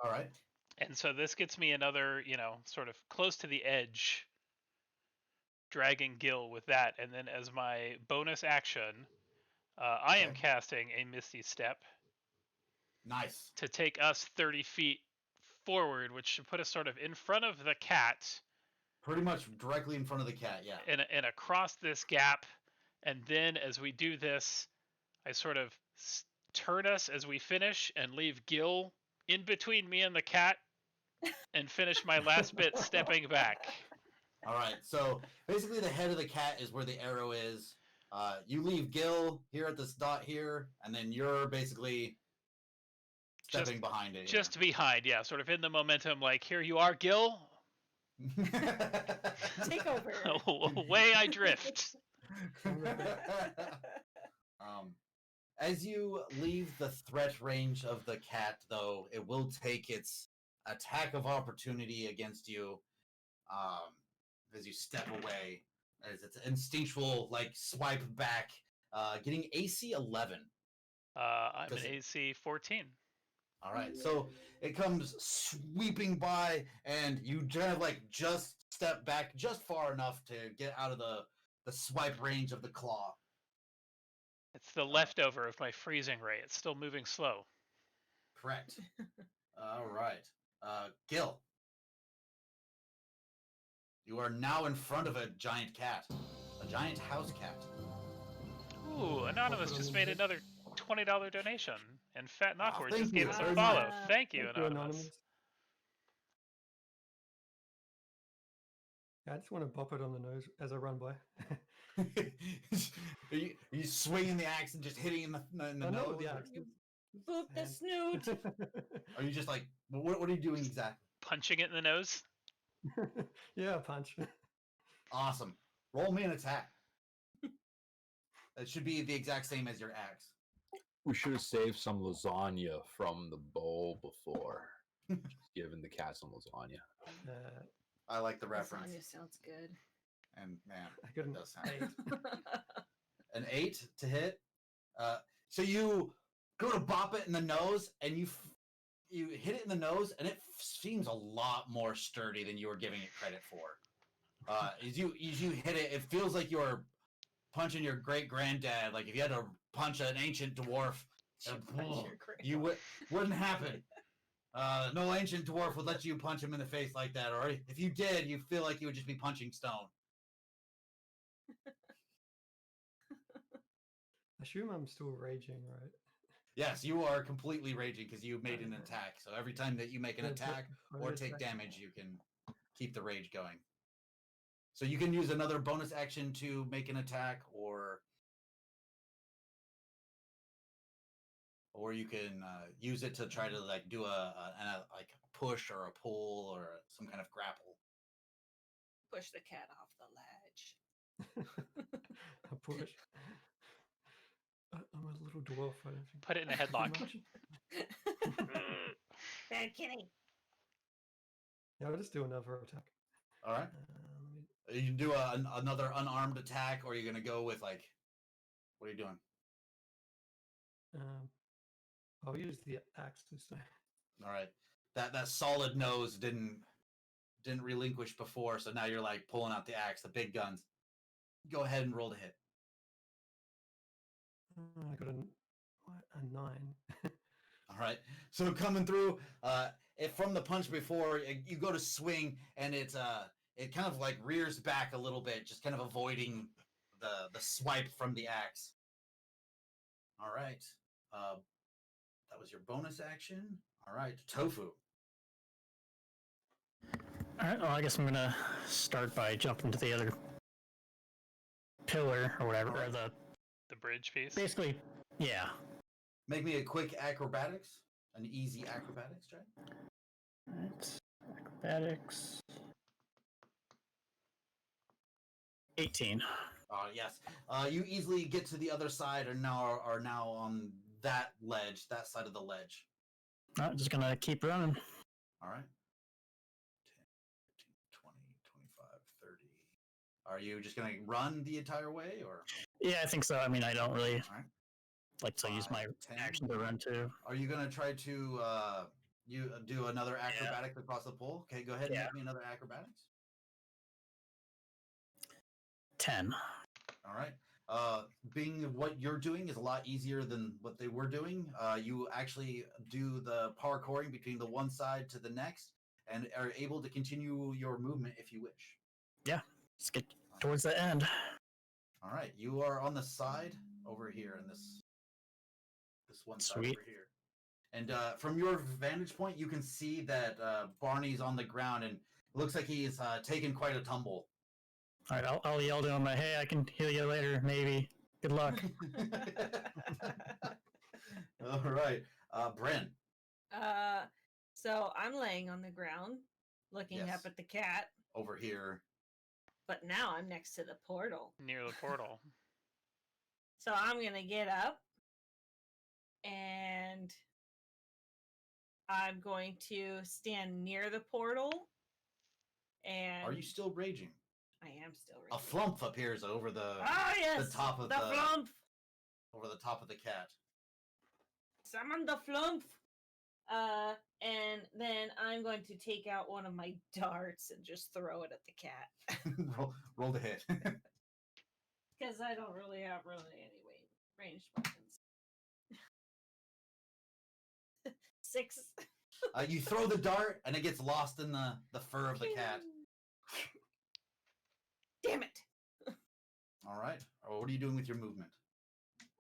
All right. And so this gets me another, sort of close to the edge, dragging Gil with that. And then as my bonus action, I am Okay. casting a Misty Step Nice. to take us 30 feet forward, which should put us sort of in front of the cat Pretty much directly in front of the cat. Yeah. and across this gap. And then as we do this, I sort of turn us as we finish and leave Gil in between me and the cat and finish my last bit stepping back. All right. So basically, the head of the cat is where the arrow is. You leave Gil here at this dot here, and then you're basically stepping behind it. Just behind, yeah, sort of in the momentum, like, here you are, Gil. Take over. Away I drift. As you leave the threat range of the cat, though, it will take its attack of opportunity against you as you step away, as its instinctual like swipe back, getting AC 11. I'm an Does it- AC 14. All right, so it comes sweeping by, and you kind of like just step back just far enough to get out of the swipe range of the claw. It's the leftover of my freezing ray. It's still moving slow. Correct. All right, Gil. You are now in front of a giant cat, a giant house cat. Ooh, Anonymous just made another $20 donation, and Fat Knockward thank just gave you us a very follow. much. Thank you, Thank you, Anonymous. Yeah, I just want to bop it on the nose as I run by. are you swinging the axe and just hitting in the I know nose? the or- axe. Boop the snoot. Are you just like what are you doing exactly? Punching it in the nose. Yeah, punch. Awesome. Roll me an attack. It should be the exact same as your axe. We should have saved some lasagna from the bowl before. Giving the cat some lasagna. I like the reference. Lasagna sounds good. And man, I got an does sound 8. an 8 to hit. So you go to bop it in the nose, and you hit it in the nose, and it seems a lot more sturdy than you were giving it credit for. As you hit it, it feels like you're punching your great granddad. Like if you had to punch an ancient dwarf, you wouldn't happen. No ancient dwarf would let you punch him in the face like that, or if you did, you feel like you would just be punching stone. I assume I'm still raging, right? Yes, you are completely raging because you made an attack. So every time that you make an attack or take damage, you can keep the rage going. So you can use another bonus action to make an attack, or you can use it to try to like do a like a push or a pull or some kind of grapple. Push the cat off the ledge. A push. I'm a little dwarf. I don't think. Put it in a headlock. Bad kitty. Yeah, I'll just do another attack. All right. Let me- You can do another unarmed attack, or you're gonna go with like, what are you doing? I'll use the axe this time. All right. That solid nose didn't relinquish before, so now you're like pulling out the axe, the big guns. Go ahead and roll to hit. I got a 9. All right. So coming through, from the punch before, you go to swing, and it kind of like rears back a little bit, just kind of avoiding the swipe from the axe. All right. That was your bonus action. All right, Tofu. All right. Well, I guess I'm gonna start by jumping to the other pillar or whatever, or the The bridge piece. basically, yeah. Make me a quick acrobatics, an easy acrobatics check. All right. Acrobatics. 18. Yes. You easily get to the other side, and are now on that ledge, that side of the ledge. All right, just gonna keep running. All right. 10, 15, 20, 25, 30. Are you just going to run the entire way, or? Yeah, I think so. I mean, I don't really All right. like to use my 5, 10. action to run too. Are you going to try to you do another acrobatics across the pool? Okay, go ahead and Yeah. make me another acrobatics. 10. All right. Being what you're doing is a lot easier than what they were doing. You actually do the parkouring between the one side to the next, and are able to continue your movement if you wish. Let's get towards the end. All right, you are on the side over here in this one side Sweet. over here, and from your vantage point, you can see that Barney's on the ground, and it looks like he's taken quite a tumble. All right, I'll yell to him, hey, I can heal you later, maybe. Good luck. All right, Bryn. So I'm laying on the ground, looking Yes. up at the cat, Over here. but now I'm next to the portal. Near the portal. So I'm gonna get up, and I'm going to stand near the portal. And Are you still raging? I am still A reading. flump appears over the Yes, top of the the- flump. over the top of the cat. Summon the flump. And then I'm going to take out one of my darts and just throw it at the cat. roll to hit. Because I don't really have any ranged weapons. 6. You throw the dart, and it gets lost in the fur of the cat. Damn it! All right. What are you doing with your movement?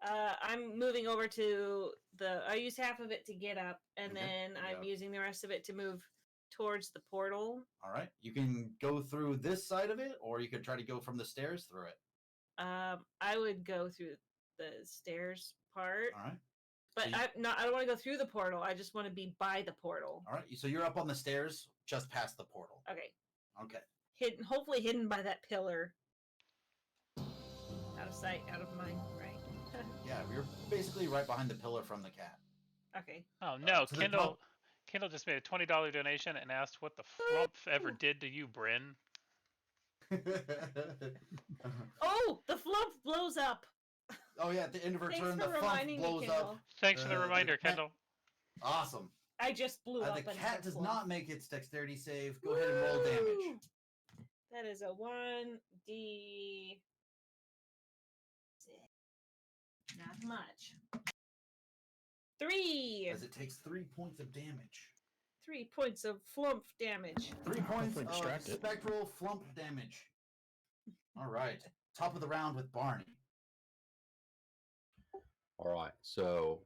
I'm moving over to I use half of it to get up, and Okay, then I'm yeah. using the rest of it to move towards the portal. All right. You can go through this side of it, or you could try to go from the stairs through it. I would go through the stairs part, All right. but so you- I don't want to go through the portal. I just want to be by the portal. All right. So you're up on the stairs, just past the portal. Okay, Okay. hopefully hidden by that pillar. Out of sight, out of mind, right? Yeah, you're basically right behind the pillar from the cat. Okay. Oh no, to the Kindle Kendall just made a $20 donation and asked what the flump ever did to you, Bryn. Oh, the flump blows up. Oh yeah, at the end of her Thanks turn, for the flump reminding me, blows Kendall. up. Thanks for the The reminder, cat- Kendall. Awesome. I just blew up. The and cat had does flump. not make its dexterity save. Go ahead and roll damage. Woo! That is a 1d. Not much. 3. As it takes 3 points of damage. 3 points of flump damage. 3 points Hopefully of distracted. spectral flump damage. All right. Top of the round with Barney. All right. So,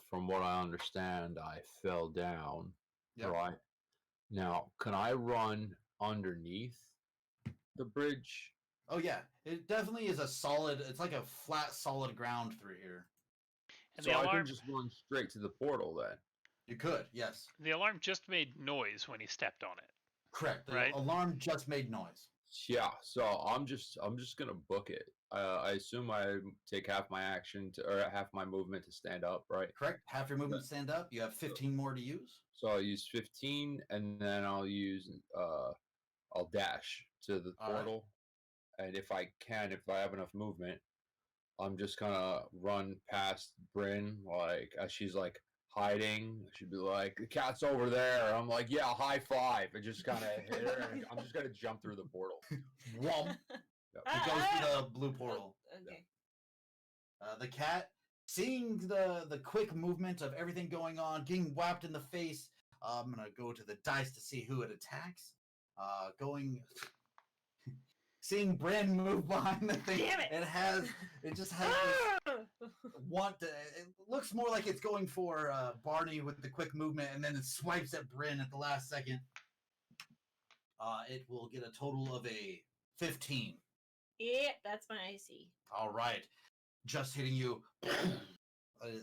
from what I understand, I fell down. Yep. Right. Now, can I run underneath the bridge? Oh yeah, it definitely is a solid. It's like a flat, solid ground through here. And So the I alarm, can just run straight to the portal then. You could, yes, the alarm just made noise when he stepped on it. correct. The Right. alarm just made noise. Yeah. So I'm just gonna book it. I assume I take half my action or half my movement to stand up, right? Correct. Half your movement stand up. You have 15 more to use. So I'll use 15, and then I'll use I'll dash to the All right. portal, and if I have enough movement, I'm just gonna run past Bryn, like as she's like hiding. She'd be like, "The cat's over there." And I'm like, "Yeah, high five!" And just kind of hit her. And I'm just gonna jump through the portal. Whomp. It goes through the blue portal. Okay. The cat, seeing the quick movement of everything going on, getting whapped in the face. I'm gonna go to the dice to see who it attacks. Seeing Bryn move behind the thing. Damn it! It just has this it looks more like it's going for Barney with the quick movement, and then it swipes at Bryn at the last second. It will get a total of a 15. Yeah, that's my IC. All right, just hitting you,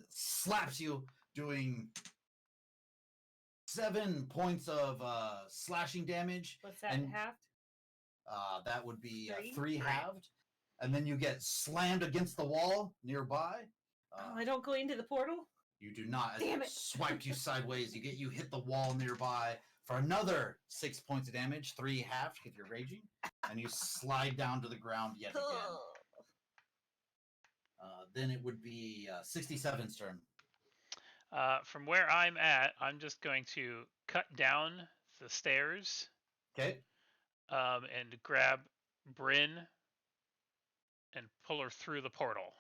slaps you, doing 7 points of slashing damage. What's that, And- halved? That would be 3? 3 halved, and then you get slammed against the wall nearby. Oh, I don't go into the portal? You do not. As Damn it it. swiped you sideways. You hit the wall nearby for another 6 points of damage, 3 halved if you're raging, and you slide down to the ground yet again. Then it would be 67's turn. From where I'm at, I'm just going to cut down the stairs Okay. and grab Bryn and pull her through the portal.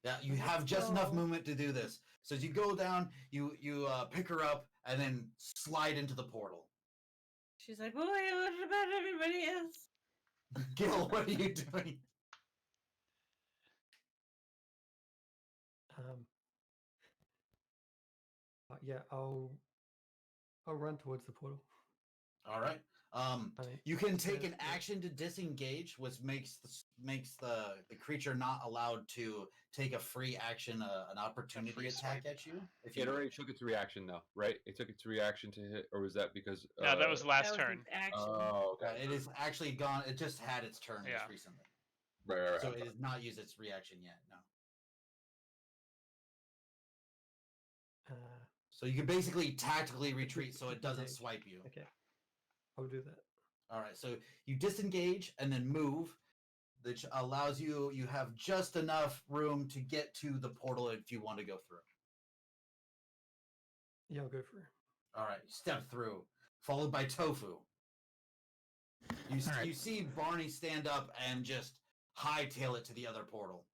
Yeah, you have just enough go. movement to do this. So as you go down, you pick her up and then slide into the portal. She's like, boy, what about everybody else? Gil, what are you doing? Yeah, I'll run towards the portal. All right. I You can take an yeah. action to disengage, which makes the creature not allowed to take a free action, an opportunity free attack swipe. at you. If It you already took its reaction though, right? It took its reaction to hit, or was that because? No, that was That last was turn. his action. Oh, okay. it is actually gone. It just had its turn Yeah. just recently, Right. so it has not used its reaction yet. No. So you can basically tactically retreat so it doesn't Disengage. swipe you. Okay, I'll do that. All right, so you disengage and then move, which allows you have just enough room to get to the portal if you want to go through. Yeah, I'll go through. All right, step through, followed by Tofu. All right. You see Barney stand up and just hightail it to the other portal.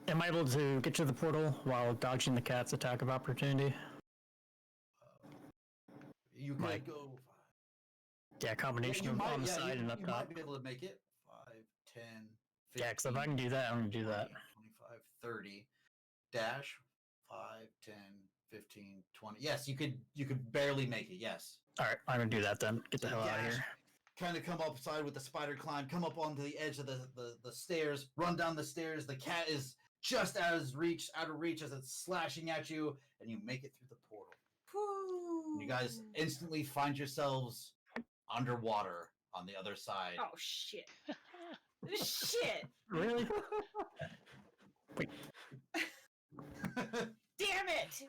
Am I able to get to the portal while dodging the cat's attack of opportunity? You could Like, go. Yeah, combination you of might, on the yeah, side and up you top. might be able to make it. 5, 10, 15. Yeah, because if I can do that, I'm going to do that. 25, 30. Dash. 5, 10, 15, 20. Yes, you could barely make it. Yes. All right, I'm going to do that then. Get the hell out of Dash, here. kind of come upside with the spider climb, come up onto the edge of the stairs, run down the stairs. The cat is just out of reach as it's slashing at you, and you make it through the portal. And you guys instantly find yourselves underwater on the other side. Oh, shit. Shit. Really? Damn damn it!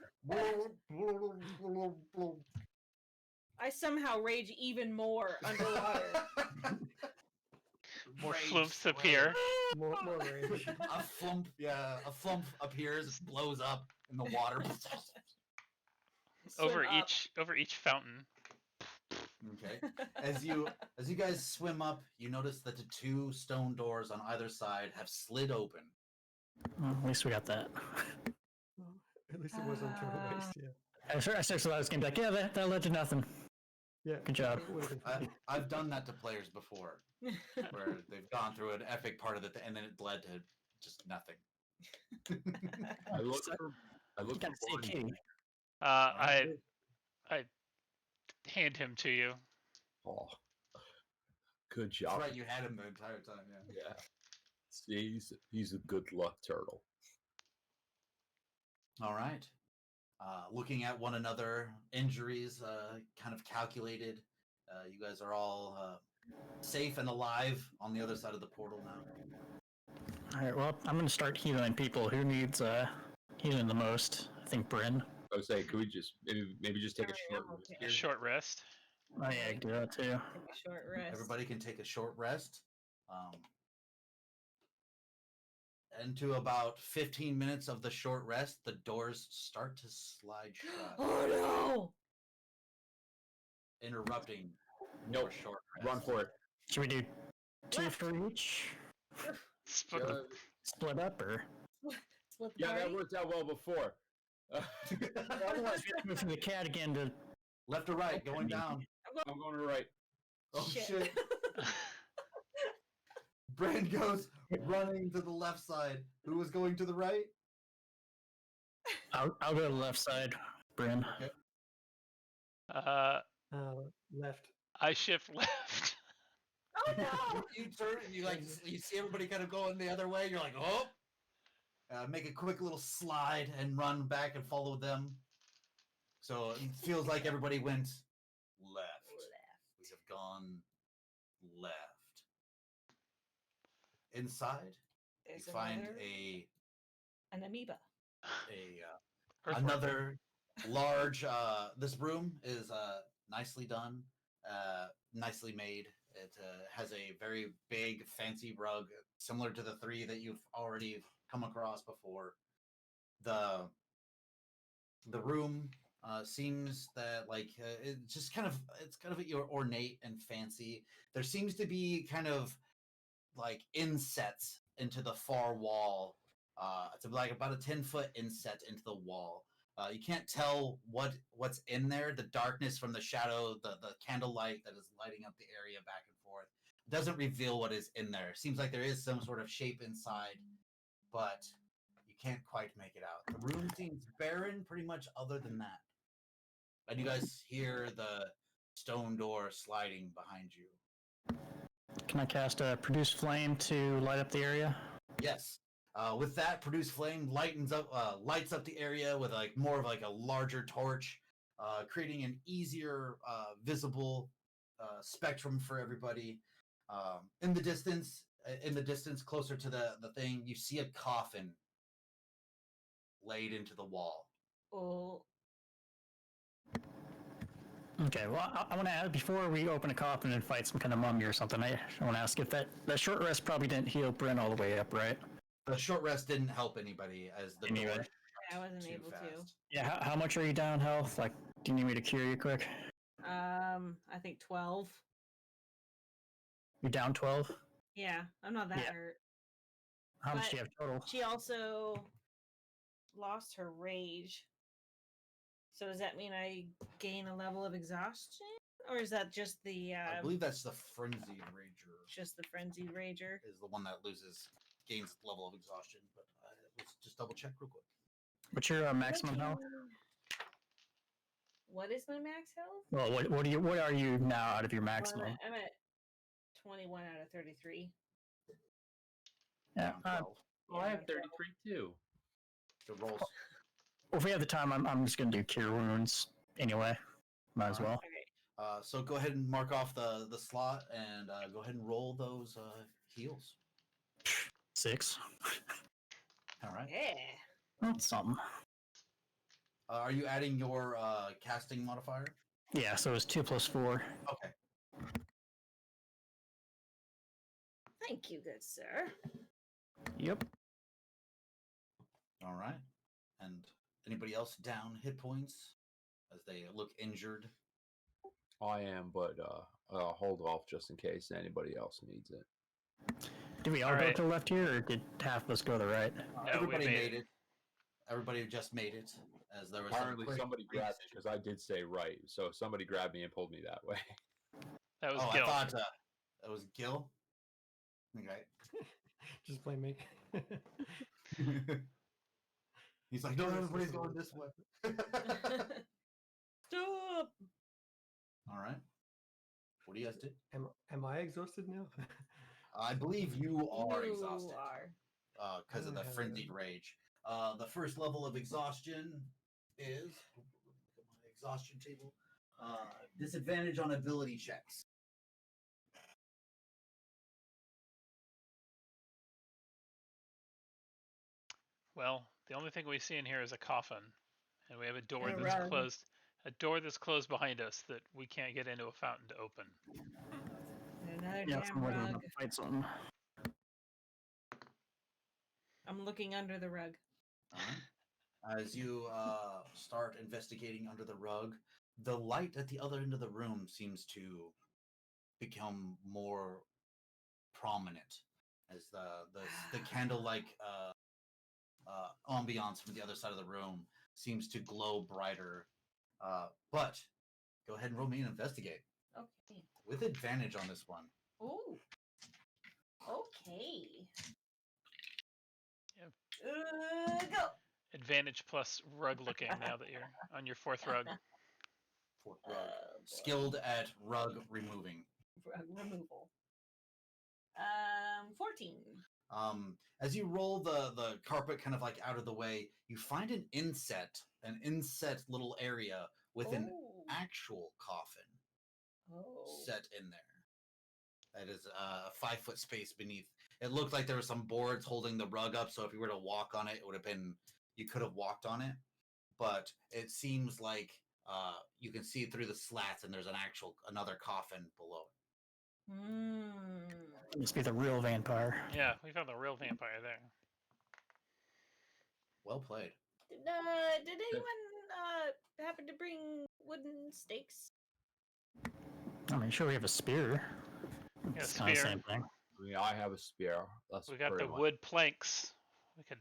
I somehow rage even more underwater. More Rage flumps swells. appear. More rage. A flump appears, blows up in the water. over Swim up. each fountain. Okay. As you guys swim up, you notice that the two stone doors on either side have slid open. Well, at least we got that. At least it wasn't total waste. Yeah. I started to this game like, yeah, that led to nothing. Yeah. Good job. It would have been fun. I've done that to players before, where they've gone through an epic part of it, and then it led to just nothing. I look So- for You gotta say blind king. I hand him to you. Oh, good That's job. right, you had him the entire time. Yeah. Yeah. See, he's a good luck turtle. All right. Looking at one another, injuries kind of calculated. You guys are all safe and alive on the other side of the portal now. All right. Well, I'm gonna start healing people. Who needs healing the most? I think Bryn. I was saying, could we just maybe just take a Alright, short I'm rest okay. A here? short rest. Oh yeah, I can do that too. Take a short rest. Everybody can take a short rest. Into about 15 minutes of the short rest, the doors start to slide shut, Oh interrupting Nope. your short rest. Run for it. Should we do two for each? Split Yeah, the- Split up or? no! Split the yeah, that party? worked out well before. Otherwise, we have to move from the cat again to. Left or right, going down. I'm going to right. Oh Shit. shit. Brand goes running to the left side. Who was going to the right? I'll go to the left side, Bryn. Left. I shift left. Oh no! You turn and you see everybody kind of going the other way. You're like, oh. Make a quick little slide and run back and follow them. So it feels like everybody went left. We have gone left. Inside, There's you find an amoeba. another large. This room is nicely done, nicely made. It has a very big, fancy rug, similar to the three that you've already come across before. The room seems that it's kind of your ornate and fancy. There seems to be kind of like insets into the far wall. It's like about a 10-foot inset into the wall. You can't tell what's in there. The darkness from the shadow, the candlelight that is lighting up the area back and forth, doesn't reveal what is in there. Seems like there is some sort of shape inside, but you can't quite make it out. The room seems barren, pretty much, other than that. And you guys hear the stone door sliding behind you. Can I cast a produce flame to light up the area? Yes. With that, produce flame lights up the area with more of a larger torch, creating an easier visible spectrum for everybody. In the distance, closer to the thing, you see a coffin laid into the wall. Oh, Okay, well, I want to ask, before we open a coffin and fight some kind of mummy or something, I want to ask if that short rest probably didn't heal Bryn all the way up, right? The short rest didn't help anybody as the Anyway. door I wasn't too able fast. Yeah, how much are you down health? Like, do you need me to cure you quick? to. I think 12. You're down 12? Yeah, I'm not that Yeah. hurt. How much But- do you have total? She also lost her rage. So does that mean I gain a level of exhaustion, or is that just the I believe that's the frenzied rager. just the frenzied rager? Is the one that gains level of exhaustion. But let's just double check real quick. What's your maximum health? What is my max health? Well, what are you now out of your Well, maximum? I'm at 21 out of 33. Yeah. Down 12. Oh, I have Yeah, 33 too. So rolls. Well, if we have the time, I'm just gonna do cure wounds anyway. Might as well. Okay. So go ahead and mark off the slot and go ahead and roll those heals. 6. All right. Yeah. That's something. Are you adding your casting modifier? Yeah, so it's 2 + 4. Okay. Thank you, good sir. Yep. All right. And anybody else down hit points as they look injured? I am, but hold off just in case anybody else needs it. Did we all All go right. to the left here, or did half of us go to the right? No, Everybody we made it. Everybody just made it, as there was Apparently, some somebody grabbed me because I did say right. So somebody grabbed me and pulled me that way. That was Oh, Gil. I thought that was Gil. Okay. Just blame me. He's like, no, Yes, everybody's this is going what- this way. Stop. All right. What do you guys do? Am I exhausted now? I believe you are You exhausted are. because of the have frenzied rage. The first level of exhaustion is look at my exhaustion table. Disadvantage on ability checks. Well, the only thing we see in here is a coffin, and we have a door And a that's rug. closed. A door that's closed behind us that we can't get into a fountain to open. Another Yeah, damn someone rug. to fight something. I'm looking under the rug. All right. As you start investigating under the rug, the light at the other end of the room seems to become more prominent as the candle-like ambiance from the other side of the room seems to glow brighter. But go ahead and roll me an investigate Okay. with advantage on this one. Oh. Okay. Go. Advantage plus rug looking now that you're on your fourth rug. Fourth rug. Boy. Skilled at rug removing. Rug removal. 14. As you roll the carpet kind of like out of the way, you find an inset little area with an Oh. actual coffin Oh. set in there. That is a 5-foot space beneath. It looked like there were some boards holding the rug up, so if you were to walk on it, it would have been, you could have walked on it. But it seems like you can see through the slats, and there's another coffin below it. Hmm. Must be the real vampire. Yeah, we found the real vampire there. Well played. Did anyone happen to bring wooden stakes? I mean, sure, we have a spear. Yeah, It's kind of the spear. same thing. I mean, I have a spear. That's We got the pretty much- wood planks. We could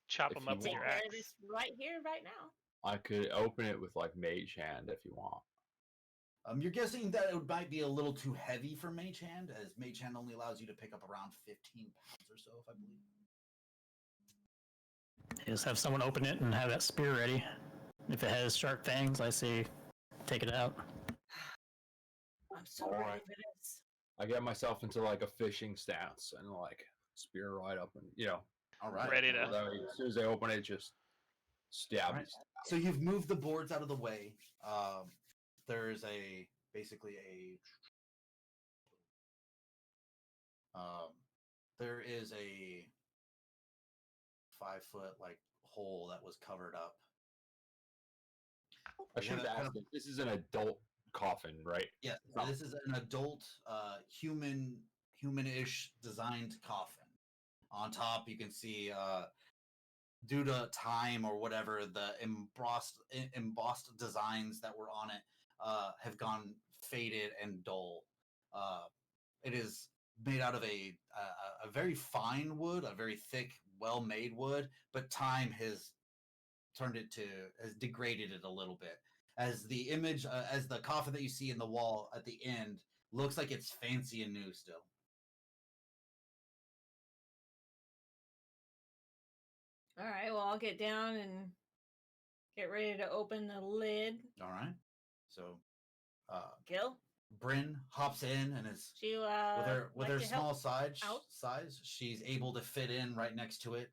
chop If them you up with Take your care axe. of this right here, right now. I could open it with like mage hand if you want. You're guessing that it might be a little too heavy for Mage Hand, as Mage Hand only allows you to pick up around 15 pounds or so, if I believe. Just have someone open it and have that spear ready. If it has sharp fangs, I say take it out. I'm so All ready right. for this. I get myself into like a fishing stance and like spear right up and All right. Ready to- that way, as soon as I open it, just stab Alright. it. So you've moved the boards out of the way. There's basically there is a 5-foot like hole that was covered up. I Yeah, should have that kind asked. This is an adult coffin, right? Yeah, Oh. this is an adult humanish designed coffin. On top, you can see, due to time or whatever, the embossed designs that were on it have gone faded and dull. It is made out of a very fine wood, a very thick, well-made wood, but time has degraded it a little bit. As the image, as the coffin that you see in the wall at the end looks like it's fancy and new still. All right, well, I'll get down and get ready to open the lid. All right. So, Gil, Bryn hops in and is she with her like to small help size, out? she's able to fit in right next to it.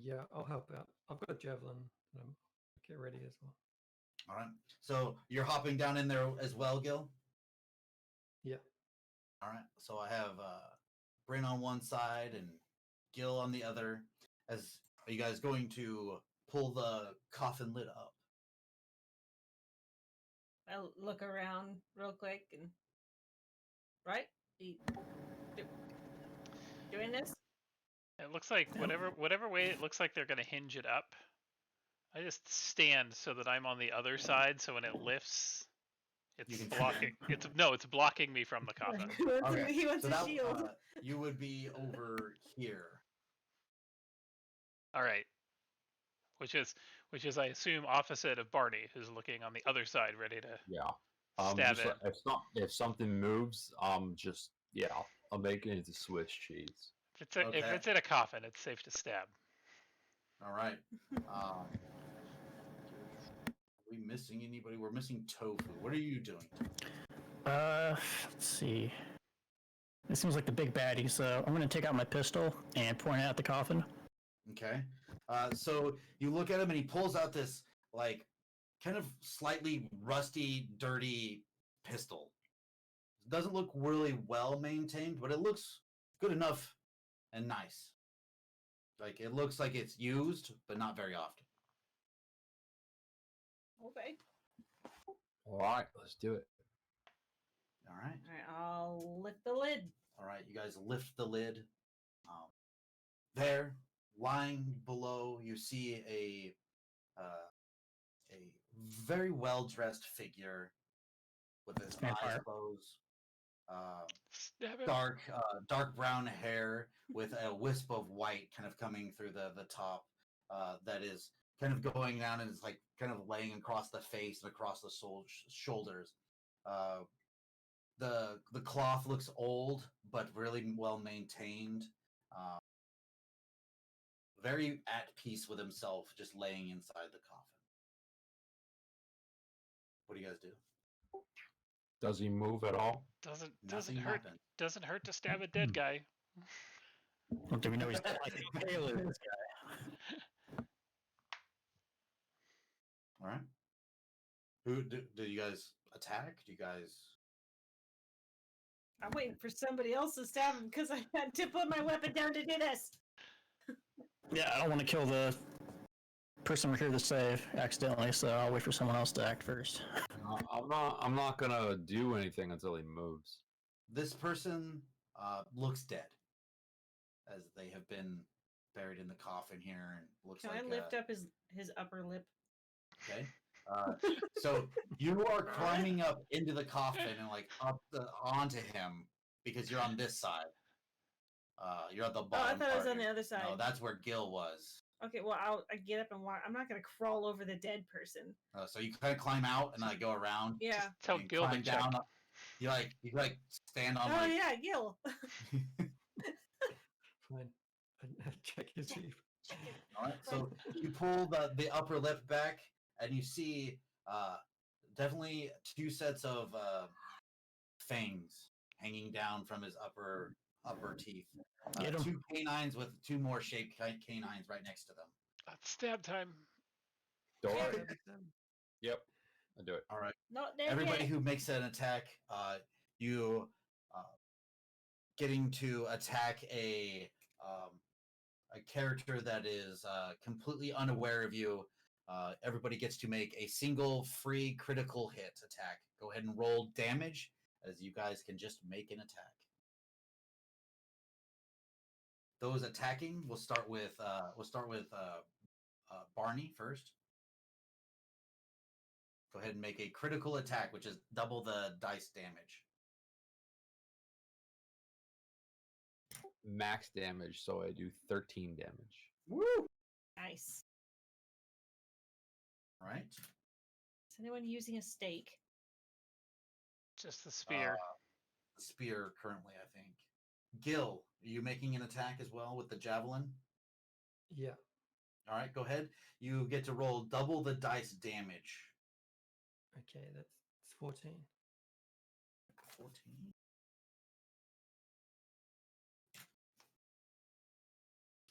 Yeah, I'll help out. I've got a javelin. Get ready as well. All right. So you're hopping down in there as well, Gil. Yeah. All right. So I have Bryn on one side and Gil on the other. Are you guys going to pull the coffin lid up. I look around real quick and right, doing this. It looks like whatever way it looks like they're gonna hinge it up. I just stand so that I'm on the other side, so when it lifts, it's can blocking. stand. It's blocking me from the coffin. He wants a shield. You would be over here. All right. Which is I assume opposite of Barney, who's looking on the other side, ready to Yeah. stab Just it. if something moves, I'll make it into Swiss cheese. If Okay. it's in a coffin, it's safe to stab. All right. Are we missing anybody? We're missing Tofu. What are you doing? Let's see. It seems like the big baddie, so I'm gonna take out my pistol and point it at the coffin. Okay. So you look at him and he pulls out this like kind of slightly rusty, dirty pistol. It doesn't look really well maintained, but it looks good enough and nice. Like it looks like it's used, but not very often. Okay. All right, let's do it. All right. All right. I'll lift the lid. All right. You guys lift the lid. There, lying below, you see a very well dressed figure with his eyes Vampire. closed. Stab it. Dark brown hair with a wisp of white kind of coming through the top. That is kind of going down and is like kind of laying across the face and across the shoulders. The cloth looks old but really well maintained. Very at peace with himself, just laying inside the coffin. What do you guys do? Does he move at all? Doesn't Nothing hurt. happened. Doesn't hurt to stab a dead guy. Well, do we know he's dead? Like Taylor, this guy. All right. Who do you guys attack? Do you guys? I'm waiting for somebody else to stab him because I had to put my weapon down to do this. Yeah, I don't want to kill the person we're here to save accidentally, so I'll wait for someone else to act first. I'm not gonna do anything until he moves. This person looks dead, as they have been buried in the coffin here, and looks Can like. I lift up his upper lip? Okay. So you are climbing up into the coffin and like onto him because you're on this side. You're at the bottom. Oh, I thought it was part on the here. other side. No, that's where Gil was. Okay, well, I get up and walk. I'm not gonna crawl over the dead person. So you kind of climb out and go around. Yeah. Tell and Gil to climb check. down. You stand on. Oh yeah, Gil. Fine. I check his sheep. All right. So you pull the upper lip back, and you see definitely two sets of fangs hanging down from his upper teeth. Get 'em. Two canines with two more shaped canines right next to them. It's stab time. Do Yeah. I? Yep, I do it. All right. Not dead Everybody yet. who makes an attack, you getting to attack a character that is completely unaware of you. Everybody gets to make a single free critical hit attack. Go ahead and roll damage, as you guys can just make an attack. Those attacking, we'll start with Barney first. Go ahead and make a critical attack, which is double the dice damage. Max damage, so I do 13 damage. Woo! Nice. Right. Is anyone using a stake? Just the spear. Spear currently, I think. Gil, are you making an attack as well with the javelin? Yeah. All right, go ahead. You get to roll double the dice damage. Okay, that's 14. 14.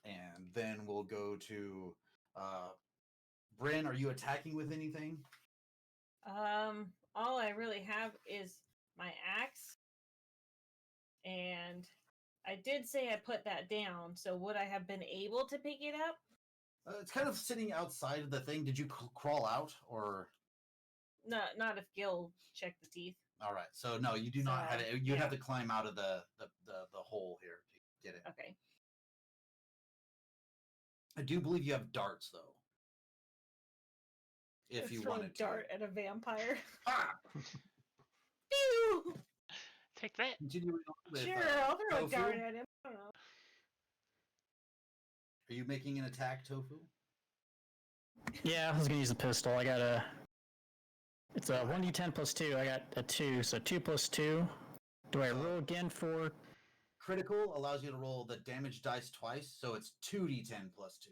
And then we'll go to Bryn. Are you attacking with anything? All I really have is my axe. And I did say I put that down, so would I have been able to pick it up? It's kind of sitting outside of the thing. Did you crawl out or? No, not if Gil checked the teeth. All right. So no, you do not have So, it. You'd have yeah. to climb out of the hole here to get it. Okay. I do believe you have darts though. If Let's you throw wanted a dart at a vampire. Ah! Pew! Take that. Continuing on with, Sure, I'll throw a Tofu. dart at him. I don't know. Are you making an attack, Tofu? Yeah, I was gonna use the pistol. I got a. It's a 1d10 plus 2. I got a 2, so 2 plus 2. Do I roll again for? Critical allows you to roll the damage dice twice, so it's 2d10 plus 2.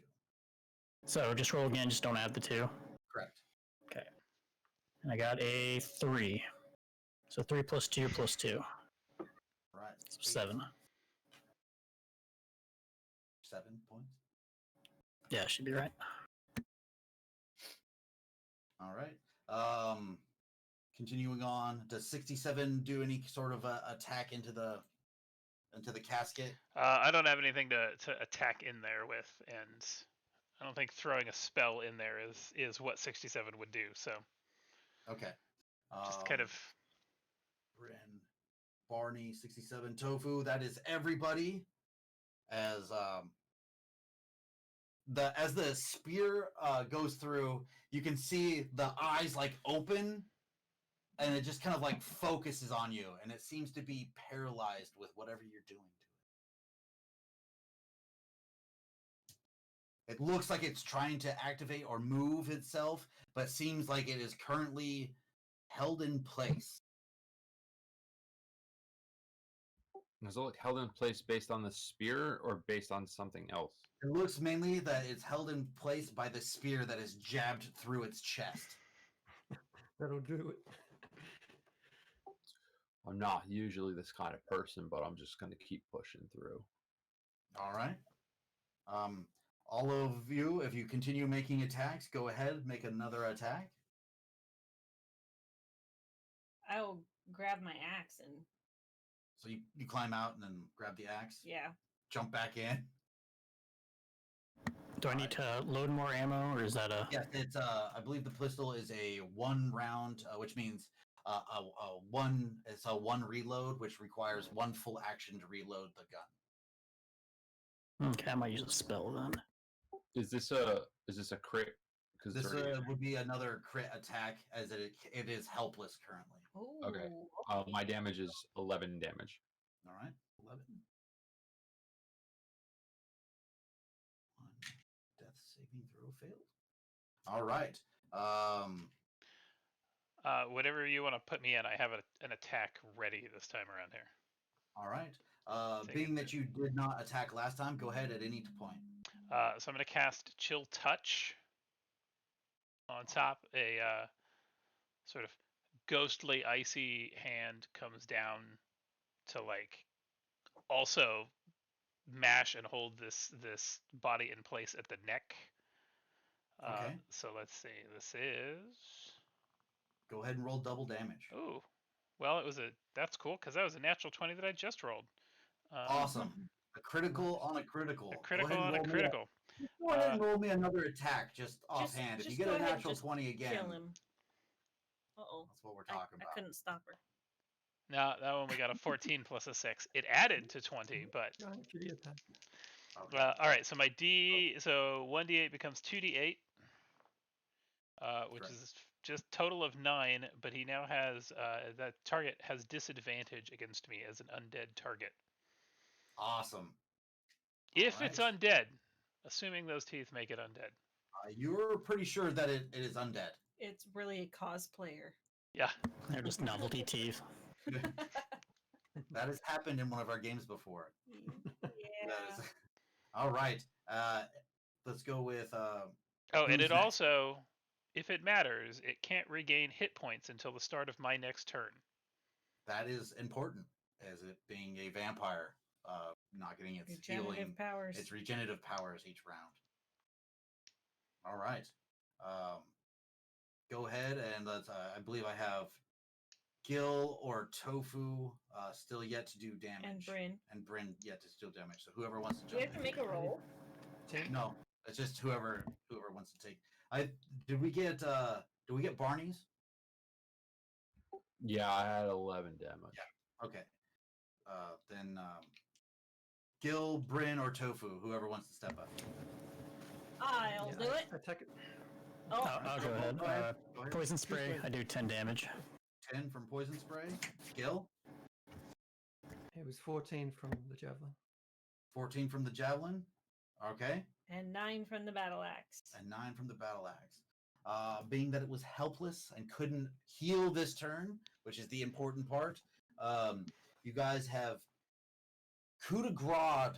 So just roll again. Just don't add the 2. Correct. Okay. And I got a 3. So 3 plus 2 plus 2. Right. So 7. 7 points. Yeah, should be right. All right. Continuing on, does 67 do any sort of attack into the casket? I don't have anything to attack in there with, and I don't think throwing a spell in there is what 67 would do. So Okay. just kind of. Bryn, Barney, 67, Tofu. That is everybody. As the spear goes through, you can see the eyes like open, and it just kind of like focuses on you, and it seems to be paralyzed with whatever you're doing to it. It looks like it's trying to activate or move itself, but seems like it is currently held in place. Is it like held in place based on the spear or based on something else? It looks mainly that it's held in place by the spear that is jabbed through its chest. That'll do it. I'm not usually this kind of person, but I'm just going to keep pushing through. All right. All of you, if you continue making attacks, go ahead, make another attack. I will grab my axe and So you climb out and then grab the axe, yeah. jump back in. Do I need to load more ammo, or is that a? Yes, it's I believe the pistol is a 1 round, which means it's a 1 reload, which requires 1 full action to reload the gun. Okay, I might use a spell then. Is this a crit? Because This would be another crit attack, as it is helpless currently. Ooh, Okay. My damage is 11 damage. All right, 11. 1 death saving throw failed. All right. Whatever you want to put me in, I have an attack ready this time around here. All right. Take Being it. that you did not attack last time, go ahead at any point. So I'm going to cast Chill Touch on top. A sort of ghostly, icy hand comes down to like also mash and hold this body in place at the neck. Okay. So let's see. This is. Go ahead and roll double damage. Ooh. Well, that's cool because that was a natural 20 that I just rolled. Awesome. A critical on a critical. A Go critical ahead and on a roll me critical. Go ahead and roll me another attack just offhand. If you just get go a ahead, natural just 20 again, kill him. Uh-oh. that's what we're I talking about. couldn't stop her. No, that one we got a 14 plus a 6. It added to 20, but Kitty attack. Okay. all right. So my so 1d8 becomes 2d8, which Correct. is just total of 9. But he now has that target has disadvantage against me as an undead target. Awesome. If it's Alright. undead, assuming those teeth make it undead. You're pretty sure that it is undead. It's really a cosplayer. Yeah. They're just novelty teeth. That has happened in one of our games before. Yeah. That is- All right. Let's go with. Oh, and Who's it next? also, if it matters, it can't regain hit points until the start of my next turn. That is important, as it being a vampire, not getting its Regenerative healing, powers. its regenerative powers each round. All right. Go ahead and let's. I believe I have Gil or Tofu still yet to do damage. And Bryn. And Bryn yet to still damage. So whoever wants to Do you jump have to in. make a roll? No, It's just whoever wants to take. Did we get Barney's? Yeah, I had 11 damage. Yeah. Okay. Then Gil, Bryn, or Tofu, whoever wants to step up. I'll do it. Attack it. Oh, I'll go ahead. Go ahead. Go ahead. Poison spray. I do 10 damage. 10 from poison spray. Gil, It was 14 from the javelin. 14 from the javelin. Okay. and 9 from the battle axe. And 9 from the battle axe. Being that it was helpless and couldn't heal this turn, which is the important part, you guys have coup de grace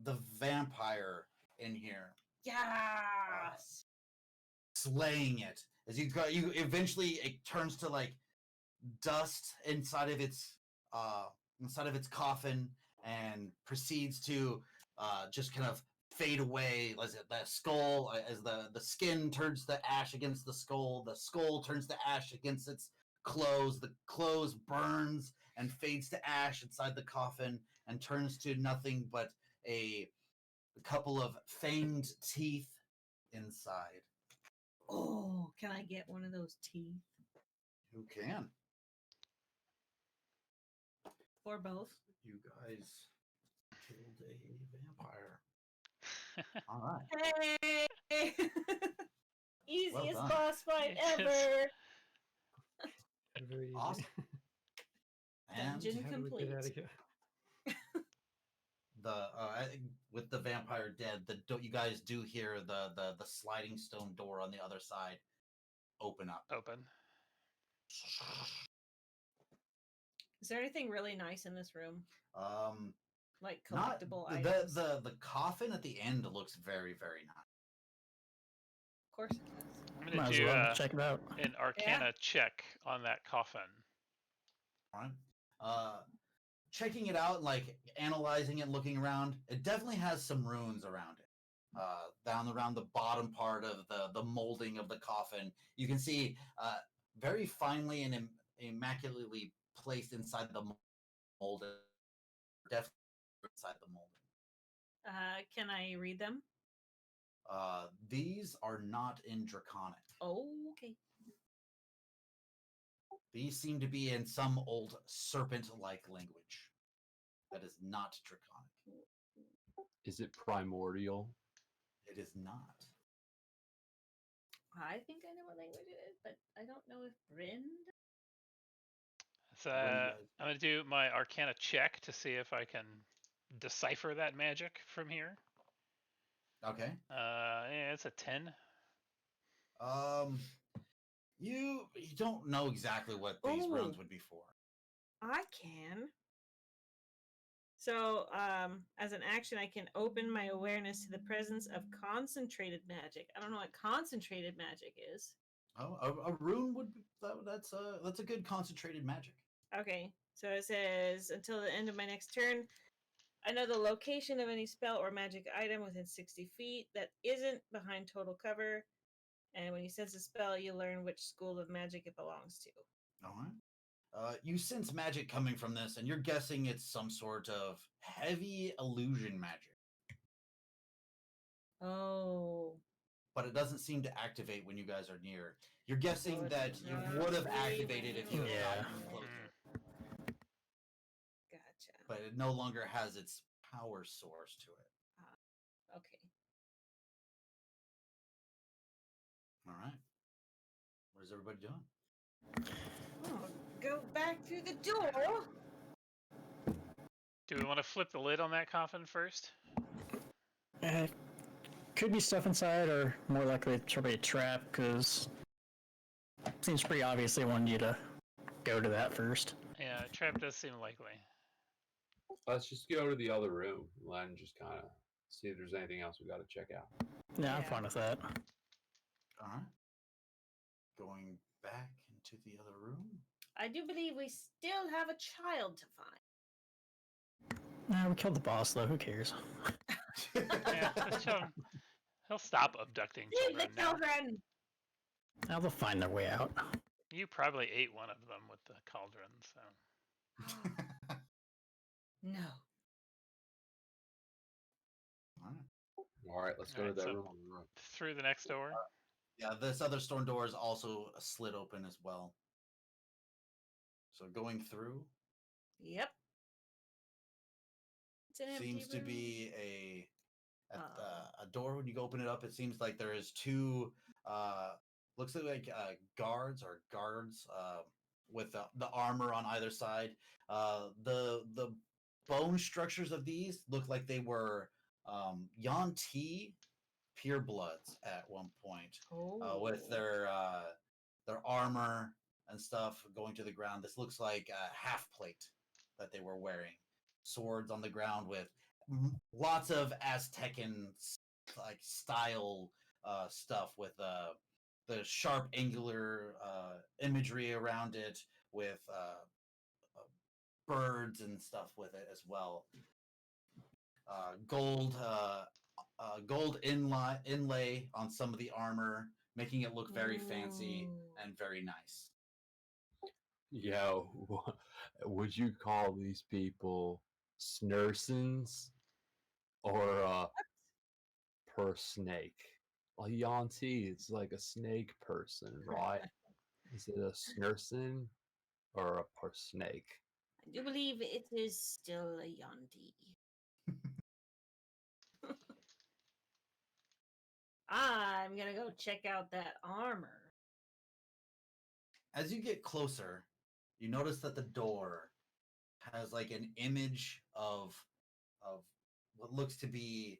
the vampire in here, Yes. slaying it. As you eventually it turns to like dust inside of its coffin and proceeds to just kind of fade away as the skull, as the skin turns to ash against the skull turns to ash against its clothes, the clothes burns and fades to ash inside the coffin and turns to nothing but a couple of fanged teeth inside. Oh, can I get one of those teeth? Who can? Or both? You guys killed a vampire. All right. Hey! Easiest done. boss fight Yes. ever. Very easy. Awesome. And Dungeon How do we get out of complete. here? with the vampire dead, you guys do hear the sliding stone door on the other side open up. Open. Is there anything really nice in this room? Like Not collectible the items? the coffin at the end looks very, very nice. Of course it does. I'm gonna Might as do well check it out. an Arcana check on that coffin. All right. Checking it out, like analyzing it, looking around, it definitely has some runes around it. Down around the bottom part of the molding of the coffin, you can see very finely and immaculately placed inside the mold. Definitely inside the molding. Can I read them? These are not in Draconic. Oh, okay. These seem to be in some old serpent-like language. That is not Draconic. Is it primordial? It is not. I think I know what language it is, but I don't know if Bryn. So do you guys- I'm gonna do my Arcana check to see if I can decipher that magic from here. Okay. Yeah, it's a 10. You don't know exactly what these Ooh. runes would be for. I can. So, as an action, I can open my awareness to the presence of concentrated magic. I don't know what concentrated magic is. Oh, a rune would be, that's a good concentrated magic. Okay, so it says until the end of my next turn, I know the location of any spell or magic item within 60 feet that isn't behind total cover. And when you sense a spell, you learn which school of magic it belongs to. All right. You sense magic coming from this, and you're guessing it's some sort of heavy illusion magic, Oh. but it doesn't seem to activate when you guys are near. You're guessing it's that you not would have really activated if you had Yeah. gotten closer, Mm. Gotcha. but it no longer has its power source to it. Okay. All right. What is everybody doing? Oh, go back through the door. Do we want to flip the lid on that coffin first? Could be stuff inside, or more likely it's probably a trap, because it seems pretty obvious they wanted you to go to that first. Yeah, trap does seem likely. Let's just go to the other room and just kind of see if there's anything else we got to check out. Yeah, I'm Yeah. fine with that. All right. Going back into the other room. I do believe we still have a child to find. Nah, we killed the boss, though. Who cares? Yeah, let's show him. He'll stop abducting Leave the children now. children! Now they'll find their way out. You probably ate one of them with the cauldron, so. No. All right. All right, let's go Alright, to the so- room on the right. Through the next door. Yeah, this other storm door is also slid open as well. So going through Yep. It's an empty seems to room. be Oh. a door. When you open it up, it seems like there is two looks like guards with the armor on either side. The bone structures of these look like they were Yuan-ti purebloods at one point. With Oh. their armor and stuff going to the ground. This looks like a half plate that they were wearing. Swords on the ground with lots of Aztecan like style stuff with the sharp angular imagery around it with birds and stuff with it as well. Gold inlay on some of the armor, making it look very fancy Ooh. and very nice. Yo, would you call these people snursons or per snake? Well, Yanti is like a snake person, right? Is it a snurson or a per snake? I do believe it is still a Yuan-ti. I'm gonna go check out that armor. As you get closer, you notice that the door has like an image of what looks to be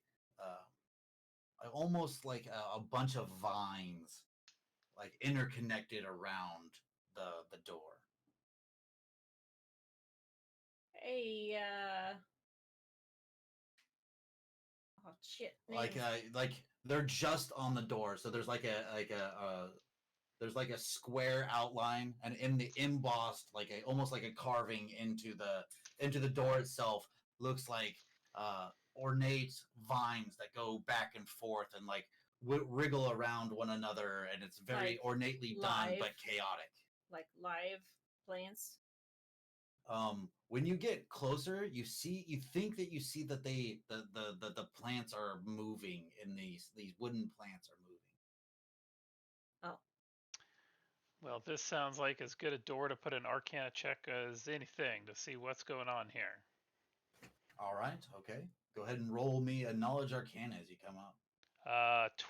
almost like a bunch of vines, like interconnected around the door. Hey, oh shit. Like names. they're just on the door, so there's like there's like a square outline, and in the embossed like almost like a carving into the door itself looks like ornate vines that go back and forth and like wriggle around one another, and it's very Like ornately done but live? chaotic. Like live plants. When you get closer, you think that you see that the plants are moving, in these wooden plants are moving. Well, this sounds like as good a door to put an Arcana check as anything to see what's going on here. All right, okay. Go ahead and roll me a knowledge arcana as you come up.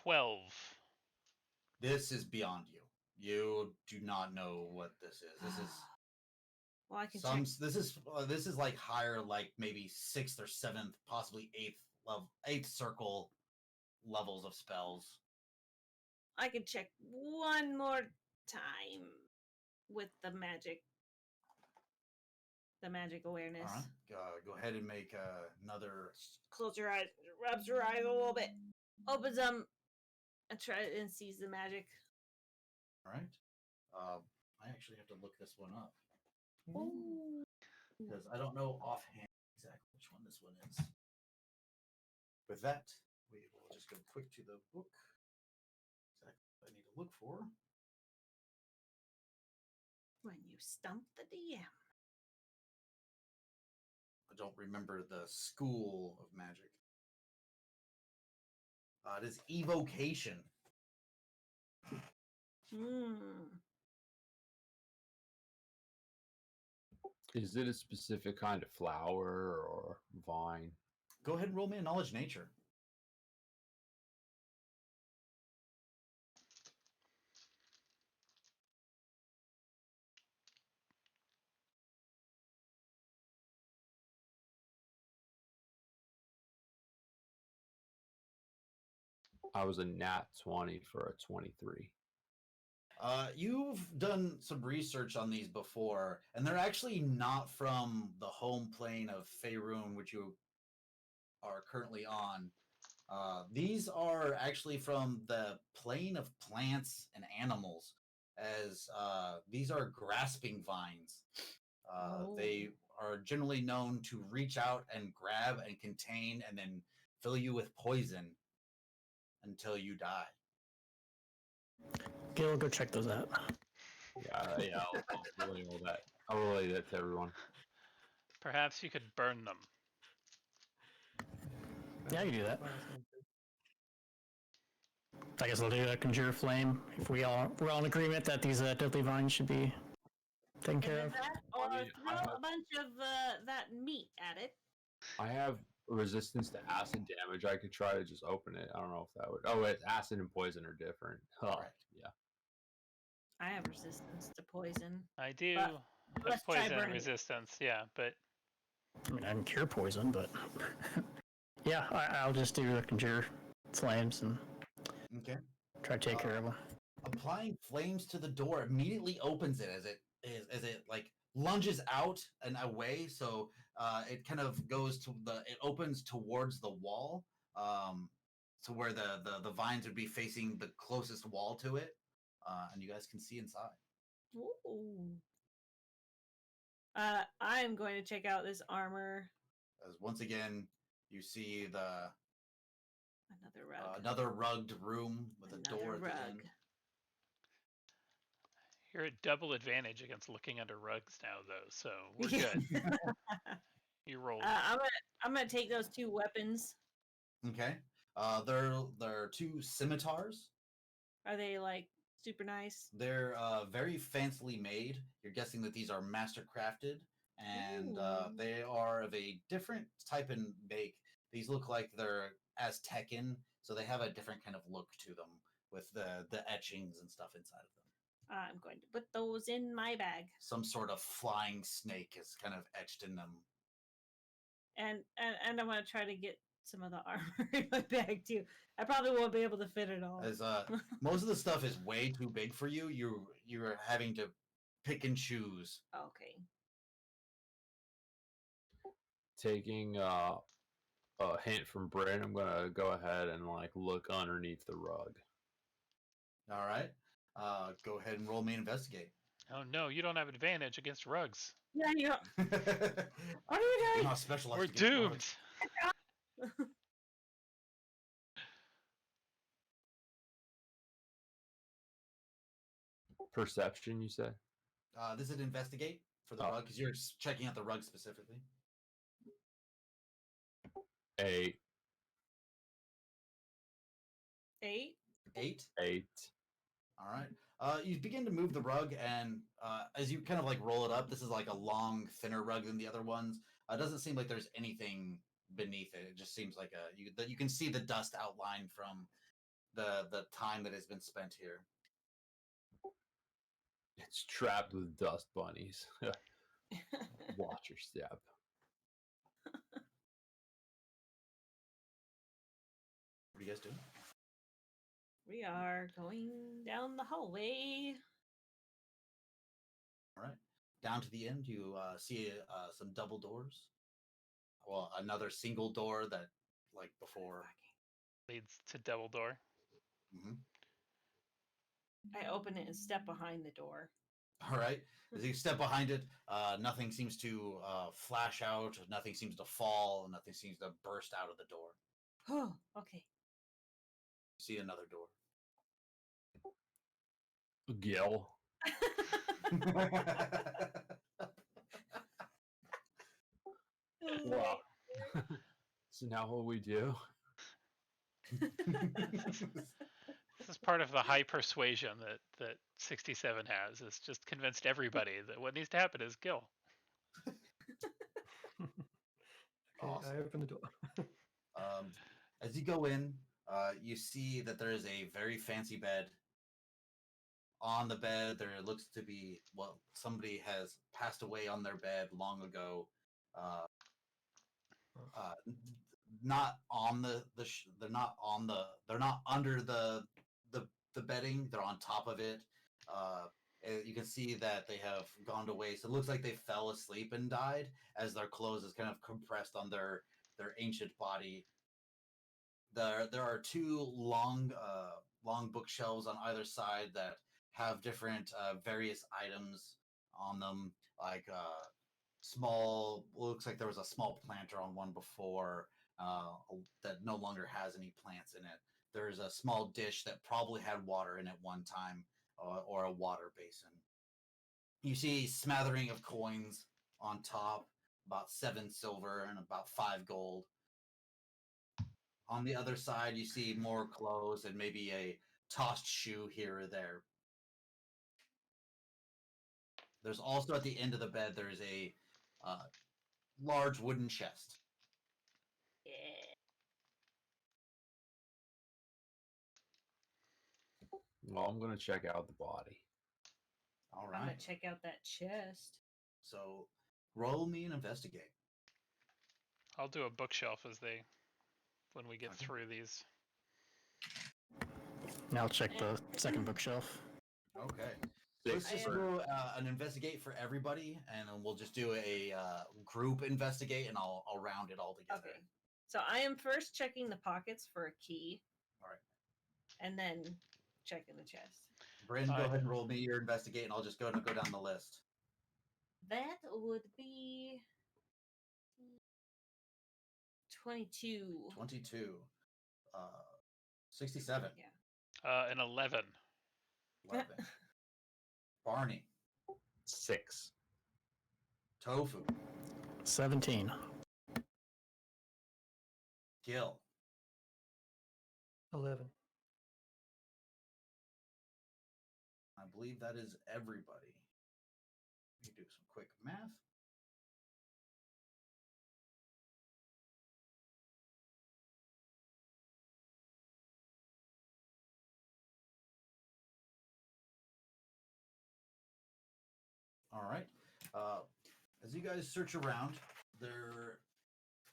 12. This is beyond you. You do not know what this is. This is Well, I can check. this is like higher, like maybe 6th or 7th, possibly 8th circle levels of spells. I can check one more time with the magic awareness. All right, go ahead and make another. Close your eyes, rubs your eyes a little bit, opens them, and try and sees the magic. All right. I actually have to look this one up Ooh. because I don't know offhand exactly which one this one is. With that, we will just go quick to the book. Exactly what I need to look for. When you stump the DM. I don't remember the school of magic. It is evocation. Is it a specific kind of flower or vine? Go ahead and roll me a knowledge nature. I was a nat 20 for a 23. You've done some research on these before, and they're actually not from the home plane of Faerun, which you are currently on. These are actually from the plane of plants and animals, as these are grasping vines. They are generally known to reach out and grab and contain and then fill you with poison until you die. Gil, go check those out. Yeah, I'll relay all that. I'll relay that to everyone. Perhaps you could burn them. Yeah, you do that. I guess I'll do a conjure flame if we're all in agreement that these deadly vines should be taken care Either of. that or I mean, I throw have- a bunch of that meat at it. I have resistance to acid damage. I could try to just open it. I don't know if that would. Oh, wait, acid and poison are different. Oh, Correct. yeah. I have resistance to poison. I do But have let's try poison burning it. resistance, yeah, but I mean, I can cure poison, but yeah, I'll just do the conjure flames and Okay. try to take care of them. Applying flames to the door immediately opens it as it like lunges out and away. So it kind of goes to it opens towards the wall, to where the vines would be facing the closest wall to it, and you guys can see inside. Ooh. I am going to check out this armor. As once again you see Another rug. another rugged room with a Another door at the rug. end. you're at double advantage against looking under rugs now, though, so we're Yeah. good. You rolled. I'm gonna take those 2 weapons. Okay. There are 2 scimitars. Are they like super nice? They're very fancily made. You're guessing that these are master crafted, and Ooh. they are of a different type and make. These look like they're Aztecan, so they have a different kind of look to them with the etchings and stuff inside of them. I'm going to put those in my bag, Some sort of flying snake is kind of etched in them. and I'm gonna try to get some of the armor in my bag too. I probably won't be able to fit it all. As most of the stuff is way too big for you. You're having to pick and choose. Okay. Taking a hint from Bryn, I'm gonna go ahead and like look underneath the rug. All right. Go ahead and roll me investigate. Oh no, you don't have advantage against rugs. Yeah, you. You're What are you doing? not specialized We're against rugs. doomed. Perception, you said? This is investigate for the Oh. rug because you're checking out the rug specifically. 8. 8. 8. 8. All right. You begin to move the rug, and as you kind of like roll it up, this is like a long, thinner rug than the other ones. It doesn't seem like there's anything beneath it. It just seems like you can see the dust outline from the time that has been spent here. It's trapped with dust bunnies. Watch your step. What are you guys doing? We are going down the hallway. All right. Down to the end, you see some double doors. Well, another single door that, like before. Leads to double door. hmm I open it and step behind the door. All right. As you step behind it, nothing seems to flash out. Nothing seems to fall. Nothing seems to burst out of the door. Oh, okay. You see another door. Gil. Wow. So now what we do? This is part of the high persuasion that 67 has. It's just convinced everybody that what needs to happen is kill. Okay, Awesome. I open the door. As you go in, you see that there is a very fancy bed. On the bed, there looks to be, well, somebody has passed away on their bed long ago. Not on they're not on they're not under the bedding. They're on top of it. You can see that they have gone to waste. It looks like they fell asleep and died as their clothes is kind of compressed on their ancient body. There are 2 long bookshelves on either side that have different various items on them, like small. Looks like there was a small planter on one before that no longer has any plants in it. There's a small dish that probably had water in it one time, or a water basin. You see smattering of coins on top, about 7 silver and about 5 gold. On the other side, you see more clothes and maybe a tossed shoe here or there. There's also at the end of the bed, there's a large wooden chest. Yeah. Well, I'm gonna check out the body. All I'm gonna right. check out that chest. So roll me and investigate. I'll do a bookshelf when we get Okay. through these. Now I'll check the second bookshelf. Okay. Six Let's just I am- do an investigate for everybody, and then we'll just do a group investigate, and I'll round it all together. Okay. So I am first checking the pockets for a key. All right. And then checking the chest. Brandon, go Alright. ahead and roll me your investigate, and I'll just go down the list. That would be 22. 22. 67. Yeah. An 11. 11. Barney. 6. Tofu. 17. Gil. 11. I believe that is everybody. Let me do some quick math. All right. As you guys search around, there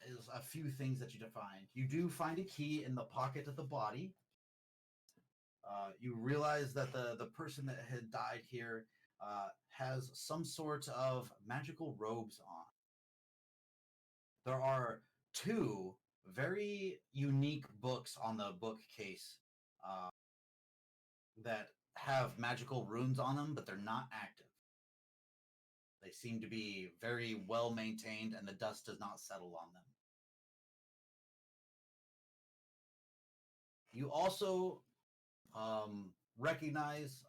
is a few things that you find. You do find a key in the pocket of the body. You realize that the person that had died here has some sort of magical robes on. There are two very unique books on the bookcase that have magical runes on them, but they're not active. They seem to be very well maintained, and the dust does not settle on them. You also recognize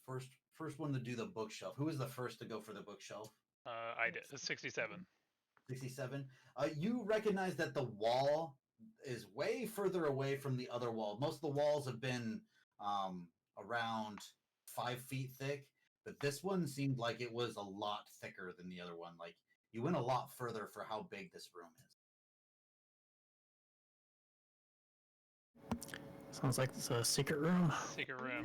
first one to do the bookshelf. Who was the first to go for the bookshelf? I did. 67. 67. You recognize that the wall is way further away from the other wall. Most of the walls have been around 5 feet thick, but this one seemed like it was a lot thicker than the other one. Like you went a lot further for how big this room is. Sounds like it's a secret room. Secret room.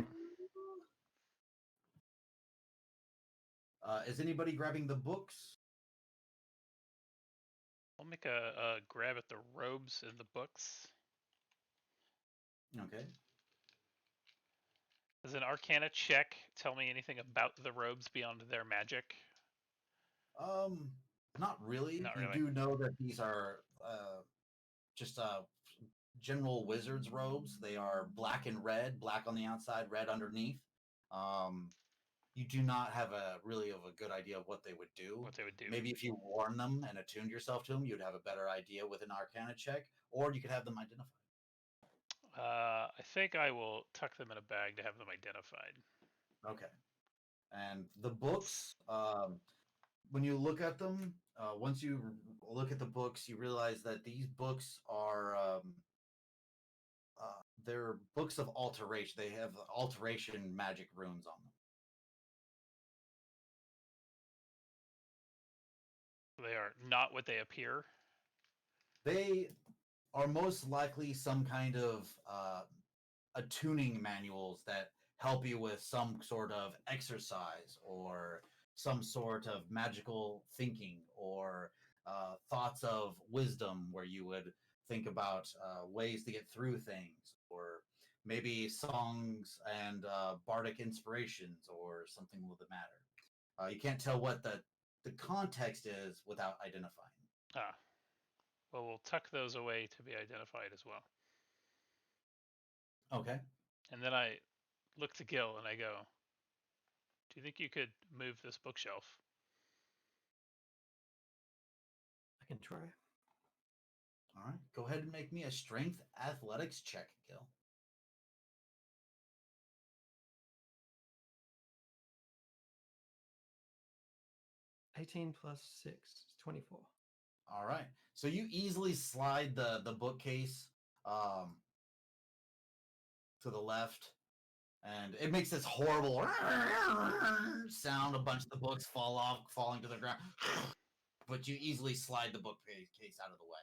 Is anybody grabbing the books? I'll make a grab at the robes and the books. Okay. Does an Arcana check tell me anything about the robes beyond their magic? Not really. Not You really. do know that these are just general wizard's robes. They are black and red, black on the outside, red underneath. You do not have really of a good idea of what they would do. What they would do? Maybe if you worn them and attuned yourself to them, you'd have a better idea with an Arcana check, or you could have them identified. I think I will tuck them in a bag to have them identified. Okay. And the books, when you look at them, once you look at the books, you realize that these books are they're books of alteration. They have alteration magic runes on them. They are not what they appear. They are most likely some kind of attuning manuals that help you with some sort of exercise or some sort of magical thinking or thoughts of wisdom where you would think about ways to get through things, or maybe songs and bardic inspirations or something with the matter. You can't tell what the context is without identifying. Ah. Well, we'll tuck those away to be identified as well. Okay. And then I look to Gil and I go, do you think you could move this bookshelf? I can try. All right. Go ahead and make me a strength athletics check, Gil. +18 +6 is 24. All right. So you easily slide the bookcase to the left, and it makes this horrible sound. A bunch of the books falling to the ground, but you easily slide the bookcase out of the way.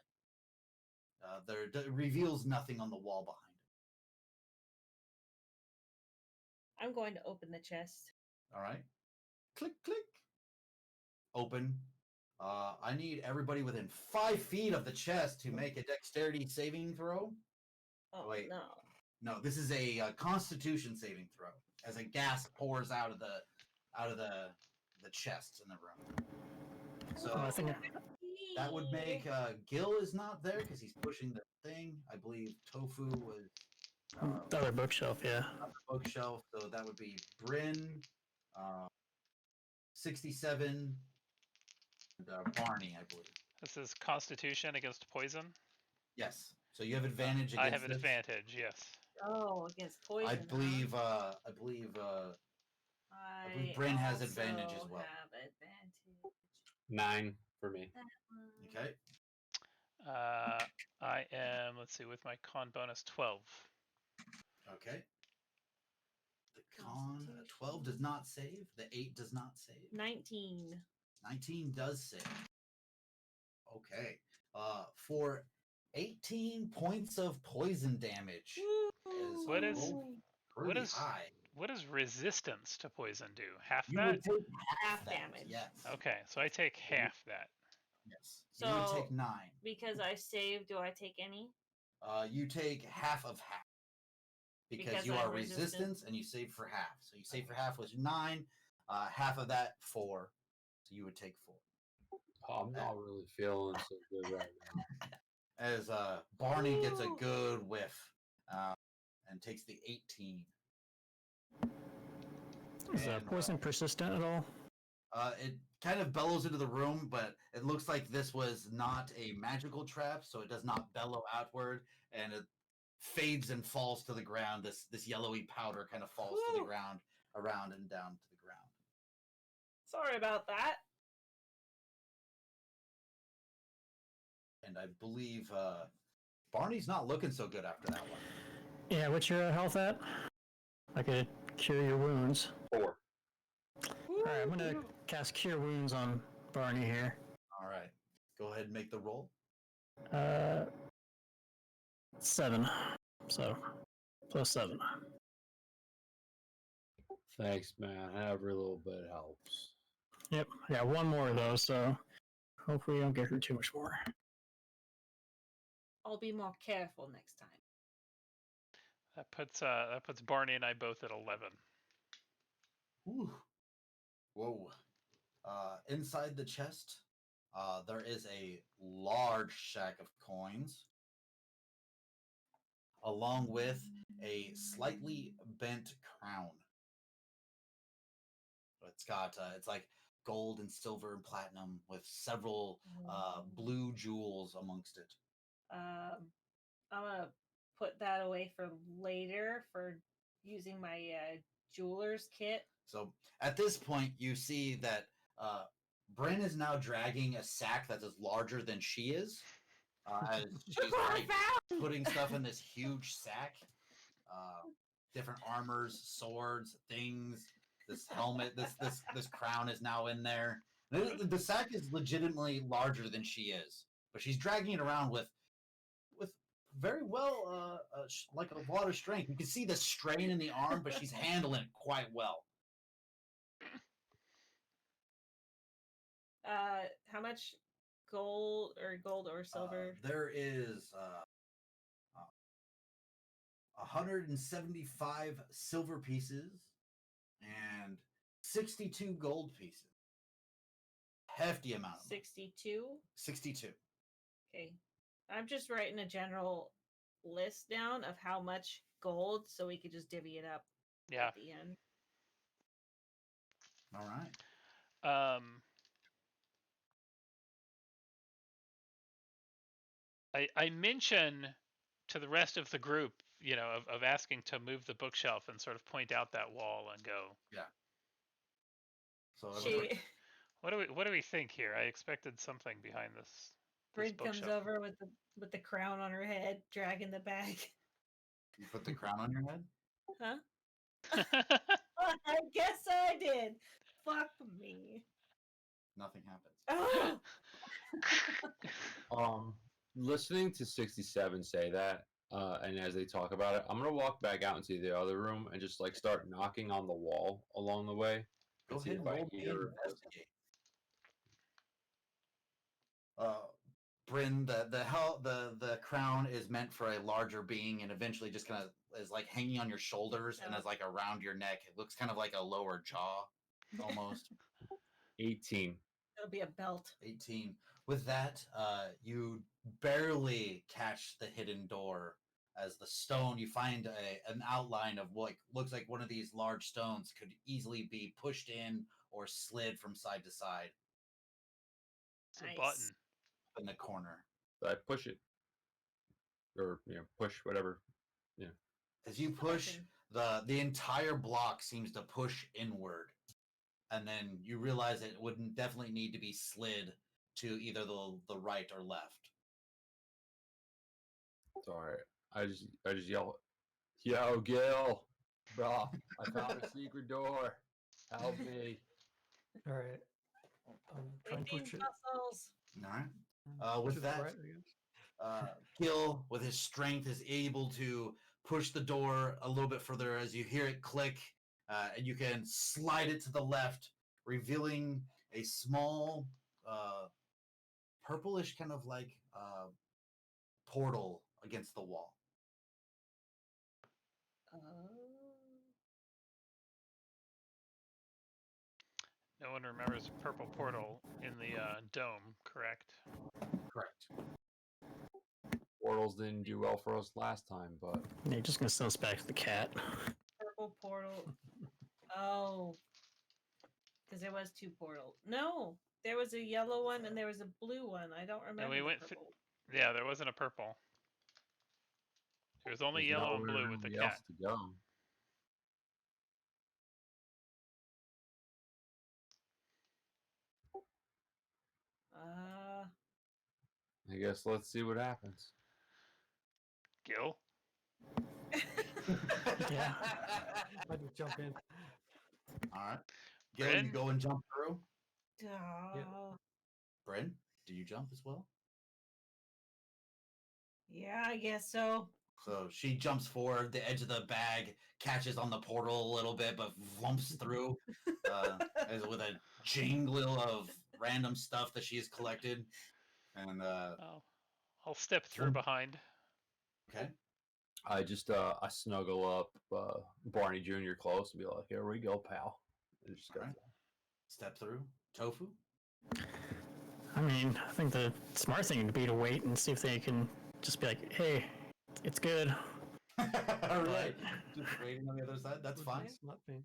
It reveals nothing on the wall behind it. I'm going to open the chest. All right, click, click, open. I need everybody within 5 feet of the chest to make a dexterity saving throw. Oh Wait. no. No, this is a Constitution saving throw. As a gas pours out of the chests in the room. So I think that would make Gil is not there because he's pushing the thing. I believe Tofu was the other bookshelf, yeah. on the bookshelf, so that would be Bryn, 67, and Barney, I believe. This is Constitution against poison. Yes. So you have advantage against I have an this? advantage. Yes. Oh, against poison. I huh? believe Bryn has also advantage as well. Have advantage. 9 for me. That one. Okay. I am. Let's see, with my con bonus 12. Okay. The con 12 does not save. The 8 does not save. 19. 19 does save. Okay. For 18 points of poison damage. What is- pretty what is- high? What does resistance to poison do? Half You that? would take Half that, damage. Yes. Okay, so I take half that. Yes. You would So- take 9. Because I saved, do I take any? You take half of half. Because you I'm are resistance and you save for half. So you save for half was 9. Half of that 4. So you would take 4. Oh, I'm not really feeling so good right now. As Barney gets a good whiff and takes the 18. Is And, poison persistent at all? It kind of bellows into the room, but it looks like this was not a magical trap, so it does not bellow outward, and it fades and falls to the ground. This yellowy powder kind of falls to the Woo. ground, around and down to the ground. Sorry about that. And I believe Barney's not looking so good after that one. Yeah, what's your health at? I could cure your wounds. 4. Alright, I'm gonna cast Cure Wounds on Barney here. All right, go ahead and make the roll. 7. So, +7. Thanks, man. Every little bit helps. Yep, I got one more though, so hopefully I don't get hurt too much more. I'll be more careful next time. That puts Barney and I both at 11. Whew. Whoa. Inside the chest, there is a large sack of coins, along with a slightly bent crown. It's got it's like gold and silver and platinum with several blue jewels amongst it. I'm gonna put that away for later for using my jeweler's kit. So at this point, you see that Bryn is now dragging a sack that is larger than she is. As she's like putting stuff in this huge sack. Different armors, swords, things. This helmet, this crown is now in there. The sack is legitimately larger than she is, but she's dragging it around with very well, like a lot of strength. You can see the strain in the arm, but she's handling it quite well. How much gold or silver? There is 175 silver pieces and 62 gold pieces. Hefty amount. Of money. 62. 62. Okay. I'm just writing a general list down of how much gold so we could just divvy it up Yeah. at the end. All right. I mention to the rest of the group, of asking to move the bookshelf and sort of point out that wall and go. So She What do we think here? I expected something behind Bryn comes bookshelf. over with the crown on her head, dragging the bag. You put the crown on your head? Huh? I guess I did. Fuck me. Nothing happens. Oh! Listening to 67 say that, and as they talk about it, I'm gonna walk back out into the other room and just like start knocking on the wall along the way. Go and see ahead if and I roll me hear- investigate. Bryn, the crown is meant for a larger being, and eventually just kind of is like hanging on your shoulders and Oh. is like around your neck. It looks kind of like a lower jaw, almost. 18. It'll be a belt. 18. With that, you barely catch the hidden door as the stone. You find an outline of what looks like one of these large stones could easily be pushed in or slid from side to side It's a Nice. button. in the corner. So I push it, or push whatever. As you push, the entire block seems to push inward, and then you realize it would definitely need to be slid to either the right or left. It's all right. I just yell, "Yo, Gil, bro! I found a secret door. Help me!" All right. Try and 18 push it. muscles. All right. Push With it that, right, I guess. Gil, with his strength, is able to push the door a little bit further as you hear it click, and you can slide it to the left, revealing a small, purplish kind of like portal against the wall. Oh. No one remembers a purple portal in the dome, correct? Correct. Portals didn't do well for us last time, but You're just gonna send us back to the cat. Purple portal. Oh. Because there was 2 portals. No, there was a yellow one and there was a blue one. I don't remember. we the went purple. Yeah, there wasn't a purple. There was only there's yellow and nowhere blue with the really else cat. to go. I guess let's see what happens. Gil? Yeah. I just jump in. All right. Gil, you Bryn? go and jump through. Oh. Bryn, do you jump as well? Yeah, I guess so. So she jumps forward. The edge of the bag catches on the portal a little bit, but lumps through as with a jingle of random stuff that she has collected. And Oh, I'll step through Sure. behind. okay, I just I snuggle up Barney Jr. close and be like, "Here we go, pal." And just go. Alright. Step through. Tofu. I mean, I think the smart thing would be to wait and see if they can just be like, "Hey, it's good." All right. Just waiting on the other side. That's Would fine. be a smart thing.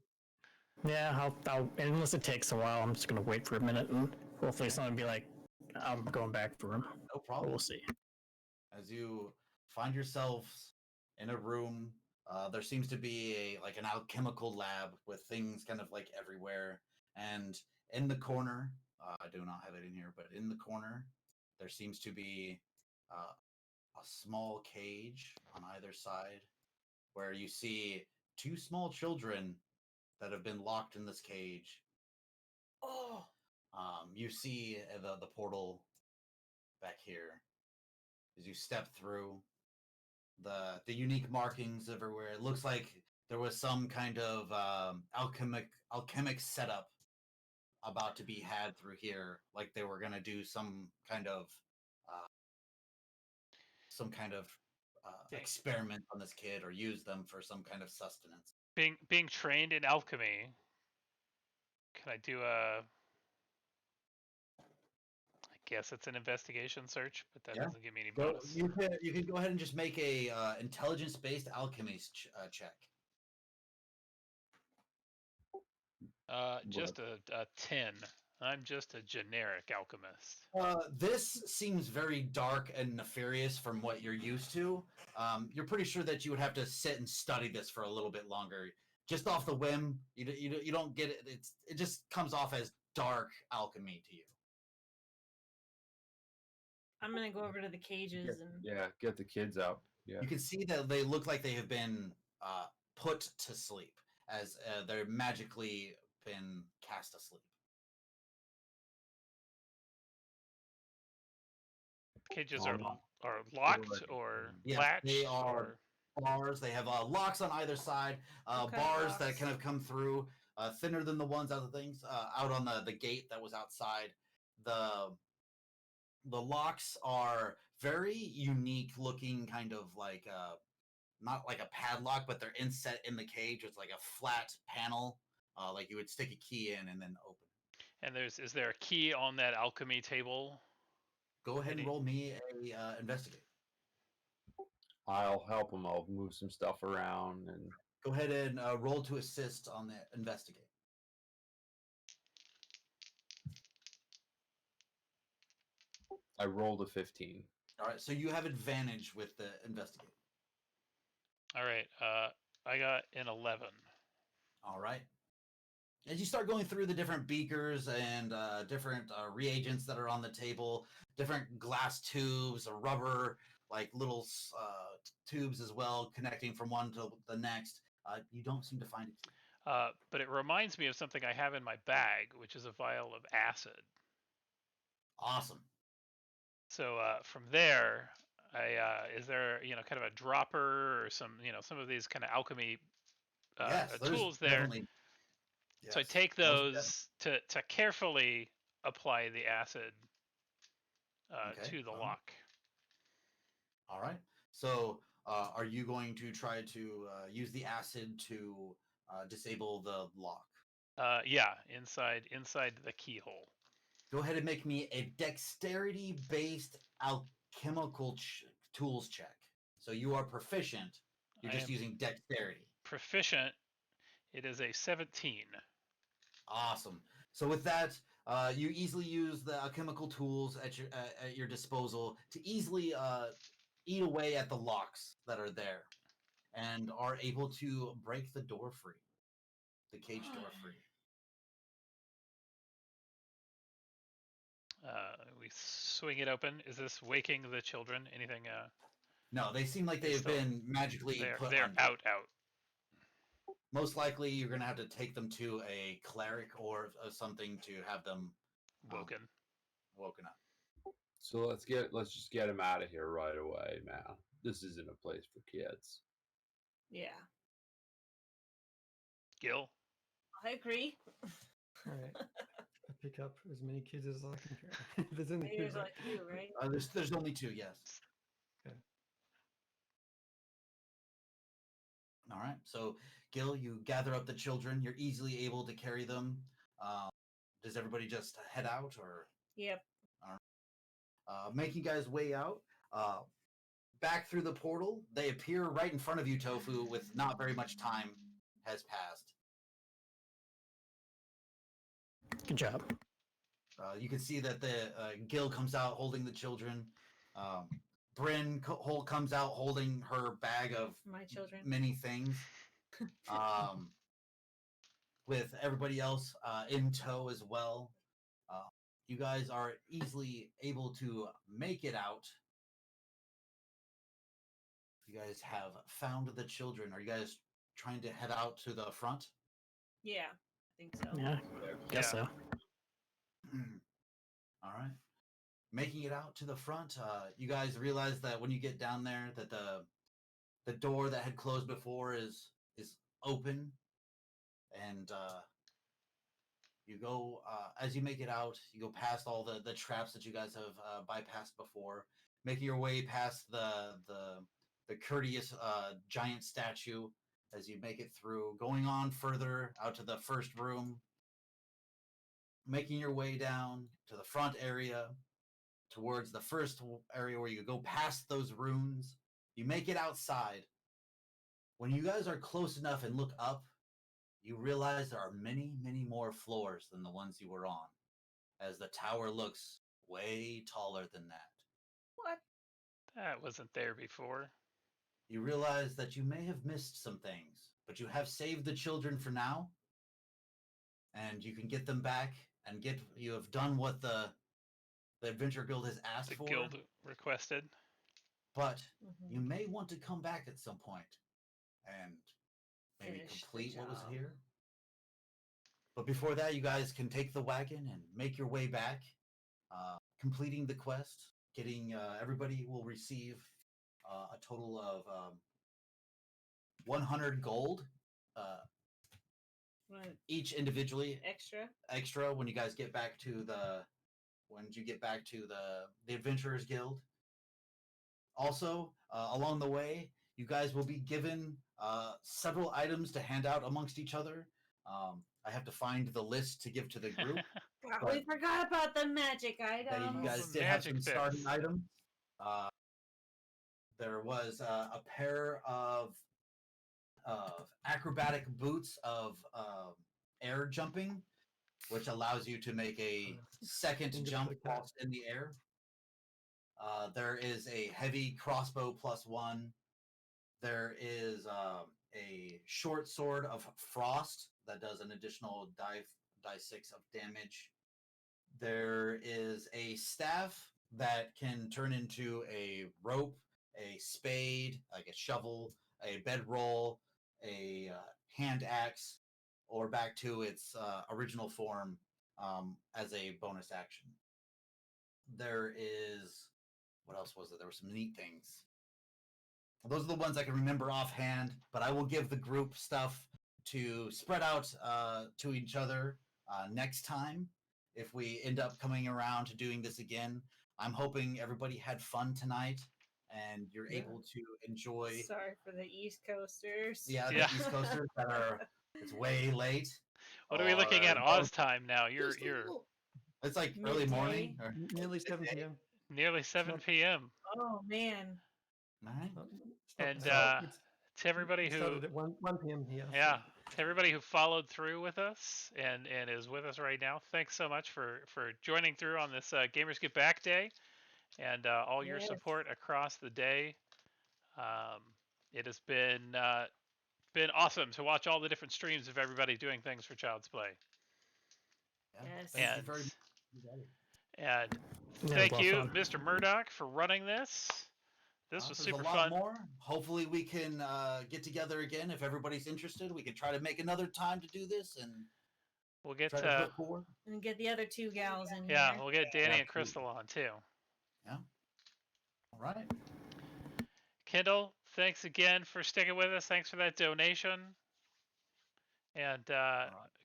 Yeah, I'll unless it takes a while, I'm just gonna wait for a minute and hopefully someone will be like, "I'm going back for him." No But problem. we'll see. As you find yourselves in a room, there seems to be like an alchemical lab with things kind of like everywhere. And in the corner, I do not have it in here, but in the corner, there seems to be a small cage on either side where you see 2 small children that have been locked in this cage. Oh. You see the portal back here as you step through the unique markings everywhere. It looks like there was some kind of alchemic setup about to be had through here, like they were gonna do some kind of Yeah. experiment on this kid or use them for some kind of sustenance. Being trained in alchemy, can I do a? I guess it's an investigation search, but that Yeah. doesn't give me any So bonus. you can go ahead and just make a intelligence-based alchemy check. Just a 10. I'm just a generic alchemist. This seems very dark and nefarious from what you're used to. You're pretty sure that you would have to sit and study this for a little bit longer. Just off the whim, you don't get it. It just comes off as dark alchemy to you. I'm gonna go over to the cages and Yeah, get the kids out. Yeah. You can see that they look like they have been put to sleep, as they're magically been cast asleep. Cages Um, are locked Good. or Yes, latched they are or bars. They have locks on either side, What kind of bars that locks? kind of come through, thinner than the ones out of things out on the gate that was outside. The locks are very unique looking, kind of like not like a padlock, but they're inset in the cage. It's like a flat panel, like you would stick a key in and then open. and is there a key on that alchemy table? Go ahead and Any- roll me a investigate. I'll help them. I'll move some stuff around, and Go ahead and roll to assist on the investigate. I rolled a 15. All right, so you have advantage with the investigate. All right. I got an 11. All right. As you start going through the different beakers and different reagents that are on the table, different glass tubes, or rubber, like little tubes as well, connecting from one to the next, you don't seem to find a key. But it reminds me of something I have in my bag, which is a vial of acid. Awesome. So from there, is there kind of a dropper or some of these kind of alchemy Yes, there's tools there? definitely. So I Yes, take most those to carefully apply the acid Okay, to the all right. lock. All right. So, are you going to try to use the acid to disable the lock? Yeah, inside the keyhole. Go ahead and make me a dexterity-based alchemical tools check. So you are proficient. You're I just am using dexterity. proficient. It is a 17. Awesome. So with that, you easily use the alchemical tools at your disposal to easily eat away at the locks that are there, and are able to break the door free, the cage door free. We swing it open. Is this waking the children? Anything? No, they seem like they It's have still- been magically put They're under. out. Most likely, you're going to have to take them to a cleric or something to have them Woken. woken up. so let's just get them out of here right away, man. This isn't a place for kids. yeah, Gil. I agree. All right. I pick up as many kids as I can carry. There's only two, There's right? like you, right? There's only two, yes. Okay. All right. So, Gil, you gather up the children. You're easily able to carry them. Does everybody just head out, or Yep. make you guys way out? Back through the portal, they appear right in front of you, Tofu, with not very much time has passed. Good job. You can see that the Gil comes out holding the children. Bryn comes out holding her bag of My children. many things. With everybody else in tow as well. You guys are easily able to make it out. You guys have found the children. Are you guys trying to head out to the front? Yeah, I think so. Yeah, guess Yeah. so. All right. Making it out to the front, you guys realize that when you get down there, that the door that had closed before is open, and you go as you make it out. You go past all the traps that you guys have bypassed before, making your way past the courteous giant statue as you make it through, going on further out to the first room, making your way down to the front area, towards the first area where you go past those runes. You make it outside. When you guys are close enough and look up, you realize there are many, many more floors than the ones you were on, as the tower looks way taller than that. What? That wasn't there before. You realize that you may have missed some things, but you have saved the children for now, and you can get them back and you have done what the the Adventure Guild has asked The for. guild requested. But Mhm. you may want to come back at some point and maybe Finish the complete what was job. here. But before that, you guys can take the wagon and make your way back, completing the quest. Getting everybody will receive a total of 100 gold What, each individually extra? when you guys get back to the Adventurers Guild. Also, along the way, you guys will be given several items to hand out amongst each other. I have to find the list to give to the group. God, But- we forgot about the magic That items. you guys the did have magic some starting bits. items. There was a pair of acrobatic boots of air jumping, which allows you to make a second Finger jump for the cat. whilst in the air. There is a heavy crossbow +1. There is a short sword of frost that does an additional die 6 of damage. There is a staff that can turn into a rope, a spade, like a shovel, a bedroll, a hand axe, or back to its original form as a bonus action. There is, what else was it? There were some neat things. Those are the ones I can remember offhand, but I will give the group stuff to spread out to each other next time if we end up coming around to doing this again. I'm hoping everybody had fun tonight and you're Yeah. able to enjoy. Sorry for the East Coasters. Yeah, the Yeah. East Coasters that are it's way late. What are we looking at or- Oz time now? You're It's like early morning. Midday. Or, Nearly 7 p.m. nearly 7 not- p.m. Oh man. Alright. It's not And bad. to everybody We who started at 1 p.m. here. so- Yeah, to everybody who followed through with us and is with us right now, thanks so much for joining through on this Gamers Get Back Day and all your Yes. support across the day. It has been awesome to watch all the different streams of everybody doing things for Child's Play. Yeah, Yes. thank you And very much. and Yeah, thank well you, fun. Mr. Murdoch, for running this. This was There's super a lot fun. more. Hopefully, we can get together again if everybody's interested. We can try to make another time to do this and We'll get try to put forward. And get the other two gals in yeah, here. we'll get Danny and Absolutely. Crystal on too. All right. Kindle, thanks again for sticking with us. Thanks for that donation. And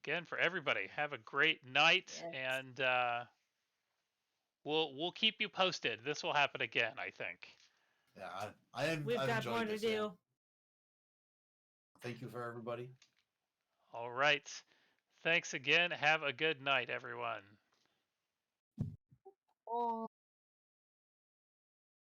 again, for everybody, have a great night. Yes. And we'll keep you posted. This will happen again, I think. Yeah, We've I've got enjoyed more to this, yeah. do. Thank you for everybody. All right. Thanks again. Have a good night, everyone. Oh.